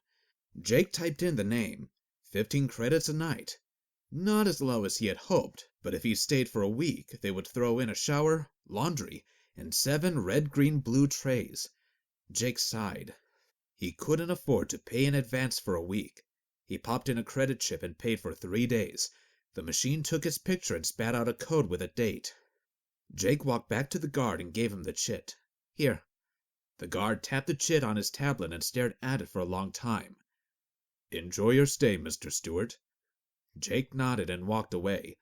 Jake typed in the name. 15 credits a night. Not as low as he had hoped, but if he stayed for a week, they would throw in a shower, laundry, and 7 red, green, blue trays. Jake sighed. He couldn't afford to pay in advance for a week. He popped in a credit chip and paid for 3 days. The machine took his picture and spat out a code with a date. Jake walked back to the guard and gave him the chit. Here. The guard tapped the chit on his tablet and stared at it for a long time. Enjoy your stay, Mr. Stewart. Jake nodded and walked away.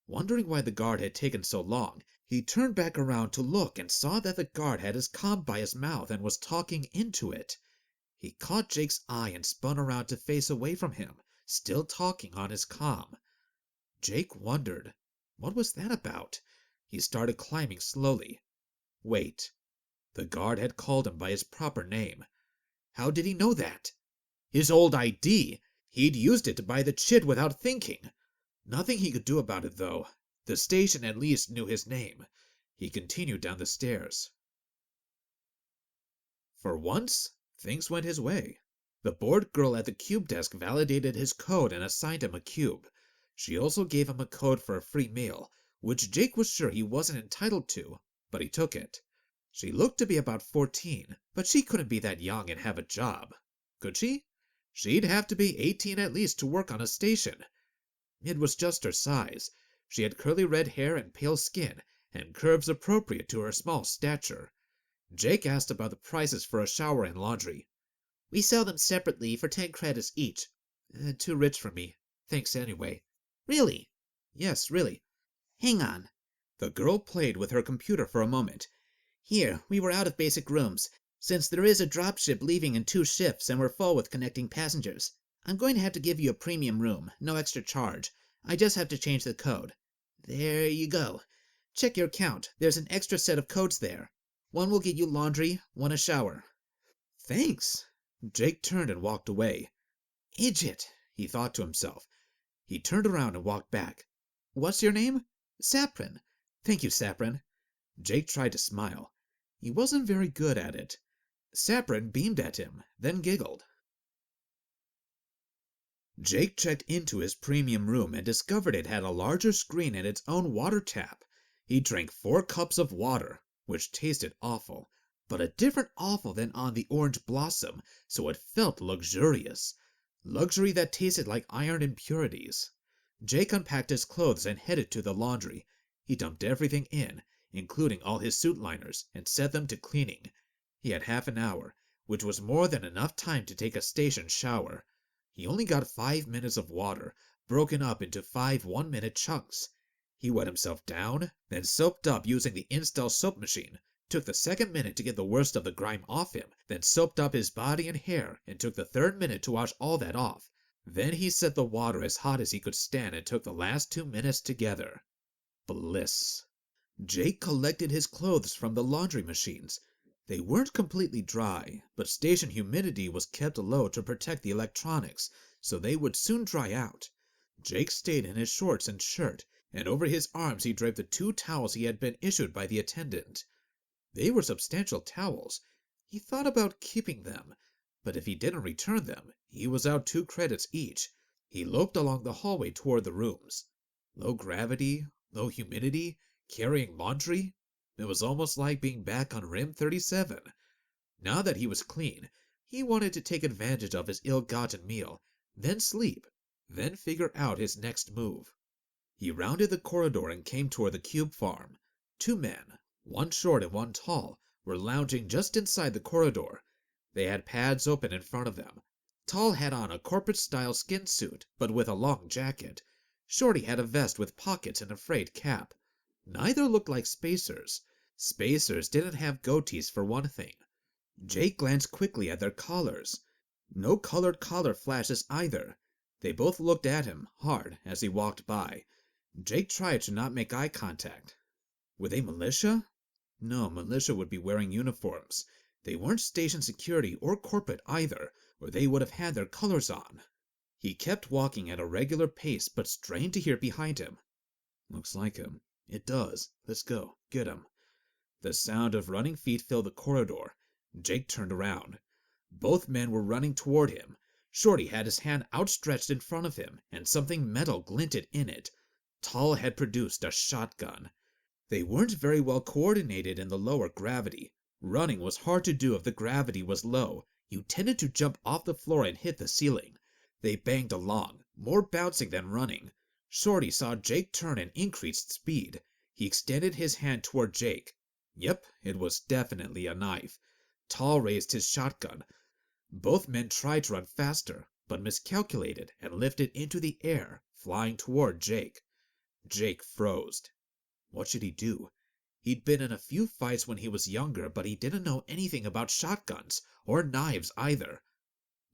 Wondering why the guard had taken so long, he turned back around to look and saw that the guard had his comm by his mouth and was talking into it. He caught Jake's eye and spun around to face away from him, still talking on his comm. Jake wondered, what was that about? He started climbing slowly. Wait. The guard had called him by his proper name. How did he know that? His old ID! He'd used it to buy the chit without thinking. Nothing he could do about it, though. The station at least knew his name. He continued down the stairs. For once, things went his way. The bored girl at the cube desk validated his code and assigned him a cube. She also gave him a code for a free meal, which Jake was sure he wasn't entitled to, but he took it. She looked to be about 14, but she couldn't be that young and have a job. Could she? She'd have to be 18 at least to work on a station. It was just her size. She had curly red hair and pale skin, and curves appropriate to her small stature. Jake asked about the prices for a shower and laundry. We sell them separately for 10 credits each. Too rich for me. Thanks anyway. Really? Yes, really. Hang on. The girl played with her computer for a moment. Here, we were out of basic rooms, since there is a dropship leaving in 2 shifts and we're full with connecting passengers. I'm going to have to give you a premium room, no extra charge. I just have to change the code. There you go. Check your account. There's an extra set of codes there. One will get you laundry, one a shower. Thanks. Jake turned and walked away. Idiot, he thought to himself. He turned around and walked back. What's your name? Saprin. Thank you, Saprin. Jake tried to smile. He wasn't very good at it. Saprin beamed at him, then giggled. Jake checked into his premium room and discovered it had a larger screen and its own water tap. He drank 4 cups of water, which tasted awful, but a different awful than on the Orange Blossom, so it felt luxurious. Luxury that tasted like iron impurities. Jake unpacked his clothes and headed to the laundry. He dumped everything in, including all his suit liners, and set them to cleaning. He had half an hour, which was more than enough time to take a station shower. He only got 5 minutes of water, broken up into 5 one-minute chunks. He wet himself down, then soaped up using the Install soap machine, took the 2nd minute to get the worst of the grime off him, then soaped up his body and hair, and took the 3rd minute to wash all that off. Then he set the water as hot as he could stand and took the last 2 minutes together. Bliss. Jake collected his clothes from the laundry machines. They weren't completely dry, but station humidity was kept low to protect the electronics, so they would soon dry out. Jake stayed in his shorts and shirt, and over his arms he draped the 2 towels he had been issued by the attendant. They were substantial towels. He thought about keeping them, but if he didn't return them, he was out 2 credits each. He loped along the hallway toward the rooms. Low gravity, low humidity, carrying laundry. It was almost like being back on Rim 37. Now that he was clean, he wanted to take advantage of his ill-gotten meal, then sleep, then figure out his next move. He rounded the corridor and came toward the cube farm. 2 men, one short and one tall, were lounging just inside the corridor. They had pads open in front of them. Tall had on a corporate-style skin suit, but with a long jacket. Shorty had a vest with pockets and a frayed cap. Neither looked like spacers. Spacers didn't have goatees for one thing. Jake glanced quickly at their collars. No colored collar flashes either. They both looked at him hard as he walked by. Jake tried to not make eye contact. Were they militia? No, militia would be wearing uniforms. They weren't station security or corporate either, or they would have had their colors on. He kept walking at a regular pace, but strained to hear behind him. Looks like him. It does. Let's go. Get him. The sound of running feet filled the corridor. Jake turned around. Both men were running toward him. Shorty had his hand outstretched in front of him, and something metal glinted in it. Tall had produced a shotgun. They weren't very well coordinated in the lower gravity. Running was hard to do if the gravity was low. You tended to jump off the floor and hit the ceiling. They banged along, more bouncing than running. Shorty saw Jake turn and increased speed. He extended his hand toward Jake. Yep, it was definitely a knife. Tall raised his shotgun. Both men tried to run faster, but miscalculated and lifted into the air, flying toward Jake. Jake froze. What should he do? He'd been in a few fights when he was younger, but he didn't know anything about shotguns, or knives either.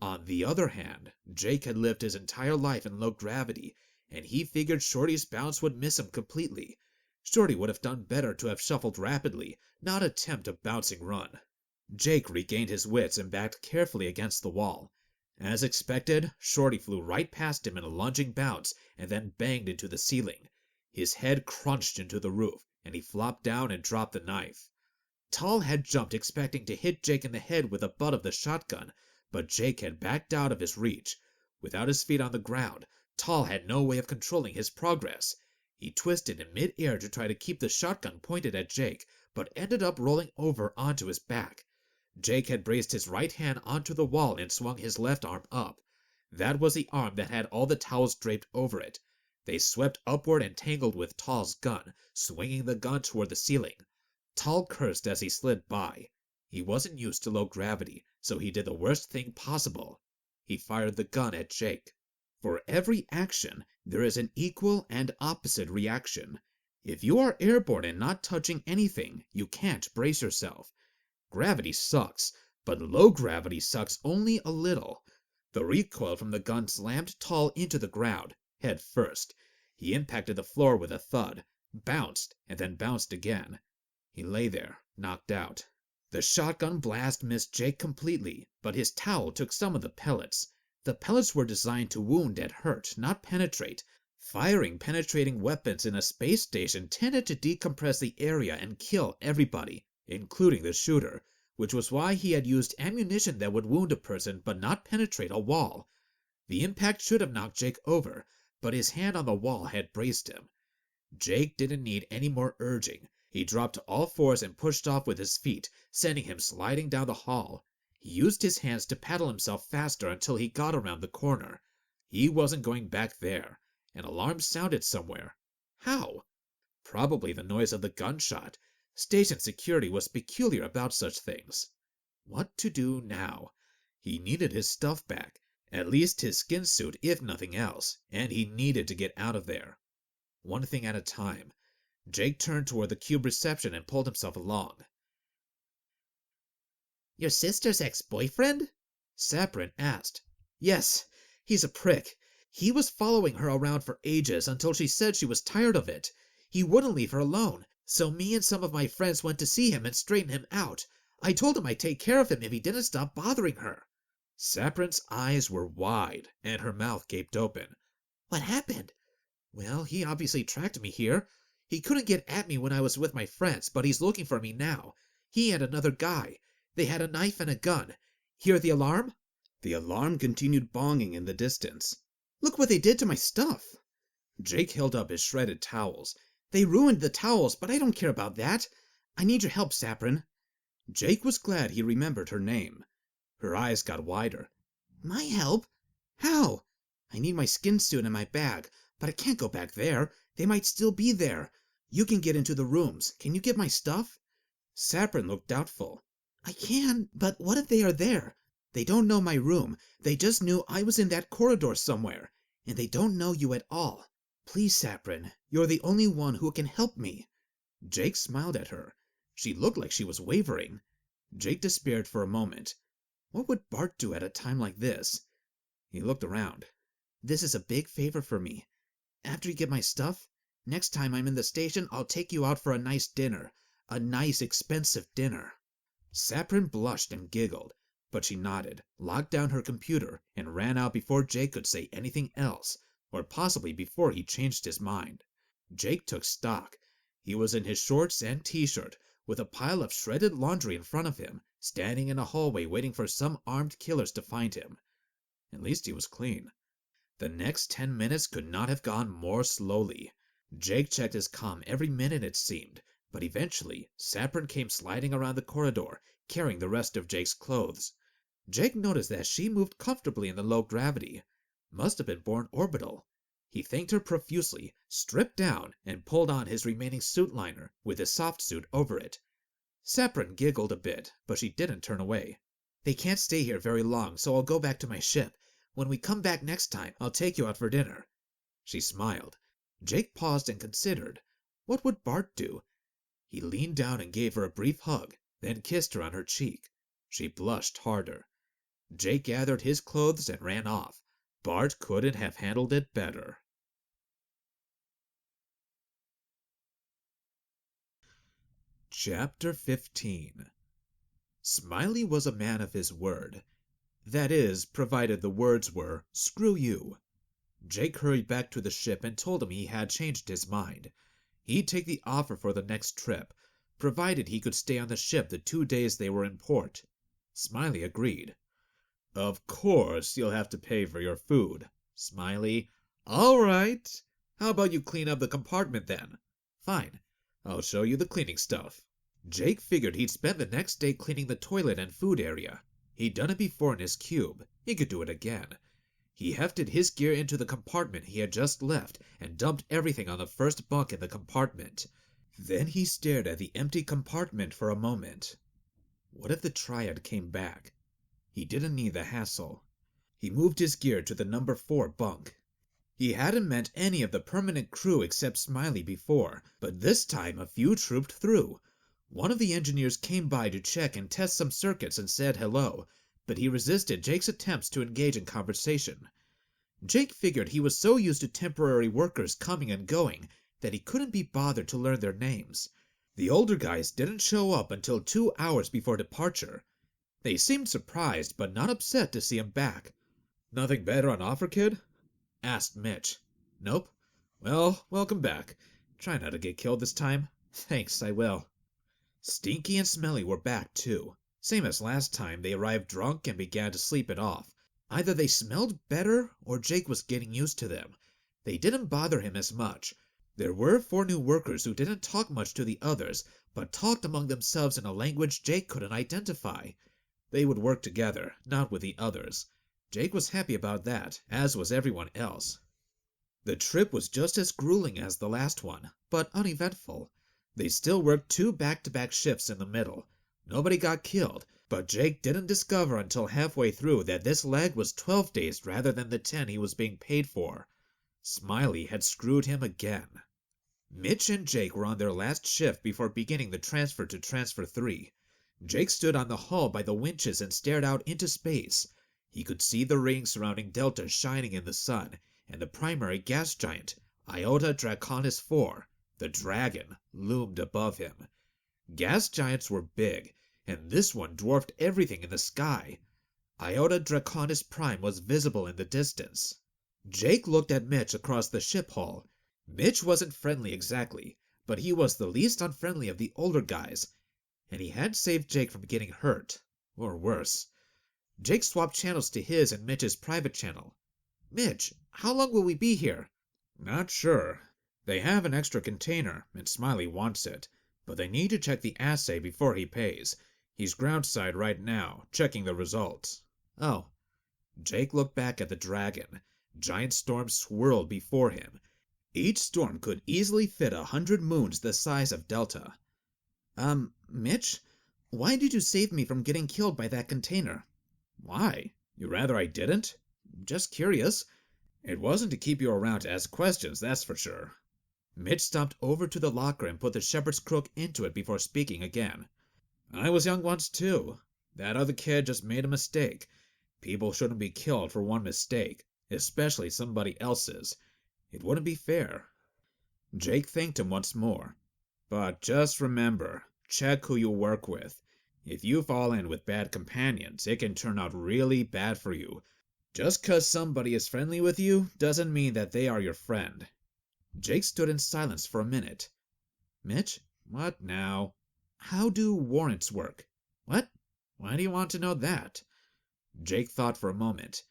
On the other hand, Jake had lived his entire life in low gravity, and he figured Shorty's bounce would miss him completely. Shorty would have done better to have shuffled rapidly, not attempt a bouncing run. Jake regained his wits and backed carefully against the wall. As expected, Shorty flew right past him in a lunging bounce and then banged into the ceiling. His head crunched into the roof, and he flopped down and dropped the knife. Tall had jumped expecting to hit Jake in the head with the butt of the shotgun, but Jake had backed out of his reach. Without his feet on the ground, Tall had no way of controlling his progress. He twisted in mid-air to try to keep the shotgun pointed at Jake, but ended up rolling over onto his back. Jake had braced his right hand onto the wall and swung his left arm up. That was the arm that had all the towels draped over it. They swept upward and tangled with Tall's gun, swinging the gun toward the ceiling. Tall cursed as he slid by. He wasn't used to low gravity, so he did the worst thing possible. He fired the gun at Jake. For every action, there is an equal and opposite reaction. If you are airborne and not touching anything, you can't brace yourself. Gravity sucks, but low gravity sucks only a little. The recoil from the gun slammed Tall into the ground, head first. He impacted the floor with a thud, bounced, and then bounced again. He lay there, knocked out. The shotgun blast missed Jake completely, but his towel took some of the pellets. The pellets were designed to wound and hurt, not penetrate. Firing penetrating weapons in a space station tended to decompress the area and kill everybody, including the shooter, which was why he had used ammunition that would wound a person but not penetrate a wall. The impact should have knocked Jake over, but his hand on the wall had braced him. Jake didn't need any more urging. He dropped to all fours and pushed off with his feet, sending him sliding down the hall. He used his hands to paddle himself faster until he got around the corner. He wasn't going back there. An alarm sounded somewhere. How? Probably the noise of the gunshot. Station security was peculiar about such things. What to do now? He needed his stuff back, at least his skin suit if nothing else, and he needed to get out of there. One thing at a time. Jake turned toward the cube reception and pulled himself along. Your sister's ex-boyfriend? Saprin asked. Yes, he's a prick. He was following her around for ages until she said she was tired of it. He wouldn't leave her alone, so me and some of my friends went to see him and straighten him out. I told him I'd take care of him if he didn't stop bothering her. Saprin's eyes were wide, and her mouth gaped open. What happened? Well, he obviously tracked me here. He couldn't get at me when I was with my friends, but he's looking for me now. He and another guy. They had a knife and a gun. Hear the alarm? The alarm continued bonging in the distance. Look what they did to my stuff. Jake held up his shredded towels. They ruined the towels, but I don't care about that. I need your help, Saprin. Jake was glad he remembered her name. Her eyes got wider. My help? How? I need my skin suit and my bag, but I can't go back there. They might still be there. You can get into the rooms. Can you get my stuff? Saprin looked doubtful. I can, but what if they are there? They don't know my room. They just knew I was in that corridor somewhere, and they don't know you at all. Please, Saprin, you're the only one who can help me. Jake smiled at her. She looked like she was wavering. Jake despaired for a moment. What would Bart do at a time like this? He looked around. This is a big favor for me. After you get my stuff, next time I'm in the station, I'll take you out for a nice dinner. A nice, expensive dinner. Saprin blushed and giggled, but she nodded, locked down her computer, and ran out before Jake could say anything else, or possibly before he changed his mind. Jake took stock. He was in his shorts and t-shirt, with a pile of shredded laundry in front of him, standing in a hallway waiting for some armed killers to find him. At least he was clean. The next 10 minutes could not have gone more slowly. Jake checked his comm every minute it seemed, but eventually Saprin came sliding around the corridor, carrying the rest of Jake's clothes. Jake noticed that she moved comfortably in the low gravity. Must have been born orbital. He thanked her profusely, stripped down, and pulled on his remaining suit liner, with his soft suit over it. Saprin giggled a bit, but she didn't turn away. They can't stay here very long, so I'll go back to my ship. When we come back next time, I'll take you out for dinner. She smiled. Jake paused and considered. What would Bart do? He leaned down and gave her a brief hug, then kissed her on her cheek. She blushed harder. Jake gathered his clothes and ran off. Bart couldn't have handled it better. Chapter 15. Smiley was a man of his word. That is, provided the words were, "Screw you." Jake hurried back to the ship and told him he had changed his mind. He'd take the offer for the next trip, provided he could stay on the ship the 2 days they were in port. Smiley agreed. "Of course you'll have to pay for your food." Smiley. "All right. How about you clean up the compartment then?" "Fine. I'll show you the cleaning stuff." Jake figured he'd spend the next day cleaning the toilet and food area. He'd done it before in his cube. He could do it again. He hefted his gear into the compartment he had just left and dumped everything on the first bunk in the compartment. Then he stared at the empty compartment for a moment. What if the triad came back? He didn't need the hassle. He moved his gear to the number 4 bunk. He hadn't met any of the permanent crew except Smiley before, but this time a few trooped through. One of the engineers came by to check and test some circuits and said hello, but he resisted Jake's attempts to engage in conversation. Jake figured he was so used to temporary workers coming and going that he couldn't be bothered to learn their names. The older guys didn't show up until 2 hours before departure. They seemed surprised but not upset to see him back. "Nothing better on offer, kid?" asked Mitch. "Nope." "Well, welcome back. Try not to get killed this time." "Thanks, I will." Stinky and Smelly were back, too. Same as last time, they arrived drunk and began to sleep it off. Either they smelled better, or Jake was getting used to them. They didn't bother him as much. There were 4 new workers who didn't talk much to the others, but talked among themselves in a language Jake couldn't identify. They would work together, not with the others. Jake was happy about that, as was everyone else. The trip was just as grueling as the last one, but uneventful. They still worked 2 back-to-back shifts in the middle. Nobody got killed, but Jake didn't discover until halfway through that this leg was 12 days rather than the 10 he was being paid for. Smiley had screwed him again. Mitch and Jake were on their last shift before beginning the transfer to Transfer 3. Jake stood on the hull by the winches and stared out into space. He could see the rings surrounding Delta shining in the sun, and the primary gas giant, Iota Draconis 4, the dragon, loomed above him. Gas giants were big, and this one dwarfed everything in the sky. Iota Draconis Prime was visible in the distance. Jake looked at Mitch across the ship hull. Mitch wasn't friendly exactly, but he was the least unfriendly of the older guys, and he had saved Jake from getting hurt, or worse. Jake swapped channels to his and Mitch's private channel. "Mitch, how long will we be here?" "Not sure. They have an extra container, and Smiley wants it, but they need to check the assay before he pays. He's groundside right now, checking the results." "Oh." Jake looked back at the dragon. Giant storms swirled before him. Each storm could easily fit 100 moons the size of Delta. Mitch, why did you save me from getting killed by that container?" "Why? You'd rather I didn't?" "Just curious." "It wasn't to keep you around to ask questions, that's for sure." Mitch stomped over to the locker and put the shepherd's crook into it before speaking again. "I was young once, too. That other kid just made a mistake. People shouldn't be killed for one mistake, especially somebody else's. It wouldn't be fair." Jake thanked him once more. "But just remember, check who you work with. If you fall in with bad companions, it can turn out really bad for you. Just 'cause somebody is friendly with you doesn't mean that they are your friend." Jake stood in silence for a minute. "Mitch, "What now?" how do warrants work?" "What? Why do you want to know that?" Jake thought for a moment.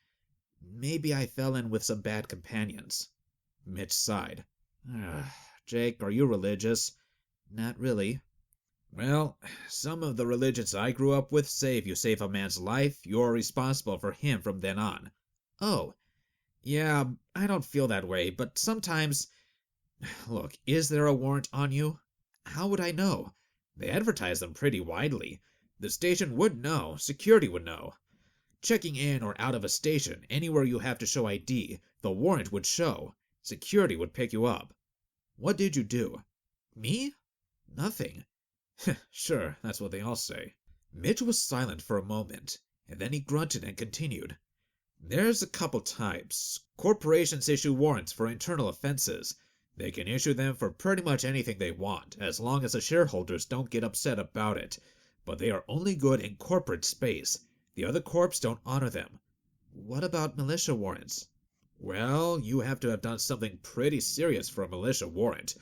"Maybe I fell in with some bad companions." Mitch sighed. "Jake, are you religious?" "Not really." "Well, some of the religions I grew up with say if you save a man's life, you're responsible for him from then on." "Oh, "Yeah, I don't feel that way, but sometimes. Look, is there a warrant on you?" how would I know?" "They advertise them pretty widely. The station would know, security would know. Checking in or out of a station, anywhere you have to show ID, the warrant would show. Security would pick you up." "What did you do?" "Me? "Nothing." Sure, that's what they all say." Mitch was silent for a moment, and then he grunted and continued. "There's a couple types. Corporations issue warrants for internal offenses. They can issue them for pretty much anything they want, as long as the shareholders don't get upset about it. But they are only good in corporate space. The other corps don't honor them." "What about militia warrants?" "Well, you have to have done something pretty serious for a militia warrant.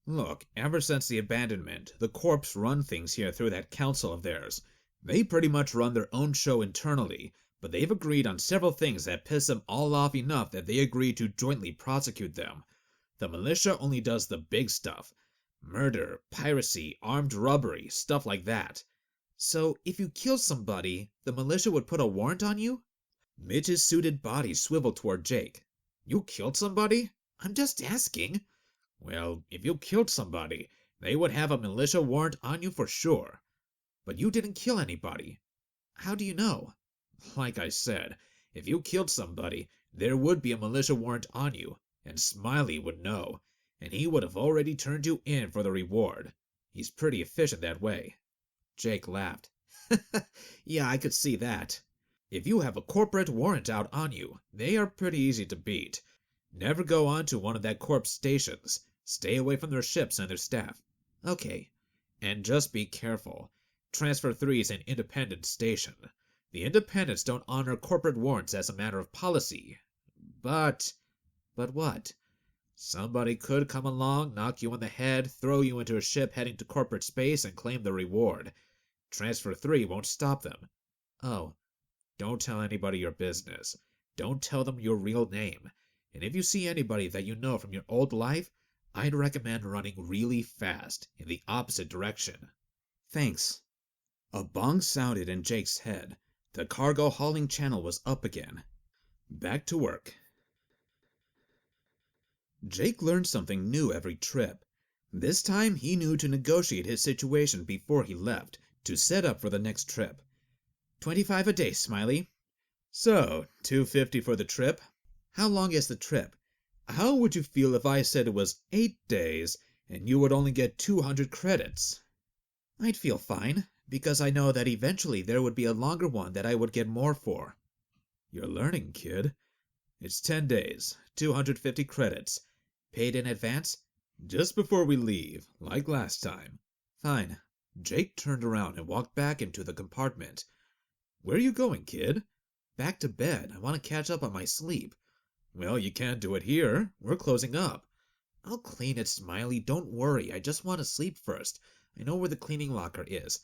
Look, ever since the abandonment, the corps run things here through that council of theirs. They pretty much run their own show internally, but they've agreed on several things that piss them all off enough that they agreed to jointly prosecute them. The militia only does the big stuff. Murder, piracy, armed robbery, stuff like that." "So if you kill somebody, the militia would put a warrant on you?" Mitch's suited body swiveled toward Jake. "You killed somebody?" "I'm just asking." "Well, if you killed somebody, they would have a militia warrant on you for sure." "But you didn't kill anybody. How do you know?" "Like I said, if you killed somebody, there would be a militia warrant on you, and Smiley would know, and he would have already turned you in for the reward. He's pretty efficient that way." Jake laughed. "Yeah, I could see that." "If you have a corporate warrant out on you, they are pretty easy to beat. Never go on to one of that corp's stations. Stay away from their ships and their staff." "Okay." "And just be careful. Transfer 3 is an independent station. The independents don't honor corporate warrants as a matter of policy. But what?" "Somebody could come along, knock you on the head, throw you into a ship heading to corporate space, and claim the reward. Transfer 3 won't stop them." "Oh." "Don't tell anybody your business. Don't tell them your real name. And if you see anybody that you know from your old life, I'd recommend running really fast in the opposite direction." "Thanks." A bong sounded in Jake's head. The cargo hauling channel was up again. Back to work. Jake learned something new every trip. This time he knew to negotiate his situation before he left, to set up for the next trip. 25 a day, Smiley." "So, $250 for the trip?" "How long is the trip?" "How would you feel if I said it was 8 days, and you would only get 200 credits?" "I'd feel fine, because I know that eventually there would be a longer one that I would get more for." "You're learning, kid. It's 10 days, 250 credits. Paid in advance?" "Just before we leave, like last time." "Fine." Jake turned around and walked back into the compartment. "Where are you going, kid?" "Back to bed. I want to catch up on my sleep." "Well, you can't do it here. We're closing up." "I'll clean it, Smiley. Don't worry. I just want to sleep first. I know where the cleaning locker is."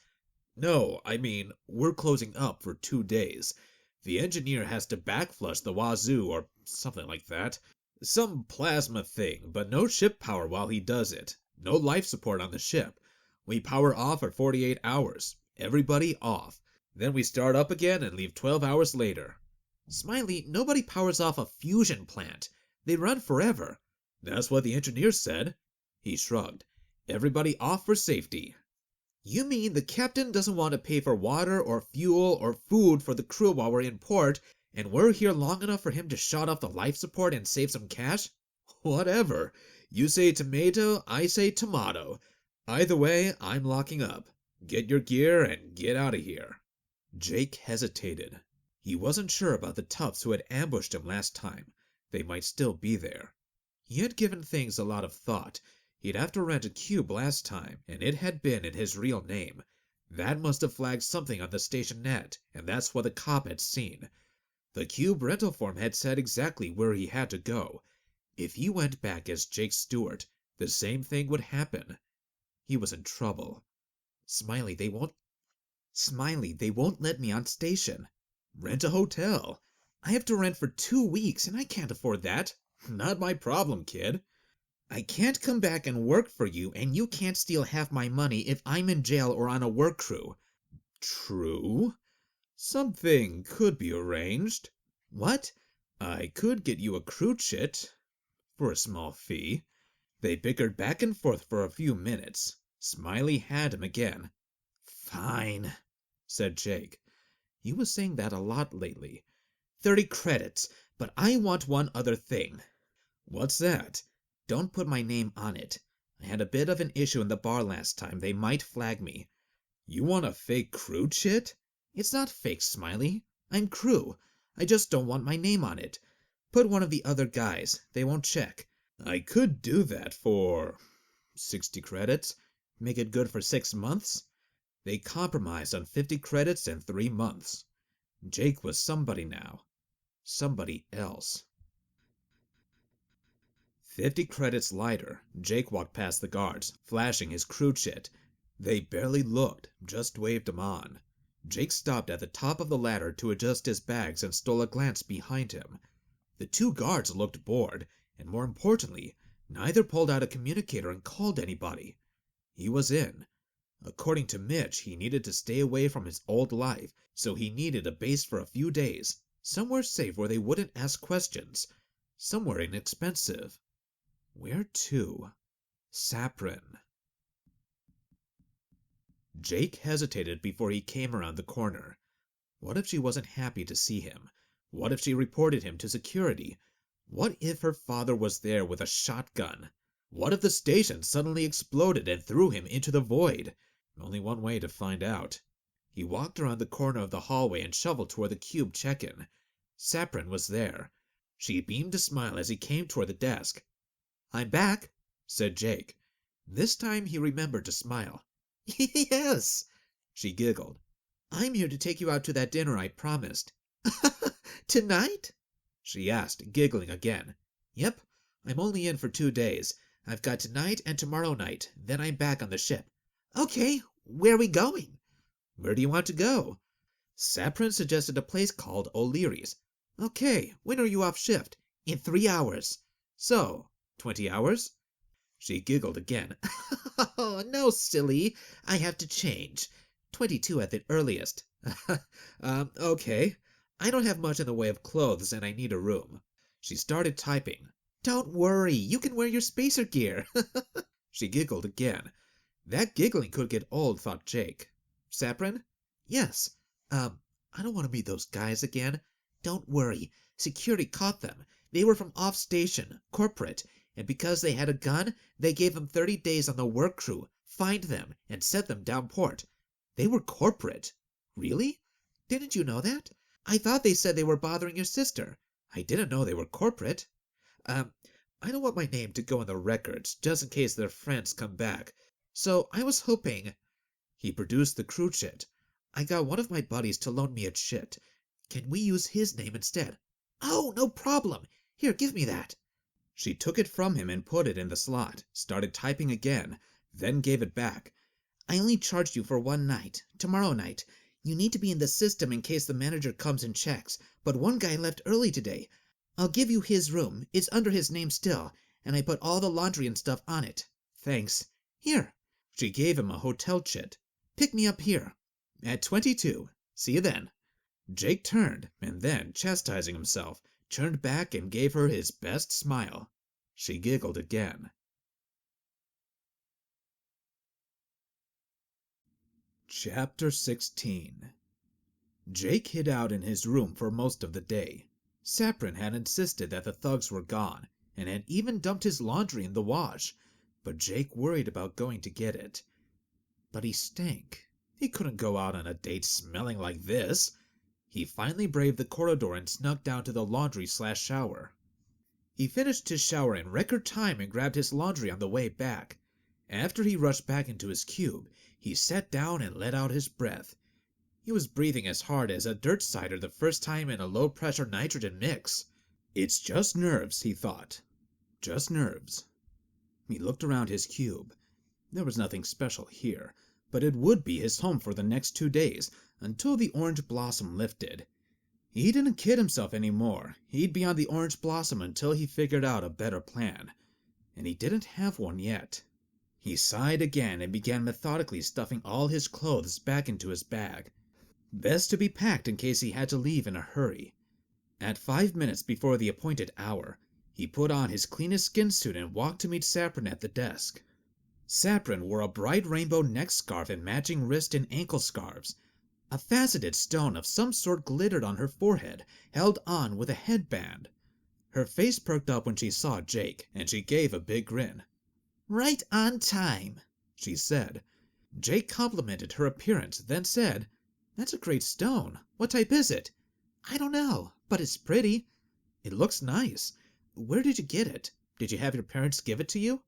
"No, I mean, we're closing up for 2 days. The engineer has to backflush the wazoo or something like that. Some plasma thing, but no ship power while he does it. No life support on the ship. We power off for 48 hours. Everybody off. Then we start up again and leave 12 hours later." "Smiley, nobody powers off a fusion plant. They run forever." "That's what the engineer said." He shrugged. "Everybody off for safety." "You mean the captain doesn't want to pay for water or fuel or food for the crew while we're in port, and we're here long enough for him to shut off the life support and save some cash?" "Whatever. You say tomato, I say tomato. Either way, I'm locking up. Get your gear and get out of here." Jake hesitated. He wasn't sure about the toughs who had ambushed him last time. They might still be there. He had given things a lot of thought. He'd have to rent a cube last time, and it had been in his real name. That must have flagged something on the station net, and that's what the cop had seen. The cube rental form had said exactly where he had to go. If he went back as Jake Stewart, the same thing would happen. He was in trouble. Smiley, they won't let me on station. Rent a hotel. I have to rent for 2 weeks, and I can't afford that. Not my problem, kid. I can't come back and work for you, and you can't steal half my money if I'm in jail or on a work crew. True. Something could be arranged. What? I could get you a crew chit for a small fee. They bickered back and forth for a few minutes. Smiley had him again. Fine, said Jake. He was saying that a lot lately. 30 credits, but I want one other thing. What's that? Don't put my name on it. I had a bit of an issue in the bar last time. They might flag me. You want a fake crew chit? It's not fake, Smiley. I'm crew. I just don't want my name on it. Put one of the other guys. They won't check. I could do that for 60 credits. Make it good for 6 months? They compromised on 50 credits and 3 months. Jake was somebody now. Somebody else. 50 credits lighter, Jake walked past the guards, flashing his crew chit. They barely looked, just waved him on. Jake stopped at the top of the ladder to adjust his bags and stole a glance behind him. The 2 guards looked bored, and more importantly, neither pulled out a communicator and called anybody. He was in. According to Mitch, he needed to stay away from his old life, so he needed a base for a few days, somewhere safe where they wouldn't ask questions, somewhere inexpensive. Where to? Saprin. Jake hesitated before he came around the corner. What if she wasn't happy to see him? What if she reported him to security? What if her father was there with a shotgun? What if the station suddenly exploded and threw him into the void? Only one way to find out. He walked around the corner of the hallway and shuffled toward the cube check-in. Saprin was there. She beamed a smile as he came toward the desk. "I'm back," said Jake. This time he remembered to smile. "Yes," she giggled. "I'm here to take you out to that dinner I promised." "Tonight?" she asked, giggling again. "Yep, I'm only in for 2 days. I've got tonight and tomorrow night, then I'm back on the ship." "Okay, where are we going?" "Where do you want to go?" Saprin suggested a place called O'Leary's. "Okay, when are you off shift?" "In 3 hours." "So, 20 hours?" She giggled again. "Oh, no, silly. I have to change. 22 at the earliest." Okay. I don't have much in the way of clothes and I need a room." She started typing. "Don't worry, you can wear your spacer gear." She giggled again. That giggling could get old, thought Jake. Saprin? "Yes. I don't want to meet those guys again. Don't worry. Security caught them. They were from off-station, corporate, and because they had a gun, they gave them 30 days on the work crew, fined them, and sent them down port. They were corporate." "Really? Didn't you know that? I thought they said they were bothering your sister. I didn't know they were corporate. I don't want my name to go in the records, just in case their friends come back. So I was hoping—" He produced the crew chit. "I got one of my buddies to loan me a chit. Can we use his name instead?" "Oh, no problem. Here, give me that." She took it from him and put it in the slot, started typing again, then gave it back. "I only charged you for 1 night. Tomorrow night. You need to be in the system in case the manager comes and checks, but one guy left early today. I'll give you his room. It's under his name still, and I put all the laundry and stuff on it." "Thanks." "Here." She gave him a hotel chit. "Pick me up here." "At 22. See you then." Jake turned, and then, chastising himself, turned back and gave her his best smile. She giggled again. Chapter 16. Jake hid out in his room for most of the day. Saprin had insisted that the thugs were gone, and had even dumped his laundry in the wash, but Jake worried about going to get it. But he stank. He couldn't go out on a date smelling like this. He finally braved the corridor and snuck down to the laundry/shower. He finished his shower in record time and grabbed his laundry on the way back. After he rushed back into his cube, he sat down and let out his breath. He was breathing as hard as a dirt cider the first time in a low-pressure nitrogen mix. It's just nerves, he thought. Just nerves. He looked around his cube. There was nothing special here, but it would be his home for the next 2 days, until the orange blossom lifted. He didn't kid himself anymore. He'd be on the orange blossom until he figured out a better plan. And he didn't have one yet. He sighed again and began methodically stuffing all his clothes back into his bag. Best to be packed in case he had to leave in a hurry. At 5 minutes before the appointed hour, he put on his cleanest skin suit and walked to meet Saprin at the desk. Saprin wore a bright rainbow neck scarf and matching wrist and ankle scarves. A faceted stone of some sort glittered on her forehead, held on with a headband. Her face perked up when she saw Jake, and she gave a big grin. Right on time, she said. Jake complimented her appearance, then said, "That's a great stone. What type is it?" I don't know, but it's pretty. It looks nice. Where did you get it? Did you have your parents give it to you?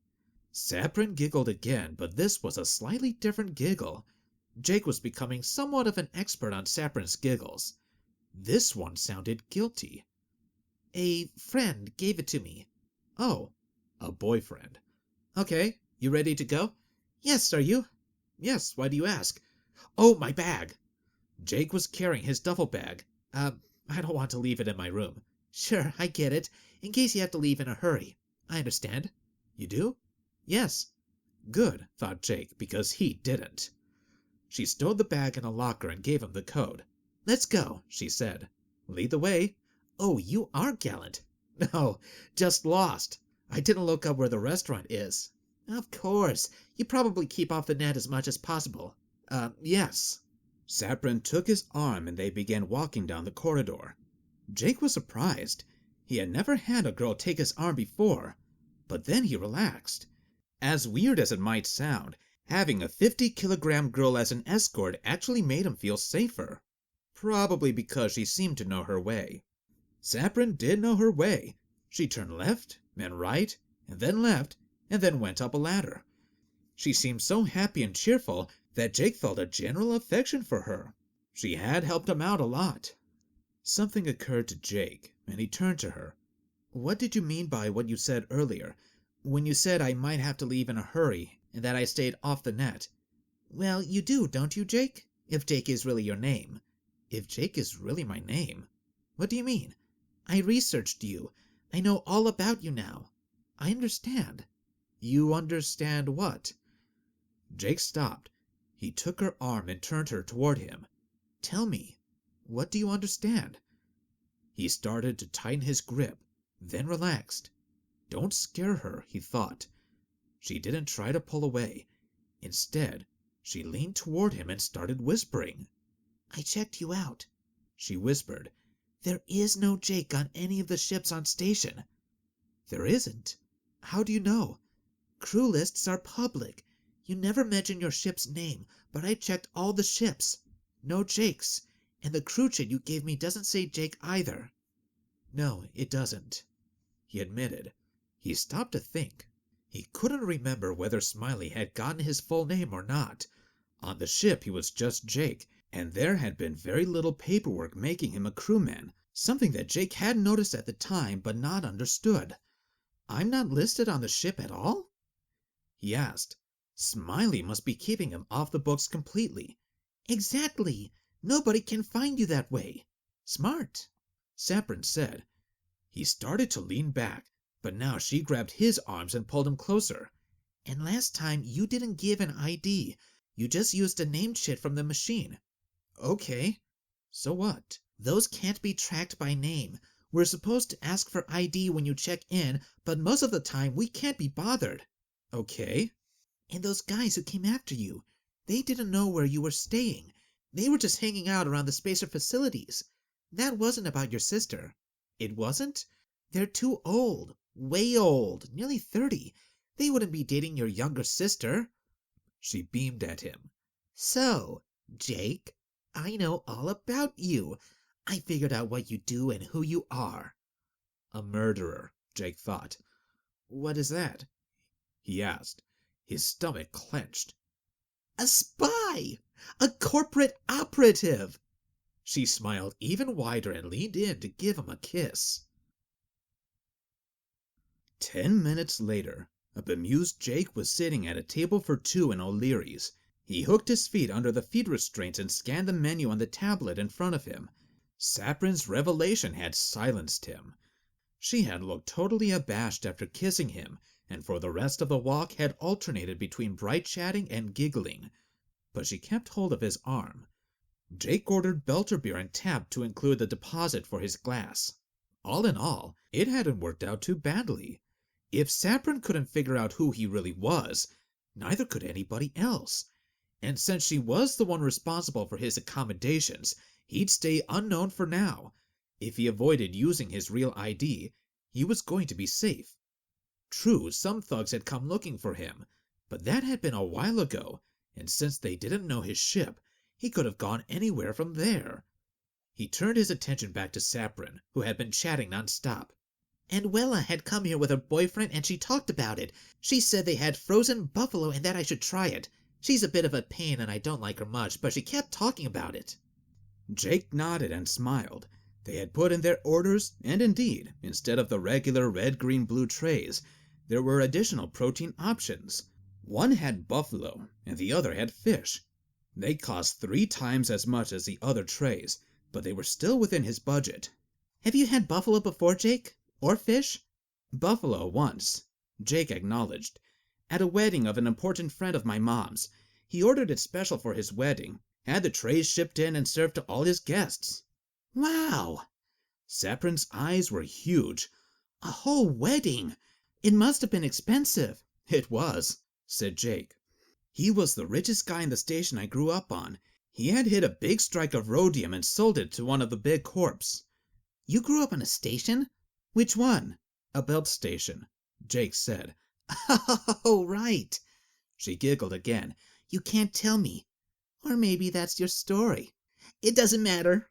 Saprin giggled again, but this was a slightly different giggle. Jake was becoming somewhat of an expert on Saprin's giggles. This one sounded guilty. A friend gave it to me. Oh, a boyfriend. Okay, you ready to go? Yes, are you? Yes, why do you ask? Oh, my bag. Jake was carrying his duffel bag. I don't want to leave it in my room. Sure, I get it. In case you have to leave in a hurry. I understand. You do? Yes. Good, thought Jake, because he didn't. She stowed the bag in a locker and gave him the code. Let's go, she said. Lead the way. Oh, you are gallant. No, just lost. I didn't look up where the restaurant is. Of course. You probably keep off the net as much as possible. Yes. Saprin took his arm and they began walking down the corridor. Jake was surprised. He had never had a girl take his arm before. But then he relaxed. As weird as it might sound, having a 50-kilogram girl as an escort actually made him feel safer. Probably because she seemed to know her way. Saprin did know her way. She turned left, then right, and then left, and then went up a ladder. She seemed so happy and cheerful that Jake felt a general affection for her. She had helped him out a lot. Something occurred to Jake, and he turned to her. "What did you mean by what you said earlier, when you said I might have to leave in a hurry and that I stayed off the net?" Well, you do, don't you, Jake? If Jake is really your name. If Jake is really my name? What do you mean? I researched you. I know all about you now. I understand. You understand what? Jake stopped. He took her arm and turned her toward him. Tell me, what do you understand? He started to tighten his grip, then relaxed. Don't scare her, he thought. She didn't try to pull away. Instead, she leaned toward him and started whispering. I checked you out, she whispered. There is no Jake on any of the ships on station. There isn't? How do you know? Crew lists are public. You never mention your ship's name, but I checked all the ships. No Jakes. And the crew chit you gave me doesn't say Jake either. No, it doesn't, he admitted. He stopped to think. He couldn't remember whether Smiley had gotten his full name or not. On the ship he was just Jake, and there had been very little paperwork making him a crewman, something that Jake had noticed at the time but not understood. I'm not listed on the ship at all? He asked. Smiley must be keeping him off the books completely. Exactly. Nobody can find you that way. Smart, Saprin said. He started to lean back, but now she grabbed his arms and pulled him closer. And last time you didn't give an ID. You just used a name chit from the machine. Okay. So what? Those can't be tracked by name. We're supposed to ask for ID when you check in, but most of the time we can't be bothered. Okay. And those guys who came after you, they didn't know where you were staying. They were just hanging out around the spacer facilities. That wasn't about your sister. It wasn't? They're too old. Way old. Nearly 30. They wouldn't be dating your younger sister. She beamed at him. So, Jake, I know all about you. I figured out what you do and who you are. A murderer, Jake thought. What is that? He asked. His stomach clenched. A spy! A corporate operative! She smiled even wider and leaned in to give him a kiss. 10 minutes later, a bemused Jake was sitting at a table for two in O'Leary's. He hooked his feet under the feet restraints and scanned the menu on the tablet in front of him. Saprin's revelation had silenced him. She had looked totally abashed after kissing him, and for the rest of the walk had alternated between bright chatting and giggling. But she kept hold of his arm. Jake ordered Belter beer and tapped to include the deposit for his glass. All in all, it hadn't worked out too badly. If Saprin couldn't figure out who he really was, neither could anybody else. And since she was the one responsible for his accommodations, he'd stay unknown for now. If he avoided using his real ID, he was going to be safe. True, some thugs had come looking for him, but that had been a while ago, and since they didn't know his ship, he could have gone anywhere from there. He turned his attention back to Saprin, who had been chatting nonstop. And Wella had come here with her boyfriend and she talked about it. She said they had frozen buffalo and that I should try it. She's a bit of a pain and I don't like her much, but she kept talking about it. Jake nodded and smiled. They had put in their orders, and indeed, instead of the regular red, green, blue trays, there were additional protein options. One had buffalo, and the other had fish. They cost 3 times as much as the other trays, but they were still within his budget. Have you had buffalo before, Jake? Or fish? Buffalo once, Jake acknowledged. At a wedding of an important friend of my mom's. He ordered it special for his wedding, had the trays shipped in and served to all his guests. Wow! Saprin's eyes were huge. A whole wedding! It must have been expensive. It was, said Jake. He was the richest guy in the station I grew up on. He had hit a big strike of rhodium and sold it to one of the big corps. You grew up on a station? Which one? A belt station, Jake said. Oh, right. She giggled again. You can't tell me. Or maybe that's your story. It doesn't matter.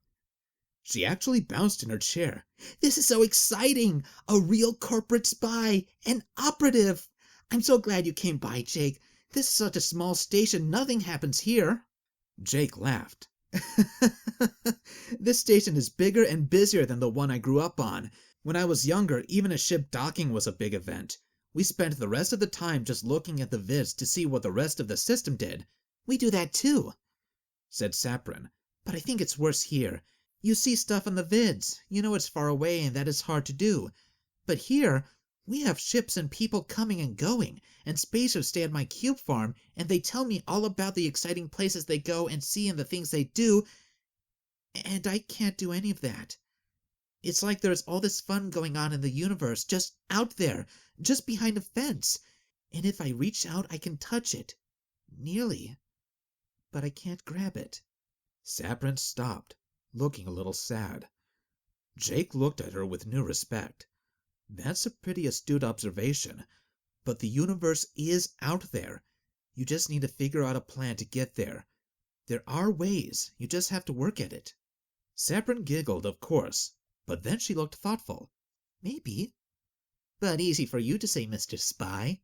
She actually bounced in her chair. This is so exciting! A real corporate spy! An operative! I'm so glad you came by, Jake. This is such a small station, nothing happens here. Jake laughed. This station is bigger and busier than the one I grew up on. When I was younger, even a ship docking was a big event. We spent the rest of the time just looking at the vids to see what the rest of the system did. We do that too, said Saprin. But I think it's worse here. You see stuff on the vids. You know it's far away and that is hard to do. But here, we have ships and people coming and going, and spacers stay at my cube farm, and they tell me all about the exciting places they go and see and the things they do, and I can't do any of that. It's like there's all this fun going on in the universe, just out there, just behind a fence, and if I reach out, I can touch it. Nearly. But I can't grab it. Saprin stopped, looking a little sad. Jake looked at her with new respect. That's a pretty astute observation. But the universe is out there. You just need to figure out a plan to get there. There are ways, you just have to work at it. Saprin giggled, of course, but then she looked thoughtful. Maybe. But easy for you to say, Mr. Spy,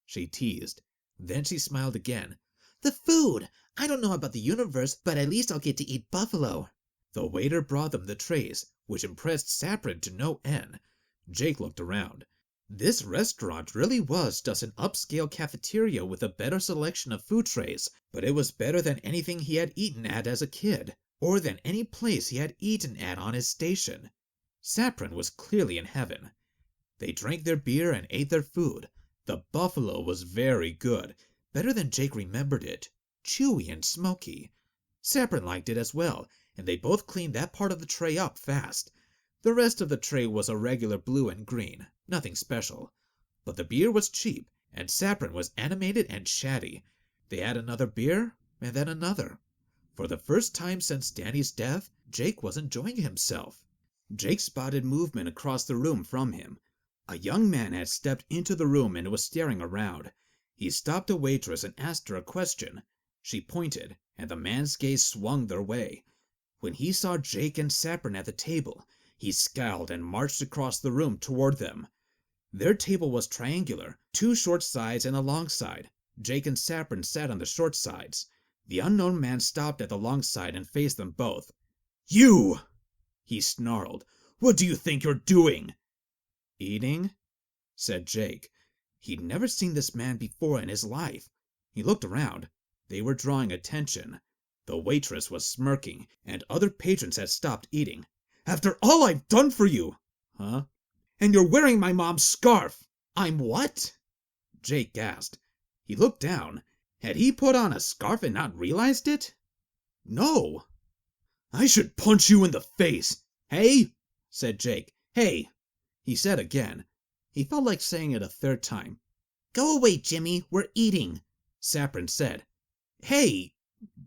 she teased. Then she smiled again. The food! I don't know about the universe, but at least I'll get to eat buffalo. The waiter brought them the trays, which impressed Saprin to no end. Jake looked around. This restaurant really was just an upscale cafeteria with a better selection of food trays, but it was better than anything he had eaten at as a kid, or than any place he had eaten at on his station. Saprin was clearly in heaven. They drank their beer and ate their food. The buffalo was very good, better than Jake remembered it, chewy and smoky. Saprin liked it as well, and they both cleaned that part of the tray up fast. The rest of the tray was a regular blue and green, nothing special. But the beer was cheap, and Saprin was animated and chatty. They had another beer, and then another. For the first time since Danny's death, Jake was enjoying himself. Jake spotted movement across the room from him. A young man had stepped into the room and was staring around. He stopped a waitress and asked her a question. She pointed, and the man's gaze swung their way. When he saw Jake and Saprin at the table, he scowled and marched across the room toward them. Their table was triangular, 2 short sides and a long side. Jake and Saprin sat on the short sides. The unknown man stopped at the long side and faced them both. "You!" he snarled. "What do you think you're doing?" "Eating?" said Jake. He'd never seen this man before in his life. He looked around. They were drawing attention. The waitress was smirking, and other patrons had stopped eating. "After all I've done for you!" "Huh?" "And you're wearing my mom's scarf!" "I'm what?" Jake gasped. He looked down. Had he put on a scarf and not realized it? No. "I should punch you in the face." "Hey!" said Jake. "Hey!" he said again. He felt like saying it a third time. "Go away, Jimmy, we're eating," Saprin said. "Hey!"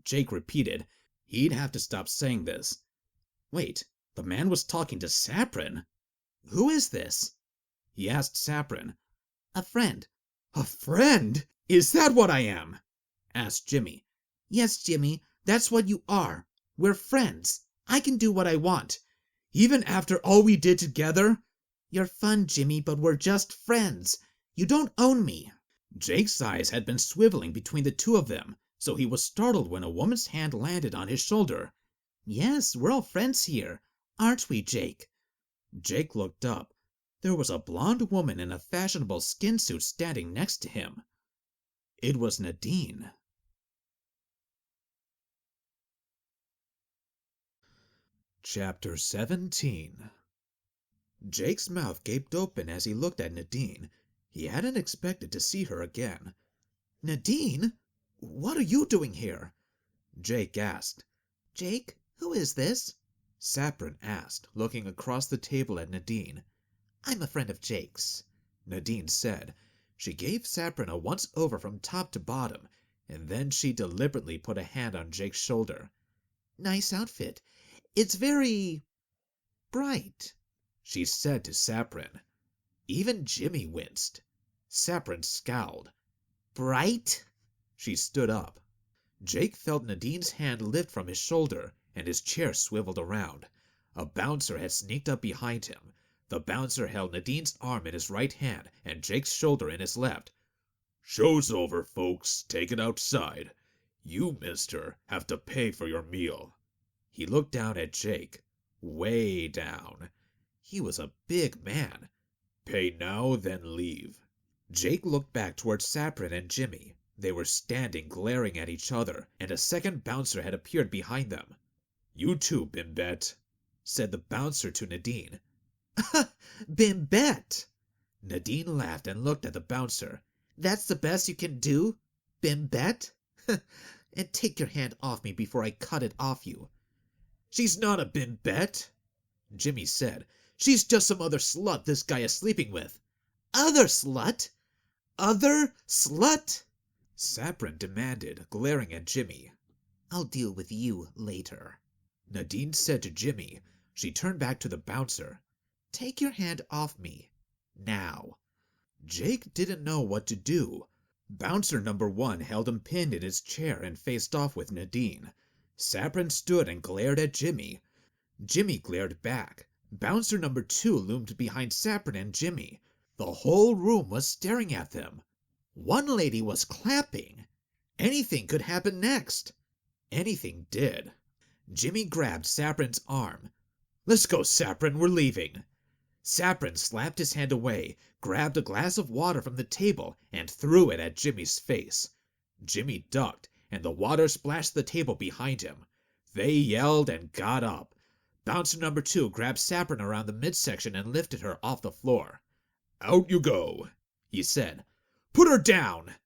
Jake repeated. He'd have to stop saying this. Wait, the man was talking to Saprin. "Who is this?" he asked Saprin. "A friend." "A friend? Is that what I am?" asked Jimmy. "Yes, Jimmy, that's what you are. We're friends. I can do what I want." "Even after all we did together?" "You're fun, Jimmy, but we're just friends. You don't own me." Jake's eyes had been swiveling between the two of them, so he was startled when a woman's hand landed on his shoulder. "Yes, we're all friends here, aren't we, Jake?" Jake looked up. There was a blonde woman in a fashionable skin suit standing next to him. It was Nadine. Chapter 17. Jake's mouth gaped open as he looked at Nadine. He hadn't expected to see her again. "Nadine? What are you doing here?" Jake asked. "Jake, who is this?" Saprin asked, looking across the table at Nadine. "I'm a friend of Jake's," Nadine said. She gave Saprin a once-over from top to bottom, and then she deliberately put a hand on Jake's shoulder. "Nice outfit. It's very bright," she said to Saprin. Even Jimmy winced. Saprin scowled. "Bright?" She stood up. Jake felt Nadine's hand lift from his shoulder, and his chair swiveled around. A bouncer had sneaked up behind him. The bouncer held Nadine's arm in his right hand and Jake's shoulder in his left. "Show's over, folks. Take it outside. You, mister, have to pay for your meal." He looked down at Jake. Way down. He was a big man. "Pay now, then leave." Jake looked back towards Saprin and Jimmy. They were standing glaring at each other, and a second bouncer had appeared behind them. "You too, Bimbette," said the bouncer to Nadine. "Bimbette!" Nadine laughed and looked at the bouncer. "That's the best you can do? Bimbette? And take your hand off me before I cut it off you." "She's not a Bimbette," Jimmy said. "She's just some other slut this guy is sleeping with." "Other slut? Other slut?" Saprin demanded, glaring at Jimmy. "I'll deal with you later," Nadine said to Jimmy. She turned back to the bouncer. "Take your hand off me. Now." Jake didn't know what to do. Bouncer number 1 held him pinned in his chair and faced off with Nadine. Saprin stood and glared at Jimmy. Jimmy glared back. Bouncer number 2 loomed behind Saprin and Jimmy. The whole room was staring at them. One lady was clapping. Anything could happen next. Anything did. Jimmy grabbed Saprin's arm. "Let's go, Saprin, we're leaving." Saprin slapped his hand away, grabbed a glass of water from the table, and threw it at Jimmy's face. Jimmy ducked, and the water splashed the table behind him. They yelled and got up. Bouncer number 2 grabbed Saprin around the midsection and lifted her off the floor. "Out you go," he said. "Put her down,"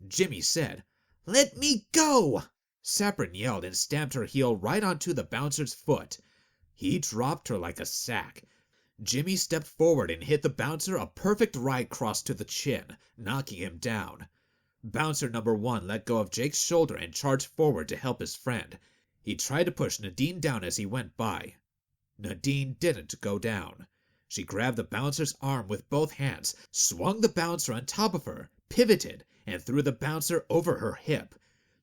Jimmy said. "Let me go!" Saprin yelled and stamped her heel right onto the bouncer's foot. He dropped her like a sack. Jimmy stepped forward and hit the bouncer a perfect right cross to the chin, knocking him down. Bouncer number 1 let go of Jake's shoulder and charged forward to help his friend. He tried to push Nadine down as he went by. Nadine didn't go down. She grabbed the bouncer's arm with both hands, swung the bouncer on top of her, pivoted, and threw the bouncer over her hip.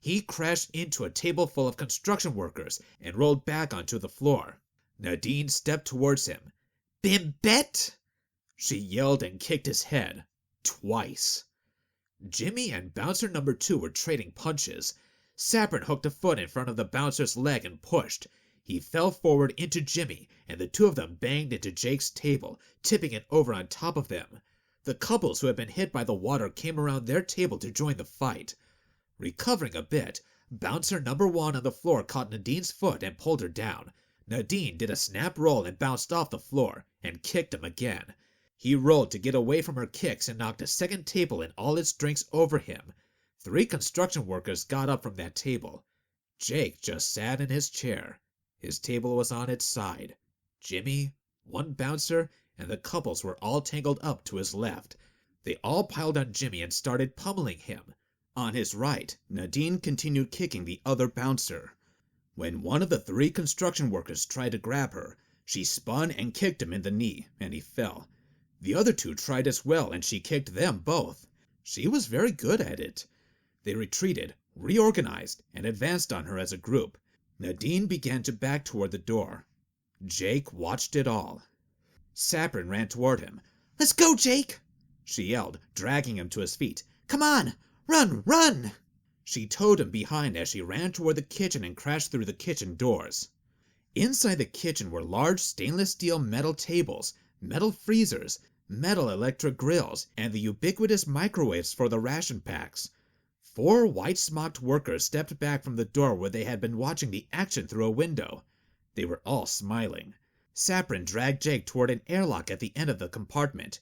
He crashed into a table full of construction workers and rolled back onto the floor. Nadine stepped towards him. "Bimbette!" she yelled and kicked his head. Twice. Jimmy and bouncer number 2 were trading punches. Saprin hooked a foot in front of the bouncer's leg and pushed. He fell forward into Jimmy, and the two of them banged into Jake's table, tipping it over on top of them. The couples who had been hit by the water came around their table to join the fight. Recovering a bit, bouncer number 1 on the floor caught Nadine's foot and pulled her down. Nadine did a snap roll and bounced off the floor, and kicked him again. He rolled to get away from her kicks and knocked a second table and all its drinks over him. 3 construction workers got up from that table. Jake just sat in his chair. His table was on its side. Jimmy, 1 bouncer, and the couples were all tangled up to his left. They all piled on Jimmy and started pummeling him. On his right, Nadine continued kicking the other bouncer. When one of the 3 construction workers tried to grab her, she spun and kicked him in the knee, and he fell. The other 2 tried as well, and she kicked them both. She was very good at it. They retreated, reorganized, and advanced on her as a group. Nadine began to back toward the door. Jake watched it all. Saprin ran toward him. "Let's go, Jake!" she yelled, dragging him to his feet. "Come on! Run! Run!" She towed him behind as she ran toward the kitchen and crashed through the kitchen doors. Inside the kitchen were large stainless steel metal tables, metal freezers, metal electric grills, and the ubiquitous microwaves for the ration packs. 4 white-smocked workers stepped back from the door where they had been watching the action through a window. They were all smiling. Saprin dragged Jake toward an airlock at the end of the compartment.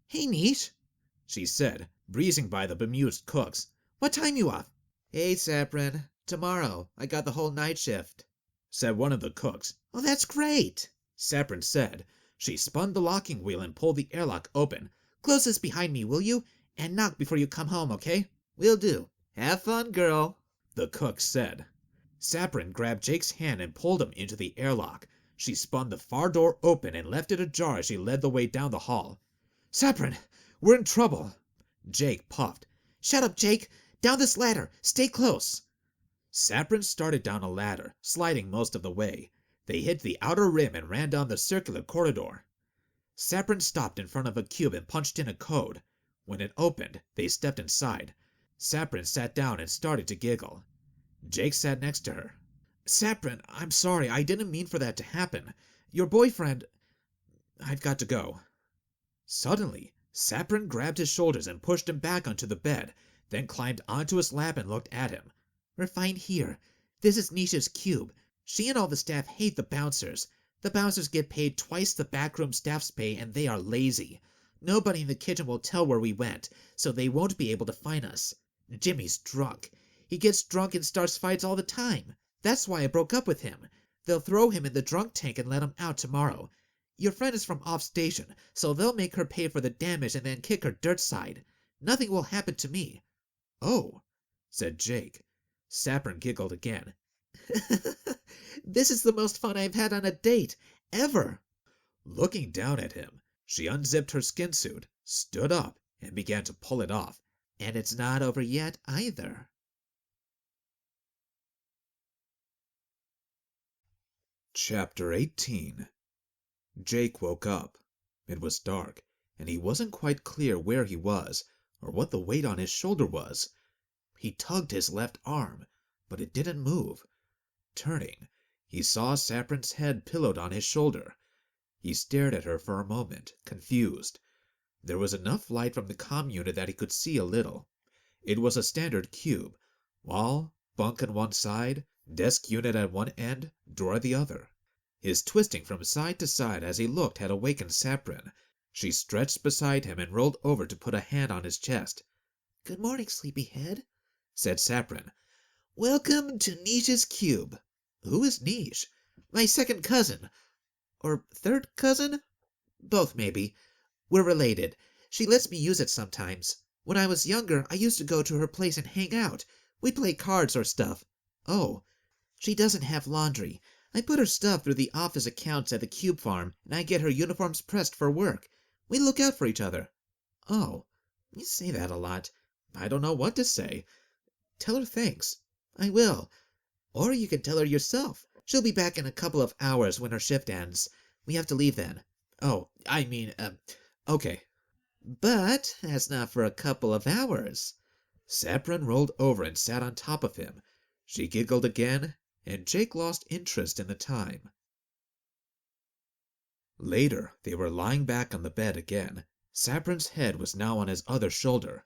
"Hey, Niche," she said, breezing by the bemused cooks. "what time you off?" "Hey, Saprin, tomorrow. I got the whole night shift," said one of the cooks. "Oh, that's great," Saprin said. She spun the locking wheel and pulled the airlock open. "Close this behind me, will you? And knock before you come home, okay?" "Will do. Have fun, girl," the cook said. Saprin grabbed Jake's hand and pulled him into the airlock. She spun the far door open and left it ajar as she led the way down the hall. "Saprin, we're in trouble." Jake puffed. "Shut up, Jake. Down this ladder. Stay close." Saprin started down a ladder, sliding most of the way. They hit the outer rim and ran down the circular corridor. Saprin stopped in front of a cube and punched in a code. When it opened, they stepped inside. Saprin sat down and started to giggle. Jake sat next to her. "Saprin, I'm sorry. I didn't mean for that to happen. Your boyfriend... I've got to go." Suddenly, Saprin grabbed his shoulders and pushed him back onto the bed, then climbed onto his lap and looked at him. "We're fine here. This is Nisha's cube. She and all the staff hate the bouncers. The bouncers get paid twice the backroom staff's pay, and they are lazy. Nobody in the kitchen will tell where we went, so they won't be able to find us. Jimmy's drunk. He gets drunk and starts fights all the time. That's why I broke up with him. They'll throw him in the drunk tank and let him out tomorrow. Your friend is from off station, so they'll make her pay for the damage and then kick her dirt side. Nothing will happen to me." "Oh," said Jake. Saprin giggled again. "This is the most fun I've had on a date, ever." Looking down at him, she unzipped her skin suit, stood up, and began to pull it off. "And it's not over yet, either." Chapter 18. Jake woke up. It was dark, and he wasn't quite clear where he was, or what the weight on his shoulder was. He tugged his left arm, but it didn't move. Turning, he saw Saprin's head pillowed on his shoulder. He stared at her for a moment, confused. There was enough light from the comm unit that he could see a little. It was a standard cube. Wall, bunk on one side, desk unit at one end, door at the other. His twisting from side to side as he looked had awakened Saprin. She stretched beside him and rolled over to put a hand on his chest. "Good morning, sleepyhead," said Saprin. "Welcome to Nisha's cube." "Who is Niche?" "My second cousin. Or third cousin? Both, maybe. We're related. She lets me use it sometimes. When I was younger, I used to go to her place and hang out. We'd play cards or stuff." "Oh." "She doesn't have laundry. I put her stuff through the office accounts at the cube farm, and I get her uniforms pressed for work. We look out for each other." "Oh, you say that a lot. I don't know what to say. Tell her thanks. I will. Or you can tell her yourself. She'll be back in a couple of hours when her shift ends. We have to leave then. Oh, okay. But that's not for a couple of hours. Saprin rolled over and sat on top of him. She giggled again, and Jake lost interest in the time. Later, they were lying back on the bed again. Saprin's head was now on his other shoulder.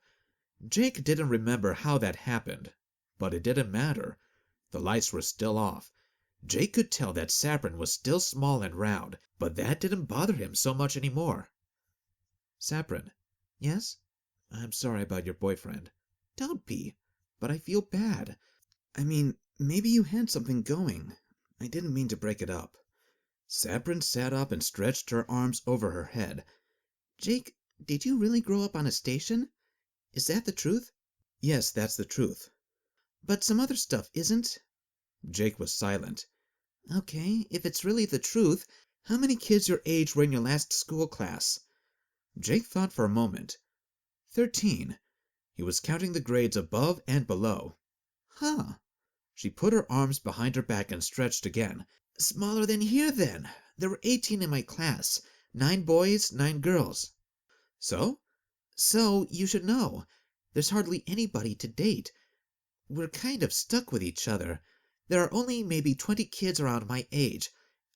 Jake didn't remember how that happened, but it didn't matter. The lights were still off. Jake could tell that Saprin was still small and round, but that didn't bother him so much anymore. Saprin. Yes? I'm sorry about your boyfriend. Don't be. But I feel bad. Maybe you had something going. I didn't mean to break it up. Saprin sat up and stretched her arms over her head. Jake, did you really grow up on a station? Is that the truth? Yes, that's the truth. But some other stuff isn't? Jake was silent. Okay, if it's really the truth, how many kids your age were in your last school class? Jake thought for a moment. 13. He was counting the grades above and below. Huh. She put her arms behind her back and stretched again. Smaller than here, then. There were 18 in my class. 9 boys, 9 girls. So? So, you should know. There's hardly anybody to date. We're kind of stuck with each other. There are only maybe 20 kids around my age.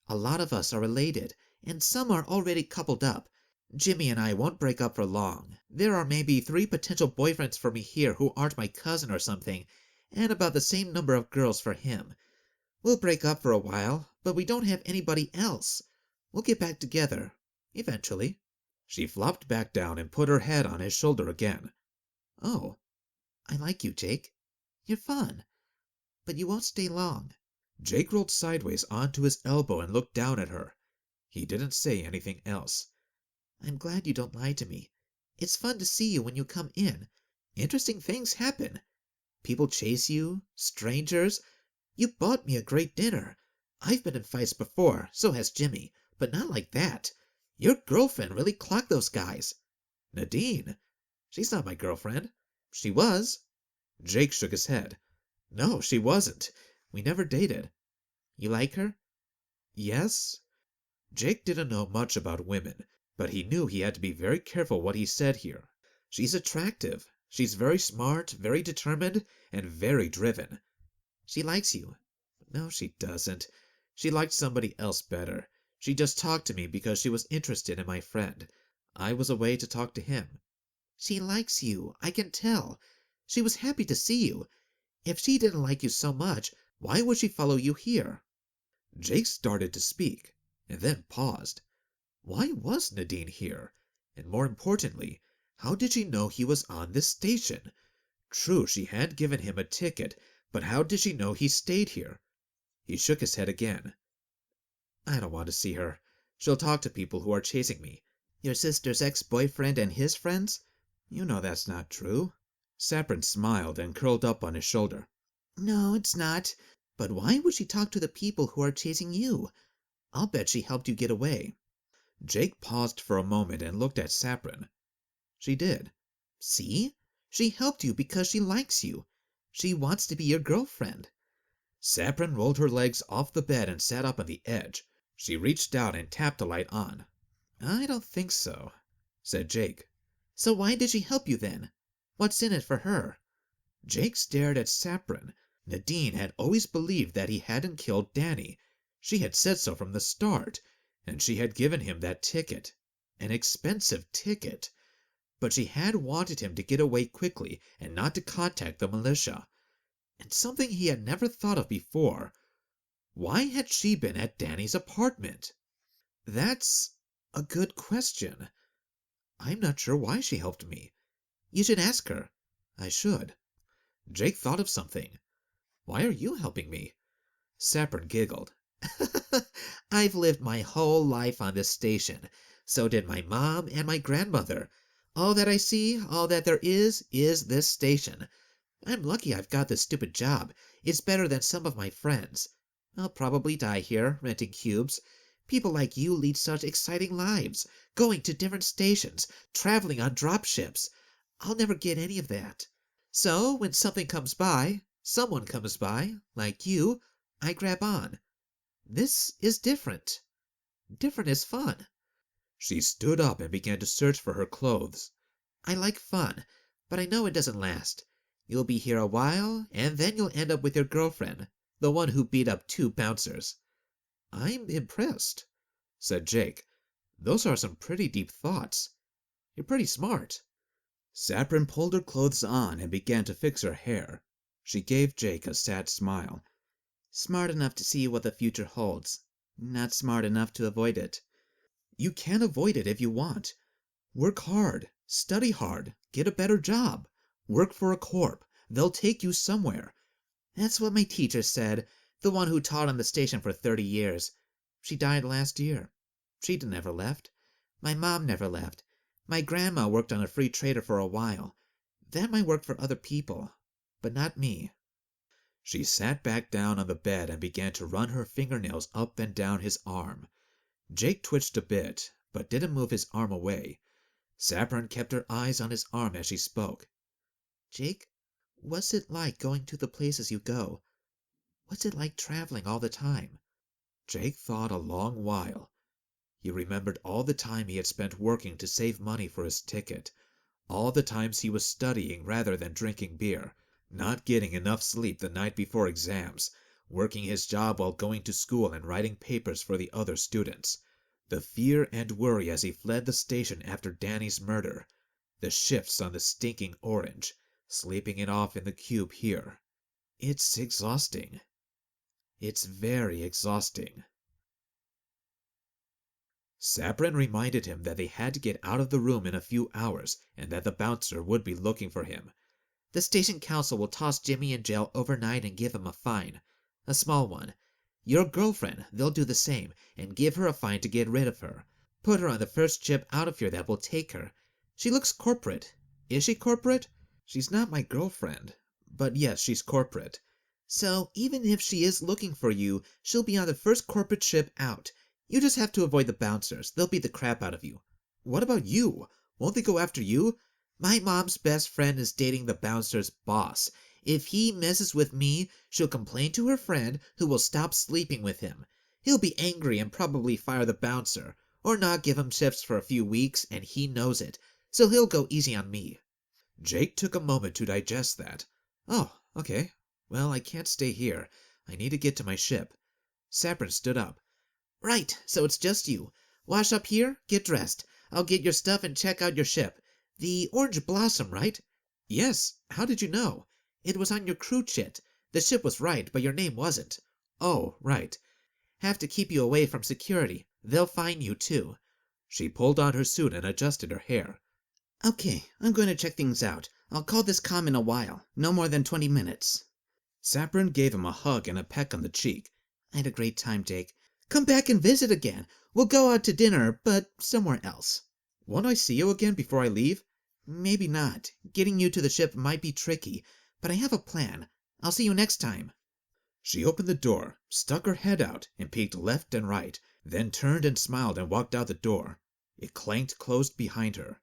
A lot of us are related, and some are already coupled up. Jimmy and I won't break up for long. There are maybe 3 potential boyfriends for me here who aren't my cousin or something, and about the same number of girls for him. We'll break up for a while, but we don't have anybody else. We'll get back together. Eventually. She flopped back down and put her head on his shoulder again. Oh, I like you, Jake. You're fun. But you won't stay long. Jake rolled sideways onto his elbow and looked down at her. He didn't say anything else. I'm glad you don't lie to me. It's fun to see you when you come in. Interesting things happen. People chase you, strangers. You bought me a great dinner. I've been in fights before, so has Jimmy, but not like that. Your girlfriend really clocked those guys. Nadine? She's not my girlfriend. She was. Jake shook his head. No, she wasn't. We never dated. You like her? Yes. Jake didn't know much about women, but he knew he had to be very careful what he said here. She's attractive. She's very smart, very determined, and very driven. She likes you. No, she doesn't. She liked somebody else better. She just talked to me because she was interested in my friend. I was away to talk to him. She likes you, I can tell. She was happy to see you. If she didn't like you so much, why would she follow you here? Jake started to speak, and then paused. Why was Nadine here? And more importantly, how did she know he was on this station? True, she had given him a ticket, but how did she know he stayed here? He shook his head again. I don't want to see her. She'll talk to people who are chasing me. Your sister's ex-boyfriend and his friends? You know that's not true. Saprin smiled and curled up on his shoulder. No, it's not. But why would she talk to the people who are chasing you? I'll bet she helped you get away. Jake paused for a moment and looked at Saprin. She did. See? She helped you because she likes you. She wants to be your girlfriend. Saprin rolled her legs off the bed and sat up on the edge. She reached down and tapped the light on. I don't think so, said Jake. So why did she help you then? What's in it for her? Jake stared at Saprin. Nadine had always believed that he hadn't killed Danny. She had said so from the start, and she had given him that ticket. An expensive ticket. But she had wanted him to get away quickly and not to contact the militia. And something he had never thought of before. Why had she been at Danny's apartment? That's a good question. I'm not sure why she helped me. You should ask her. I should. Jake thought of something. Why are you helping me? Saprin giggled. I've lived my whole life on this station. So did my mom and my grandmother. All that I see, all that there is this station. I'm lucky I've got this stupid job. It's better than some of my friends. I'll probably die here, renting cubes. People like you lead such exciting lives, going to different stations, traveling on drop ships. I'll never get any of that. So, when something comes by, Someone comes by, like you, I grab on. This is different. Different is fun. She stood up and began to search for her clothes. I like fun, but I know it doesn't last. You'll be here a while, and then you'll end up with your girlfriend, the one who beat up 2 bouncers. I'm impressed, said Jake. Those are some pretty deep thoughts. You're pretty smart. Saprin pulled her clothes on and began to fix her hair. She gave Jake a sad smile. Smart enough to see what the future holds. Not smart enough to avoid it. You can avoid it if you want. Work hard, study hard, get a better job. Work for a corp. They'll take you somewhere. That's what my teacher said, the one who taught on the station for 30 years. She died last year. She never left. My mom never left. My grandma worked on a free trader for a while. That might work for other people, but not me. She sat back down on the bed and began to run her fingernails up and down his arm. Jake twitched a bit, but didn't move his arm away. Saprin kept her eyes on his arm as she spoke. Jake, what's it like going to the places you go? What's it like traveling all the time? Jake thought a long while. He remembered all the time he had spent working to save money for his ticket, all the times he was studying rather than drinking beer, not getting enough sleep the night before exams, working his job while going to school and writing papers for the other students, the fear and worry as he fled the station after Danny's murder, the shifts on the stinking Orange, sleeping it off in the cube here. It's exhausting. It's very exhausting. Saprin reminded him that they had to get out of the room in a few hours and that the bouncer would be looking for him. The station council will toss Jimmy in jail overnight and give him a fine. A small one. Your girlfriend, they'll do the same and give her a fine to get rid of her. Put her on the first ship out of here that will take her. She looks corporate. Is she corporate? She's not my girlfriend. But yes, she's corporate. So even if she is looking for you, she'll be on the first corporate ship out. You just have to avoid the bouncers. They'll beat the crap out of you. What about you? Won't they go after you? My mom's best friend is dating the bouncer's boss. If he messes with me, she'll complain to her friend, who will stop sleeping with him. He'll be angry and probably fire the bouncer, or not give him shifts for a few weeks, and he knows it, so he'll go easy on me. Jake took a moment to digest that. Oh, okay. Well, I can't stay here. I need to get to my ship. Saprin stood up. Right, so it's just you. Wash up here, get dressed. I'll get your stuff and check out your ship. The Orange Blossom, right? Yes. How did you know? It was on your crew chit. The ship was right, but your name wasn't. Oh, right. Have to keep you away from security. They'll fine you, too. She pulled on her suit and adjusted her hair. Okay, I'm going to check things out. I'll call this comm in a while. No more than 20 minutes. Saprin gave him a hug and a peck on the cheek. I had a great time, Jake. Come back and visit again. We'll go out to dinner, but somewhere else. Won't I see you again before I leave? Maybe not. Getting you to the ship might be tricky, but I have a plan. I'll see you next time. She opened the door, stuck her head out, and peeked left and right, then turned and smiled and walked out the door. It clanked closed behind her.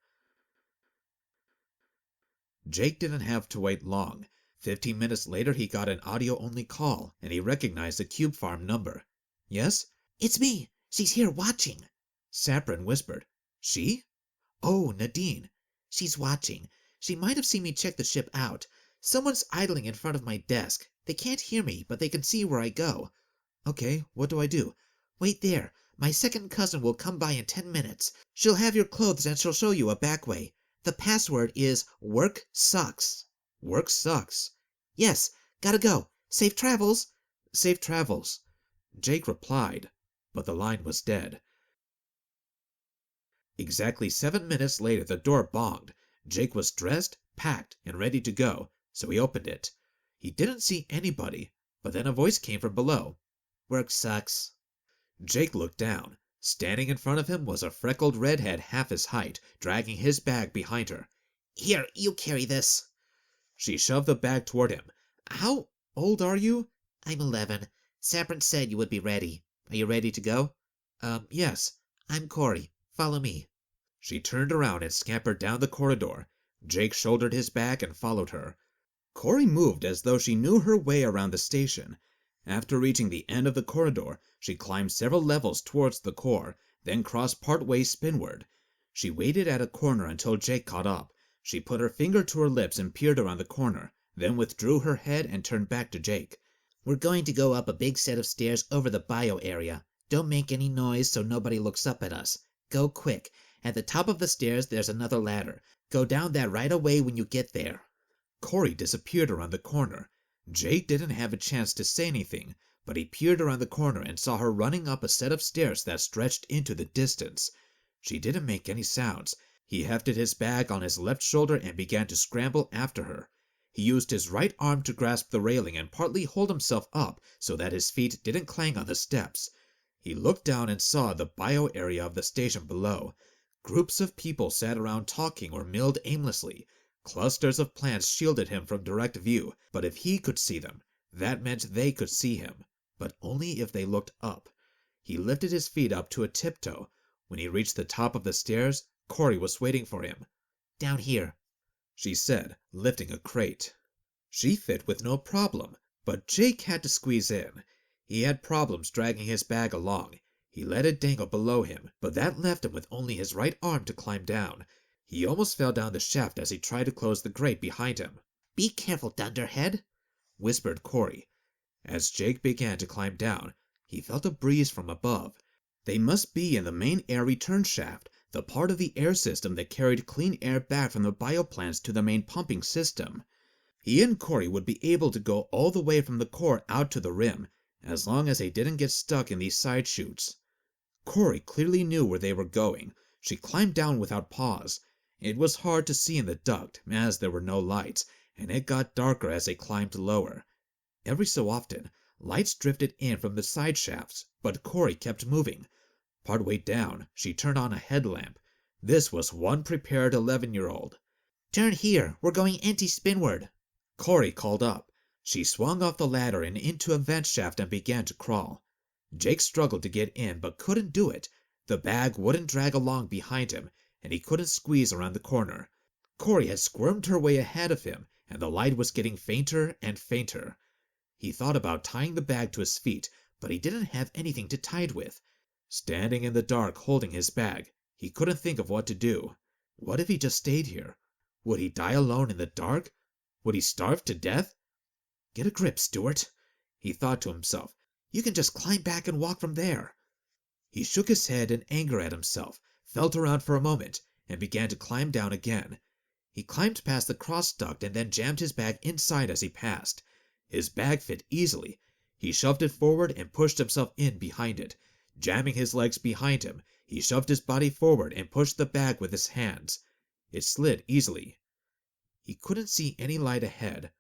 Jake didn't have to wait long. 15 minutes later he got an audio-only call, and he recognized the Cube Farm number. Yes? It's me. She's here watching. Saprin whispered. She? Oh, Nadine. She's watching. She might have seen me check the ship out. Someone's idling in front of my desk. They can't hear me, but they can see where I go. Okay, what do I do? Wait there. My second cousin will come by in 10 minutes. She'll have your clothes and she'll show you a back way. The password is work sucks. Work sucks. Yes, gotta go. Safe travels. Safe travels. Jake replied, but the line was dead. Exactly 7 minutes later the door bonged. Jake was dressed, packed, and ready to go, so he opened it. He didn't see anybody, but then a voice came from below. Work sucks. Jake looked down. Standing in front of him was a freckled redhead half his height, dragging his bag behind her. Here, you carry this. She shoved the bag toward him. How old are you? I'm 11. Saprin said you would be ready. Are you ready to go? Yes. I'm Corey. Follow me. She turned around and scampered down the corridor. Jake shouldered his bag and followed her. Corey moved as though she knew her way around the station. After reaching the end of the corridor, she climbed several levels towards the core, then crossed partway spinward. She waited at a corner until Jake caught up. She put her finger to her lips and peered around the corner, then withdrew her head and turned back to Jake. We're going to go up a big set of stairs over the bio area. Don't make any noise so nobody looks up at us. Go quick. At the top of the stairs, there's another ladder. Go down that right away when you get there. Corey disappeared around the corner. Jake didn't have a chance to say anything, but he peered around the corner and saw her running up a set of stairs that stretched into the distance. She didn't make any sounds. He hefted his bag on his left shoulder and began to scramble after her. He used his right arm to grasp the railing and partly hold himself up so that his feet didn't clang on the steps. He looked down and saw the bio area of the station below. Groups of people sat around talking or milled aimlessly. Clusters of plants shielded him from direct view, but if he could see them, that meant they could see him, but only if they looked up. He lifted his feet up to a tiptoe. When he reached the top of the stairs, Corey was waiting for him. Down here, she said, lifting a crate. She fit with no problem, but Jake had to squeeze in. He had problems dragging his bag along. He let it dangle below him, but that left him with only his right arm to climb down. He almost fell down the shaft as he tried to close the grate behind him. Be careful, Dunderhead, whispered Corey. As Jake began to climb down, he felt a breeze from above. They must be in the main air return shaft, the part of the air system that carried clean air back from the bioplants to the main pumping system. He and Corey would be able to go all the way from the core out to the rim, as long as they didn't get stuck in these side chutes. Corey clearly knew where they were going. She climbed down without pause. It was hard to see in the duct, as there were no lights, and it got darker as they climbed lower. Every so often, lights drifted in from the side shafts, but Corey kept moving. Partway down, she turned on a headlamp. This was one prepared 11-year-old. Turn here, we're going anti-spinward, Corey called up. She swung off the ladder and into a vent shaft and began to crawl. Jake struggled to get in, but couldn't do it. The bag wouldn't drag along behind him, and he couldn't squeeze around the corner. Corey had squirmed her way ahead of him, and the light was getting fainter and fainter. He thought about tying the bag to his feet, but he didn't have anything to tie it with. Standing in the dark holding his bag, he couldn't think of what to do. What if he just stayed here? Would he die alone in the dark? Would he starve to death? Get a grip, Stewart, he thought to himself. You can just climb back and walk from there. He shook his head in anger at himself, felt around for a moment, and began to climb down again. He climbed past the cross duct and then jammed his bag inside as he passed. His bag fit easily. He shoved it forward and pushed himself in behind it. Jamming his legs behind him, he shoved his body forward and pushed the bag with his hands. It slid easily. He couldn't see any light ahead.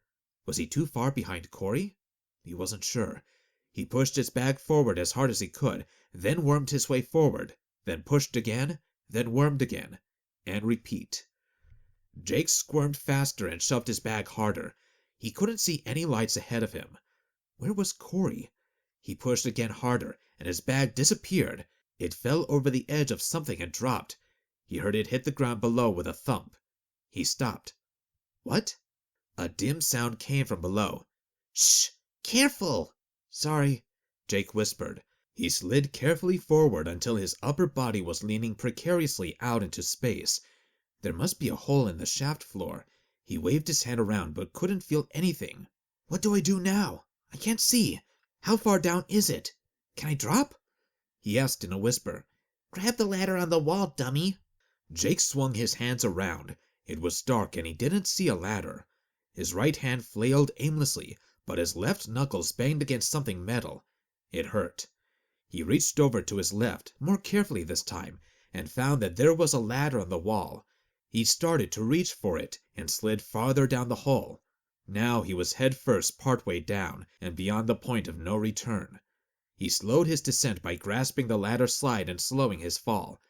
Was he too far behind Corey? He wasn't sure. He pushed his bag forward as hard as he could, then wormed his way forward, then pushed again, then wormed again, and repeat. Jake squirmed faster and shoved his bag harder. He couldn't see any lights ahead of him. Where was Corey? He pushed again harder, and his bag disappeared. It fell over the edge of something and dropped. He heard it hit the ground below with a thump. He stopped. What? A dim sound came from below. Shh! Careful! Sorry, Jake whispered. He slid carefully forward until his upper body was leaning precariously out into space. There must be a hole in the shaft floor. He waved his hand around but couldn't feel anything. What do I do now? I can't see. How far down is it? Can I drop? He asked in a whisper. Grab the ladder on the wall, dummy. Jake swung his hands around. It was dark and he didn't see a ladder. His right hand flailed aimlessly, but his left knuckles banged against something metal. It hurt. He reached over to his left, more carefully this time, and found that there was a ladder on the wall. He started to reach for it and slid farther down the hole. Now he was head first partway down and beyond the point of no return. He slowed his descent by grasping the ladder slide and slowing his fall.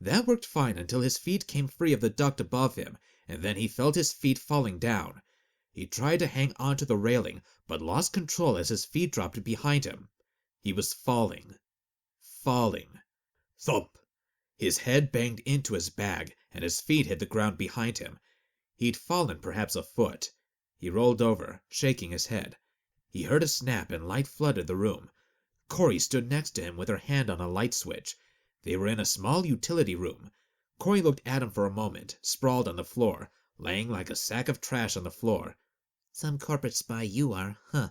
That worked fine until his feet came free of the duct above him, and then he felt his feet falling down. He tried to hang onto the railing, but lost control as his feet dropped behind him. He was falling. Falling. Thump! His head banged into his bag, and his feet hit the ground behind him. He'd fallen perhaps a foot. He rolled over, shaking his head. He heard a snap and light flooded the room. Corey stood next to him with her hand on a light switch. They were in a small utility room. Corey looked at him for a moment, sprawled on the floor, laying like a sack of trash on the floor. Some corporate spy you are, huh?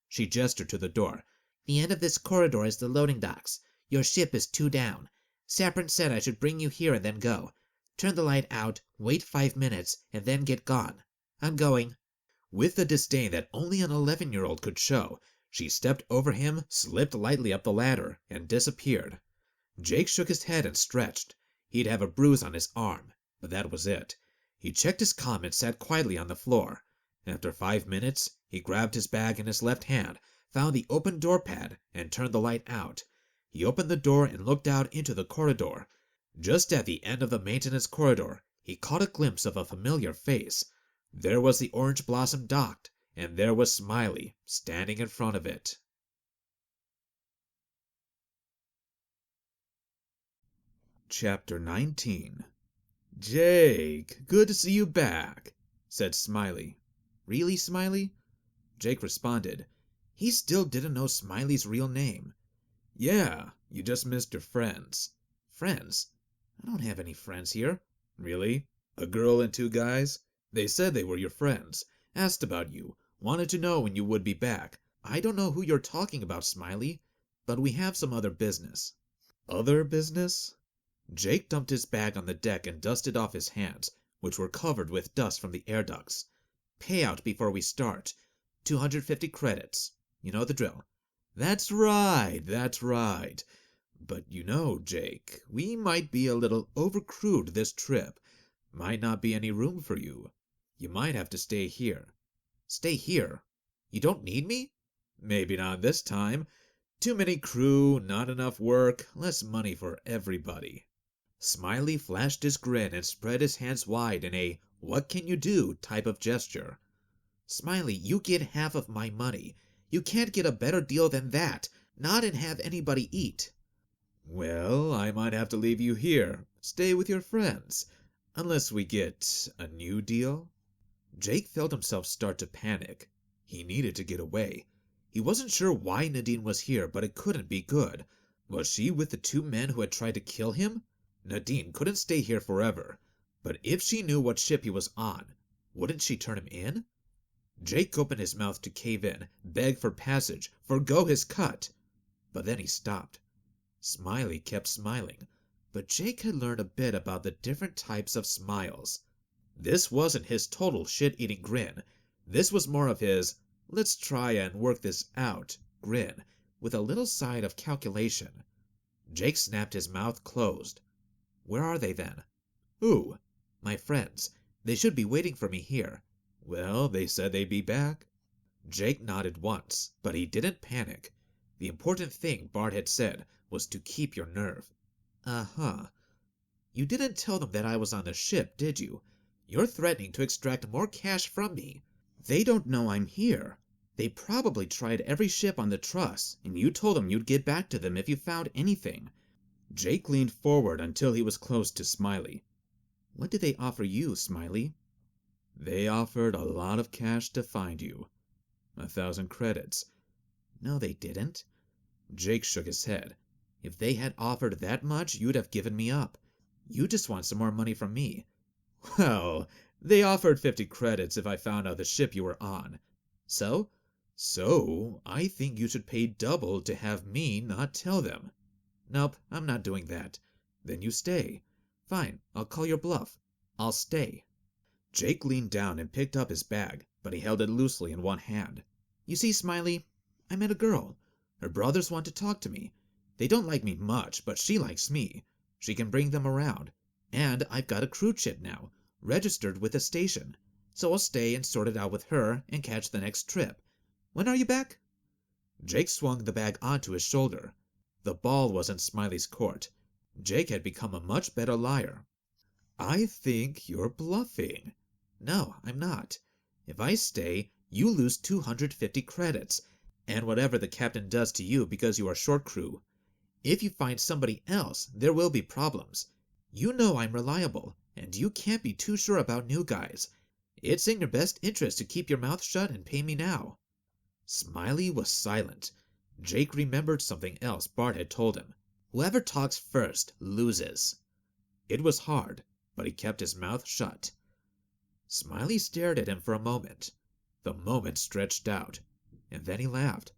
She gestured to the door. The end of this corridor is the loading docks. Your ship is 2 down. Saprin said I should bring you here and then go. Turn the light out, wait 5 minutes, and then get gone. I'm going. With the disdain that only an 11-year-old could show, she stepped over him, slipped lightly up the ladder, and disappeared. Jake shook his head and stretched. He'd have a bruise on his arm, but that was it. He checked his comm and sat quietly on the floor. After 5 minutes, he grabbed his bag in his left hand, found the open door pad, and turned the light out. He opened the door and looked out into the corridor. Just at the end of the maintenance corridor, he caught a glimpse of a familiar face. There was the Orange Blossom docked, and there was Smiley, standing in front of it. Chapter 19. Jake, good to see you back, said Smiley. Really, Smiley? Jake responded. He still didn't know Smiley's real name. Yeah, you just missed your friends. Friends? I don't have any friends here. Really? A girl and 2 guys? They said they were your friends, asked about you, wanted to know when you would be back. I don't know who you're talking about, Smiley, but we have some other business. Other business? Jake dumped his bag on the deck and dusted off his hands, which were covered with dust from the air ducts. Payout before we start. 250 credits. You know the drill. That's right, that's right. But you know, Jake, we might be a little overcrewed this trip. Might not be any room for you. You might have to stay here. Stay here? You don't need me? Maybe not this time. Too many crew, not enough work, less money for everybody. Smiley flashed his grin and spread his hands wide in a "what can you do" type of gesture. Smiley, you get half of my money. You can't get a better deal than that, not and have anybody eat. Well, I might have to leave you here. Stay with your friends. Unless we get a new deal. Jake felt himself start to panic. He needed to get away. He wasn't sure why Nadine was here, but it couldn't be good. Was she with the 2 men who had tried to kill him? Nadine couldn't stay here forever. But if she knew what ship he was on, wouldn't she turn him in? Jake opened his mouth to cave in, beg for passage, forgo his cut. But then he stopped. Smiley kept smiling, but Jake had learned a bit about the different types of smiles. This wasn't his total shit-eating grin. This was more of his "let's try and work this out" grin, with a little side of calculation. Jake snapped his mouth closed. Where are they then? Who? My friends. They should be waiting for me here. Well, they said they'd be back. Jake nodded once, but he didn't panic. The important thing Bart had said was to keep your nerve. Uh-huh. You didn't tell them that I was on the ship, did you? You're threatening to extract more cash from me. They don't know I'm here. They probably tried every ship on the truss, and you told them you'd get back to them if you found anything. Jake leaned forward until he was close to Smiley. What did they offer you, Smiley? They offered a lot of cash to find you. 1,000 credits. No, they didn't. Jake shook his head. If they had offered that much, you'd have given me up. You just want some more money from me. Well, they offered 50 credits if I found out the ship you were on. So? So, I think you should pay double to have me not tell them. Nope, I'm not doing that. Then you stay. Fine, I'll call your bluff. I'll stay. Jake leaned down and picked up his bag, but he held it loosely in one hand. You see, Smiley, I met a girl. Her brothers want to talk to me. They don't like me much, but she likes me. She can bring them around. And I've got a crew ship now, registered with the station. So I'll stay and sort it out with her and catch the next trip. When are you back? Jake swung the bag onto his shoulder. The ball was in Smiley's court. Jake had become a much better liar. I think you're bluffing. No, I'm not. If I stay, you lose 250 credits, and whatever the captain does to you because you are short crew. If you find somebody else, there will be problems. You know I'm reliable, and you can't be too sure about new guys. It's in your best interest to keep your mouth shut and pay me now." Smiley was silent. Jake remembered something else Bart had told him. "Whoever talks first loses." It was hard, but he kept his mouth shut. Smiley stared at him for a moment. The moment stretched out, and then he laughed.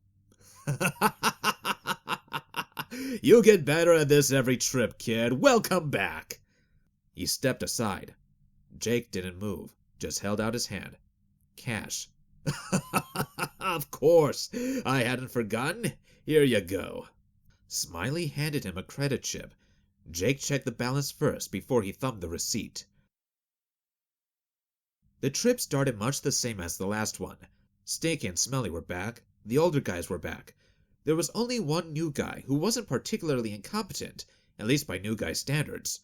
"You get better at this every trip, kid. Welcome back." He stepped aside. Jake didn't move, just held out his hand. "Cash." "Of course. I hadn't forgotten. Here you go." Smiley handed him a credit chip. Jake checked the balance first before he thumbed the receipt. The trip started much the same as the last one. Stinky and Smelly were back. The older guys were back. There was only one new guy who wasn't particularly incompetent, at least by new guy standards.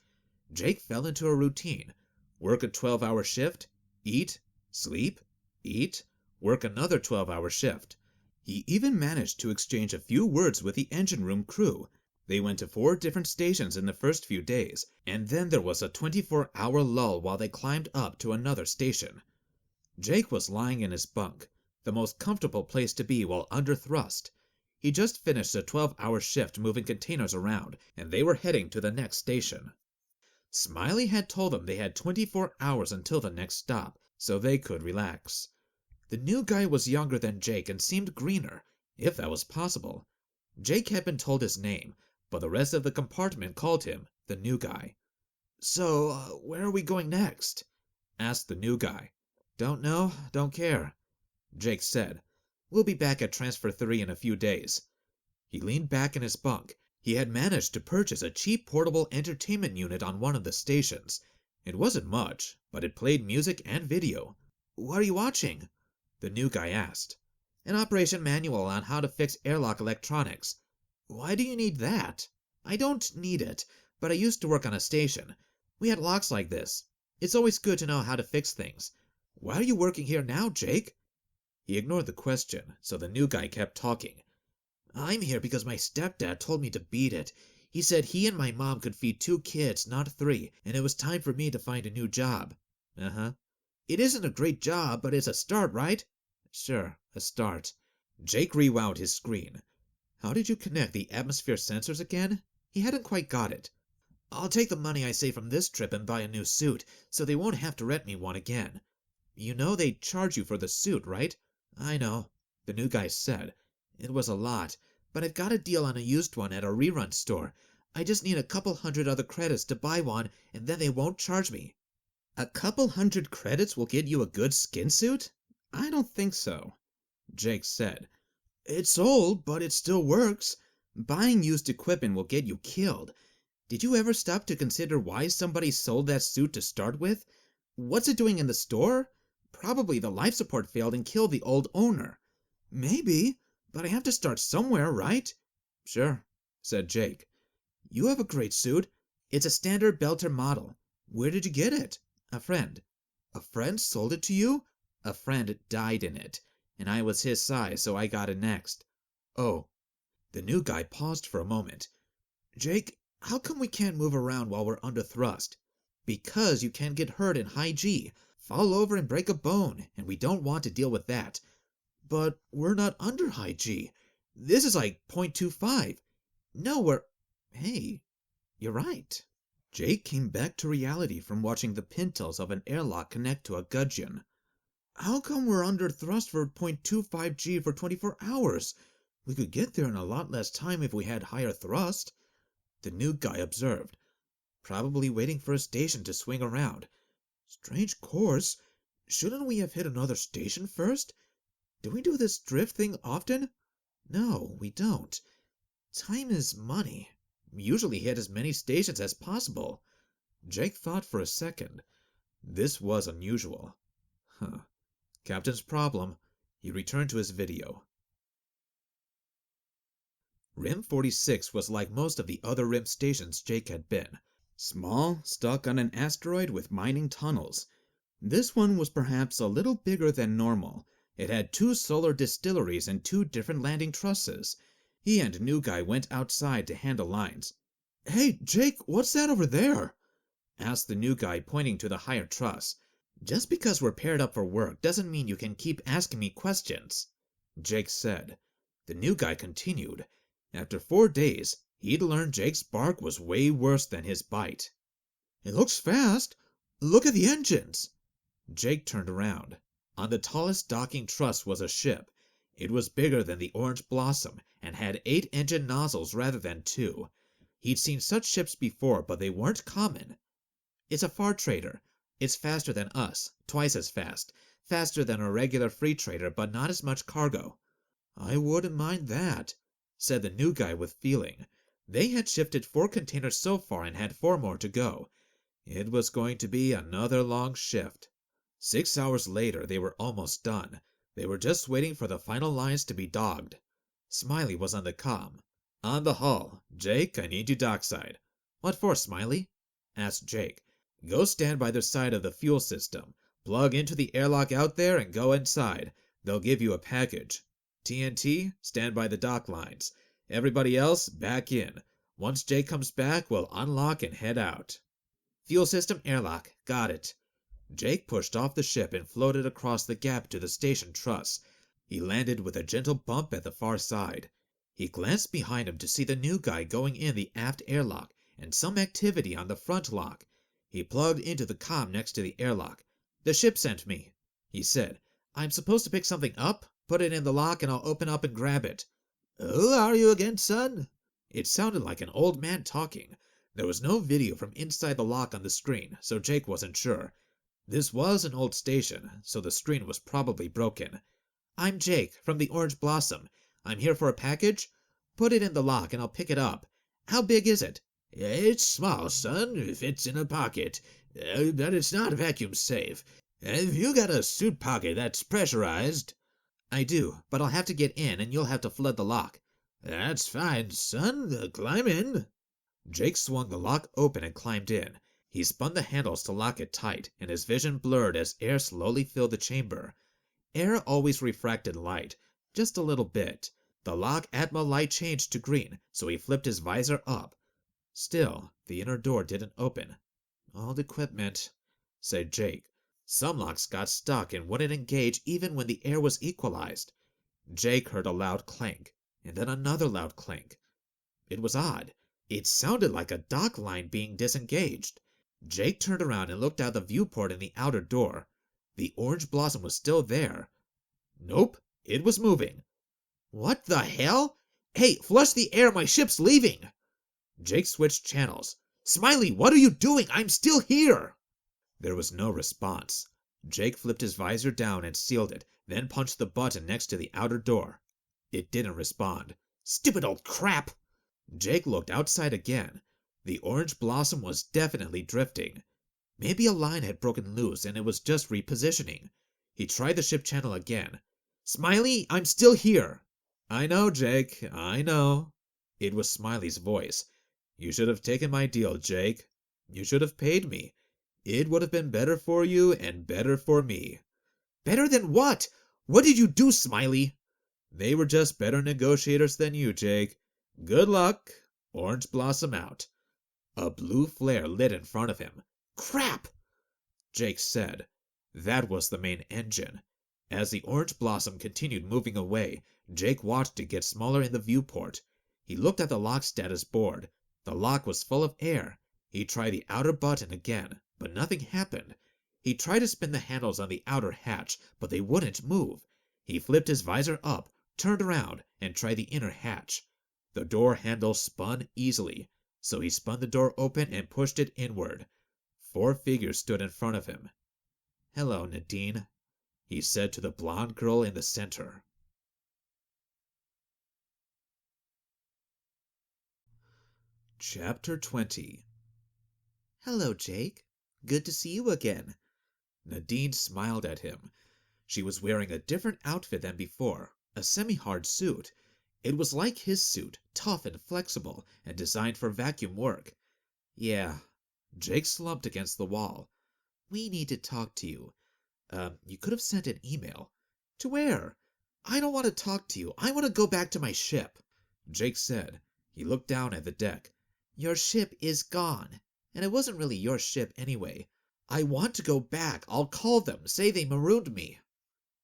Jake fell into a routine. Work a 12-hour shift, eat, sleep, eat, work another 12-hour shift. He even managed to exchange a few words with the engine room crew. They went to 4 different stations in the first few days, and then there was a 24-hour lull while they climbed up to another station. Jake was lying in his bunk, the most comfortable place to be while under thrust. He just finished a 12-hour shift moving containers around, and they were heading to the next station. Smiley had told them they had 24 hours until the next stop, so they could relax. The new guy was younger than Jake and seemed greener, if that was possible. Jake had been told his name, but the rest of the compartment called him the new guy. "So, where are we going next?" asked the new guy. "Don't know, don't care," Jake said. "We'll be back at Transfer 3 in a few days." He leaned back in his bunk. He had managed to purchase a cheap portable entertainment unit on one of the stations. It wasn't much, but it played music and video. "What are you watching?" the new guy asked. "An operation manual on how to fix airlock electronics." "Why do you need that?" "I don't need it, but I used to work on a station. We had locks like this. It's always good to know how to fix things. Why are you working here now, Jake?" He ignored the question, so the new guy kept talking. "I'm here because my stepdad told me to beat it. He said he and my mom could feed 2 kids, not 3, and it was time for me to find a new job." "Uh-huh. It isn't a great job, but it's a start, right?" "Sure, a start." Jake rewound his screen. How did you connect the atmosphere sensors again? He hadn't quite got it. "I'll take the money I save from this trip and buy a new suit, so they won't have to rent me one again." "You know they charge you for the suit, right?" "I know," the new guy said. "It was a lot, but I've got a deal on a used one at a rerun store. I just need a couple hundred other credits to buy one, and then they won't charge me." "A couple hundred credits will get you a good skin suit?" "I don't think so," Jake said. "It's old, but it still works. Buying used equipment will get you killed. Did you ever stop to consider why somebody sold that suit to start with? What's it doing in the store? Probably the life support failed and killed the old owner." "Maybe, but I have to start somewhere, right?" "Sure," said Jake. "You have a great suit. It's a standard Belter model. Where did you get it?" "A friend." "A friend sold it to you?" "A friend died in it, and I was his size, so I got it next." "Oh." The new guy paused for a moment. "Jake, how come we can't move around while we're under thrust?" "Because you can get hurt in high G, fall over and break a bone, and we don't want to deal with that." "But we're not under high G. This is like 0.25. No, we're... Hey, you're right." Jake came back to reality from watching the pintles of an airlock connect to a gudgeon. "How come we're under thrust for 0.25 G for 24 hours? We could get there in a lot less time if we had higher thrust." The new guy observed. "Probably waiting for a station to swing around." "Strange course. Shouldn't we have hit another station first? Do we do this drift thing often?" "No, we don't. Time is money. We usually hit as many stations as possible." Jake thought for a second. This was unusual. Captain's problem. He returned to his video. Rim 46 was like most of the other Rim stations Jake had been. Small, stuck on an asteroid with mining tunnels. This one was perhaps a little bigger than normal. It had 2 solar distilleries and 2 different landing trusses. He and new guy went outside to handle lines. "Hey, Jake, what's that over there?" asked the new guy, pointing to the higher truss. Just because we're paired up for work doesn't mean you can keep asking me questions, Jake said. The new guy continued. After 4 days, he'd learned Jake's bark was way worse than his bite. It looks fast. Look at the engines. Jake turned around. On the tallest docking truss was a ship. It was bigger than the Orange Blossom and had 8 engine nozzles rather than 2. He'd seen such ships before, but they weren't common. It's a far trader. It's faster than us, twice as fast. Faster than a regular free trader, but not as much cargo. I wouldn't mind that, said the new guy with feeling. They had shifted 4 containers so far and had 4 more to go. It was going to be another long shift. 6 hours later, they were almost done. They were just waiting for the final lines to be dogged. Smiley was on the comm. On the hull. Jake, I need you dockside. What for, Smiley? Asked Jake. Go stand by the side of the fuel system. Plug into the airlock out there and go inside. They'll give you a package. TNT, stand by the dock lines. Everybody else, back in. Once Jake comes back, we'll unlock and head out. Fuel system airlock. Got it. Jake pushed off the ship and floated across the gap to the station truss. He landed with a gentle bump at the far side. He glanced behind him to see the new guy going in the aft airlock and some activity on the front lock. He plugged into the comm next to the airlock. The ship sent me, he said. I'm supposed to pick something up, put it in the lock, and I'll open up and grab it. Who are you again, son? It sounded like an old man talking. There was no video from inside the lock on the screen, so Jake wasn't sure. This was an old station, so the screen was probably broken. I'm Jake, from the Orange Blossom. I'm here for a package. Put it in the lock and I'll pick it up. How big is it? It's small, son. It fits in a pocket. But it's not vacuum safe. Have you got a suit pocket that's pressurized? I do, but I'll have to get in and you'll have to flood the lock. That's fine, son. Climb in. Jake swung the lock open and climbed in. He spun the handles to lock it tight, and his vision blurred as air slowly filled the chamber. Air always refracted light, just a little bit. The lock Atma light changed to green, so he flipped his visor up. Still, the inner door didn't open. Old equipment, said Jake. Some locks got stuck and wouldn't engage even when the air was equalized. Jake heard a loud clank, and then another loud clank. It was odd. It sounded like a dock line being disengaged. Jake turned around and looked out the viewport in the outer door. The Orange Blossom was still there. Nope, it was moving. What the hell? Hey, flush the air, my ship's leaving! Jake switched channels. Smiley, what are you doing? I'm still here! There was no response. Jake flipped his visor down and sealed it, then punched the button next to the outer door. It didn't respond. Stupid old crap! Jake looked outside again. The Orange Blossom was definitely drifting. Maybe a line had broken loose and it was just repositioning. He tried the ship channel again. Smiley, I'm still here. I know, Jake, I know. It was Smiley's voice. You should have taken my deal, Jake. You should have paid me. It would have been better for you and better for me. Better than what? What did you do, Smiley? They were just better negotiators than you, Jake. Good luck. Orange Blossom out. A blue flare lit in front of him. Crap! Jake said. That was the main engine. As the Orange Blossom continued moving away, Jake watched it get smaller in the viewport. He looked at the lock status board. The lock was full of air. He tried the outer button again, but nothing happened. He tried to spin the handles on the outer hatch, but they wouldn't move. He flipped his visor up, turned around, and tried the inner hatch. The door handle spun easily, so he spun the door open and pushed it inward. 4 figures stood in front of him. "Hello, Nadine," he said to the blonde girl in the center. Chapter 20. Hello, Jake. Good to see you again. Nadine smiled at him. She was wearing a different outfit than before, a semi-hard suit. It was like his suit, tough and flexible, and designed for vacuum work. Yeah. Jake slumped against the wall. We need to talk to you. You could have sent an email. To where? I don't want to talk to you. I want to go back to my ship, Jake said. He looked down at the deck. Your ship is gone. And it wasn't really your ship anyway. I want to go back. I'll call them. Say they marooned me.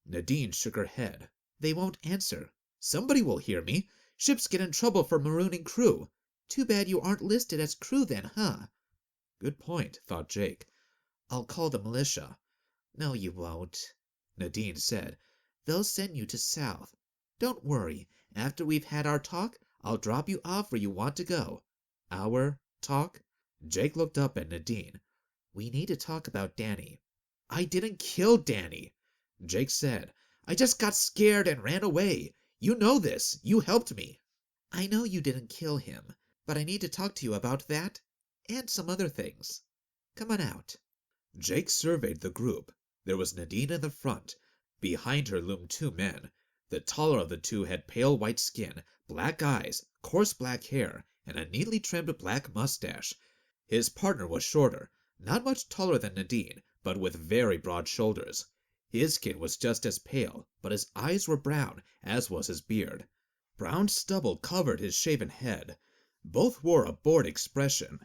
Nadine shook her head. They won't answer. Somebody will hear me. Ships get in trouble for marooning crew. Too bad you aren't listed as crew then, huh? Good point, thought Jake. I'll call the militia. No, you won't, Nadine said. They'll send you to South. Don't worry. After we've had our talk, I'll drop you off where you want to go. Our talk? Jake looked up at Nadine. We need to talk about Danny. I didn't kill Danny, Jake said. I just got scared and ran away. You know this. You helped me. I know you didn't kill him, but I need to talk to you about that and some other things. Come on out. Jake surveyed the group. There was Nadine in the front. Behind her loomed two men. The taller of the two had pale white skin, black eyes, coarse black hair, and a neatly trimmed black mustache. His partner was shorter, not much taller than Nadine, but with very broad shoulders. His skin was just as pale, but his eyes were brown, as was his beard. Brown stubble covered his shaven head. Both wore a bored expression.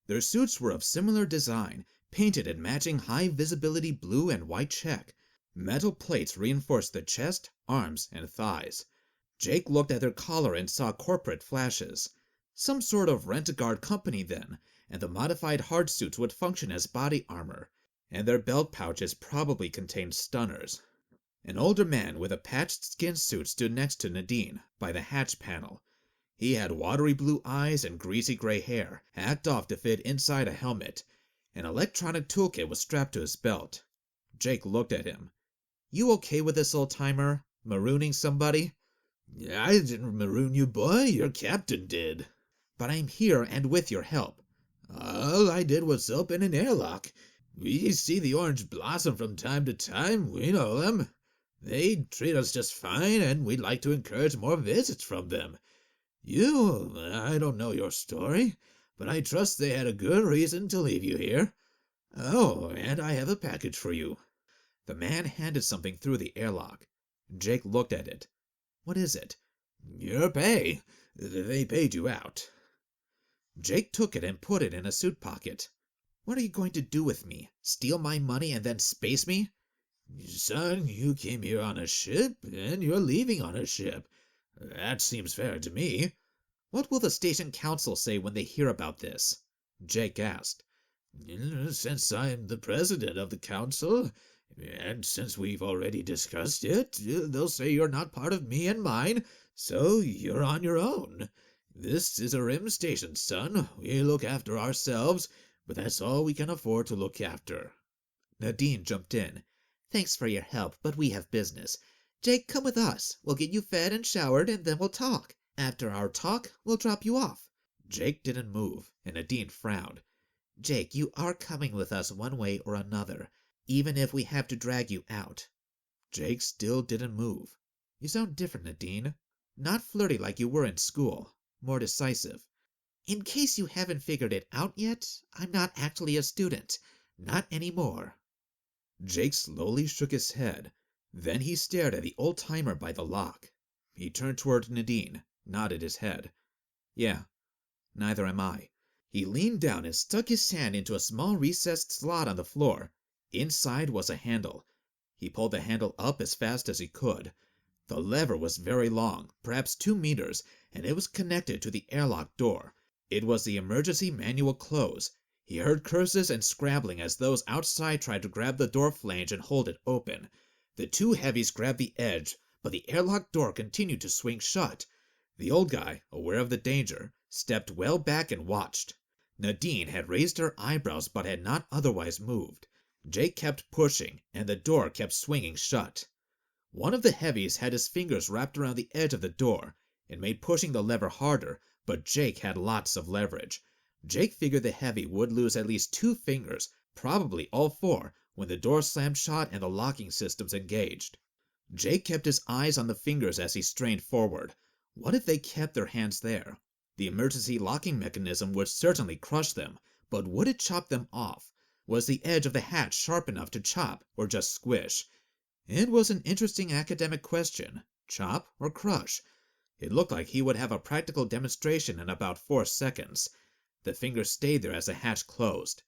Their suits were of similar design, painted in matching high-visibility blue and white check. Metal plates reinforced the chest, arms, and thighs. Jake looked at their collar and saw corporate flashes. Some sort of rent-a-guard company, then, and the modified hard suits would function as body armor, and their belt pouches probably contained stunners. An older man with a patched skin suit stood next to Nadine, by the hatch panel. He had watery blue eyes and greasy gray hair, hacked off to fit inside a helmet. An electronic toolkit was strapped to his belt. Jake looked at him. You okay with this, old-timer? Marooning somebody? I didn't maroon you, boy. Your captain did. But I'm here and with your help. All I did was open an airlock. We see the orange blossom from time to time. We know them. They treat us just fine, and we'd like to encourage more visits from them. I don't know your story, but I trust they had a good reason to leave you here. Oh, and I have a package for you. The man handed something through the airlock. Jake looked at it. What is it? Your pay. They paid you out. Jake took it and put it in a suit pocket. What are you going to do with me? Steal my money and then space me? Son, you came here on a ship, and you're leaving on a ship. That seems fair to me. What will the station council say when they hear about this? Jake asked. Since I'm the president of the council, and since we've already discussed it, they'll say you're not part of me and mine, so you're on your own. This is a rim station, son. We look after ourselves, but that's all we can afford to look after. Nadine jumped in. Thanks for your help, but we have business. Jake, come with us. We'll get you fed and showered, and then we'll talk. After our talk, we'll drop you off. Jake didn't move, and Nadine frowned. Jake, you are coming with us one way or another, even if we have to drag you out. Jake still didn't move. You sound different, Nadine. Not flirty like you were in school. More decisive. In case you haven't figured it out yet, I'm not actually a student. Not anymore. Jake slowly shook his head. Then he stared at the old-timer by the lock. He turned toward Nadine, nodded his head. Yeah, neither am I. He leaned down and stuck his hand into a small recessed slot on the floor. Inside was a handle. He pulled the handle up as fast as he could. The lever was very long, perhaps 2 meters, and it was connected to the airlock door. It was the emergency manual close. He heard curses and scrabbling as those outside tried to grab the door flange and hold it open. The two heavies grabbed the edge, but the airlock door continued to swing shut. The old guy, aware of the danger, stepped well back and watched. Nadine had raised her eyebrows but had not otherwise moved. Jake kept pushing, and the door kept swinging shut. One of the heavies had his fingers wrapped around the edge of the door. It made pushing the lever harder, but Jake had lots of leverage. Jake figured the heavy would lose at least 2 fingers, probably all 4, when the door slammed shut and the locking systems engaged. Jake kept his eyes on the fingers as he strained forward. What if they kept their hands there? The emergency locking mechanism would certainly crush them, but would it chop them off? Was the edge of the hatch sharp enough to chop, or just squish? It was an interesting academic question. Chop or crush? It looked like he would have a practical demonstration in about 4 seconds. The fingers stayed there as the hatch closed.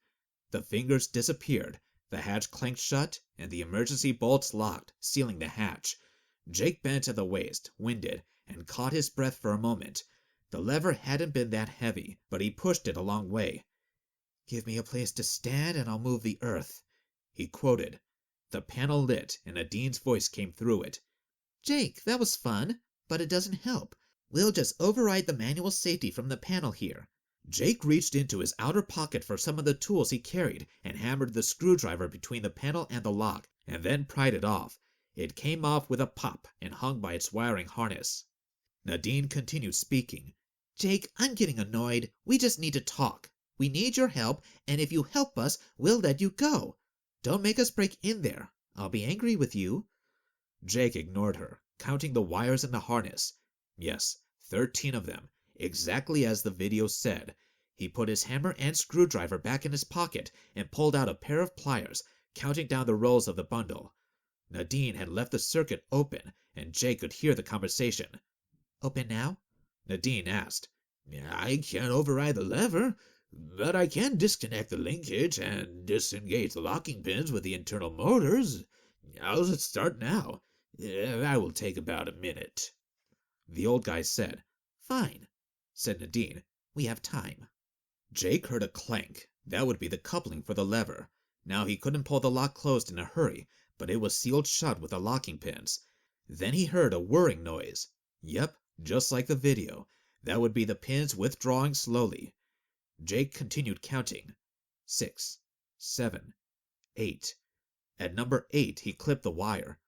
The fingers disappeared, the hatch clanked shut, and the emergency bolts locked, sealing the hatch. Jake bent at the waist, winded, and caught his breath for a moment. The lever hadn't been that heavy, but he pushed it a long way. "Give me a place to stand and I'll move the earth," he quoted. The panel lit, and Nadine's voice came through it. "Jake, that was fun, but it doesn't help. We'll just override the manual safety from the panel here." Jake reached into his outer pocket for some of the tools he carried and hammered the screwdriver between the panel and the lock, and then pried it off. It came off with a pop and hung by its wiring harness. Nadine continued speaking. "Jake, I'm getting annoyed. We just need to talk. We need your help, and if you help us, we'll let you go. Don't make us break in there. I'll be angry with you." Jake ignored her, counting the wires in the harness. Yes, 13 of them, exactly as the video said. He put his hammer and screwdriver back in his pocket and pulled out a pair of pliers, counting down the rolls of the bundle. Nadine had left the circuit open, and Jake could hear the conversation. "Open now?" Nadine asked. "I can't override the lever, but I can disconnect the linkage and disengage the locking pins with the internal motors. I'll start now. That will take about a minute." The old guy said. "Fine," said Nadine. "We have time." Jake heard a clank. That would be the coupling for the lever. Now he couldn't pull the lock closed in a hurry, but it was sealed shut with the locking pins. Then he heard a whirring noise. Yep, just like the video. That would be the pins withdrawing slowly. Jake continued counting. 6, 7, 8. At number 8, he clipped the wire.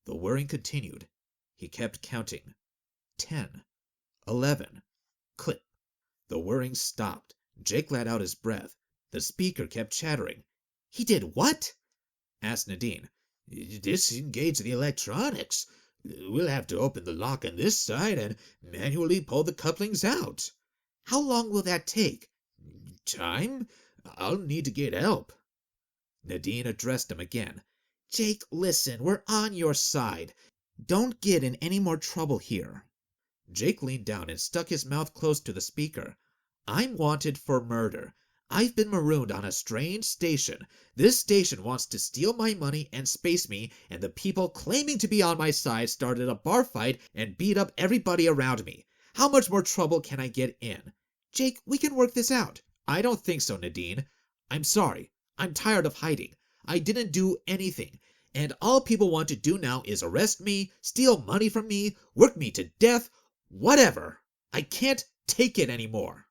The whirring continued. He kept counting. 10, 11. Clip. The whirring stopped. Jake let out his breath. The speaker kept chattering. "He did what?" asked Nadine. "Disengage the electronics. We'll have to open the lock on this side and manually pull the couplings out." "How long will that take?" "Time? I'll need to get help." Nadine addressed him again. "Jake, listen, we're on your side. Don't get in any more trouble here." Jake leaned down and stuck his mouth close to the speaker. "I'm wanted for murder. I've been marooned on a strange station. This station wants to steal my money and space me, and the people claiming to be on my side started a bar fight and beat up everybody around me. How much more trouble can I get in?" "Jake, we can work this out." "I don't think so, Nadine. I'm sorry. I'm tired of hiding. I didn't do anything. And all people want to do now is arrest me, steal money from me, work me to death, whatever. I can't take it anymore."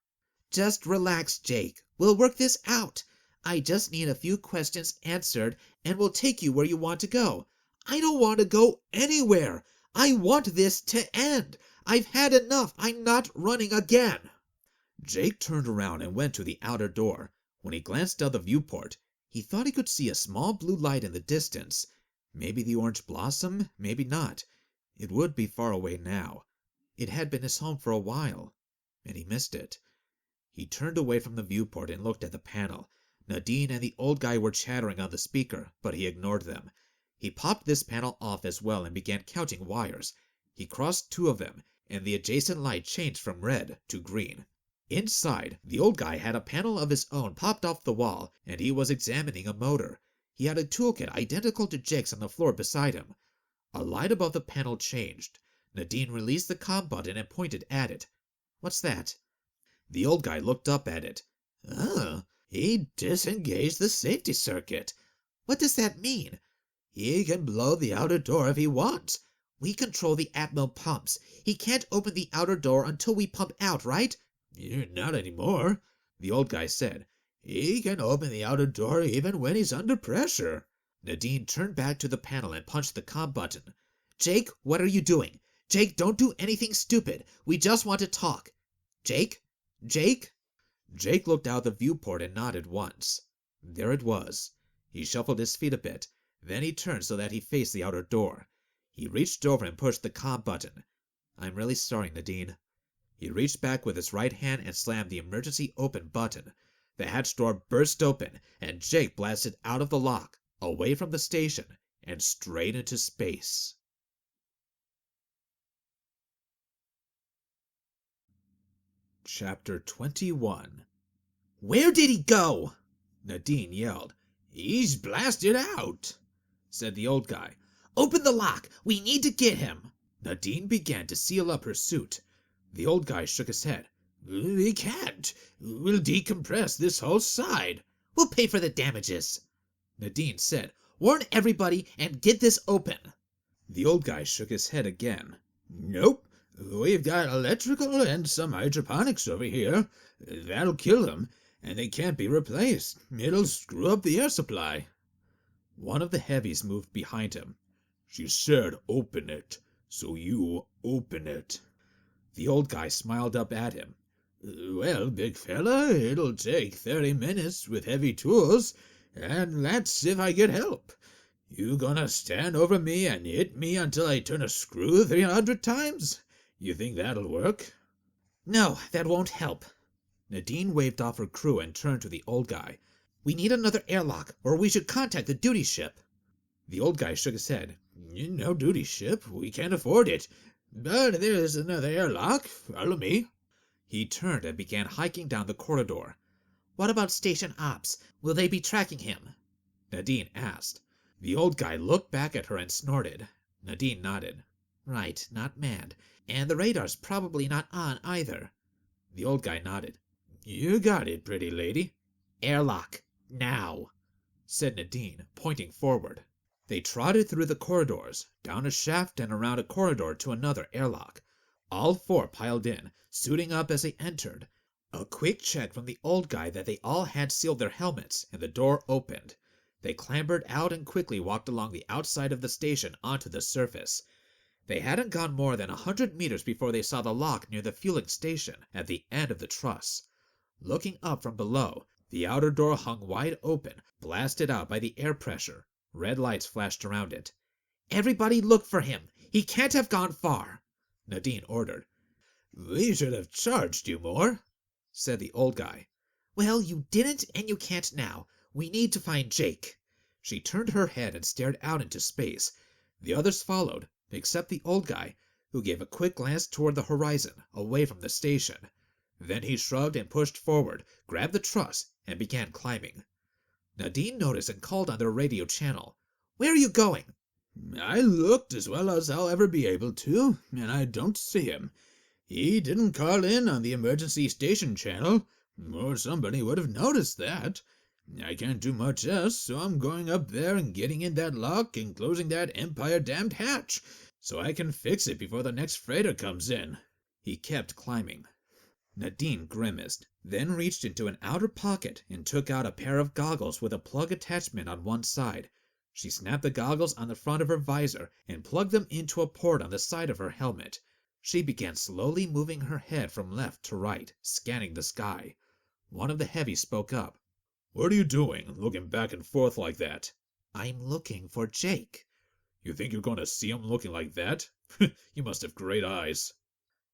"Just relax, Jake. We'll work this out. I just need a few questions answered, and we'll take you where you want to go." "I don't want to go anywhere. I want this to end. I've had enough. I'm not running again." Jake turned around and went to the outer door. When he glanced out the viewport, he thought he could see a small blue light in the distance. Maybe the orange blossom, maybe not. It would be far away now. It had been his home for a while, and he missed it. He turned away from the viewport and looked at the panel. Nadine and the old guy were chattering on the speaker, but he ignored them. He popped this panel off as well and began counting wires. He crossed 2 of them, and the adjacent light changed from red to green. Inside, the old guy had a panel of his own popped off the wall, and he was examining a motor. He had a toolkit identical to Jake's on the floor beside him. A light above the panel changed. Nadine released the comm button and pointed at it. "What's that?" The old guy looked up at it. "Oh, he disengaged the safety circuit. "What does that mean?" He can blow the outer door if he wants." "We control the Atmel pumps. He can't open the outer door until we pump out, right?" "Not anymore," the old guy said. "He can open the outer door even when he's under pressure." Nadine turned back to the panel and punched the comm button. "Jake, what are you doing? Jake, don't do anything stupid. We just want to talk. Jake? Jake?" Jake looked out the viewport and nodded once. There it was. He shuffled his feet a bit. Then he turned so that he faced the outer door. He reached over and pushed the comm button. "I'm really sorry, Nadine." He reached back with his right hand and slammed the emergency open button. The hatch door burst open, and Jake blasted out of the lock, away from the station, and straight into space. Chapter 21. "Where did he go?" Nadine yelled. "He's blasted out," said the old guy. Open the lock! We need to get him! Nadine began to seal up her suit. The old guy shook his head. "We can't. We'll decompress this whole side." We'll pay for the damages, Nadine said. warn everybody and get this open. The old guy shook his head again. "Nope. We've got electrical and some hydroponics over here. That'll kill them, and they can't be replaced. It'll screw up the air supply." One of the heavies moved behind him. "She said open it, so you open it." The old guy smiled up at him. "Well, big fella, it'll take 30 minutes with heavy tools, and that's if I get help. You gonna stand over me and hit me until I turn a screw 300 times? You think that'll work?" No, that won't help. Nadine waved off her crew and turned to the old guy. We need another airlock, or we should contact the duty ship. The old guy shook his head. "No duty ship. We can't afford it. But there's another airlock. Follow me." He turned and began hiking down the corridor. What about station ops? Will they be tracking him? Nadine asked. The old guy looked back at her and snorted. Nadine nodded. Right, not mad. And the radar's probably not on either. The old guy nodded. "You got it, pretty lady." Airlock, now, said Nadine, pointing forward. They trotted through the corridors, down a shaft and around a corridor to another airlock. All four piled in, suiting up as they entered. A quick check from the old guy that they all had sealed their helmets, and the door opened. They clambered out and quickly walked along the outside of the station onto the surface. They hadn't gone more than 100 meters before they saw the lock near the fueling station at the end of the truss. Looking up from below, the outer door hung wide open, blasted out by the air pressure. Red lights flashed around it. Everybody look for him. He can't have gone far, Nadine ordered. "We should have charged you more," said the old guy. Well, you didn't and you can't now. We need to find Jake. She turned her head and stared out into space. The others followed, except the old guy, who gave a quick glance toward the horizon, away from the station. Then he shrugged and pushed forward, grabbed the truss, and began climbing. Nadine noticed and called on their radio channel. Where are you going? "I looked as well as I'll ever be able to, and I don't see him. He didn't call in on the emergency station channel, or somebody would have noticed that. I can't do much else, so I'm going up there and getting in that lock and closing that Empire damned hatch, so I can fix it before the next freighter comes in." He kept climbing. Nadine grimaced, then reached into an outer pocket and took out a pair of goggles with a plug attachment on one side. She snapped the goggles on the front of her visor and plugged them into a port on the side of her helmet. She began slowly moving her head from left to right, scanning the sky. One of the heavies spoke up. "What are you doing, looking back and forth like that?" I'm looking for Jake. "You think you're going to see him looking like that? You must have great eyes."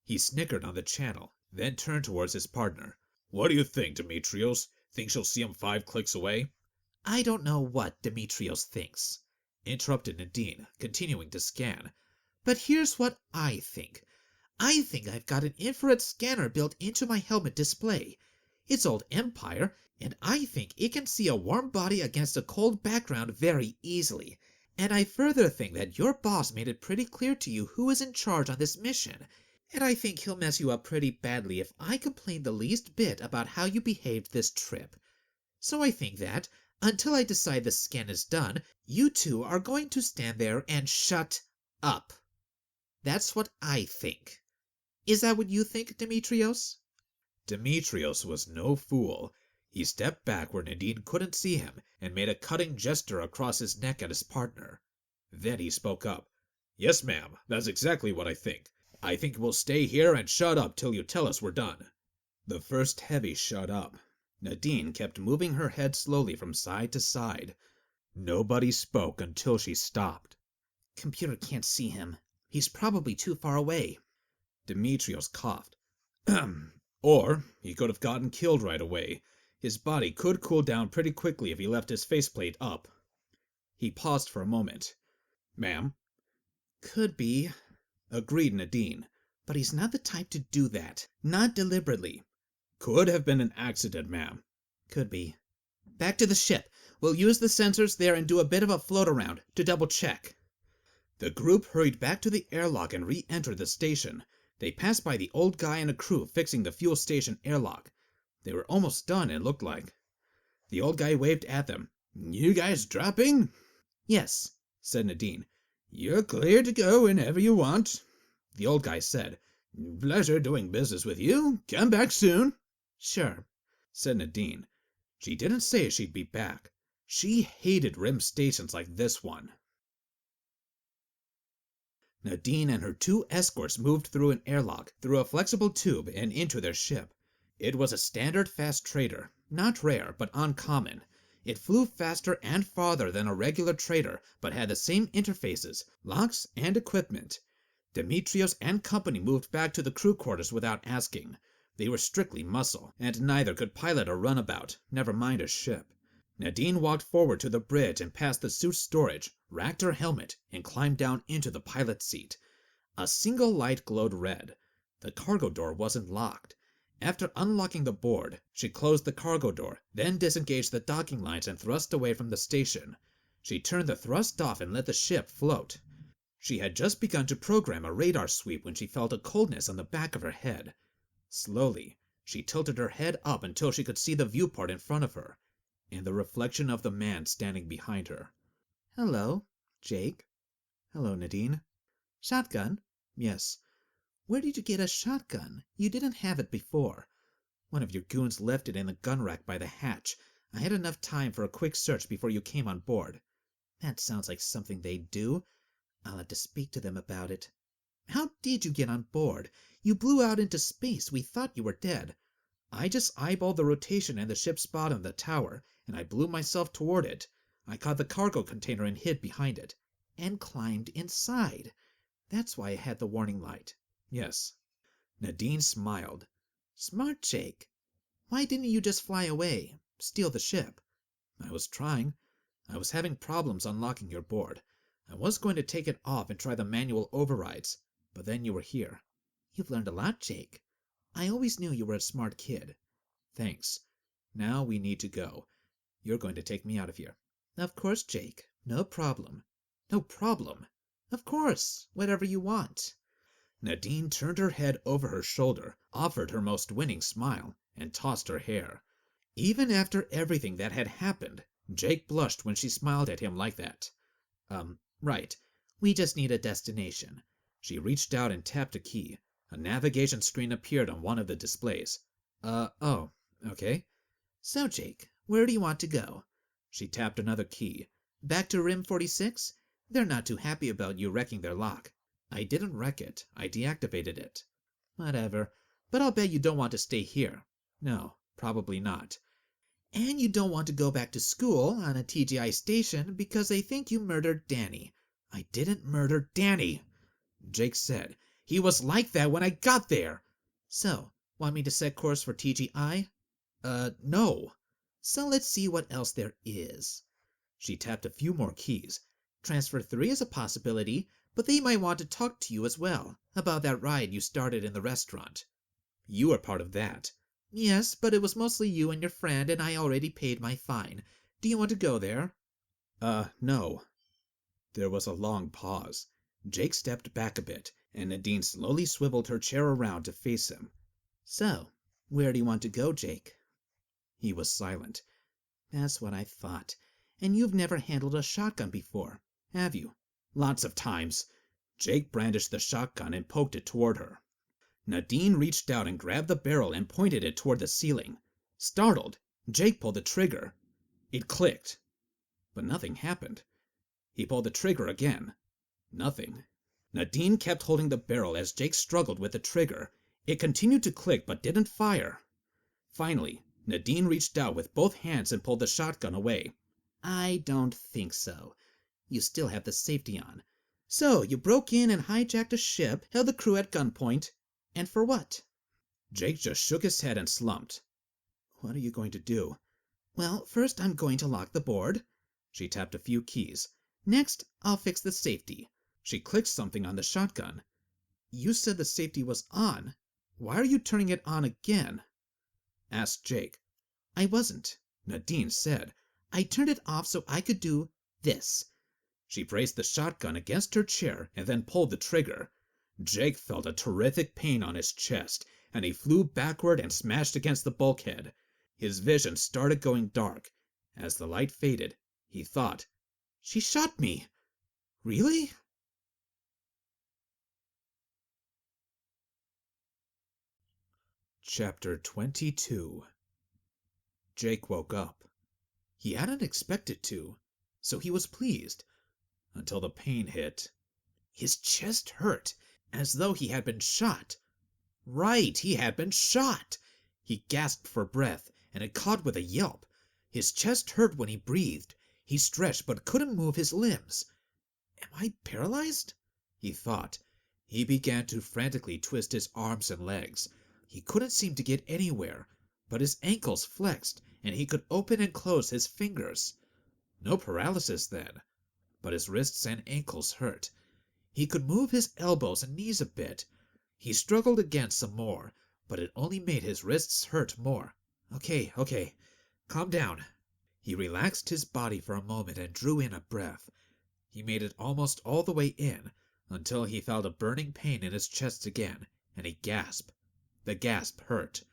He snickered on the channel, then turned towards his partner. "What do you think, Demetrios? Think she'll see him 5 clicks away?" I don't know what Demetrios thinks, interrupted Nadine, continuing to scan. but here's what I think. I think I've got an infrared scanner built into my helmet display. It's old Empire, and I think it can see a warm body against a cold background very easily. And I further think that your boss made it pretty clear to you who is in charge on this mission. And I think he'll mess you up pretty badly if I complain the least bit about how you behaved this trip. So I think that, until I decide the scan is done, you two are going to stand there and shut up. That's what I think. Is that what you think, Demetrios?" Demetrios was no fool. He stepped back where Nadine couldn't see him and made a cutting gesture across his neck at his partner. Then he spoke up. "Yes, ma'am, that's exactly what I think. I think we'll stay here and shut up till you tell us we're done." The first heavy shut up. Nadine kept moving her head slowly from side to side. Nobody spoke until she stopped. Computer can't see him. He's probably too far away. Demetrios coughed. Or he could have gotten killed right away. His body could cool down pretty quickly if he left his faceplate up. He paused for a moment. "Ma'am?" Could be, agreed Nadine. but he's not the type to do that. Not deliberately. "Could have been an accident, ma'am." Could be. back to the ship. We'll use the sensors there and do a bit of a float around to double check. The group hurried back to the airlock and re-entered the station. They passed by the old guy and a crew fixing the fuel station airlock. They were almost done, it looked like. The old guy waved at them. "You guys dropping?" Yes, said Nadine. "You're clear to go whenever you want." The old guy said, "Pleasure doing business with you. Come back soon." sure, said Nadine. She didn't say she'd be back. She hated rim stations like this one. Nadine and her 2 escorts moved through an airlock, through a flexible tube, and into their ship. It was a standard fast trader, not rare, but uncommon. It flew faster and farther than a regular trader, but had the same interfaces, locks, and equipment. Demetrios and company moved back to the crew quarters without asking. They were strictly muscle, and neither could pilot a runabout, never mind a ship. Nadine walked forward to the bridge and past the suit's storage, racked her helmet, and climbed down into the pilot's seat. A single light glowed red. The cargo door wasn't locked. After unlocking the board, she closed the cargo door, then disengaged the docking lines and thrust away from the station. She turned the thrust off and let the ship float. She had just begun to program a radar sweep when she felt a coldness on the back of her head. Slowly, she tilted her head up until she could see the viewport in front of her, and the reflection of the man standing behind her. Hello, Jake. Hello, Nadine. Shotgun? Yes. Where did you get a shotgun? You didn't have it before. One of your goons left it in the gun rack by the hatch. I had enough time for a quick search before you came on board. That sounds like something they'd do. I'll have to speak to them about it. How did you get on board? You blew out into space. We thought you were dead. I just eyeballed the rotation and the ship's spot on the tower, and I blew myself toward it. I caught the cargo container and hid behind it. And climbed inside. That's why I had the warning light. Yes. Nadine smiled. Smart, Jake. Why didn't you just fly away? Steal the ship? I was trying. I was having problems unlocking your board. I was going to take it off and try the manual overrides, but then you were here. You've learned a lot, Jake. I always knew you were a smart kid. Thanks. Now we need to go. You're going to take me out of here. Of course, Jake. No problem. No problem. Of course. Whatever you want. Nadine turned her head over her shoulder, offered her most winning smile, and tossed her hair. Even after everything that had happened, Jake blushed when she smiled at him like that. Right. We just need a destination. She reached out and tapped a key. A navigation screen appeared on one of the displays. Oh, okay. So, Jake, where do you want to go? She tapped another key. Back to Rim 46? They're not too happy about you wrecking their lock. I didn't wreck it. I deactivated it. Whatever. But I'll bet you don't want to stay here. No, probably not. And you don't want to go back to school on a TGI station because they think you murdered Danny. I didn't murder Danny, Jake said. He was like that when I got there. So, want me to set course for TGI? No. So let's see what else there is. She tapped a few more keys. Transfer 3 is a possibility, but they might want to talk to you as well about that ride you started in the restaurant. You were part of that. Yes, but it was mostly you and your friend, and I already paid my fine. Do you want to go there? No. There was a long pause. Jake stepped back a bit, and Nadine slowly swiveled her chair around to face him. So, where do you want to go, Jake? He was silent. That's what I thought. And you've never handled a shotgun before, have you? Lots of times. Jake brandished the shotgun and poked it toward her. Nadine reached out and grabbed the barrel and pointed it toward the ceiling. Startled, Jake pulled the trigger. It clicked, but nothing happened. He pulled the trigger again. Nothing. Nadine kept holding the barrel as Jake struggled with the trigger. It continued to click but didn't fire. Finally, Nadine reached out with both hands and pulled the shotgun away. I don't think so. You still have the safety on. So, you broke in and hijacked a ship, held the crew at gunpoint, and for what? Jake just shook his head and slumped. What are you going to do? Well, first I'm going to lock the board. She tapped a few keys. Next, I'll fix the safety. She clicked something on the shotgun. You said the safety was on. Why are you turning it on again? Asked Jake. I wasn't. Nadine said, "I turned it off so I could do this." She braced the shotgun against her chair and then pulled the trigger. Jake felt a terrific pain on his chest, and he flew backward and smashed against the bulkhead. His vision started going dark. As the light faded, he thought, "She shot me. Really?" Chapter 22. Jake woke up. He hadn't expected to, so he was pleased. Until the pain hit. His chest hurt, as though he had been shot. Right, he had been shot! He gasped for breath, and it caught with a yelp. His chest hurt when he breathed. He stretched but couldn't move his limbs. "Am I paralyzed?" he thought. He began to frantically twist his arms and legs. He couldn't seem to get anywhere, but his ankles flexed, and he could open and close his fingers. No paralysis then, but his wrists and ankles hurt. He could move his elbows and knees a bit. He struggled again some more, but it only made his wrists hurt more. Okay, calm down. He relaxed his body for a moment and drew in a breath. He made it almost all the way in, until he felt a burning pain in his chest again, and he gasped. The gasp hurt.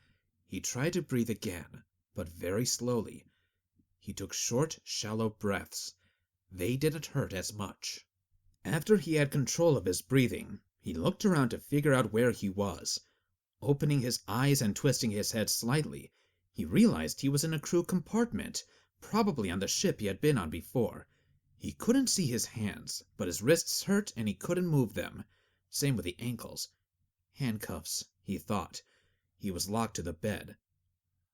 He tried to breathe again, but very slowly. He took short, shallow breaths. They didn't hurt as much. After he had control of his breathing, he looked around to figure out where he was. Opening his eyes and twisting his head slightly, he realized he was in a crew compartment, probably on the ship he had been on before. He couldn't see his hands, but his wrists hurt and he couldn't move them. Same with the ankles. Handcuffs, he thought. He was locked to the bed.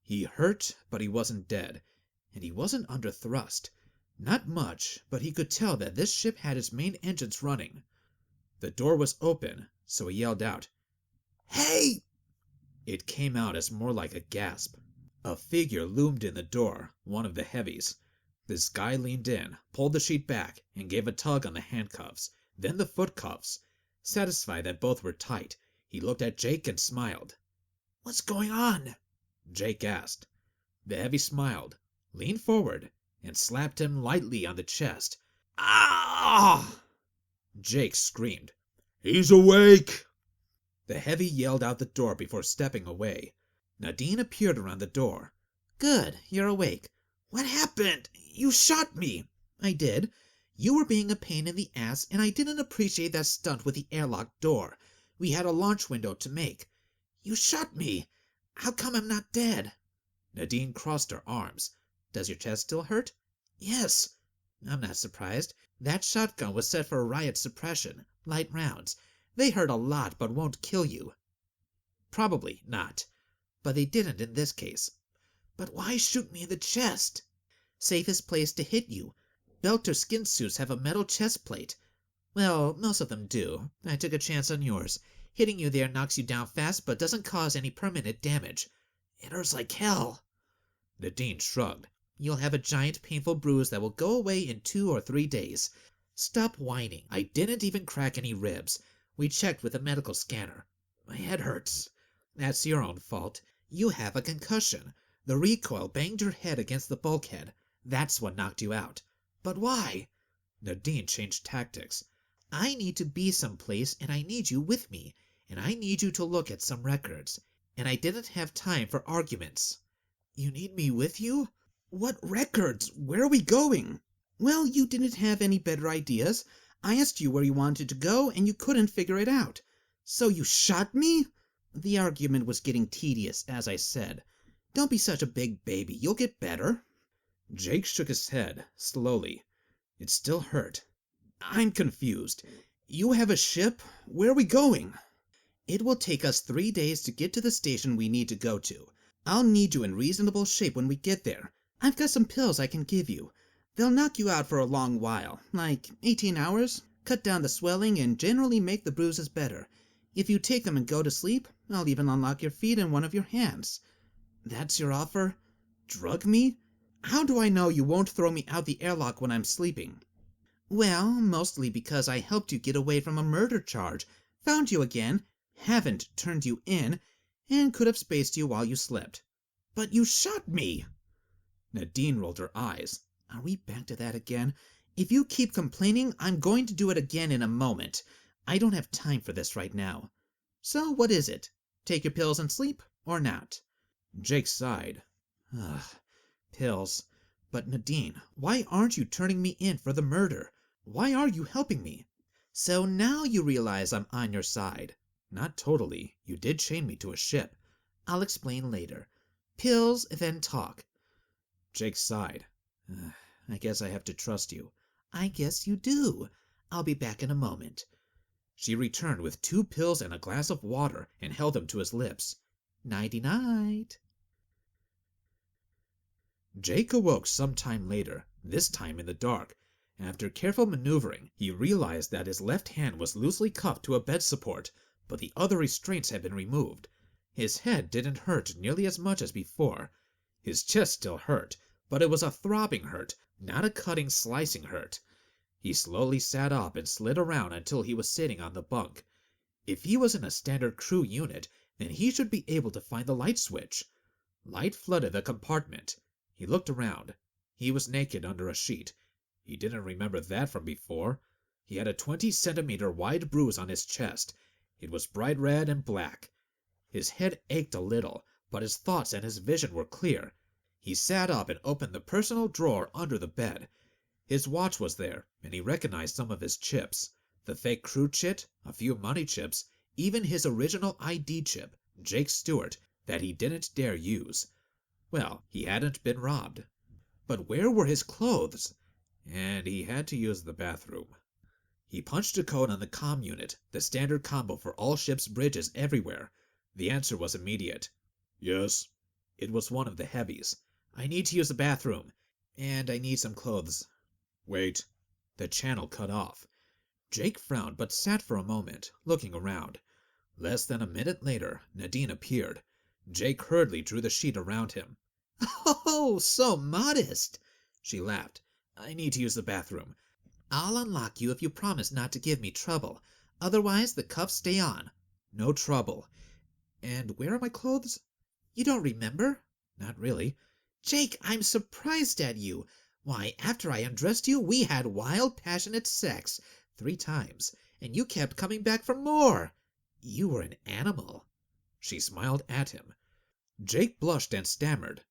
He hurt, but he wasn't dead, and he wasn't under thrust. Not much, but he could tell that this ship had its main engines running. The door was open, so he yelled out, "Hey!" It came out as more like a gasp. A figure loomed in the door, one of the heavies. This guy leaned in, pulled the sheet back, and gave a tug on the handcuffs, then the foot cuffs. Satisfied that both were tight, he looked at Jake and smiled. "What's going on?" Jake asked. The heavy smiled, leaned forward, and slapped him lightly on the chest. "Ah!" Jake screamed. "He's awake!" The heavy yelled out the door before stepping away. Nadine appeared around the door. "Good, you're awake. What happened? You shot me." "I did. You were being a pain in the ass, and I didn't appreciate that stunt with the airlock door. We had a launch window to make. You shot me. How come I'm not dead?" Nadine crossed her arms. "Does your chest still hurt?" "Yes." "I'm not surprised. That shotgun was set for riot suppression, light rounds. They hurt a lot but won't kill you." "Probably not. But they didn't in this case." "But why shoot me in the chest?" "Safest place to hit you. Belter skin suits have a metal chest plate. Well, most of them do. I took a chance on yours. Hitting you there knocks you down fast but doesn't cause any permanent damage." "It hurts like hell." Nadine shrugged. "You'll have a giant painful bruise that will go away in 2 or 3 days. Stop whining. I didn't even crack any ribs. We checked with a medical scanner." "My head hurts." "That's your own fault. You have a concussion. The recoil banged your head against the bulkhead. That's what knocked you out." "But why?" Nadine changed tactics. "I need to be someplace, and I need you with me, and I need you to look at some records, and I didn't have time for arguments." "You need me with you? What records? Where are we going?" "Well, you didn't have any better ideas. I asked you where you wanted to go, and you couldn't figure it out. So you shot me?" "The argument was getting tedious, as I said. Don't be such a big baby. You'll get better." Jake shook his head, slowly. It still hurt. "I'm confused. You have a ship? Where are we going?" "It will take us 3 days to get to the station we need to go to. I'll need you in reasonable shape when we get there. I've got some pills I can give you. They'll knock you out for a long while, like 18 hours, cut down the swelling, and generally make the bruises better. If you take them and go to sleep, I'll even unlock your feet and one of your hands." "That's your offer? Drug me? How do I know you won't throw me out the airlock when I'm sleeping?" "Well, mostly because I helped you get away from a murder charge, found you again, haven't turned you in, and could have spaced you while you slept." "But you shot me!" Nadine rolled her eyes. Are we back to that again? If you keep complaining, I'm going to do it again in a moment. I don't have time for this right now. So what is it? Take your pills and sleep, or not? Jake sighed. Ugh, pills. But Nadine, why aren't you turning me in for the murder? Why are you helping me? So now you realize I'm on your side. Not totally. You did chain me to a ship. I'll explain later. Pills, then talk. Jake sighed. I guess I have to trust you. I guess you do. I'll be back in a moment. She returned with 2 pills and a glass of water and held them to his lips. Nighty-night. Jake awoke some time later, this time in the dark. After careful maneuvering, he realized that his left hand was loosely cuffed to a bed support, but the other restraints had been removed. His head didn't hurt nearly as much as before. His chest still hurt, but it was a throbbing hurt, not a cutting, slicing hurt. He slowly sat up and slid around until he was sitting on the bunk. If he was in a standard crew unit, then he should be able to find the light switch. Light flooded the compartment. He looked around. He was naked under a sheet. He didn't remember that from before. He had a 20-centimeter wide bruise on his chest. It was bright red and black. His head ached a little, but his thoughts and his vision were clear. He sat up and opened the personal drawer under the bed. His watch was there, and he recognized some of his chips. The fake crew chit, a few money chips, even his original ID chip, Jake Stewart, that he didn't dare use. Well, he hadn't been robbed. But where were his clothes? And he had to use the bathroom. He punched a code on the comm unit, the standard combo for all ships' bridges everywhere. The answer was immediate. Yes. It was one of the heavies. I need to use the bathroom, and I need some clothes. Wait. The channel cut off. Jake frowned but sat for a moment, looking around. Less than a minute later, Nadine appeared. Jake hurriedly drew the sheet around him. Oh, so modest! She laughed. I need to use the bathroom. I'll unlock you if you promise not to give me trouble. Otherwise, the cuffs stay on. No trouble. And where are my clothes? You don't remember? Not really. Jake, I'm surprised at you. Why, after I undressed you, we had wild, passionate sex 3 times, and you kept coming back for more. You were an animal. She smiled at him. Jake blushed and stammered.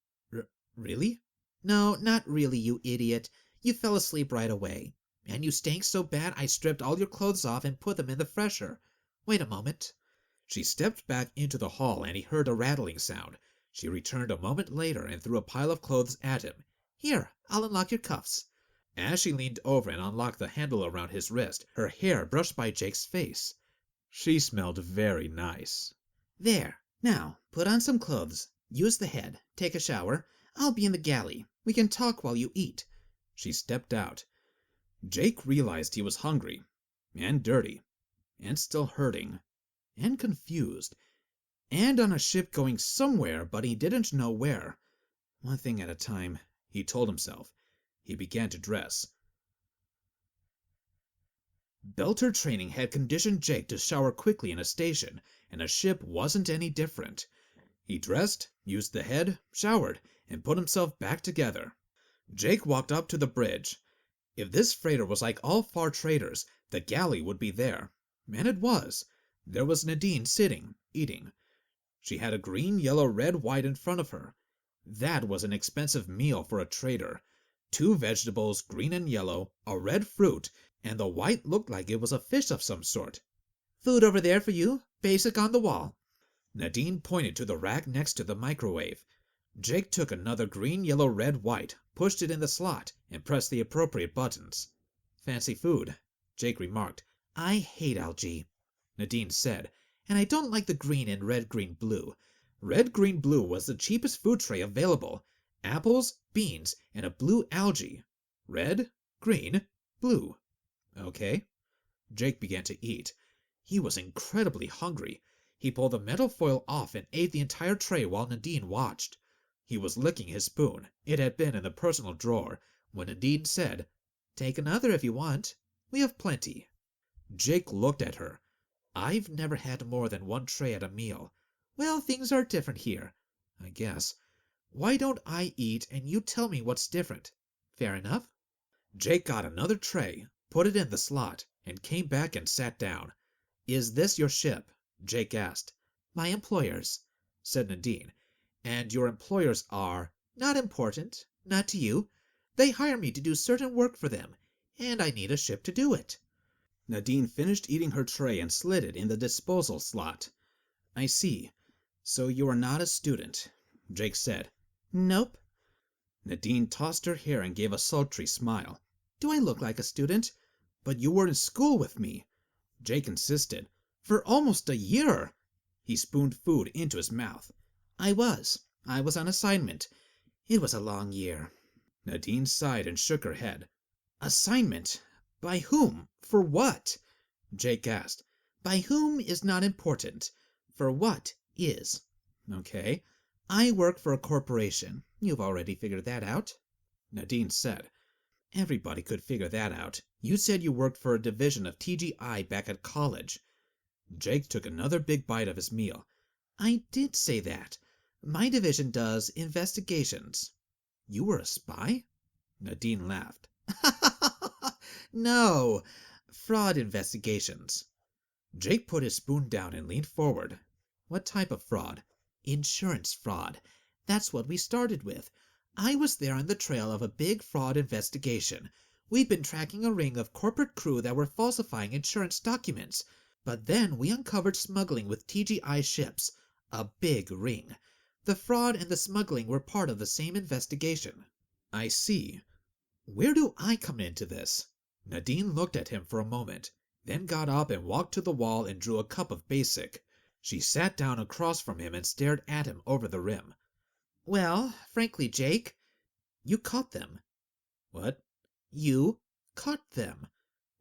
Really? No, not really, you idiot. You fell asleep right away. And you stank so bad I stripped all your clothes off and put them in the fresher. Wait a moment. She stepped back into the hall and he heard a rattling sound. She returned a moment later and threw a pile of clothes at him. Here, I'll unlock your cuffs. As she leaned over and unlocked the handle around his wrist, her hair brushed by Jake's face. She smelled very nice. There. Now, put on some clothes. Use the head. Take a shower. I'll be in the galley. We can talk while you eat. She stepped out. Jake realized he was hungry, and dirty, and still hurting, and confused, and on a ship going somewhere, but he didn't know where. One thing at a time, he told himself. He began to dress. Belter training had conditioned Jake to shower quickly in a station, and a ship wasn't any different. He dressed, used the head, showered, and put himself back together. Jake walked up to the bridge. If this freighter was like all far traders, the galley would be there. And it was. There was Nadine sitting, eating. She had a green, yellow, red, white in front of her. That was an expensive meal for a trader. 2 vegetables, green and yellow, a red fruit, and the white looked like it was a fish of some sort. Food over there for you. Basic on the wall. Nadine pointed to the rack next to the microwave. Jake took another green, yellow, red, white, pushed it in the slot, and pressed the appropriate buttons. Fancy food, Jake remarked. I hate algae, Nadine said, and I don't like the green and red, green, blue. Red, green, blue was the cheapest food tray available. Apples, beans, and a blue algae. Red, green, blue. Okay. Jake began to eat. He was incredibly hungry. He pulled the metal foil off and ate the entire tray while Nadine watched. He was licking his spoon. It had been in the personal drawer, when Nadine said, Take another if you want. We have plenty. Jake looked at her. I've never had more than 1 tray at a meal. Well, things are different here. I guess. Why don't I eat and you tell me what's different? Fair enough? Jake got another tray, put it in the slot, and came back and sat down. Is this your ship? Jake asked. My employers, said Nadine. And your employers are? Not important. Not to you. They hire me to do certain work for them, and I need a ship to do it. Nadine finished eating her tray and slid it in the disposal slot. I see. So you are not a student, Jake said. Nope. Nadine tossed her hair and gave a sultry smile. Do I look like a student? But you were in school with me, Jake insisted. For almost a year. He spooned food into his mouth. I was on assignment. It was a long year. Nadine sighed and shook her head. Assignment? By whom? For what? Jake asked. By whom is not important. For what is. Okay. I work for a corporation. You've already figured that out. Nadine said. Everybody could figure that out. You said you worked for a division of TGI back at college. Jake took another big bite of his meal. I did say that. My division does investigations. You were a spy? Nadine laughed. No, fraud investigations. Jake put his spoon down and leaned forward. What type of fraud? Insurance fraud. That's what we started with. I was there on the trail of a big fraud investigation. We'd been tracking a ring of corporate crew that were falsifying insurance documents. But then we uncovered smuggling with TGI ships. A big ring. The fraud and the smuggling were part of the same investigation. I see. Where do I come into this? Nadine looked at him for a moment, then got up and walked to the wall and drew a cup of basic. She sat down across from him and stared at him over the rim. Well, frankly, Jake, you caught them. What? You caught them.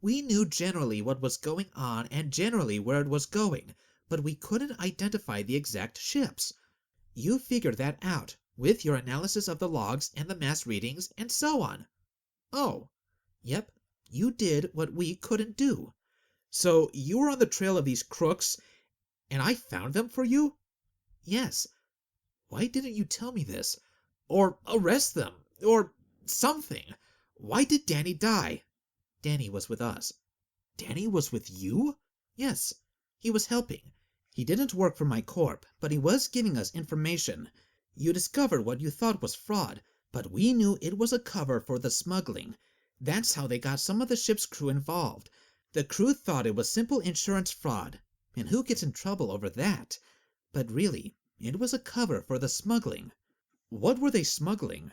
We knew generally what was going on and generally where it was going, but we couldn't identify the exact ships. You figured that out with your analysis of the logs and the mass readings and so on. Oh. Yep, you did what we couldn't do. So you were on the trail of these crooks, and I found them for you? Yes. Why didn't you tell me this? Or arrest them? Or something? Why did Danny die? Danny was with us. Danny was with you? Yes, he was helping. He didn't work for my corp, but he was giving us information. You discovered what you thought was fraud, but we knew it was a cover for the smuggling. That's how they got some of the ship's crew involved. The crew thought it was simple insurance fraud, and who gets in trouble over that? But really, it was a cover for the smuggling. What were they smuggling?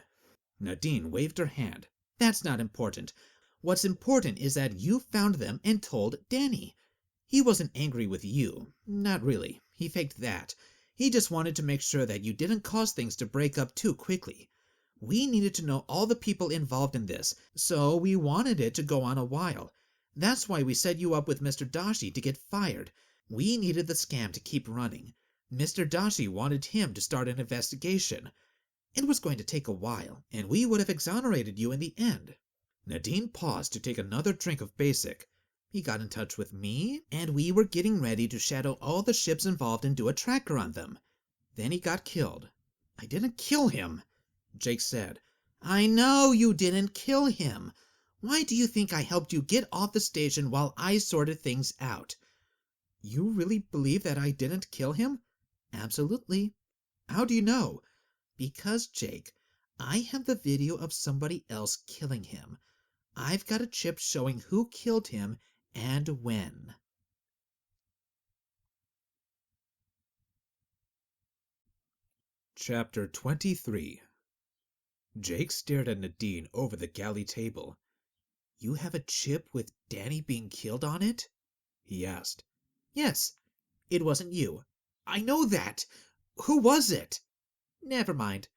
Nadine waved her hand. That's not important. What's important is that you found them and told Danny. He wasn't angry with you. Not really. He faked that. He just wanted to make sure that you didn't cause things to break up too quickly. We needed to know all the people involved in this, so we wanted it to go on a while. That's why we set you up with Mr. Dashi to get fired. We needed the scam to keep running. Mr. Dashi wanted him to start an investigation. It was going to take a while, and we would have exonerated you in the end. Nadine paused to take another drink of basic. He got in touch with me, and we were getting ready to shadow all the ships involved and do a tracker on them. Then he got killed. I didn't kill him, Jake said. I know you didn't kill him. Why do you think I helped you get off the station while I sorted things out? You really believe that I didn't kill him? Absolutely. How do you know? Because, Jake, I have the video of somebody else killing him. I've got a chip showing who killed him and when. Chapter 23. Jake stared at Nadine over the galley table. You have a chip with Danny being killed on it? He asked. Yes. It wasn't you. I know that. Who was it? Never mind.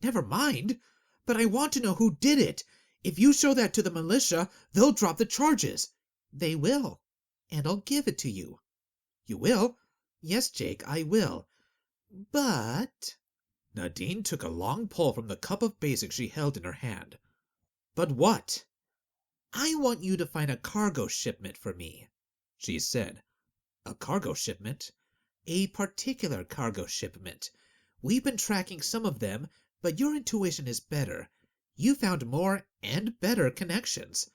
Never mind? But I want to know who did it. If you show that to the militia, they'll drop the charges. They will. And I'll give it to you. You will? Yes, Jake, I will. But... Nadine took a long pull from the cup of basic she held in her hand. But what? I want you to find a cargo shipment for me, she said. A cargo shipment? A particular cargo shipment. We've been tracking some of them, but your intuition is better. You found more and better connections.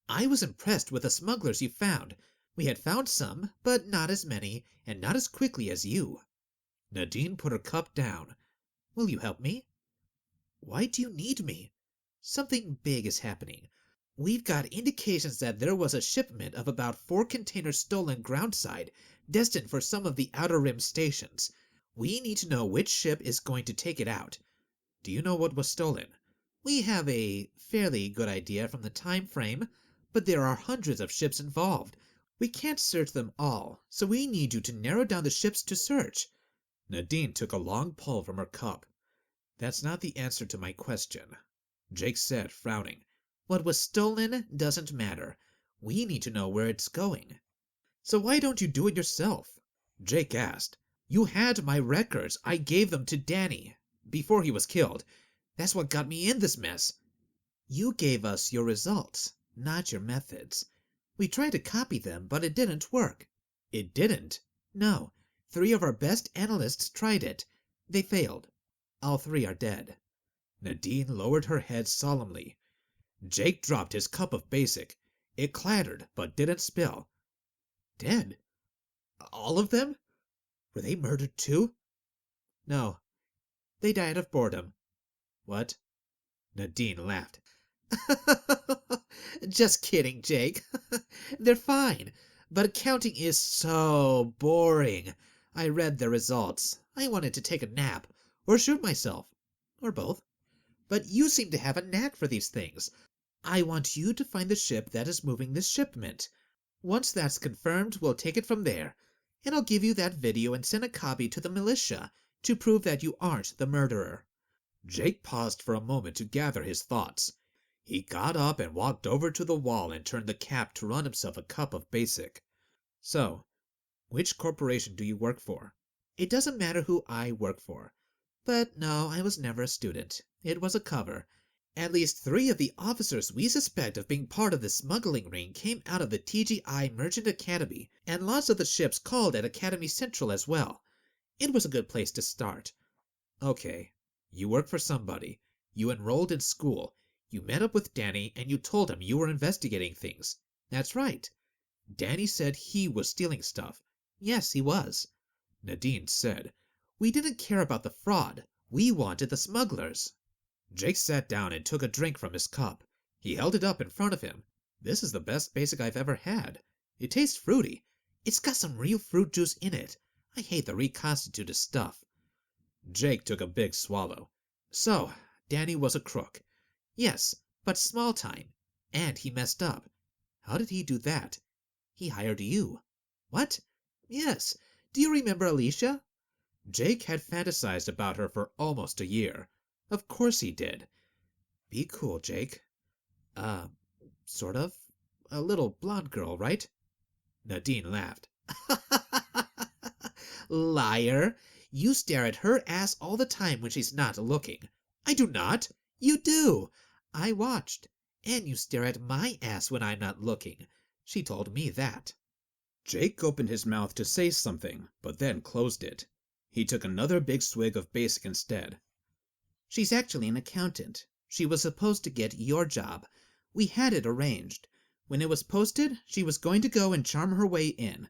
I was impressed with the smugglers you found. We had found some, but not as many, and not as quickly as you. Nadine put her cup down. Will you help me? Why do you need me? Something big is happening. We've got indications that there was a shipment of about 4 containers stolen groundside, destined for some of the Outer Rim stations. We need to know which ship is going to take it out. Do you know what was stolen? We have a fairly good idea from the time frame, but there are hundreds of ships involved. We can't search them all, so we need you to narrow down the ships to search. Nadine took a long pull from her cup. That's not the answer to my question, Jake said, frowning. What was stolen doesn't matter. We need to know where it's going. So why don't you do it yourself? Jake asked. You had my records. I gave them to Danny before he was killed. That's what got me in this mess. You gave us your results, not your methods. We tried to copy them, but it didn't work. It didn't? No. 3 of our best analysts tried it. They failed. All 3 are dead. Nadine lowered her head solemnly. Jake dropped his cup of basic. It clattered, but didn't spill. Dead? All of them? Were they murdered too? No. They died of boredom. What? Nadine laughed. Just kidding, Jake. They're fine. But accounting is so boring. I read the results. I wanted to take a nap, or shoot myself, or both. But you seem to have a knack for these things. I want you to find the ship that is moving this shipment. Once that's confirmed, we'll take it from there. And I'll give you that video and send a copy to the militia to prove that you aren't the murderer. Jake paused for a moment to gather his thoughts. He got up and walked over to the wall and turned the cap to run himself a cup of basic. So, which corporation do you work for? It doesn't matter who I work for. But no, I was never a student. It was a cover. At least 3 of the officers we suspect of being part of the smuggling ring came out of the TGI Merchant Academy, and lots of the ships called at Academy Central as well. It was a good place to start. Okay, you work for somebody. You enrolled in school. You met up with Danny and you told him you were investigating things. That's right. Danny said he was stealing stuff. Yes, he was. Nadine said. We didn't care about the fraud. We wanted the smugglers. Jake sat down and took a drink from his cup. He held it up in front of him. This is the best basic I've ever had. It tastes fruity. It's got some real fruit juice in it. I hate the reconstituted stuff. Jake took a big swallow. So, Danny was a crook. Yes, but small time. And he messed up. How did he do that? He hired you. What? Yes. Do you remember Alicia? Jake had fantasized about her for almost a year. Of course he did. Be cool, Jake. Sort of. A little blonde girl, right? Nadine laughed. Liar. You stare at her ass all the time when she's not looking. I do not. You do. I watched. And you stare at my ass when I'm not looking. She told me that. Jake opened his mouth to say something, but then closed it. He took another big swig of basic instead. She's actually an accountant. She was supposed to get your job. We had it arranged. When it was posted, she was going to go and charm her way in.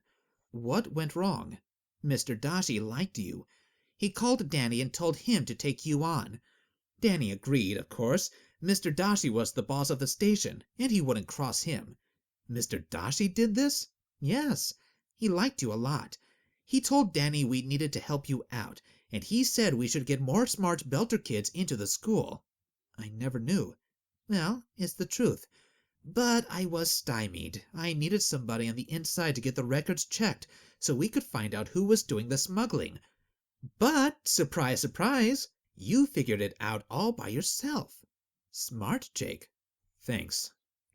What went wrong? Mr. Dashi liked you. He called Danny and told him to take you on. Danny agreed, of course. Mr. Dashi was the boss of the station, and he wouldn't cross him. Mr. Dashi did this? Yes. He liked you a lot. He told Danny we needed to help you out, and he said we should get more smart Belter kids into the school. I never knew. Well, it's the truth. But I was stymied. I needed somebody on the inside to get the records checked so we could find out who was doing the smuggling. But, surprise, surprise, you figured it out all by yourself. Smart, Jake. Thanks.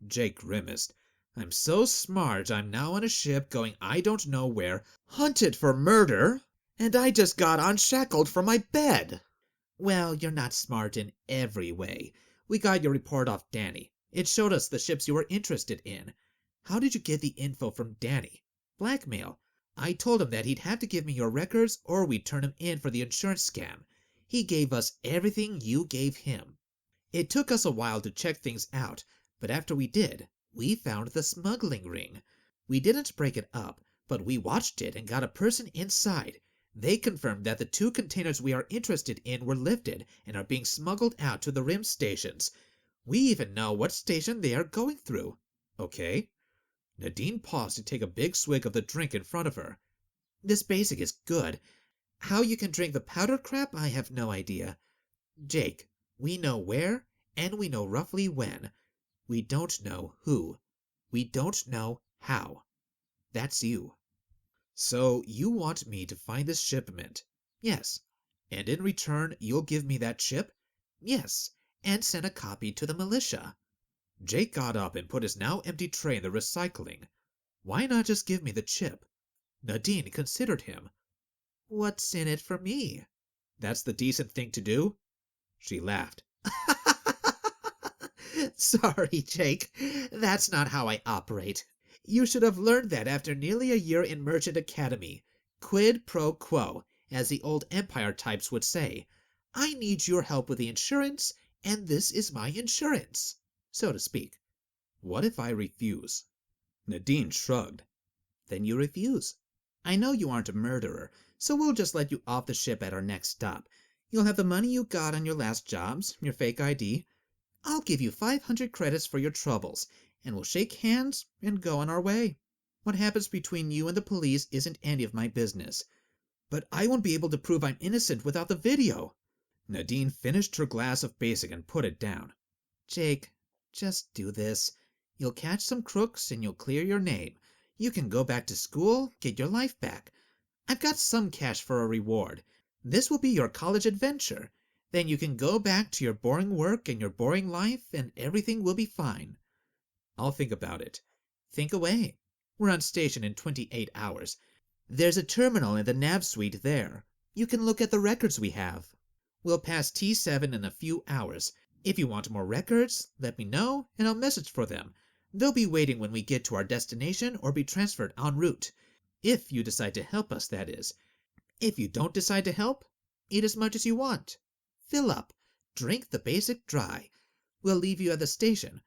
Jake grimaced. I'm so smart I'm now on a ship going I don't know where, hunted for murder, and I just got unshackled from my bed. Well, you're not smart in every way. We got your report off Danny. It showed us the ships you were interested in. How did you get the info from Danny? Blackmail. I told him that he'd have to give me your records or we'd turn him in for the insurance scam. He gave us everything you gave him. It took us a while to check things out, but after we did, we found the smuggling ring. We didn't break it up, but we watched it and got a person inside. They confirmed that the 2 containers we are interested in were lifted and are being smuggled out to the rim stations. We even know what station they are going through. Okay. Nadine paused to take a big swig of the drink in front of her. This basic is good. How you can drink the powder crap, I have no idea. Jake, we know where, and we know roughly when. We don't know who. We don't know how. That's you. So you want me to find this shipment? Yes. And in return, you'll give me that chip? Yes, and send a copy to the militia. Jake got up and put his now empty tray in the recycling. Why not just give me the chip? Nadine considered him. What's in it for me? That's the decent thing to do? She laughed. Sorry, Jake. That's not how I operate. You should have learned that after nearly a year in Merchant Academy. Quid pro quo, as the old Empire types would say. I need your help with the insurance, and this is my insurance, so to speak. What if I refuse? Nadine shrugged. Then you refuse. I know you aren't a murderer, so we'll just let you off the ship at our next stop. You'll have the money you got on your last jobs, your fake ID. I'll give you 500 credits for your troubles, and we'll shake hands and go on our way. What happens between you and the police isn't any of my business. But I won't be able to prove I'm innocent without the video. Nadine finished her glass of basic and put it down. Jake, just do this. You'll catch some crooks and you'll clear your name. You can go back to school, get your life back. I've got some cash for a reward. This will be your college adventure. Then you can go back to your boring work and your boring life, and everything will be fine. I'll think about it. Think away. We're on station in 28 hours. There's a terminal in the nav suite there. You can look at the records we have. We'll pass T7 in a few hours. If you want more records, let me know, and I'll message for them. They'll be waiting when we get to our destination or be transferred en route. If you decide to help us, that is. If you don't decide to help, eat as much as you want. Fill up. Drink the basic dry. We'll leave you at the station.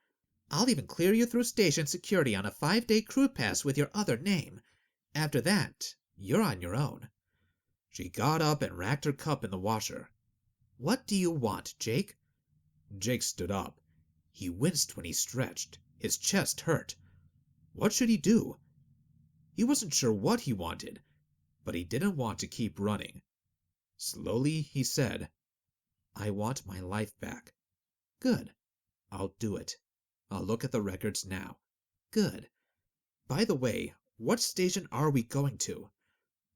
I'll even clear you through station security on a 5-day crew pass with your other name. After that, you're on your own. She got up and racked her cup in the washer. What do you want, Jake? Jake stood up. He winced when he stretched. His chest hurt. What should he do? He wasn't sure what he wanted, but he didn't want to keep running. Slowly, he said, I want my life back. Good. I'll do it. I'll look at the records now. Good. By the way, what station are we going to?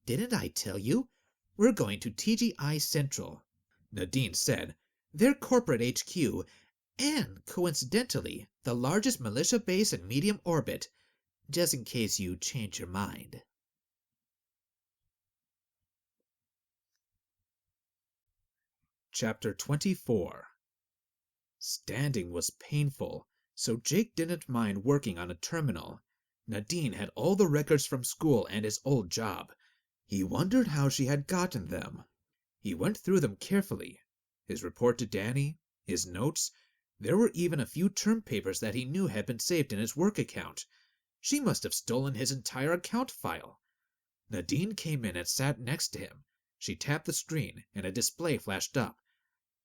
Didn't I tell you? We're going to TGI Central. Nadine said. Their corporate HQ, and coincidentally, the largest militia base in medium orbit, just in case you change your mind. Chapter 24. Standing was painful, so Jake didn't mind working on a terminal. Nadine had all the records from school and his old job. He wondered how she had gotten them. He went through them carefully. His report to Danny, his notes. There were even a few term papers that he knew had been saved in his work account. She must have stolen his entire account file. Nadine came in and sat next to him. She tapped the screen, and a display flashed up.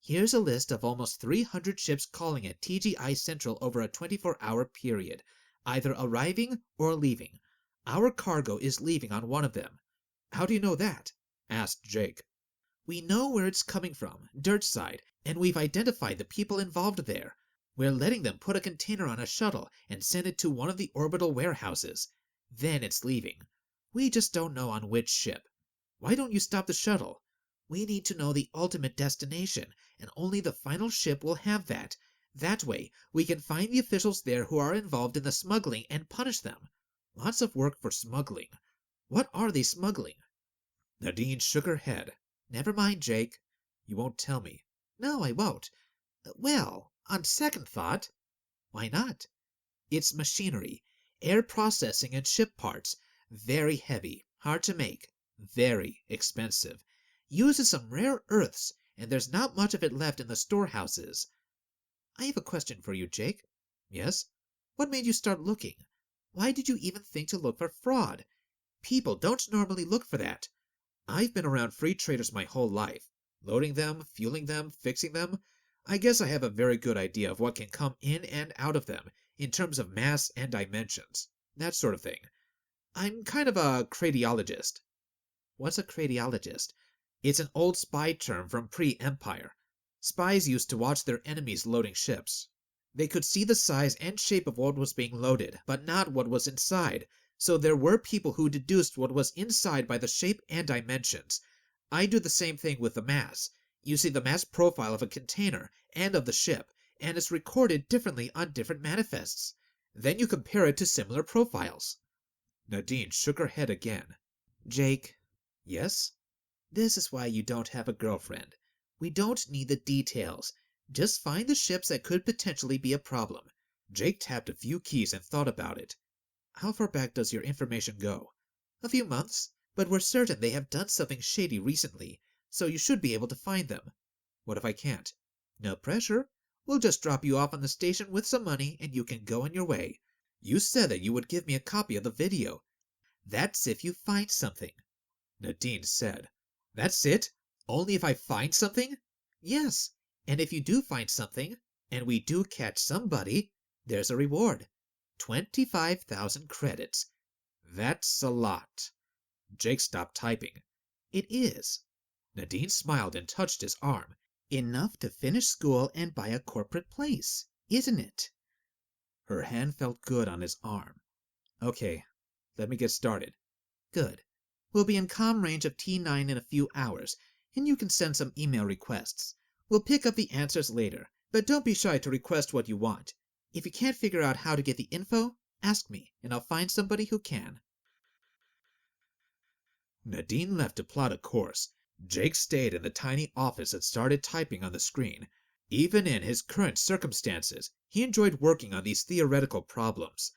Here's a list of almost 300 ships calling at TGI Central over a 24-hour period, either arriving or leaving. Our cargo is leaving on one of them. How do you know that? Asked Jake. We know where it's coming from, dirt side, and we've identified the people involved there. We're letting them put a container on a shuttle and send it to one of the orbital warehouses. Then it's leaving. We just don't know on which ship. Why don't you stop the shuttle? We need to know the ultimate destination, and only the final ship will have that. That way, we can find the officials there who are involved in the smuggling and punish them. Lots of work for smuggling. What are they smuggling? Nadine shook her head. Never mind, Jake. You won't tell me. No, I won't. Well, on second thought, why not? It's machinery, air processing and ship parts. Very heavy, hard to make, very expensive. Uses some rare earths, and there's not much of it left in the storehouses. I have a question for you, Jake. Yes? What made you start looking? Why did you even think to look for fraud? People don't normally look for that. I've been around free traders my whole life, loading them, fueling them, fixing them. I guess I have a very good idea of what can come in and out of them in terms of mass and dimensions, that sort of thing. I'm kind of a craniologist. What's a craniologist? It's an old spy term from pre-Empire. Spies used to watch their enemies loading ships. They could see the size and shape of what was being loaded, but not what was inside, so there were people who deduced what was inside by the shape and dimensions. I do the same thing with the mass. You see the mass profile of a container and of the ship, and it's recorded differently on different manifests. Then you compare it to similar profiles. Nadine shook her head again. Jake. Yes? This is why you don't have a girlfriend. We don't need the details. Just find the ships that could potentially be a problem. Jake tapped a few keys and thought about it. How far back does your information go? A few months, but we're certain they have done something shady recently, so you should be able to find them. What if I can't? No pressure. We'll just drop you off on the station with some money and you can go on your way. You said that you would give me a copy of the video. That's if you find something. Nadine said. That's it? Only if I find something? Yes, and if you do find something, and we do catch somebody, there's a reward. 25,000 credits. That's a lot. Jake stopped typing. It is. Nadine smiled and touched his arm. Enough to finish school and buy a corporate place, isn't it? Her hand felt good on his arm. Okay, let me get started. Good. We'll be in comm range of T9 in a few hours, and you can send some email requests. We'll pick up the answers later, but don't be shy to request what you want. If you can't figure out how to get the info, ask me, and I'll find somebody who can. Nadine left to plot a course. Jake stayed in the tiny office and started typing on the screen. Even in his current circumstances, he enjoyed working on these theoretical problems.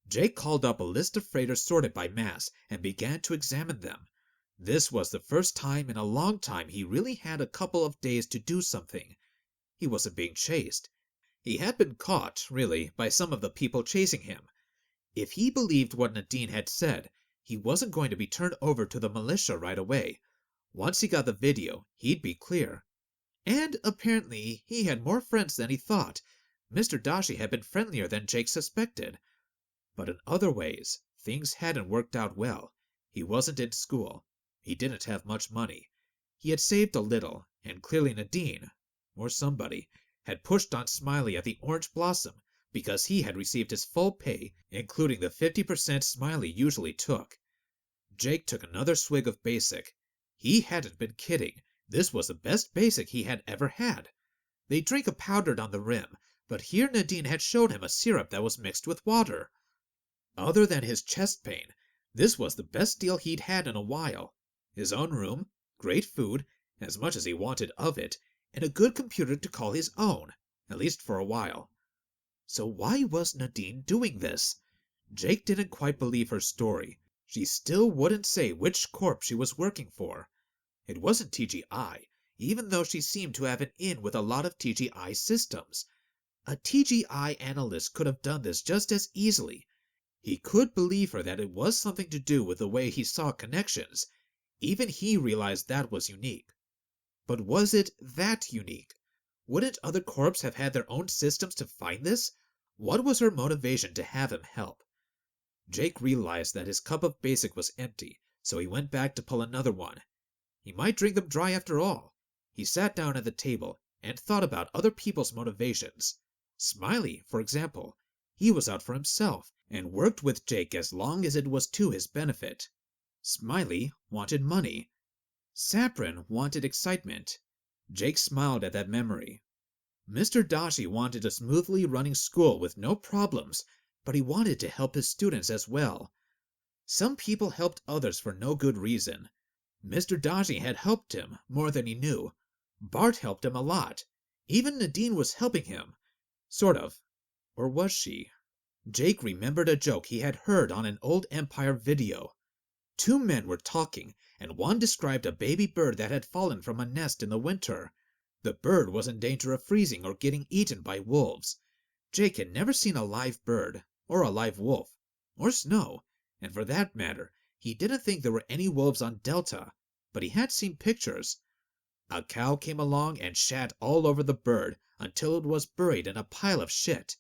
Jake called up a list of freighters sorted by mass and began to examine them. This was the first time in a long time he really had a couple of days to do something. He wasn't being chased. He had been caught, really, by some of the people chasing him. If he believed what Nadine had said, he wasn't going to be turned over to the militia right away. Once he got the video, he'd be clear. And apparently he had more friends than he thought. Mr. Dashi had been friendlier than Jake suspected. But in other ways, things hadn't worked out well. He wasn't in school. He didn't have much money. He had saved a little, and clearly Nadine, or somebody, had pushed on Smiley at the Orange Blossom because he had received his full pay, including the 50% Smiley usually took. Jake took another swig of basic. He hadn't been kidding. This was the best basic he had ever had. They drink a powdered on the rim, but here Nadine had shown him a syrup that was mixed with water. Other than his chest pain, this was the best deal he'd had in a while. His own room, great food, as much as he wanted of it, and a good computer to call his own, at least for a while. So why was Nadine doing this? Jake didn't quite believe her story. She still wouldn't say which corp she was working for. It wasn't TGI, even though she seemed to have an in with a lot of TGI systems. A TGI analyst could have done this just as easily. He could believe her that it was something to do with the way he saw connections. Even he realized that was unique. But was it that unique? Wouldn't other corps have had their own systems to find this? What was her motivation to have him help? Jake realized that his cup of basic was empty, so he went back to pull another one. He might drink them dry after all. He sat down at the table and thought about other people's motivations. Smiley, for example. He was out for himself and worked with Jake as long as it was to his benefit. Smiley wanted money. Saprin wanted excitement. Jake smiled at that memory. Mr. Dashi wanted a smoothly running school with no problems, but he wanted to help his students as well. Some people helped others for no good reason. Mr. Dashi had helped him more than he knew. Bart helped him a lot. Even Nadine was helping him. Sort of. Or was she? Jake remembered a joke he had heard on an old Empire video. Two men were talking, and one described a baby bird that had fallen from a nest in the winter. The bird was in danger of freezing or getting eaten by wolves. Jake had never seen a live bird, or a live wolf, or snow, and for that matter, he didn't think there were any wolves on Delta, but he had seen pictures. A cow came along and shat all over the bird until it was buried in a pile of shit.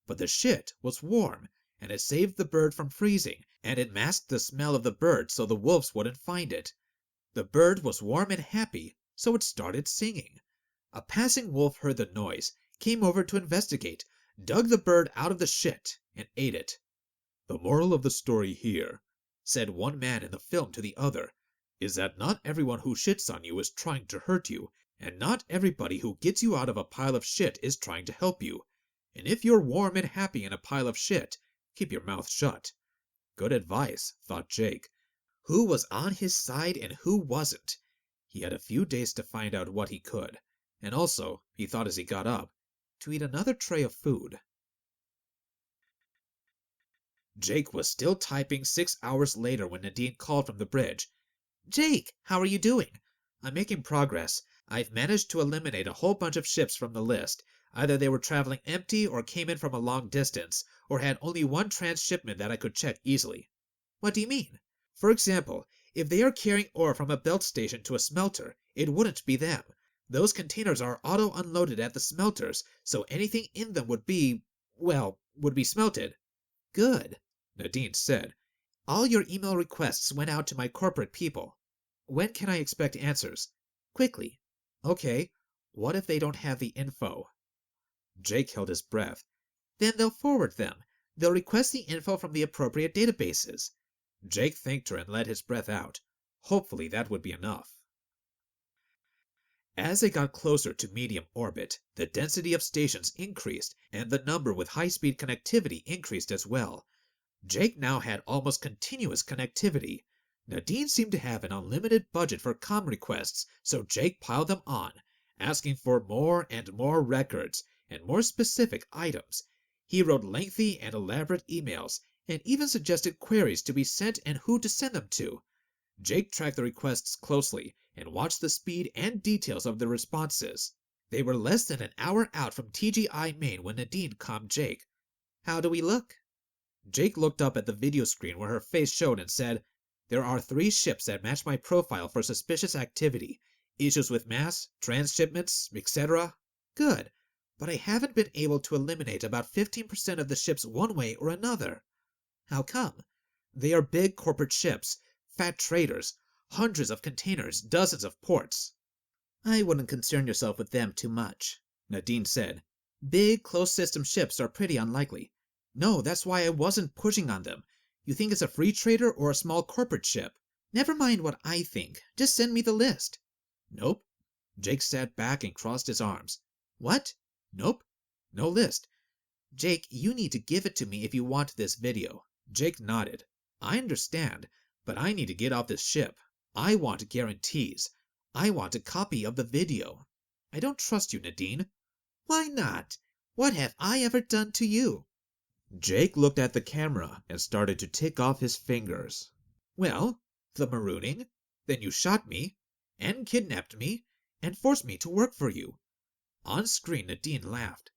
But the shit was warm, and it saved the bird from freezing, and it masked the smell of the bird so the wolves wouldn't find it. The bird was warm and happy, so it started singing. A passing wolf heard the noise, came over to investigate, dug the bird out of the shit, and ate it. The moral of the story here, Said one man in the film to the other, is that not everyone who shits on you is trying to hurt you, and not everybody who gets you out of a pile of shit is trying to help you. And if you're warm and happy in a pile of shit, keep your mouth shut. Good advice, thought Jake. Who was on his side and who wasn't? He had a few days to find out what he could, and also, he thought as he got up, to eat another tray of food. Jake was still typing 6 hours later when Nadine called from the bridge. "Jake, how are you doing?" "I'm making progress. I've managed to eliminate a whole bunch of ships from the list. Either they were traveling empty or came in from a long distance, or had only one transshipment that I could check easily." "What do you mean?" "For example, if they are carrying ore from a belt station to a smelter, it wouldn't be them. Those containers are auto-unloaded at the smelters, so anything in them would be smelted." "Good," Nadine said. "All your email requests went out to my corporate people. When can I expect answers?" "Quickly." "Okay. What if they don't have the info?" Jake held his breath. "Then they'll forward them. They'll request the info from the appropriate databases." Jake thanked her and let his breath out. Hopefully that would be enough. As they got closer to medium orbit, the density of stations increased, and the number with high-speed connectivity increased as well. Jake now had almost continuous connectivity. Nadine seemed to have an unlimited budget for comm requests, so Jake piled them on, asking for more and more records, and more specific items. He wrote lengthy and elaborate emails, and even suggested queries to be sent and who to send them to. Jake tracked the requests closely and watched the speed and details of the responses. They were less than an hour out from TGI Main when Nadine calmed Jake. "How do we look?" Jake looked up at the video screen where her face showed and said, "There are 3 ships that match my profile for suspicious activity. Issues with mass, transshipments, etc. Good, but I haven't been able to eliminate about 15% of the ships one way or another." "How come?" "They are big corporate ships, fat traders, hundreds of containers, dozens of ports." "I wouldn't concern yourself with them too much," Nadine said. "Big, closed-system ships are pretty unlikely." "No, that's why I wasn't pushing on them. You think it's a free trader or a small corporate ship?" "Never mind what I think. Just send me the list." "Nope." Jake sat back and crossed his arms. "What?" "Nope. No list." "Jake, you need to give it to me if you want this video." Jake nodded. "I understand, but I need to get off this ship. I want guarantees. I want a copy of the video." "I don't trust you, Nadine." "Why not? What have I ever done to you?" Jake looked at the camera and started to tick off his fingers. "Well, the marooning, then you shot me, and kidnapped me, and forced me to work for you." On screen, Nadine laughed.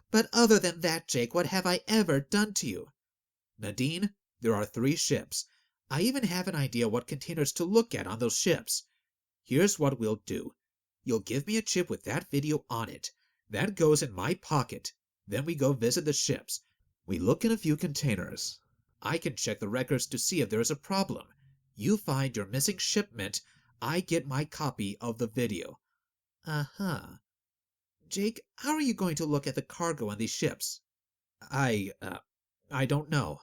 "But other than that, Jake, what have I ever done to you?" "Nadine, there are 3 ships. I even have an idea what containers to look at on those ships. Here's what we'll do. You'll give me a chip with that video on it. That goes in my pocket. Then we go visit the ships. We look in a few containers. I can check the records to see if there is a problem. You find your missing shipment. I get my copy of the video." "Uh-huh. Jake, how are you going to look at the cargo on these ships?" I don't know."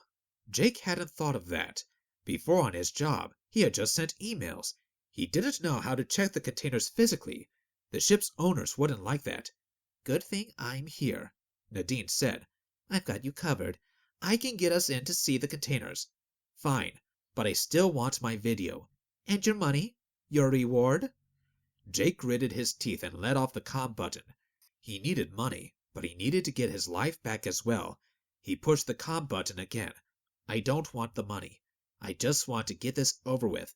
Jake hadn't thought of that. Before on his job, he had just sent emails. He didn't know how to check the containers physically. The ship's owners wouldn't like that. "Good thing I'm here," Nadine said. "I've got you covered. I can get us in to see the containers." "Fine, but I still want my video." "And your money? Your reward?" Jake gritted his teeth and let off the comm button. He needed money, but he needed to get his life back as well. He pushed the comm button again. "I don't want the money. I just want to get this over with."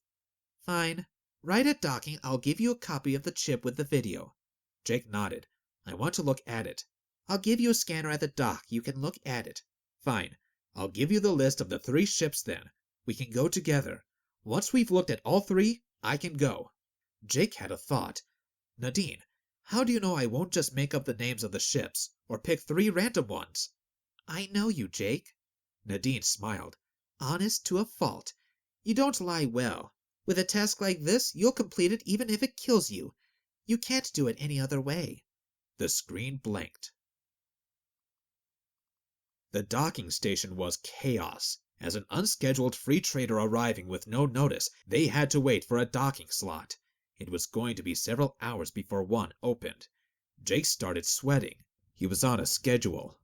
"Fine. Right at docking, I'll give you a copy of the chip with the video. Jake nodded. I want to look at it. I'll give you a scanner at the dock. You can look at it. Fine. I'll give you the list of the 3 ships then. We can go together. Once we've looked at all 3, I can go. Jake had a thought. Nadine, how do you know I won't just make up the names of the ships, or pick 3 random ones? I know you, Jake. Nadine smiled. Honest to a fault. You don't lie well. With a task like this, you'll complete it even if it kills you. You can't do it any other way. The screen blanked. The docking station was chaos. As an unscheduled free trader arriving with no notice, they had to wait for a docking slot. It was going to be several hours before one opened. Jake started sweating. He was on a schedule.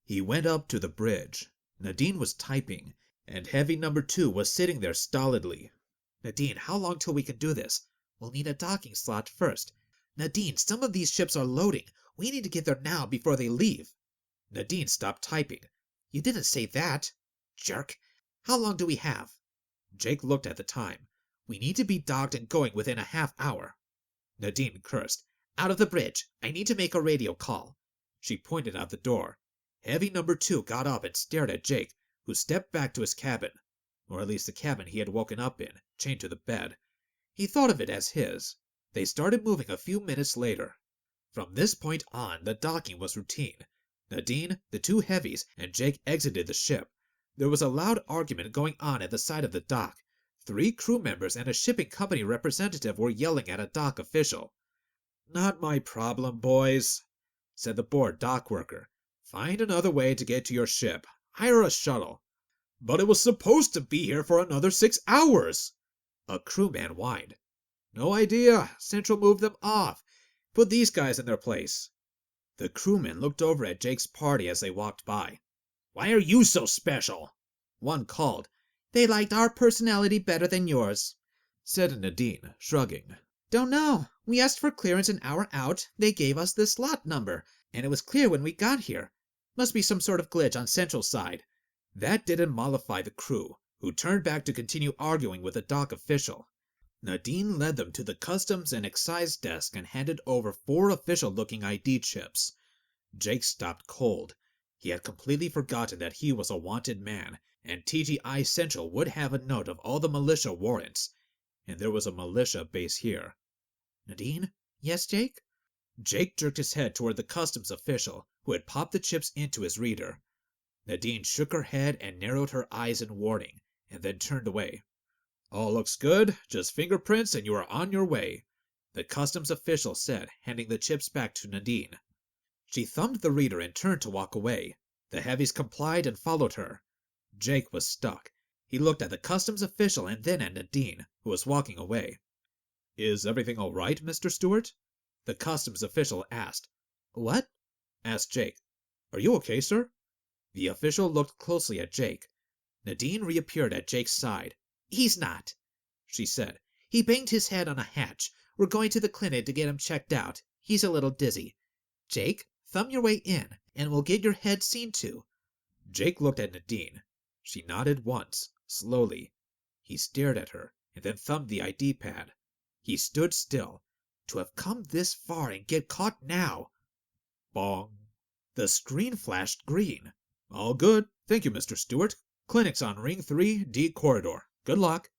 He went up to the bridge. Nadine was typing, and Heavy Number 2 was sitting there stolidly. Nadine, how long till we can do this? We'll need a docking slot first. Nadine, some of these ships are loading. We need to get there now before they leave. Nadine stopped typing. You didn't say that. Jerk. How long do we have? Jake looked at the time. We need to be docked and going within a half hour. Nadine cursed. Out of the bridge. I need to make a radio call. She pointed out the door. Heavy Number 2 got up and stared at Jake, who stepped back to his cabin, or at least the cabin he had woken up in, chained to the bed. He thought of it as his. They started moving a few minutes later. From this point on, the docking was routine. Nadine, the 2 heavies, and Jake exited the ship. There was a loud argument going on at the side of the dock. 3 crew members and a shipping company representative were yelling at a dock official. "Not my problem, boys," said the bored dock worker. "Find another way to get to your ship. Hire a shuttle." "But it was supposed to be here for another 6 hours," a crewman whined. "No idea. Central moved them off. Put these guys in their place." The crewman looked over at Jake's party as they walked by. "Why are you so special?" one called. "They liked our personality better than yours," said Nadine, shrugging. "Don't know. We asked for clearance an hour out. They gave us the slot number, and it was clear when we got here. Must be some sort of glitch on Central's side." That didn't mollify the crew, who turned back to continue arguing with the dock official. Nadine led them to the customs and excise desk and handed over 4 official-looking ID chips. Jake stopped cold. He had completely forgotten that he was a wanted man, and TGI Central would have a note of all the militia warrants. And there was a militia base here. "Nadine?" "Yes, Jake?" Jake jerked his head toward the customs official, who had popped the chips into his reader. Nadine shook her head and narrowed her eyes in warning, and then turned away. "All looks good. Just fingerprints and you are on your way," the customs official said, handing the chips back to Nadine. She thumbed the reader and turned to walk away. The heavies complied and followed her. Jake was stuck. He looked at the customs official and then at Nadine, who was walking away. "Is everything all right, Mr. Stewart?" the customs official asked. "What?" asked Jake. "Are you okay, sir?" The official looked closely at Jake. Nadine reappeared at Jake's side. "He's not," she said. "He banged his head on a hatch. We're going to the clinic to get him checked out. He's a little dizzy. Jake, thumb your way in, and we'll get your head seen to." Jake looked at Nadine. She nodded once, slowly. He stared at her, and then thumbed the ID pad. He stood still. To have come this far and get caught now. Bong. The screen flashed green. "All good. Thank you, Mr. Stewart. Clinic's on Ring 3, D corridor. Good luck."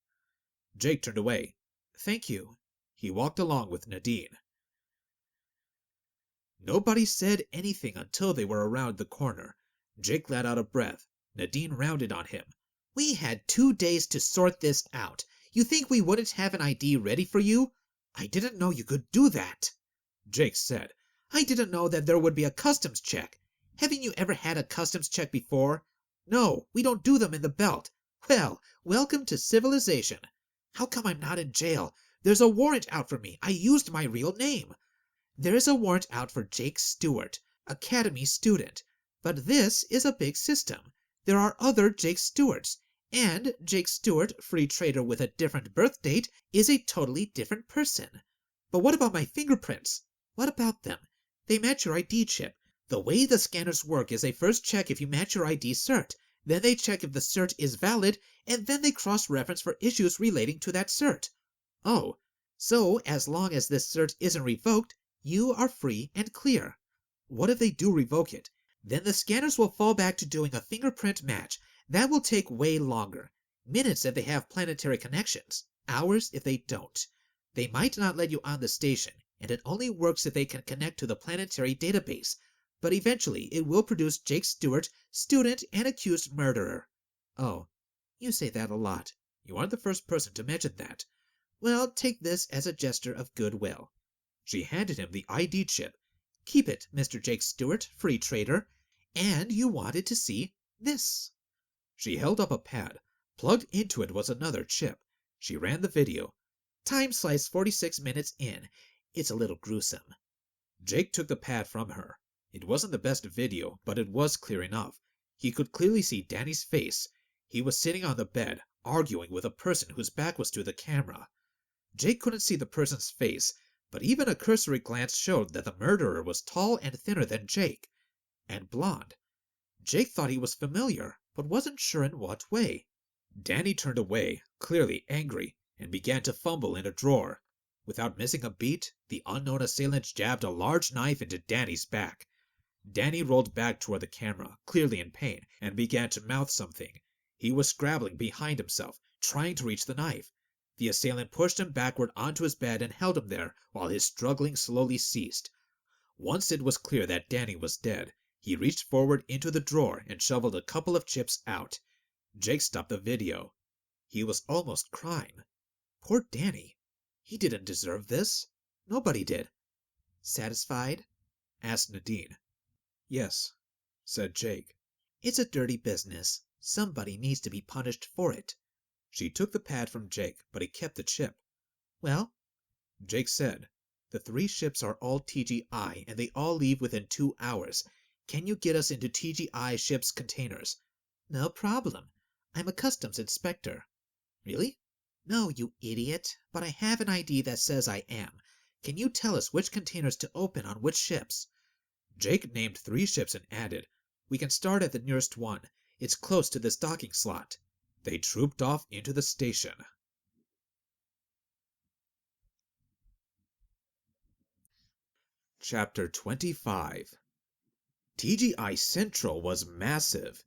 Jake turned away. "Thank you." He walked along with Nadine. Nobody said anything until they were around the corner. Jake let out a breath. Nadine rounded on him. "We had 2 days to sort this out. You think we wouldn't have an ID ready for you? I didn't know you could do that," Jake said. "I didn't know that there would be a customs check. Haven't you ever had a customs check before? No, we don't do them in the belt. Well, welcome to civilization. How come I'm not in jail? There's a warrant out for me. I used my real name. There's a warrant out for Jake Stewart, Academy student. But this is a big system. There are other Jake Stewarts. And Jake Stewart, free trader with a different birth date, is a totally different person. But what about my fingerprints? What about them? They match your ID chip. The way the scanners work is they first check if you match your ID cert, then they check if the cert is valid, and then they cross-reference for issues relating to that cert. Oh, So, as long as this cert isn't revoked, you are free and clear. What if they do revoke it? Then the scanners will fall back to doing a fingerprint match. That will take way longer. Minutes if they have planetary connections. Hours if they don't. They might not let you on the station, and it only works if they can connect to the planetary database. But eventually it will produce Jake Stewart, student and accused murderer. Oh, you say that a lot. You aren't the first person to mention that. Well, take this as a gesture of goodwill. She handed him the ID chip. Keep it, Mr. Jake Stewart, free trader. And you wanted to see this. She held up a pad. Plugged into it was another chip. She ran the video. Time slice 46 minutes in. It's a little gruesome. Jake took the pad from her. It wasn't the best video, but it was clear enough. He could clearly see Danny's face. He was sitting on the bed, arguing with a person whose back was to the camera. Jake couldn't see the person's face, but even a cursory glance showed that the murderer was tall and thinner than Jake, and blonde. Jake thought he was familiar, but wasn't sure in what way. Danny turned away, clearly angry, and began to fumble in a drawer. Without missing a beat, the unknown assailant jabbed a large knife into Danny's back. Danny rolled back toward the camera, clearly in pain, and began to mouth something. He was scrabbling behind himself, trying to reach the knife. The assailant pushed him backward onto his bed and held him there while his struggling slowly ceased. Once it was clear that Danny was dead, he reached forward into the drawer and shoveled a couple of chips out. Jake stopped the video. He was almost crying. Poor Danny. He didn't deserve this. Nobody did. Satisfied? Asked Nadine. Yes, said Jake. It's a dirty business. Somebody needs to be punished for it. She took the pad from Jake, but he kept the chip. Well? Jake said, the 3 ships are all TGI, and they all leave within 2 hours. Can you get us into TGI ships' containers? No problem. I'm a customs inspector. Really? No, you idiot. But I have an ID that says I am. Can you tell us which containers to open on which ships? Jake named 3 ships and added, we can start at the nearest one. It's close to this docking slot. They trooped off into the station. Chapter 25. TGI Central was massive.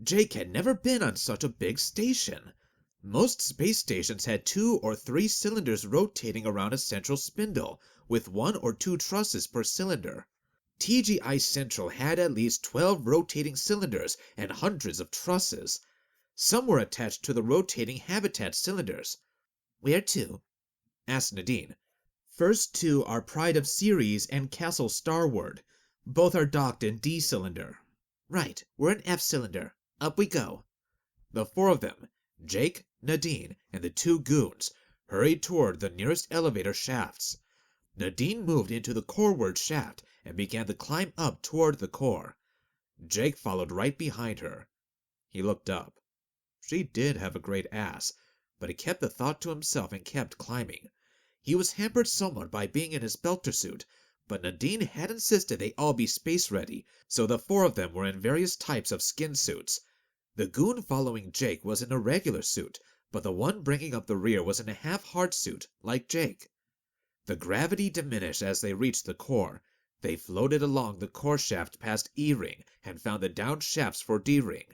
Jake had never been on such a big station. Most space stations had 2 or 3 cylinders rotating around a central spindle, with 1 or 2 trusses per cylinder. TGI Central had at least 12 rotating cylinders and hundreds of trusses. Some were attached to the rotating habitat cylinders. Where to? Asked Nadine. First 2 are Pride of Ceres and Castle Starward. Both are docked in D cylinder. Right, we're in F cylinder. Up we go. The 4 of them, Jake, Nadine, and the 2 goons, hurried toward the nearest elevator shafts. Nadine moved into the coreward shaft and began the climb up toward the core. Jake followed right behind her. He looked up. She did have a great ass, but he kept the thought to himself and kept climbing. He was hampered somewhat by being in his belter suit, but Nadine had insisted they all be space-ready, so the 4 of them were in various types of skin suits. The goon following Jake was in a regular suit, but the one bringing up the rear was in a half-hard suit, like Jake. The gravity diminished as they reached the core. They floated along the core shaft past E-ring and found the down shafts for D-ring.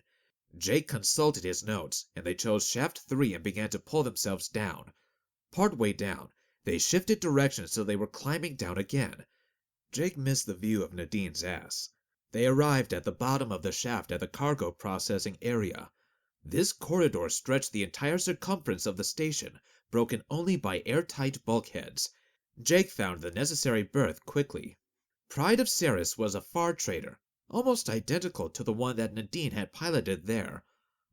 Jake consulted his notes, and they chose shaft 3 and began to pull themselves down. Partway down, they shifted direction so they were climbing down again. Jake missed the view of Nadine's ass. They arrived at the bottom of the shaft at the cargo processing area. This corridor stretched the entire circumference of the station, broken only by airtight bulkheads. Jake found the necessary berth quickly. Pride of Ceres was a far trader, almost identical to the one that Nadine had piloted there.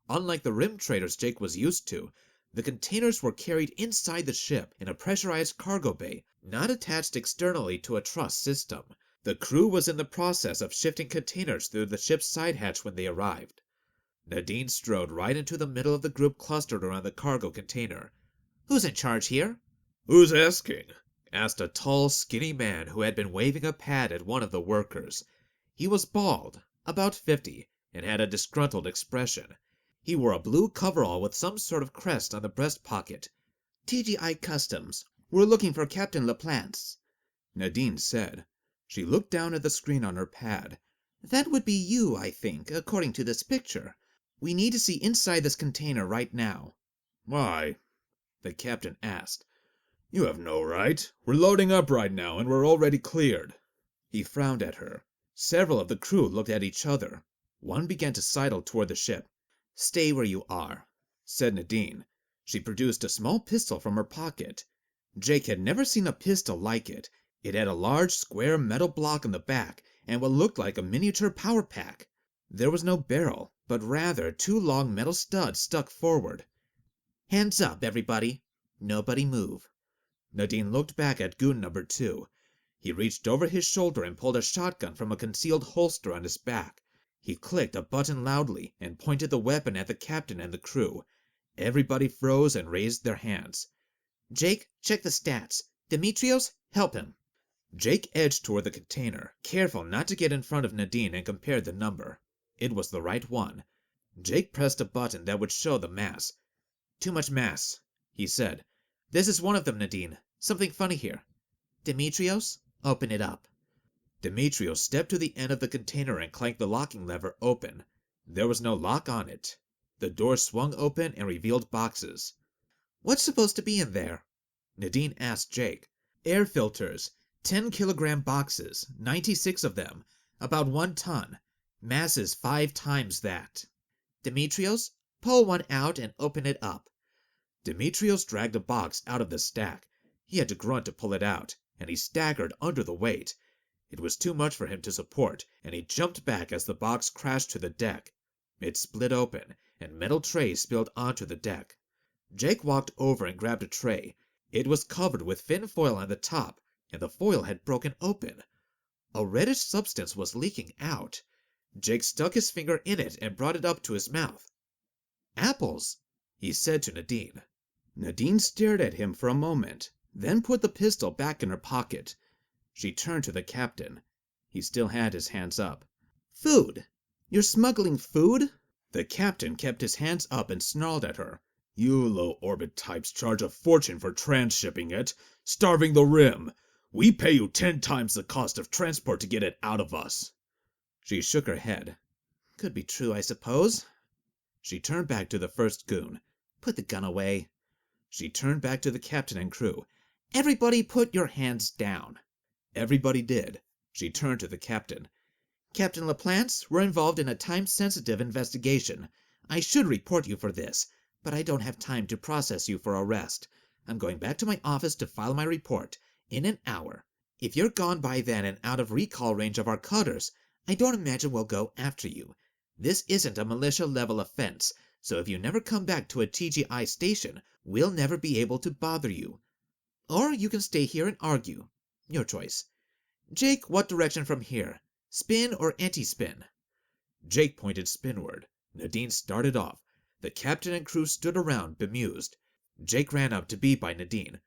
Unlike the rim traders Jake was used to, the containers were carried inside the ship in a pressurized cargo bay, not attached externally to a truss system. The crew was in the process of shifting containers through the ship's side hatch when they arrived. Nadine strode right into the middle of the group clustered around the cargo container. Who's in charge here? Who's asking? Asked a tall, skinny man who had been waving a pad at one of the workers. He was bald, about 50, and had a disgruntled expression. He wore a blue coverall with some sort of crest on the breast pocket. TGI Customs. We're looking for Captain LaPlante," Nadine said. She looked down at the screen on her pad. "That would be you, I think, according to this picture. We need to see inside this container right now." "Why?" the captain asked. "You have no right. We're loading up right now, and we're already cleared." He frowned at her. Several of the crew looked at each other. One began to sidle toward the ship. "Stay where you are," said Nadine. She produced a small pistol from her pocket. Jake had never seen a pistol like it. It had a large square metal block on the back and what looked like a miniature power pack. There was no barrel, but rather 2 long metal studs stuck forward. "Hands up, everybody. Nobody move." Nadine looked back at goon number 2. He reached over his shoulder and pulled a shotgun from a concealed holster on his back. He clicked a button loudly and pointed the weapon at the captain and the crew. Everybody froze and raised their hands. "Jake, check the stats. Demetrios, help him." Jake edged toward the container, careful not to get in front of Nadine, and compared the number. It was the right one. Jake pressed a button that would show the mass. "Too much mass," he said. "This is one of them, Nadine. Something funny here. Demetrios, open it up." Demetrios stepped to the end of the container and clanked the locking lever open. There was no lock on it. The door swung open and revealed boxes. "What's supposed to be in there?" Nadine asked Jake. "Air filters. 10-kilogram boxes, 96 of them, about 1 ton. Mass is 5 times that. Demetrios, pull one out and open it up." Demetrios dragged a box out of the stack. He had to grunt to pull it out, and he staggered under the weight. It was too much for him to support, and he jumped back as the box crashed to the deck. It split open, and metal trays spilled onto the deck. Jake walked over and grabbed a tray. It was covered with fin foil on the top, and the foil had broken open. A reddish substance was leaking out. Jake stuck his finger in it and brought it up to his mouth. "Apples," he said to Nadine. Nadine stared at him for a moment, then put the pistol back in her pocket. She turned to the captain. He still had his hands up. "Food. You're smuggling food?" The captain kept his hands up and snarled at her. "You low-orbit types charge a fortune for transshipping it, starving the rim. We pay you 10 times the cost of transport to get it out of us." She shook her head. "Could be true, I suppose." She turned back to the first goon. "Put the gun away." She turned back to the captain and crew. "Everybody put your hands down." Everybody did. She turned to the captain. "Captain LaPlante, we're involved in a time-sensitive investigation. I should report you for this, but I don't have time to process you for arrest. I'm going back to my office to file my report in an hour. If you're gone by then and out of recall range of our cutters, I don't imagine we'll go after you. This isn't a militia-level offense, so if you never come back to a TGI station, we'll never be able to bother you. Or you can stay here and argue. Your choice. Jake, what direction from here? Spin or anti-spin?" Jake pointed spinward. Nadine started off. The captain and crew stood around, bemused. Jake ran up to be by Nadine.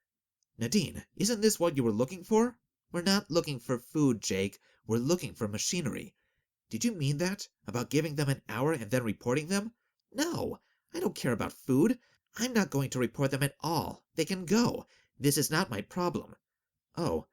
"Nadine, isn't this what you were looking for?" "We're not looking for food, Jake. We're looking for machinery." "Did you mean that? About giving them an hour and then reporting them?" "No, I don't care about food. I'm not going to report them at all. They can go. This is not my problem." "Oh,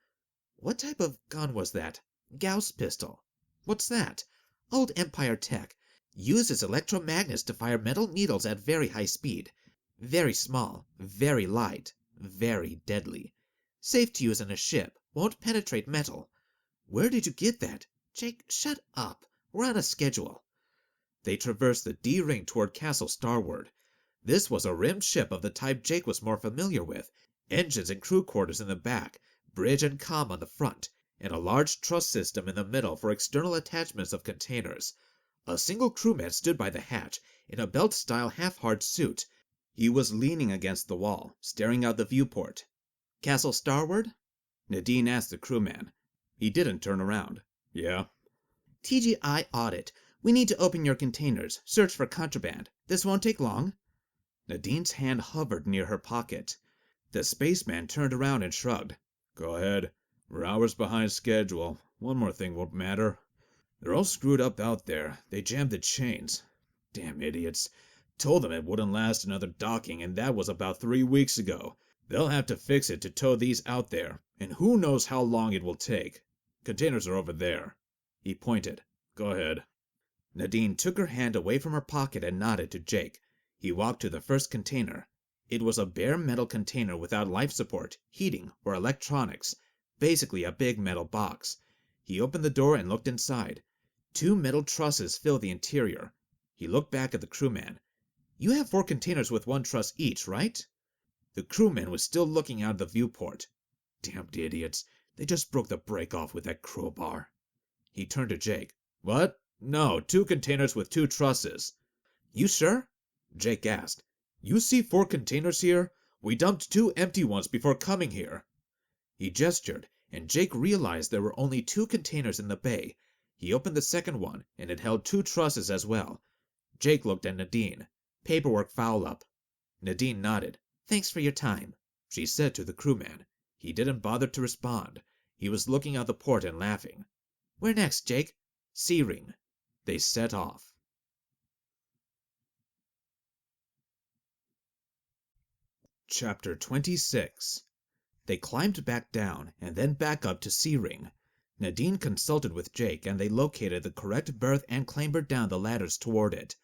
What type of gun was that?" "Gauss pistol." "What's that?" "Old Empire tech. Uses electromagnets to fire metal needles at very high speed. Very small, very light, very deadly. Safe to use on a ship. Won't penetrate metal." "Where did you get that?" "Jake, shut up. We're on a schedule." They traversed the D ring toward Castle Starward. This was a rimmed ship of the type Jake was more familiar with. Engines and crew quarters in the back, bridge and comm on the front, and a large truss system in the middle for external attachments of containers. A single crewman stood by the hatch in a belt-style half-hard suit. He was leaning against the wall, staring out the viewport. "Castle Starward?" Nadine asked the crewman. He didn't turn around. "Yeah." "TGI audit. We need to open your containers, search for contraband. This won't take long." Nadine's hand hovered near her pocket. The spaceman turned around and shrugged. "Go ahead. We're hours behind schedule. One more thing won't matter. They're all screwed up out there. They jammed the chains. Damn idiots. Told them it wouldn't last another docking, and that was about 3 weeks ago. They'll have to fix it to tow these out there, and who knows how long it will take. Containers are over there." He pointed. "Go ahead." Nadine took her hand away from her pocket and nodded to Jake. He walked to the first container. It was a bare metal container without life support, heating, or electronics. Basically a big metal box. He opened the door and looked inside. 2 metal trusses filled the interior. He looked back at the crewman. "You have 4 containers with 1 truss each, right?" The crewman was still looking out of the viewport. "Damned idiots. They just broke the brake off with that crowbar." He turned to Jake. "What? No, 2 containers with 2 trusses." "You sure?" Jake asked. "You see 4 containers here? We dumped 2 empty ones before coming here." He gestured, and Jake realized there were only 2 containers in the bay. He opened the second one, and it held 2 trusses as well. Jake looked at Nadine. "Paperwork foul up." Nadine nodded. "Thanks for your time," she said to the crewman. He didn't bother to respond. He was looking out the port and laughing. "Where next, Jake?" "C-Ring." They set off. Chapter 26. They climbed back down, and then back up to C-Ring. Nadine consulted with Jake, and they located the correct berth and clambered down the ladders toward it.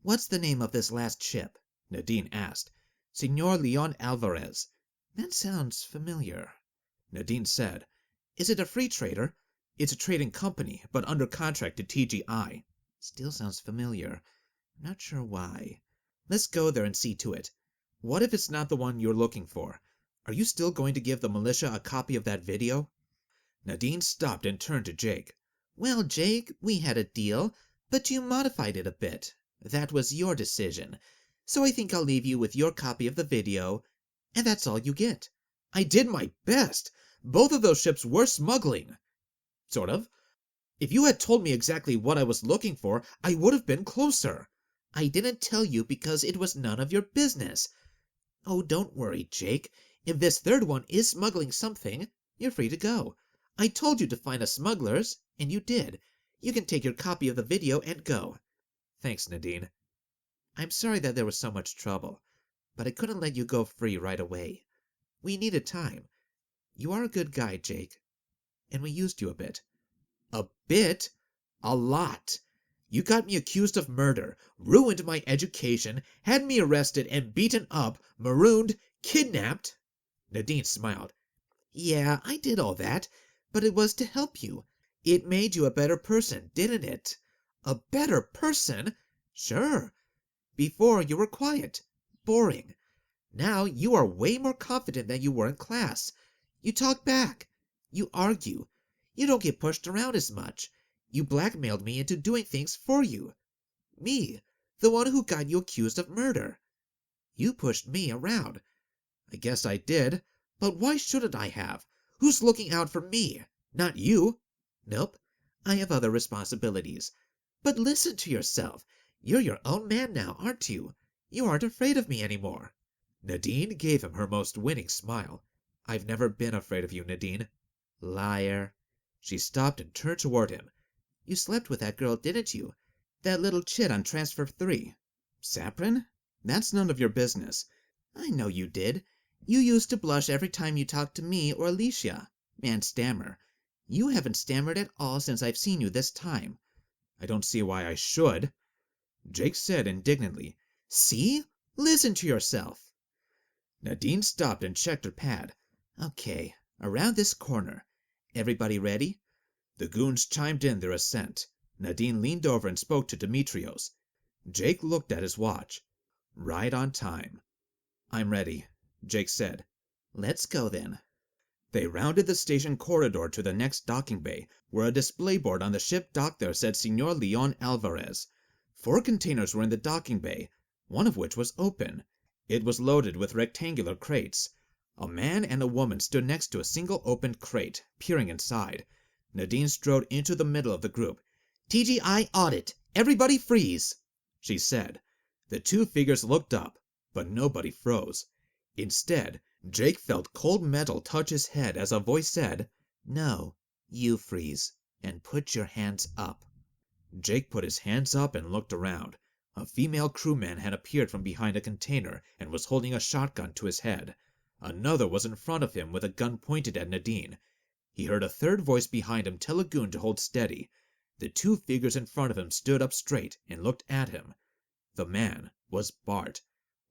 "What's the name of this last ship?" Nadine asked. "Senor Leon Alvarez." "That sounds familiar," Nadine said. "Is it a free trader?" "It's a trading company, but under contract to TGI." "Still sounds familiar. I'm not sure why. Let's go there and see to it. What if it's not the one you're looking for? Are you still going to give the militia a copy of that video?" Nadine stopped and turned to Jake. "Well, Jake, we had a deal, but you modified it a bit. That was your decision. So I think I'll leave you with your copy of the video, and that's all you get." "I did my best. Both of those ships were smuggling." "Sort of. If you had told me exactly what I was looking for, I would have been closer." "I didn't tell you because it was none of your business." "Oh, don't worry, Jake. If this third one is smuggling something, you're free to go. I told you to find the smugglers, and you did. You can take your copy of the video and go." "Thanks, Nadine. I'm sorry that there was so much trouble, but I couldn't let you go free right away. We needed time. You are a good guy, Jake, and we used you a bit." "A bit? A lot. You got me accused of murder, ruined my education, had me arrested and beaten up, marooned, kidnapped." Nadine smiled. "Yeah, I did all that, but it was to help you. It made you a better person, didn't it?" "A better person?" "Sure. Before you were quiet, boring. Now you are way more confident than you were in class. You talk back. You argue. You don't get pushed around as much. You blackmailed me into doing things for you. Me, the one who got you accused of murder. You pushed me around." "I guess I did. But why shouldn't I have? Who's looking out for me? Not you." "Nope. I have other responsibilities. But listen to yourself. You're your own man now, aren't you? You aren't afraid of me anymore." Nadine gave him her most winning smile. "I've never been afraid of you, Nadine." "Liar." She stopped and turned toward him. "You slept with that girl, didn't you? That little chit on Transfer 3. Saprin? That's none of your business." "I know you did. You used to blush every time you talked to me or Alicia, and stammer. You haven't stammered at all since I've seen you this time." "I don't see why I should," Jake said indignantly. "See? Listen to yourself." Nadine stopped and checked her pad. "Okay, around this corner. Everybody ready?" The goons chimed in their assent. Nadine leaned over and spoke to Demetrios. Jake looked at his watch. Right on time. "I'm ready," Jake said. "Let's go then." They rounded the station corridor to the next docking bay, where a display board on the ship dock there said Senor Leon Alvarez. 4 containers were in the docking bay, one of which was open. It was loaded with rectangular crates. A man and a woman stood next to a single opened crate, peering inside. Nadine strode into the middle of the group. "TGI audit! Everybody freeze!" she said. The 2 figures looked up, but nobody froze. Instead, Jake felt cold metal touch his head as a voice said, "No, you freeze, and put your hands up." Jake put his hands up and looked around. A female crewman had appeared from behind a container and was holding a shotgun to his head. Another was in front of him with a gun pointed at Nadine. He heard a third voice behind him tell a goon to hold steady. The two figures in front of him stood up straight and looked at him. The man was Bart.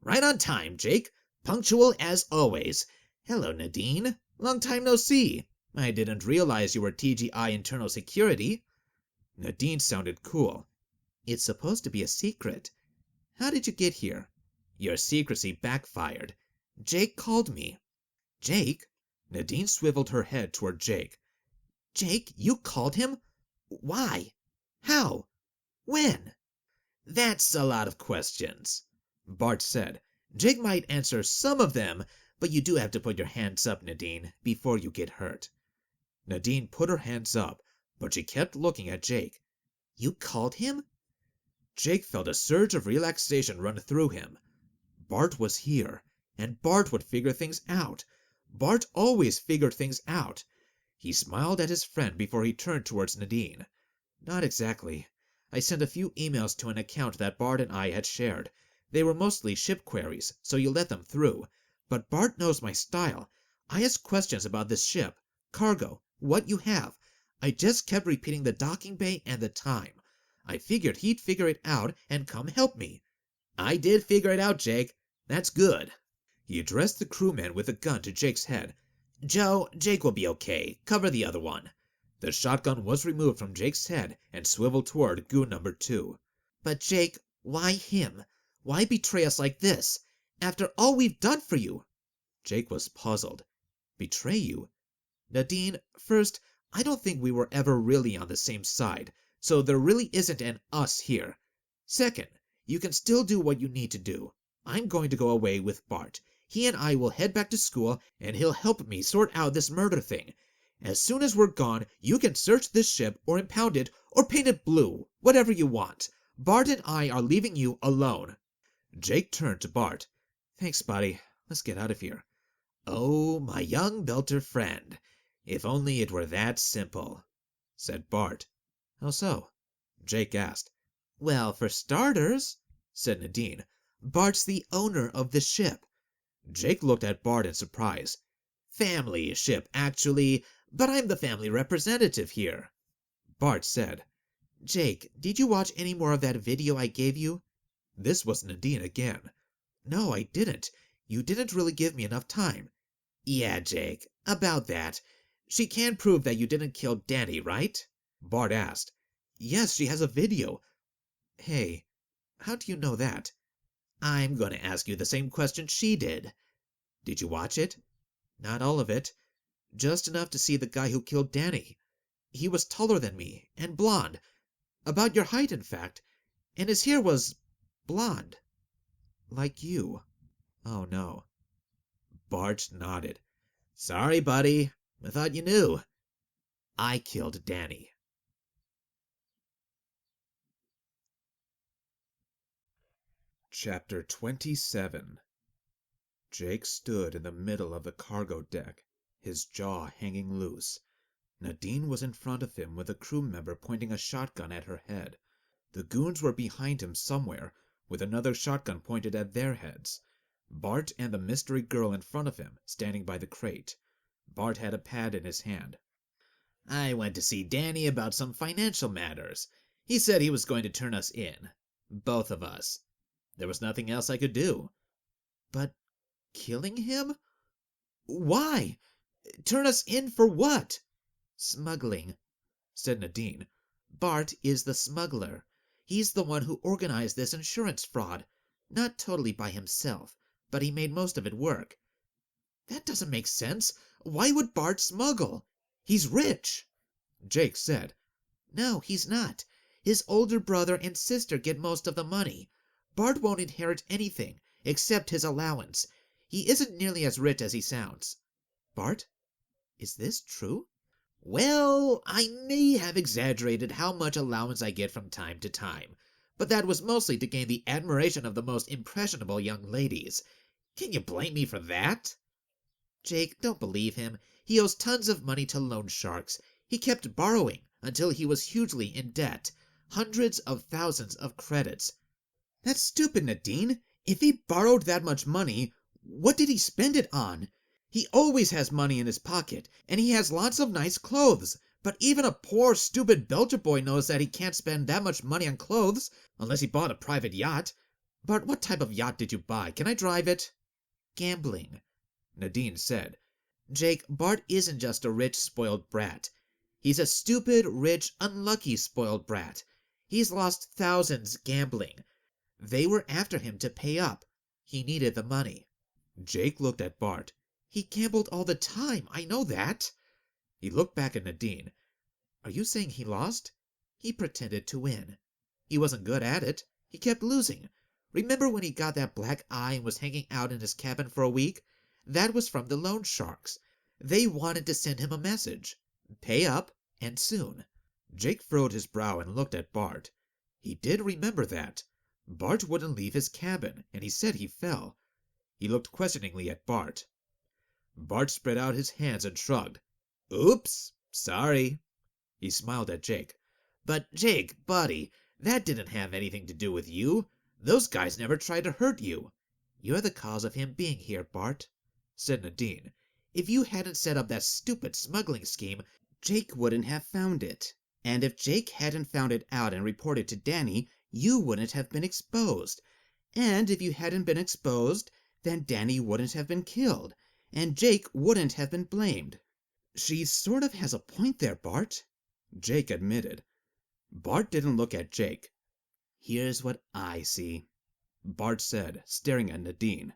Right on time, Jake. Punctual as always. Hello, Nadine. Long time no see. I didn't realize you were TGI Internal Security. Nadine sounded cool. It's supposed to be a secret. How did you get here? Your secrecy backfired. Jake called me. Jake? Nadine swiveled her head toward Jake. Jake, you called him? Why? How? When? That's a lot of questions, Bart said. Jake might answer some of them, but you do have to put your hands up, Nadine, before you get hurt. Nadine put her hands up, but she kept looking at Jake. You called him? Jake felt a surge of relaxation run through him. Bart was here, and Bart would figure things out. Bart always figured things out. He smiled at his friend before he turned towards Nadine. Not exactly. I sent a few emails to an account that Bart and I had shared. They were mostly ship queries, so you let them through. But Bart knows my style. I asked questions about this ship, cargo, what you have. I just kept repeating the docking bay and the time. I figured he'd figure it out and come help me. I did figure it out, Jake. That's good. He addressed the crewman with a gun to Jake's head. Joe, Jake will be okay. Cover the other one. The shotgun was removed from Jake's head and swiveled toward goon number 2. But Jake, why him? Why betray us like this? After all we've done for you? Jake was puzzled. Betray you? Nadine, first, I don't think we were ever really on the same side, so there really isn't an us here. Second, you can still do what you need to do. I'm going to go away with Bart. He and I will head back to school, and he'll help me sort out this murder thing. As soon as we're gone, you can search this ship, or impound it, or paint it blue, whatever you want. Bart and I are leaving you alone. Jake turned to Bart. Thanks, buddy. Let's get out of here. Oh, my young Belter friend. If only it were that simple, said Bart. How so? Jake asked. Well, for starters, said Nadine, Bart's the owner of the ship. Jake looked at Bart in surprise. Family ship, actually, but I'm the family representative here. Bart said. Jake, did you watch any more of that video I gave you? This was Nadine again. No, I didn't. You didn't really give me enough time. Yeah, Jake, about that. She can prove that you didn't kill Danny, right? Bart asked. Yes, she has a video. Hey, how do you know that? I'm going to ask you the same question she did. Did you watch it? Not all of it. Just enough to see the guy who killed Danny. He was taller than me, and blonde. About your height, in fact. And his hair was blonde. Like you. Oh, no. Bart nodded. Sorry, buddy. I thought you knew. I killed Danny. Chapter 27. Jake stood in the middle of the cargo deck, his jaw hanging loose. Nadine was in front of him with a crew member pointing a shotgun at her head. The goons were behind him somewhere, with another shotgun pointed at their heads. Bart and the mystery girl in front of him, standing by the crate. Bart had a pad in his hand. I went to see Danny about some financial matters. He said he was going to turn us in. Both of us. There was nothing else I could do. But killing him? Why? Turn us in for what? Smuggling, said Nadine. Bart is the smuggler. He's the one who organized this insurance fraud. Not totally by himself, but he made most of it work. That doesn't make sense. Why would Bart smuggle? He's rich. Jake said. No, he's not. His older brother and sister get most of the money. Bart won't inherit anything, except his allowance. He isn't nearly as rich as he sounds. Bart, is this true? Well, I may have exaggerated how much allowance I get from time to time, but that was mostly to gain the admiration of the most impressionable young ladies. Can you blame me for that? Jake, don't believe him. He owes tons of money to loan sharks. He kept borrowing until he was hugely in debt. Hundreds of thousands of credits. That's stupid, Nadine. If he borrowed that much money, what did he spend it on? He always has money in his pocket, and he has lots of nice clothes. But even a poor, stupid Belgian boy knows that he can't spend that much money on clothes, unless he bought a private yacht. Bart, what type of yacht did you buy? Can I drive it? Gambling, Nadine said. Jake, Bart isn't just a rich, spoiled brat. He's a stupid, rich, unlucky, spoiled brat. He's lost thousands gambling. They were after him to pay up. He needed the money. Jake looked at Bart. He gambled all the time, I know that. He looked back at Nadine. Are you saying he lost? He pretended to win. He wasn't good at it. He kept losing. Remember when he got that black eye and was hanging out in his cabin for a week? That was from the loan sharks. They wanted to send him a message. Pay up, and soon. Jake furrowed his brow and looked at Bart. He did remember that. Bart wouldn't leave his cabin, and he said he fell. He looked questioningly at Bart. Bart spread out his hands and shrugged. Oops, sorry. He smiled at Jake. But Jake, buddy, that didn't have anything to do with you. Those guys never tried to hurt you. You're the cause of him being here, Bart, said Nadine. If you hadn't set up that stupid smuggling scheme, Jake wouldn't have found it. And if Jake hadn't found it out and reported to Danny, you wouldn't have been exposed. And if you hadn't been exposed, then Danny wouldn't have been killed, and Jake wouldn't have been blamed. She sort of has a point there, Bart, Jake admitted. Bart didn't look at Jake. Here's what I see, Bart said, staring at Nadine.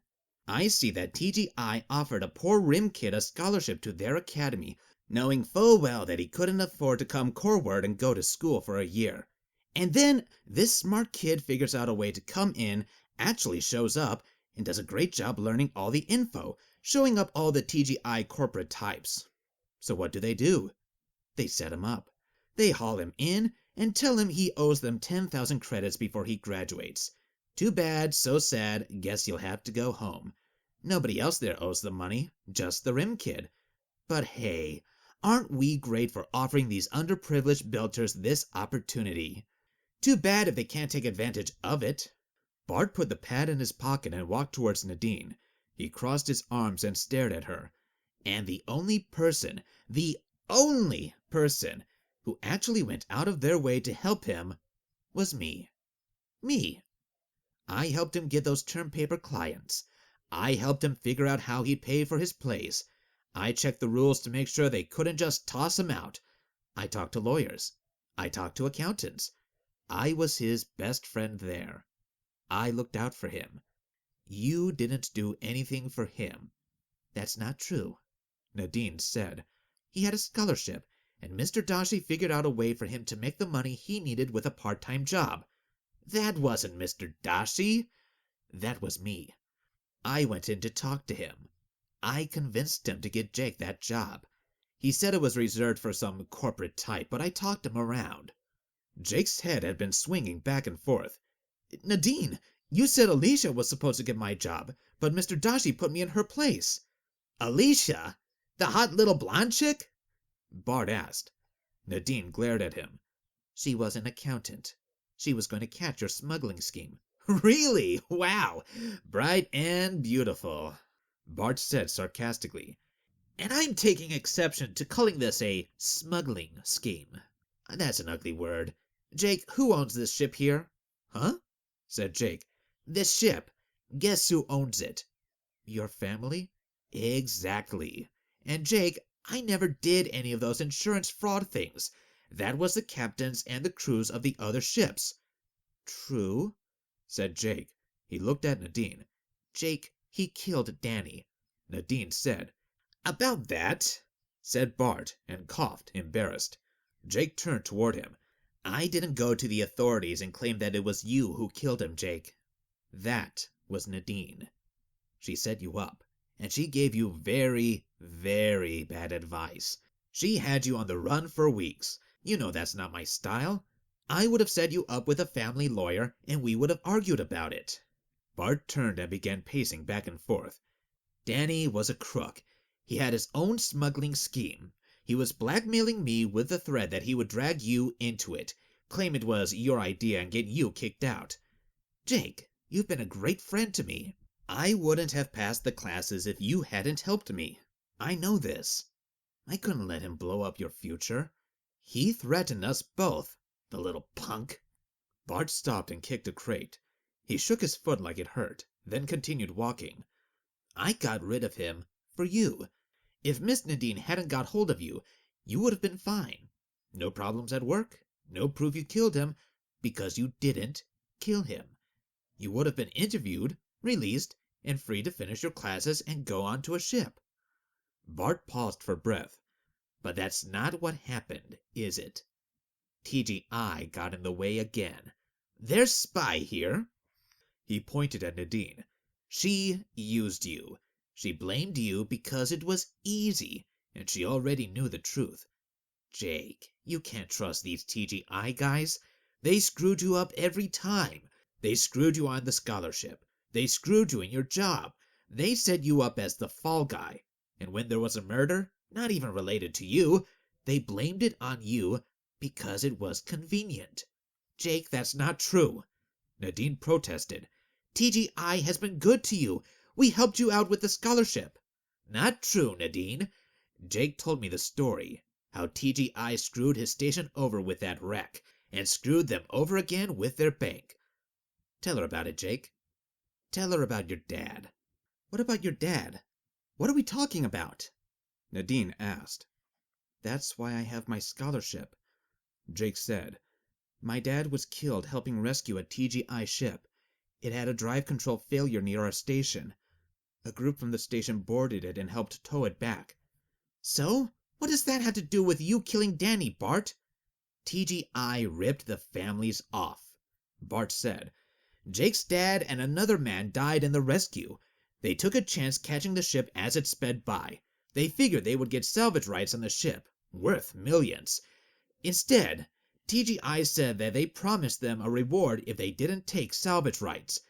I see that TGI offered a poor Rim kid a scholarship to their academy, knowing full well that he couldn't afford to come Corward and go to school for a year. And then this smart kid figures out a way to come in, actually shows up, and does a great job learning all the info, showing up all the TGI corporate types. So what do? They set him up. They haul him in and tell him he owes them 10,000 credits before he graduates. Too bad, so sad, guess you'll have to go home. Nobody else there owes them money, just the Rim kid. But hey, aren't we great for offering these underprivileged Belters this opportunity? Too bad if they can't take advantage of it. Bart put the pad in his pocket and walked towards Nadine. He crossed his arms and stared at her. And the only person who actually went out of their way to help him was me. Me. I helped him get those term paper clients. I helped him figure out how he'd pay for his place. I checked the rules to make sure they couldn't just toss him out. I talked to lawyers. I talked to accountants. I was his best friend there. I looked out for him. You didn't do anything for him. That's not true, Nadine said. He had a scholarship, and Mr. Dashi figured out a way for him to make the money he needed with a part-time job. That wasn't Mr. Dashi. That was me. I went in to talk to him. I convinced him to get Jake that job. He said it was reserved for some corporate type, but I talked him around. Jake's head had been swinging back and forth. Nadine, you said Alicia was supposed to get my job, but Mr. Dashi put me in her place. Alicia? The hot little blonde chick? Bart asked. Nadine glared at him. She was an accountant. She was going to catch your smuggling scheme. Really? Wow. Bright and beautiful, Bart said sarcastically. And I'm taking exception to calling this a smuggling scheme. That's an ugly word. Jake, who owns this ship here? Huh? Said Jake. This ship. Guess who owns it? Your family? Exactly. And Jake, I never did any of those insurance fraud things. That was the captains and the crews of the other ships. True, said Jake. He looked at Nadine. Jake, he killed Danny, Nadine said. About that, said Bart, and coughed, embarrassed. Jake turned toward him. I didn't go to the authorities and claim that it was you who killed him, Jake. That was Nadine. She set you up, and she gave you very, very bad advice. She had you on the run for weeks. You know that's not my style. I would have set you up with a family lawyer, and we would have argued about it. Bart turned and began pacing back and forth. Danny was a crook. He had his own smuggling scheme. He was blackmailing me with the threat that he would drag you into it, claim it was your idea and get you kicked out. Jake, you've been a great friend to me. I wouldn't have passed the classes if you hadn't helped me. I know this. I couldn't let him blow up your future. He threatened us both, the little punk." Bart stopped and kicked a crate. He shook his foot like it hurt, then continued walking. "I got rid of him for you. If Miss Nadine hadn't got hold of you, you would have been fine. No problems at work, no proof you killed him, because you didn't kill him. You would have been interviewed, released, and free to finish your classes and go on to a ship." Bart paused for breath. "But that's not what happened, is it? TGI got in the way again. There's Spy here." He pointed at Nadine. "She used you. She blamed you because it was easy, and she already knew the truth. Jake, you can't trust these TGI guys. They screwed you up every time. They screwed you on the scholarship. They screwed you in your job. They set you up as the fall guy. And when there was a murder, not even related to you, they blamed it on you because it was convenient. Jake, that's not true." Nadine protested. "TGI has been good to you. We helped you out with the scholarship." "Not true, Nadine. Jake told me the story, how TGI screwed his station over with that wreck, and screwed them over again with their bank. Tell her about it, Jake. Tell her about your dad." What about your dad? What are we talking about? Nadine asked. That's why I have my scholarship, Jake said. My dad was killed helping rescue a TGI ship. It had a drive control failure near our station. A group from the station boarded it and helped tow it back. "So? What does that have to do with you killing Danny, Bart?" "TGI ripped the families off," Bart said. "Jake's dad and another man died in the rescue. They took a chance catching the ship as it sped by. They figured they would get salvage rights on the ship, worth millions. Instead, TGI said that they promised them a reward if they didn't take salvage rights.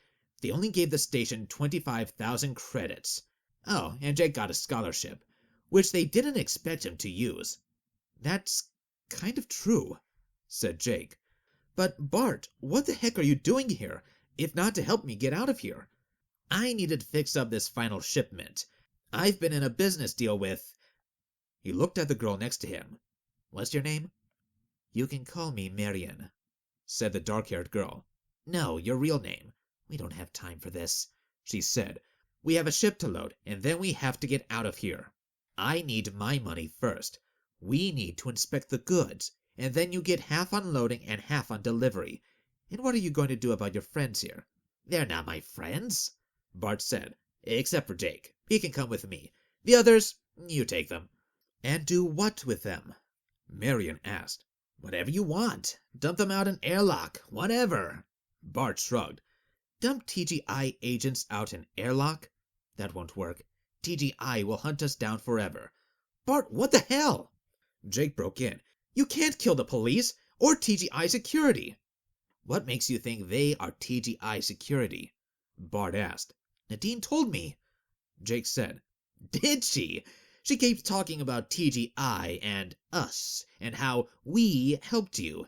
They only gave the station 25,000 credits. Oh, and Jake got a scholarship, which they didn't expect him to use." That's kind of true, said Jake. But Bart, what the heck are you doing here, if not to help me get out of here? "I needed to fix up this final shipment. I've been in a business deal with—" He looked at the girl next to him. "What's your name?" "You can call me Marion," said the dark-haired girl. "No, your real name. We don't have time for this," she said. "We have a ship to load, and then we have to get out of here. I need my money first. We need to inspect the goods, and then you get half on loading and half on delivery. And what are you going to do about your friends here?" "They're not my friends," Bart said, "except for Jake. He can come with me. The others, you take them." "And do what with them?" Marion asked. "Whatever you want. Dump them out an airlock. Whatever." Bart shrugged. "Dump TGI agents out an airlock? That won't work. TGI will hunt us down forever." "Bart, what the hell?" Jake broke in. "You can't kill the police or TGI security." "What makes you think they are TGI security?" Bart asked. "Nadine told me," Jake said. "Did she? She keeps talking about TGI and us and how we helped you.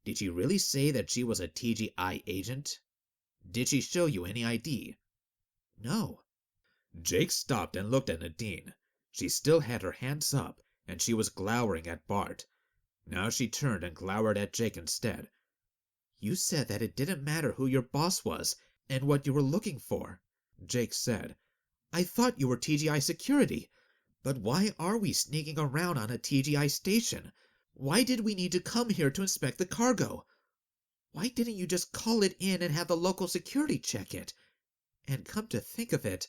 Did she really say that she was a TGI agent? Did she show you any ID?" "No." Jake stopped and looked at Nadine. She still had her hands up, and she was glowering at Bart. Now she turned and glowered at Jake instead. "You said that it didn't matter who your boss was and what you were looking for," Jake said. "I thought you were TGI security. But why are we sneaking around on a TGI station? Why did we need to come here to inspect the cargo? Why didn't you just call it in and have the local security check it? And come to think of it,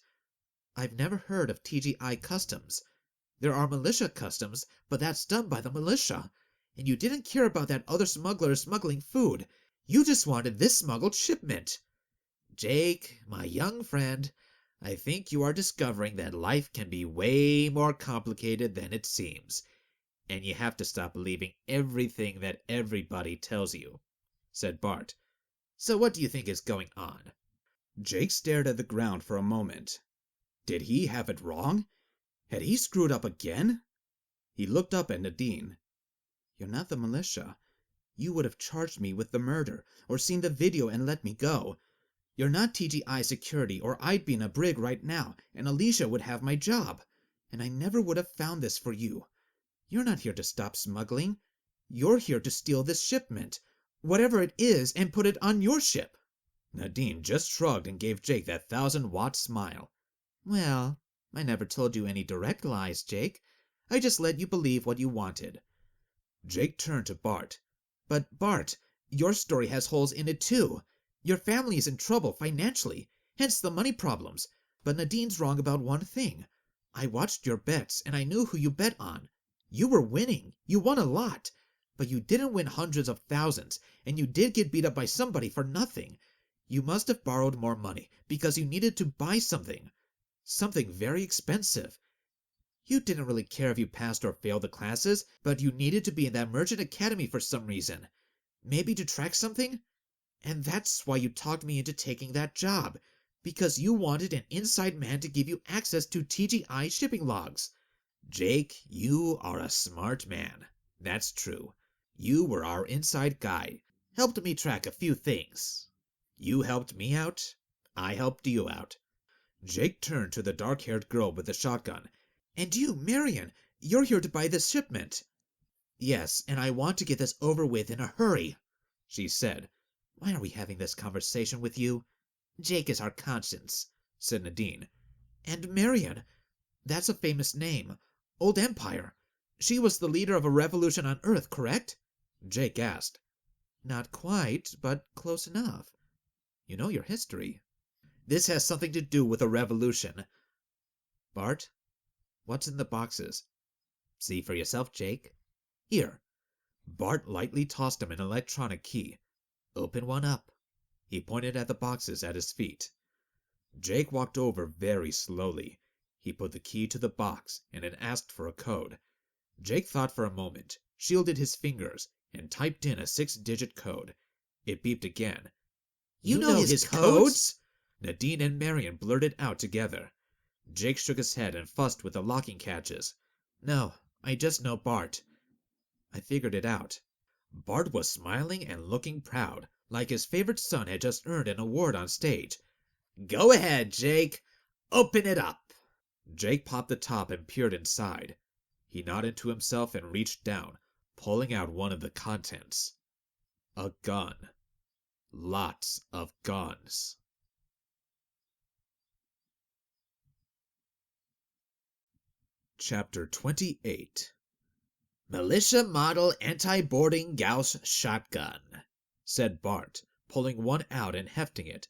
I've never heard of TGI customs. There are militia customs, but that's done by the militia. And you didn't care about that other smuggler smuggling food. You just wanted this smuggled shipment. Jake, my young friend, I think you are discovering that life can be way more complicated than it seems. And you have to stop believing everything that everybody tells you," said Bart. "So what do you think is going on?" Jake stared at the ground for a moment. Did he have it wrong? Had he screwed up again? He looked up at Nadine. "You're not the militia. You would have charged me with the murder, or seen the video and let me go. You're not TGI security, or I'd be in a brig right now, and Alicia would have my job. and I never would have found this for you. You're not here to stop smuggling. You're here to steal this shipment, whatever it is, and put it on your ship." Nadine just shrugged and gave Jake that 1,000-watt smile. "Well, I never told you any direct lies, Jake. I just let you believe what you wanted." Jake turned to Bart. "But Bart, your story has holes in it too. Your family is in trouble financially, hence the money problems. But Nadine's wrong about one thing. I watched your bets, and I knew who you bet on. You were winning. You won a lot. But you didn't win hundreds of thousands, and you did get beat up by somebody for nothing. You must have borrowed more money because you needed to buy something. Something very expensive. You didn't really care if you passed or failed the classes, but you needed to be in that merchant academy for some reason. Maybe to track something? And that's why you talked me into taking that job, because you wanted an inside man to give you access to TGI shipping logs." Jake, you are a smart man. That's true. You were our inside guy, helped me track a few things. You helped me out, I helped you out. Jake turned to the dark-haired girl with the shotgun. "And you, Marion, you're here to buy this shipment." "Yes, and I want to get this over with in a hurry," she said. "Why are we having this conversation with you?" "Jake is our conscience," said Nadine. "And Marion, that's a famous name. Old Empire. She was the leader of a revolution on Earth, correct?" Jake asked. "Not quite, but close enough. You know your history." "This has something to do with a revolution." "Bart, what's in the boxes?" "See for yourself, Jake. Here." Bart lightly tossed him an electronic key. "Open one up." He pointed at the boxes at his feet. Jake walked over very slowly. He put the key to the box, and it asked for a code. Jake thought for a moment, shielded his fingers, and typed in a 6-digit code. It beeped again. "You know his codes?" Nadine and Marion blurted out together. Jake shook his head and fussed with the locking catches. "No, I just know Bart. I figured it out." Bart was smiling and looking proud, like his favorite son had just earned an award on stage. "Go ahead, Jake. Open it up." Jake popped the top and peered inside. He nodded to himself and reached down, pulling out one of the contents. A gun. Lots of guns. Chapter 28. "Militia model anti-boarding Gauss shotgun," said Bart, pulling one out and hefting it.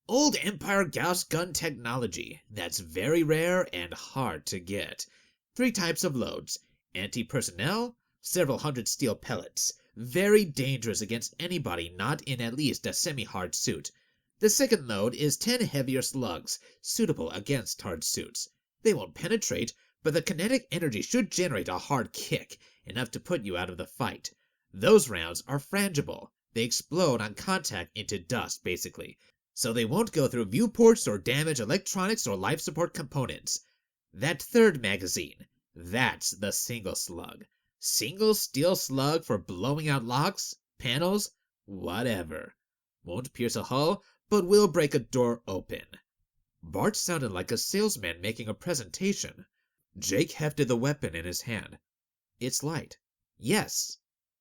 "Old Empire Gauss gun technology that's very rare and hard to get. 3 types of loads. Anti-personnel, several hundred steel pellets. Very dangerous against anybody not in at least a semi-hard suit. The second load is 10 heavier slugs, suitable against hard suits. They won't penetrate, but the kinetic energy should generate a hard kick, enough to put you out of the fight. Those rounds are frangible. They explode on contact into dust, basically. So they won't go through viewports or damage electronics or life support components. That third magazine, that's the single slug. Single steel slug for blowing out locks, panels, whatever. Won't pierce a hull, but will break a door open." Bart sounded like a salesman making a presentation. Jake hefted the weapon in his hand. "It's light." "Yes,"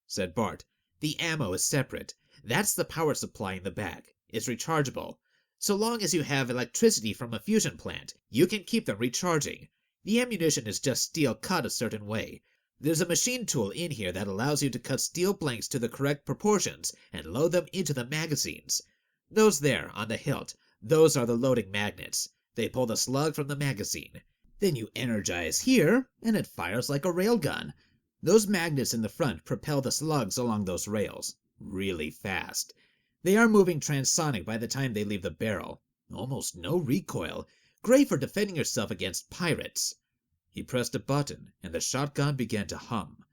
said Bart. "The ammo is separate. That's the power supply in the back. It's rechargeable. So long as you have electricity from a fusion plant, you can keep them recharging. The ammunition is just steel cut a certain way. There's a machine tool in here that allows you to cut steel blanks to the correct proportions and load them into the magazines. Those there, on the hilt, those are the loading magnets. They pull the slug from the magazine. Then you energize here, and it fires like a railgun. Those magnets in the front propel the slugs along those rails. Really fast. They are moving transonic by the time they leave the barrel. Almost no recoil. Great for defending yourself against pirates." He pressed a button, and the shotgun began to hum.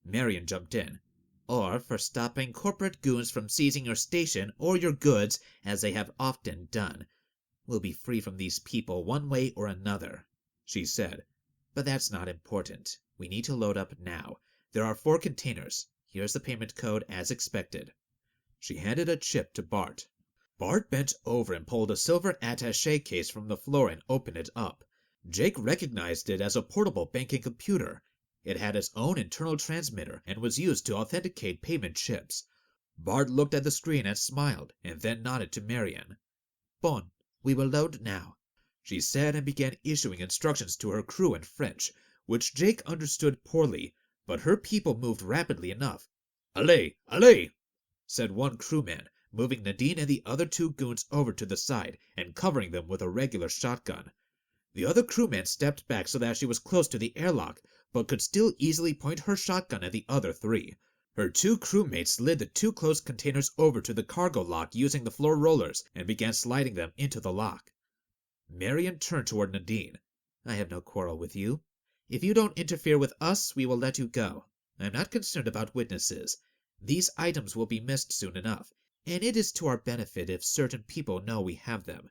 Marion jumped in. "Or for stopping corporate goons from seizing your station or your goods, as they have often done. We'll be free from these people one way or another," she said. "But that's not important. We need to load up now. There are 4 containers. Here's the payment code as expected." She handed a chip to Bart. Bart bent over and pulled a silver attaché case from the floor and opened it up. Jake recognized it as a portable banking computer. It had its own internal transmitter and was used to authenticate payment chips. Bart looked at the screen and smiled, and then nodded to Marian. Bon, we will load now, she said, and began issuing instructions to her crew in French, which Jake understood poorly, but her people moved rapidly enough. Allez, allez, said one crewman, moving Nadine and the other two goons over to the side and covering them with a regular shotgun. The other crewman stepped back so that she was close to the airlock, but could still easily point her shotgun at the other three. Her two crewmates slid the two closed containers over to the cargo lock using the floor rollers and began sliding them into the lock. Marian turned toward Nadine. I have no quarrel with you. If you don't interfere with us, we will let you go. I'm not concerned about witnesses. These items will be missed soon enough, and it is to our benefit if certain people know we have them.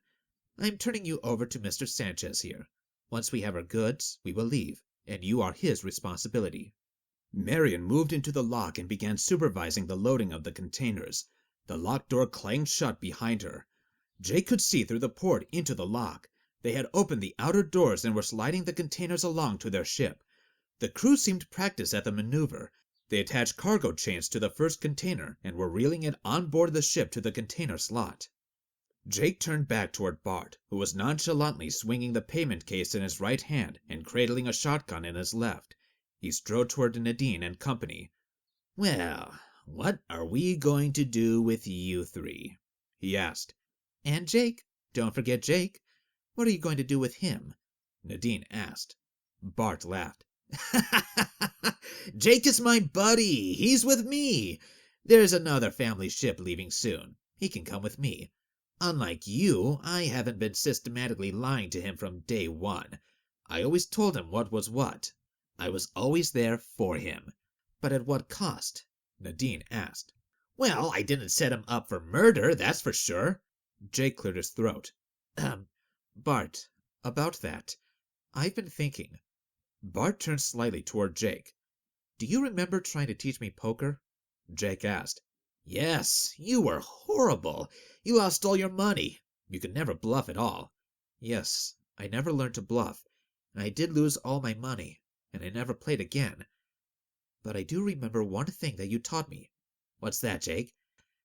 I'm turning you over to Mr. Sanchez here. Once we have our goods, we will leave, and you are his responsibility. Marian moved into the lock and began supervising the loading of the containers. The lock door clanged shut behind her. Jake could see through the port into the lock. They had opened the outer doors and were sliding the containers along to their ship. The crew seemed practiced at the maneuver. They attached cargo chains to the first container and were reeling it on board the ship to the container slot. Jake turned back toward Bart, who was nonchalantly swinging the payment case in his right hand and cradling a shotgun in his left. He strode toward Nadine and company. Well, what are we going to do with you three? He asked. And Jake. Don't forget Jake. What are you going to do with him? Nadine asked. Bart laughed. Jake is my buddy. He's with me. There's another family ship leaving soon. He can come with me. Unlike you, I haven't been systematically lying to him from day one. I always told him what was what. I was always there for him. But at what cost? Nadine asked. Well, I didn't set him up for murder, that's for sure. Jake cleared his throat. Bart, about that. I've been thinking. Bart turned slightly toward Jake. Do you remember trying to teach me poker? Jake asked. Yes, you were horrible. You lost all your money. You could never bluff at all. Yes, I never learned to bluff. I did lose all my money, and I never played again. But I do remember one thing that you taught me. What's that, Jake?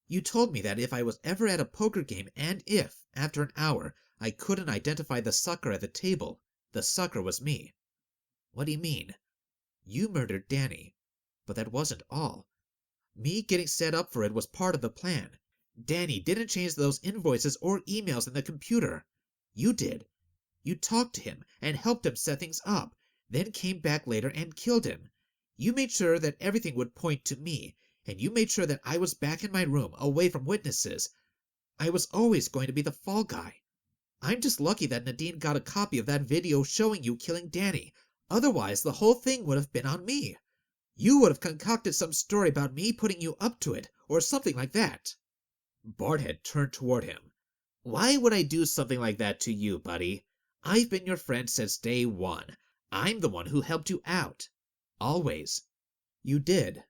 You told me that if I was ever at a poker game and if, after an hour, I couldn't identify the sucker at the table, the sucker was me. What do you mean? You murdered Danny. But that wasn't all. Me getting set up for it was part of the plan. Danny didn't change those invoices or emails in the computer. You did. You talked to him and helped him set things up, then came back later and killed him. You made sure that everything would point to me, and you made sure that I was back in my room, away from witnesses. I was always going to be the fall guy. I'm just lucky that Nadine got a copy of that video showing you killing Danny. Otherwise, the whole thing would have been on me. You would have concocted some story about me putting you up to it, or something like that. Bart had turned toward him. Why would I do something like that to you, buddy? I've been your friend since day one. I'm the one who helped you out. Always. You did.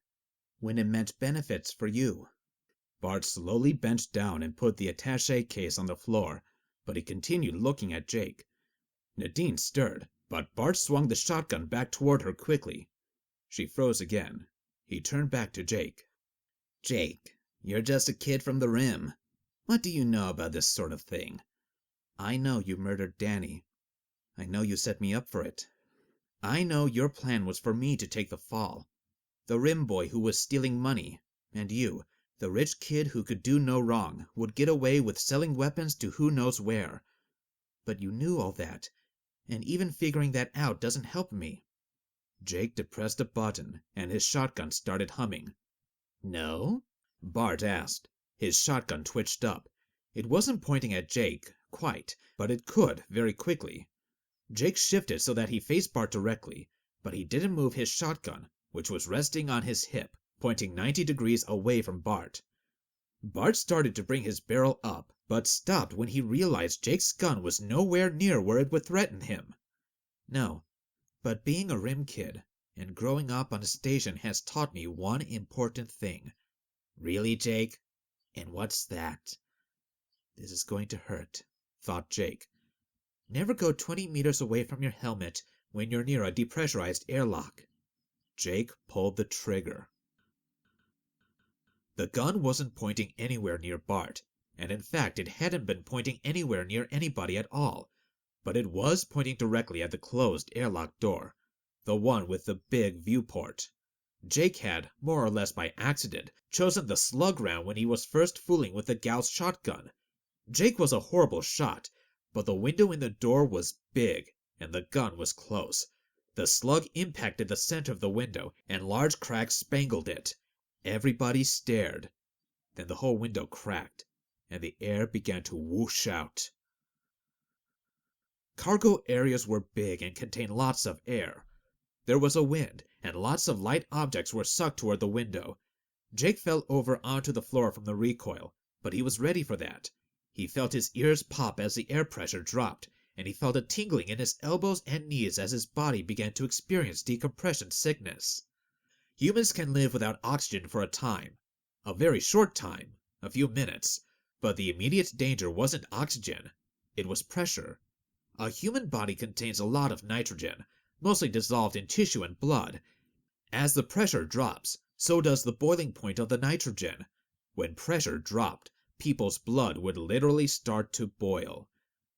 When it meant benefits for you. Bart slowly bent down and put the attaché case on the floor, but he continued looking at Jake. Nadine stirred, but Bart swung the shotgun back toward her quickly. She froze again. He turned back to Jake. Jake, you're just a kid from the rim. What do you know about this sort of thing? I know you murdered Danny. I know you set me up for it. I know your plan was for me to take the fall. The rim boy who was stealing money, and you, the rich kid who could do no wrong, would get away with selling weapons to who knows where. But you knew all that, and even figuring that out doesn't help me. Jake depressed a button, and his shotgun started humming. No? Bart asked. His shotgun twitched up. It wasn't pointing at Jake, quite, but it could very quickly. Jake shifted so that he faced Bart directly, but he didn't move his shotgun, which was resting on his hip, pointing 90 degrees away from Bart. Bart started to bring his barrel up, but stopped when he realized Jake's gun was nowhere near where it would threaten him. No, but being a rim kid and growing up on a station has taught me one important thing. Really, Jake? And what's that? This is going to hurt, thought Jake. Never go 20 meters away from your helmet when you're near a depressurized airlock. Jake pulled the trigger. The gun wasn't pointing anywhere near Bart, and in fact it hadn't been pointing anywhere near anybody at all, but it was pointing directly at the closed airlock door, the one with the big viewport. Jake had, more or less by accident, chosen the slug round when he was first fooling with the Gauss shotgun. Jake was a horrible shot, but the window in the door was big, and the gun was close. The slug impacted the center of the window, and large cracks spangled it. Everybody stared. Then the whole window cracked, and the air began to whoosh out. Cargo areas were big and contained lots of air. There was a wind, and lots of light objects were sucked toward the window. Jake fell over onto the floor from the recoil, but he was ready for that. He felt his ears pop as the air pressure dropped, and he felt a tingling in his elbows and knees as his body began to experience decompression sickness. Humans can live without oxygen for a time. A very short time, a few minutes, but the immediate danger wasn't oxygen, it was pressure. A human body contains a lot of nitrogen, mostly dissolved in tissue and blood. As the pressure drops, so does the boiling point of the nitrogen. When pressure dropped, people's blood would literally start to boil.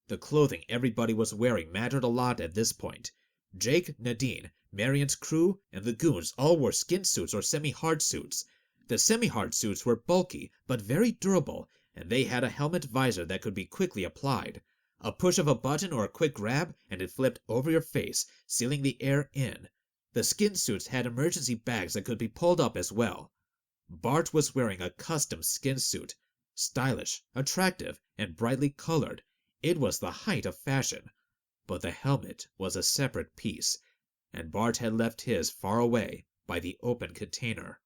The clothing everybody was wearing mattered a lot at this point. Jake, Nadine, Marion's crew, and the goons all wore skin suits or semi-hard suits. The semi-hard suits were bulky but very durable, and they had a helmet visor that could be quickly applied. A push of a button or a quick grab, and it flipped over your face, sealing the air in. The skin suits had emergency bags that could be pulled up as well. Bart was wearing a custom skin suit. Stylish, attractive, and brightly colored. It was the height of fashion. But the helmet was a separate piece, and Bart had left his far away by the open container.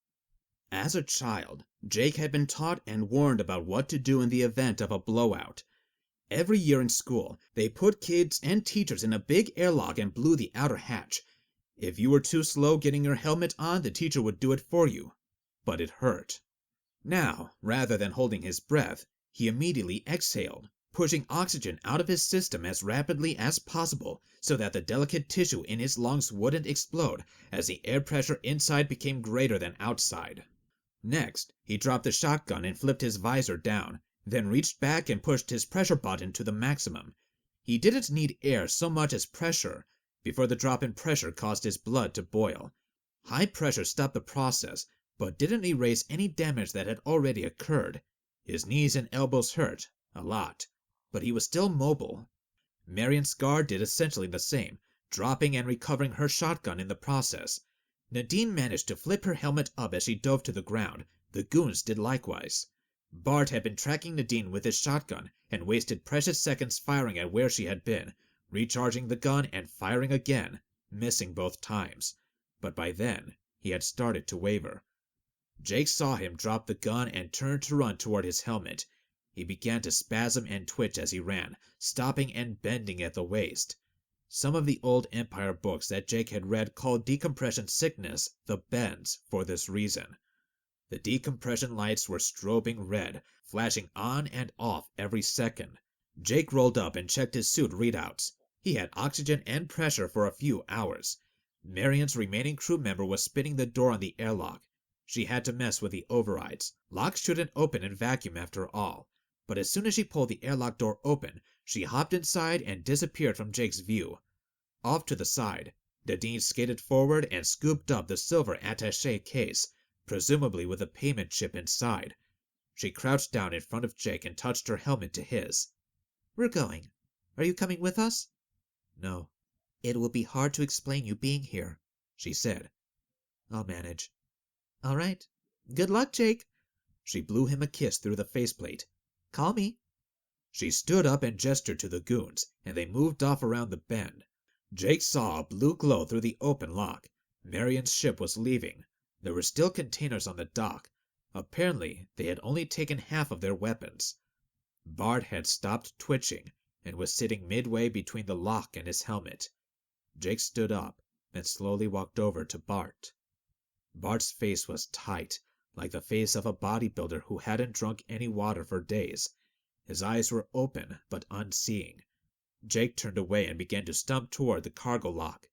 As a child, Jake had been taught and warned about what to do in the event of a blowout. Every year in school, they put kids and teachers in a big airlock and blew the outer hatch. If you were too slow getting your helmet on, the teacher would do it for you. But it hurt. Now, rather than holding his breath, he immediately exhaled, pushing oxygen out of his system as rapidly as possible so that the delicate tissue in his lungs wouldn't explode as the air pressure inside became greater than outside. Next, he dropped the shotgun and flipped his visor down, then reached back and pushed his pressure button to the maximum. He didn't need air so much as pressure, before the drop in pressure caused his blood to boil. High pressure stopped the process, but didn't erase any damage that had already occurred. His knees and elbows hurt, a lot, but he was still mobile. Marion Scar did essentially the same, dropping and recovering her shotgun in the process. Nadine managed to flip her helmet up as she dove to the ground. The goons did likewise. Bart had been tracking Nadine with his shotgun and wasted precious seconds firing at where she had been, recharging the gun and firing again, missing both times. But by then, he had started to waver. Jake saw him drop the gun and turn to run toward his helmet. He began to spasm and twitch as he ran, stopping and bending at the waist. Some of the old Empire books that Jake had read called decompression sickness the bends for this reason. The decompression lights were strobing red, flashing on and off every second. Jake rolled up and checked his suit readouts. He had oxygen and pressure for a few hours. Marion's remaining crew member was spinning the door on the airlock. She had to mess with the overrides. Locks shouldn't open in vacuum after all. But as soon as she pulled the airlock door open, she hopped inside and disappeared from Jake's view. Off to the side, Nadine skated forward and scooped up the silver attaché case, presumably with a payment chip inside. She crouched down in front of Jake and touched her helmet to his. We're going. Are you coming with us? No. It will be hard to explain you being here, she said. I'll manage. All right. Good luck, Jake. She blew him a kiss through the faceplate. Call me. She stood up and gestured to the goons, and they moved off around the bend. Jake saw a blue glow through the open lock. Marion's ship was leaving. There were still containers on the dock. Apparently, they had only taken half of their weapons. Bart had stopped twitching and was sitting midway between the lock and his helmet. Jake stood up and slowly walked over to Bart. Bart's face was tight, like the face of a bodybuilder who hadn't drunk any water for days. His eyes were open but unseeing. Jake turned away and began to stump toward the cargo lock.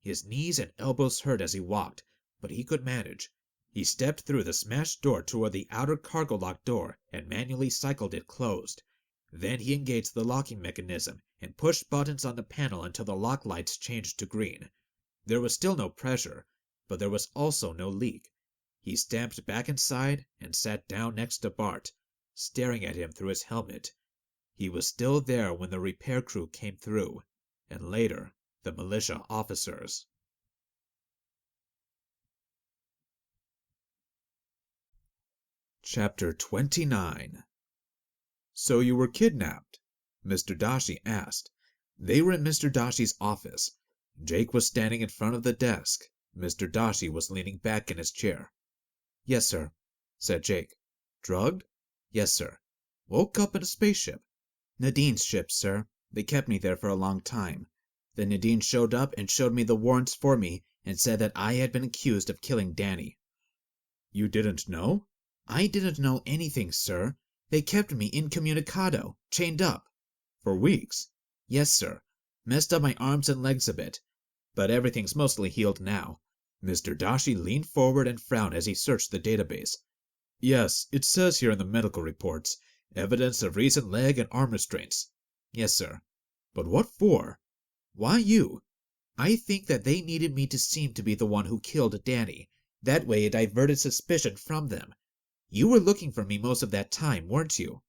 His knees and elbows hurt as he walked, but he could manage. He stepped through the smashed door toward the outer cargo lock door and manually cycled it closed. Then he engaged the locking mechanism and pushed buttons on the panel until the lock lights changed to green. There was still no pressure, but there was also no leak. He stamped back inside and sat down next to Bart, staring at him through his helmet. He was still there when the repair crew came through, and later the militia officers. Chapter 29. So you were kidnapped? Mr. Dashi asked. They were in Mr. Dashi's office. Jake was standing in front of the desk. Mr. Dashi was leaning back in his chair. Yes, sir, said Jake. Drugged? Yes, sir. Woke up in a spaceship? Nadine's ship, sir. They kept me there for a long time. Then Nadine showed up and showed me the warrants for me and said that I had been accused of killing Danny. You didn't know? I didn't know anything, sir. They kept me incommunicado, chained up. For weeks? Yes, sir. Messed up my arms and legs a bit. But everything's mostly healed now. Mr. Dashi leaned forward and frowned as he searched the database. Yes, it says here in the medical reports, evidence of recent leg and arm restraints. Yes, sir. But what for? Why you? I think that they needed me to seem to be the one who killed Danny. That way it diverted suspicion from them. You were looking for me most of that time, weren't you?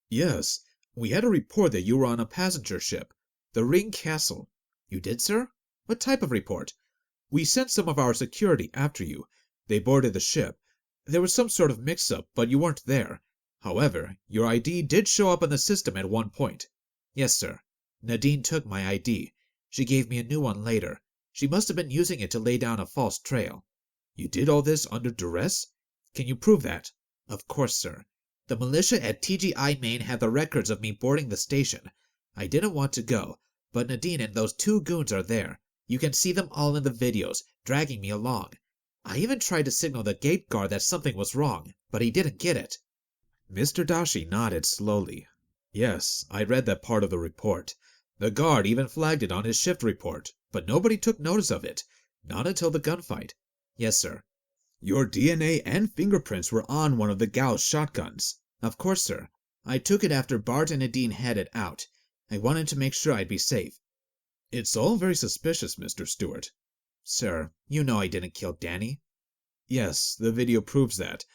Yes. We had a report that you were on a passenger ship, the Ring Castle. You did, sir? What type of report? We sent some of our security after you. They boarded the ship. There was some sort of mix-up, but you weren't there. However, your ID did show up in the system at one point. Yes, sir. Nadine took my ID. She gave me a new one later. She must have been using it to lay down a false trail. You did all this under duress? Can you prove that? Of course, sir. The militia at TGI Main had the records of me boarding the station. I didn't want to go, but Nadine and those two goons are there. You can see them all in the videos, dragging me along. I even tried to signal the gate guard that something was wrong, but he didn't get it. Mr. Dashi nodded slowly. Yes, I read that part of the report. The guard even flagged it on his shift report, but nobody took notice of it. Not until the gunfight. Yes, sir. Your DNA and fingerprints were on one of the Gauss shotguns. Of course, sir. I took it after Bart and Nadine had it out. I wanted to make sure I'd be safe. It's all very suspicious, Mr. Stewart. Sir, you know I didn't kill Danny. Yes, the video proves that.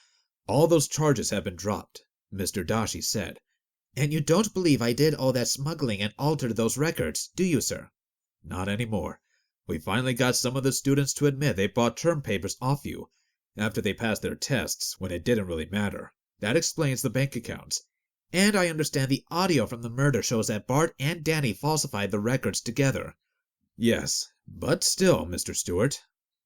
All those charges have been dropped, Mr. Dashi said. And you don't believe I did all that smuggling and altered those records, do you, sir? Not anymore. We finally got some of the students to admit they bought term papers off you, after they passed their tests, when it didn't really matter. That explains the bank accounts. And I understand the audio from the murder shows that Bart and Danny falsified the records together. Yes, but still, Mr. Stewart.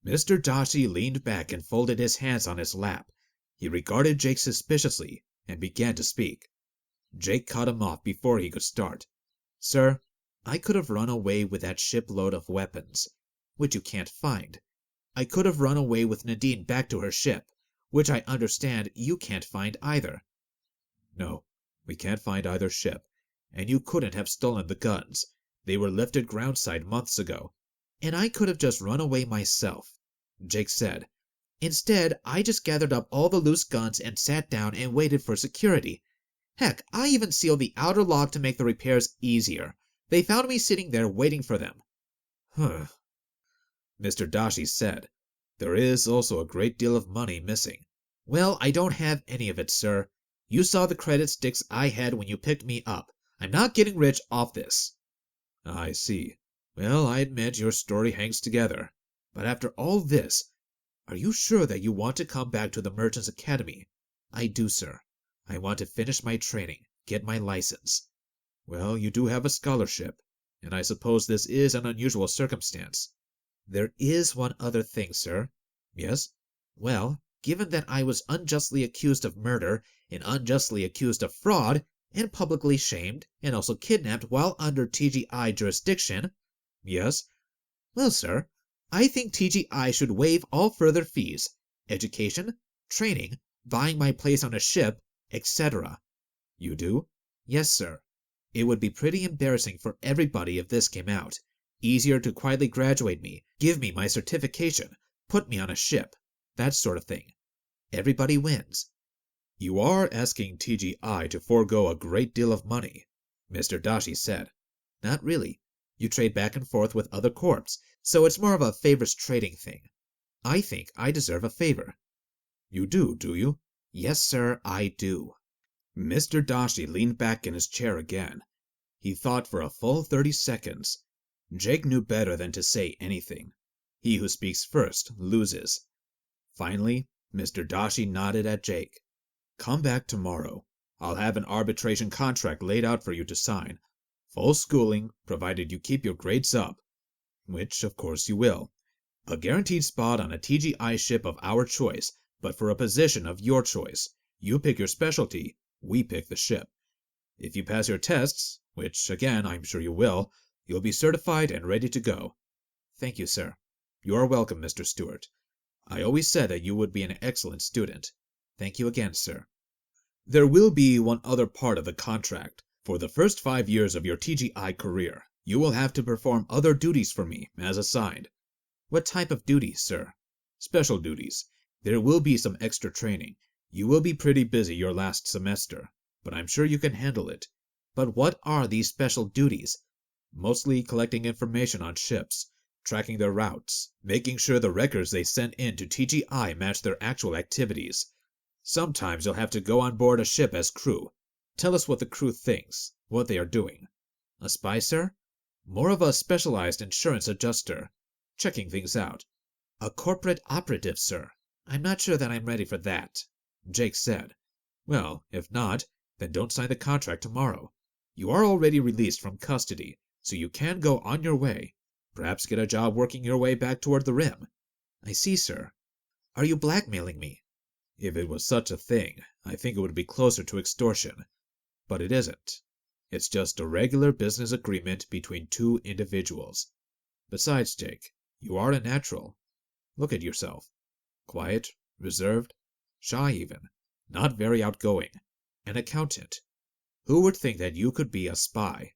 Mr. Dashi leaned back and folded his hands on his lap. He regarded Jake suspiciously and began to speak. Jake cut him off before he could start. Sir, I could have run away with that shipload of weapons, which you can't find. I could have run away with Nadine back to her ship, which I understand you can't find either. No, we can't find either ship, and you couldn't have stolen the guns. They were lifted groundside months ago. And I could have just run away myself, Jake said. Instead, I just gathered up all the loose guns and sat down and waited for security. Heck, I even sealed the outer lock to make the repairs easier. They found me sitting there waiting for them. Huh. Mr. Dashi said, there is also a great deal of money missing. Well, I don't have any of it, sir. You saw the credit sticks I had when you picked me up. I'm not getting rich off this. I see. Well, I admit your story hangs together. But after all this, are you sure that you want to come back to the Merchants Academy? I do, sir. I want to finish my training, get my license. Well, you do have a scholarship, and I suppose this is an unusual circumstance. There is one other thing, sir. Yes? Well, given that I was unjustly accused of murder, and unjustly accused of fraud, and publicly shamed, and also kidnapped while under TGI jurisdiction. Yes? Well, sir, I think TGI should waive all further fees, education, training, buying my place on a ship, etc. You do? Yes, sir. It would be pretty embarrassing for everybody if this came out. Easier to quietly graduate me, give me my certification, put me on a ship, that sort of thing. Everybody wins. You are asking TGI to forego a great deal of money, Mr. Dashi said. Not really. You trade back and forth with other corps, so it's more of a favors trading thing. I think I deserve a favor. You do you? Yes, sir, I do. Mr. Dashi leaned back in his chair again. He thought for a full 30 seconds. Jake knew better than to say anything. He who speaks first loses. Finally, Mr. Dashi nodded at Jake. Come back tomorrow. I'll have an arbitration contract laid out for you to sign. Full schooling, provided you keep your grades up. Which, of course, you will. A guaranteed spot on a TGI ship of our choice, but for a position of your choice. You pick your specialty, we pick the ship. If you pass your tests, which, again, I'm sure you will, you'll be certified and ready to go. Thank you, sir. You are welcome, Mr. Stewart. I always said that you would be an excellent student. Thank you again, sir. There will be one other part of the contract. For the first 5 years of your TGI career, you will have to perform other duties for me, as assigned. What type of duties, sir? Special duties. There will be some extra training. You will be pretty busy your last semester, but I'm sure you can handle it. But what are these special duties? Mostly collecting information on ships, tracking their routes, making sure the records they send in to TGI match their actual activities. Sometimes you'll have to go on board a ship as crew. Tell us what the crew thinks, what they are doing. A spy, sir? More of a specialized insurance adjuster, checking things out. A corporate operative, sir. I'm not sure that I'm ready for that, Jake said. Well, if not, then don't sign the contract tomorrow. You are already released from custody, so you can go on your way. Perhaps get a job working your way back toward the rim. I see, sir. Are you blackmailing me? If it was such a thing, I think it would be closer to extortion. But it isn't. It's just a regular business agreement between two individuals. Besides, Jake, you are a natural. Look at yourself. Quiet, reserved, shy even, not very outgoing. An accountant. Who would think that you could be a spy?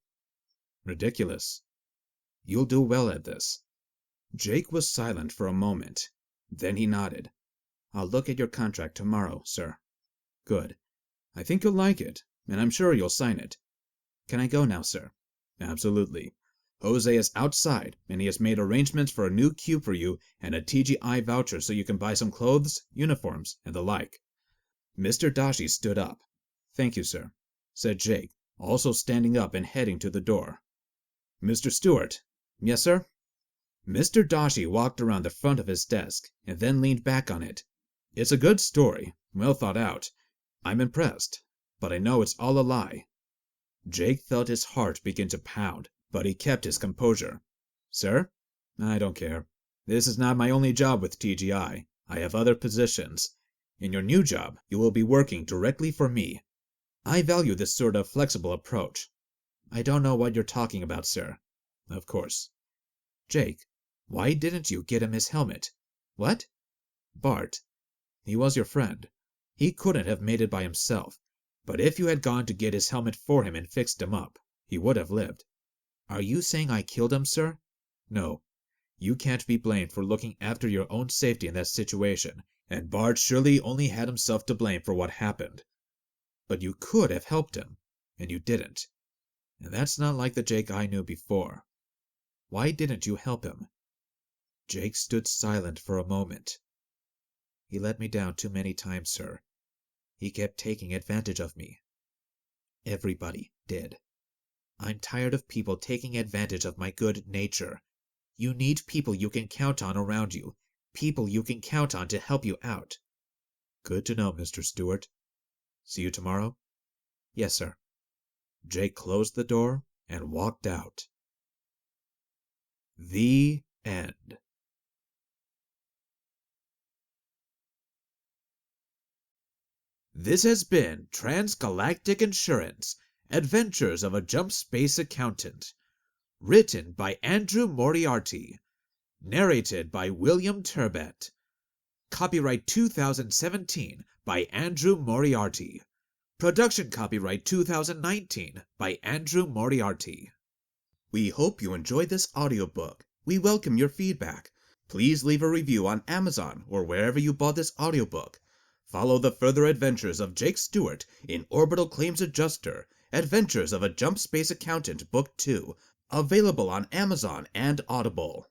Ridiculous. You'll do well at this. Jake was silent for a moment. Then he nodded. I'll look at your contract tomorrow, sir. Good. I think you'll like it, and I'm sure you'll sign it. Can I go now, sir? Absolutely. Jose is outside, and he has made arrangements for a new cube for you and a TGI voucher so you can buy some clothes, uniforms, and the like. Mr. Dashi stood up. Thank you, sir, said Jake, also standing up and heading to the door. Mr. Stewart. Yes, sir? Mr. Dashi walked around the front of his desk and then leaned back on it. It's a good story, well thought out. I'm impressed, but I know it's all a lie. Jake felt his heart begin to pound, but he kept his composure. Sir? I don't care. This is not my only job with TGI. I have other positions. In your new job, you will be working directly for me. I value this sort of flexible approach. I don't know what you're talking about, sir. Of course. Jake, why didn't you get him his helmet? What? Bart. He was your friend. He couldn't have made it by himself. But if you had gone to get his helmet for him and fixed him up, he would have lived. Are you saying I killed him, sir? No. You can't be blamed for looking after your own safety in that situation, and Bart surely only had himself to blame for what happened. But you could have helped him, and you didn't. And that's not like the Jake I knew before. Why didn't you help him? Jake stood silent for a moment. He let me down too many times, sir. He kept taking advantage of me. Everybody did. I'm tired of people taking advantage of my good nature. You need people you can count on around you, people you can count on to help you out. Good to know, Mr. Stewart. See you tomorrow? Yes, sir. Jake closed the door and walked out. The end. This has been Trans Galactic Insurance, Adventures of a Jump Space Accountant. Written by Andrew Moriarty. Narrated by William Turbett. Copyright 2017 by Andrew Moriarty. Production copyright 2019 by Andrew Moriarty. We hope you enjoyed this audiobook. We welcome your feedback. Please leave a review on Amazon or wherever you bought this audiobook. Follow the further adventures of Jake Stewart in Orbital Claims Adjuster, Adventures of a Jump Space Accountant Book 2, available on Amazon and Audible.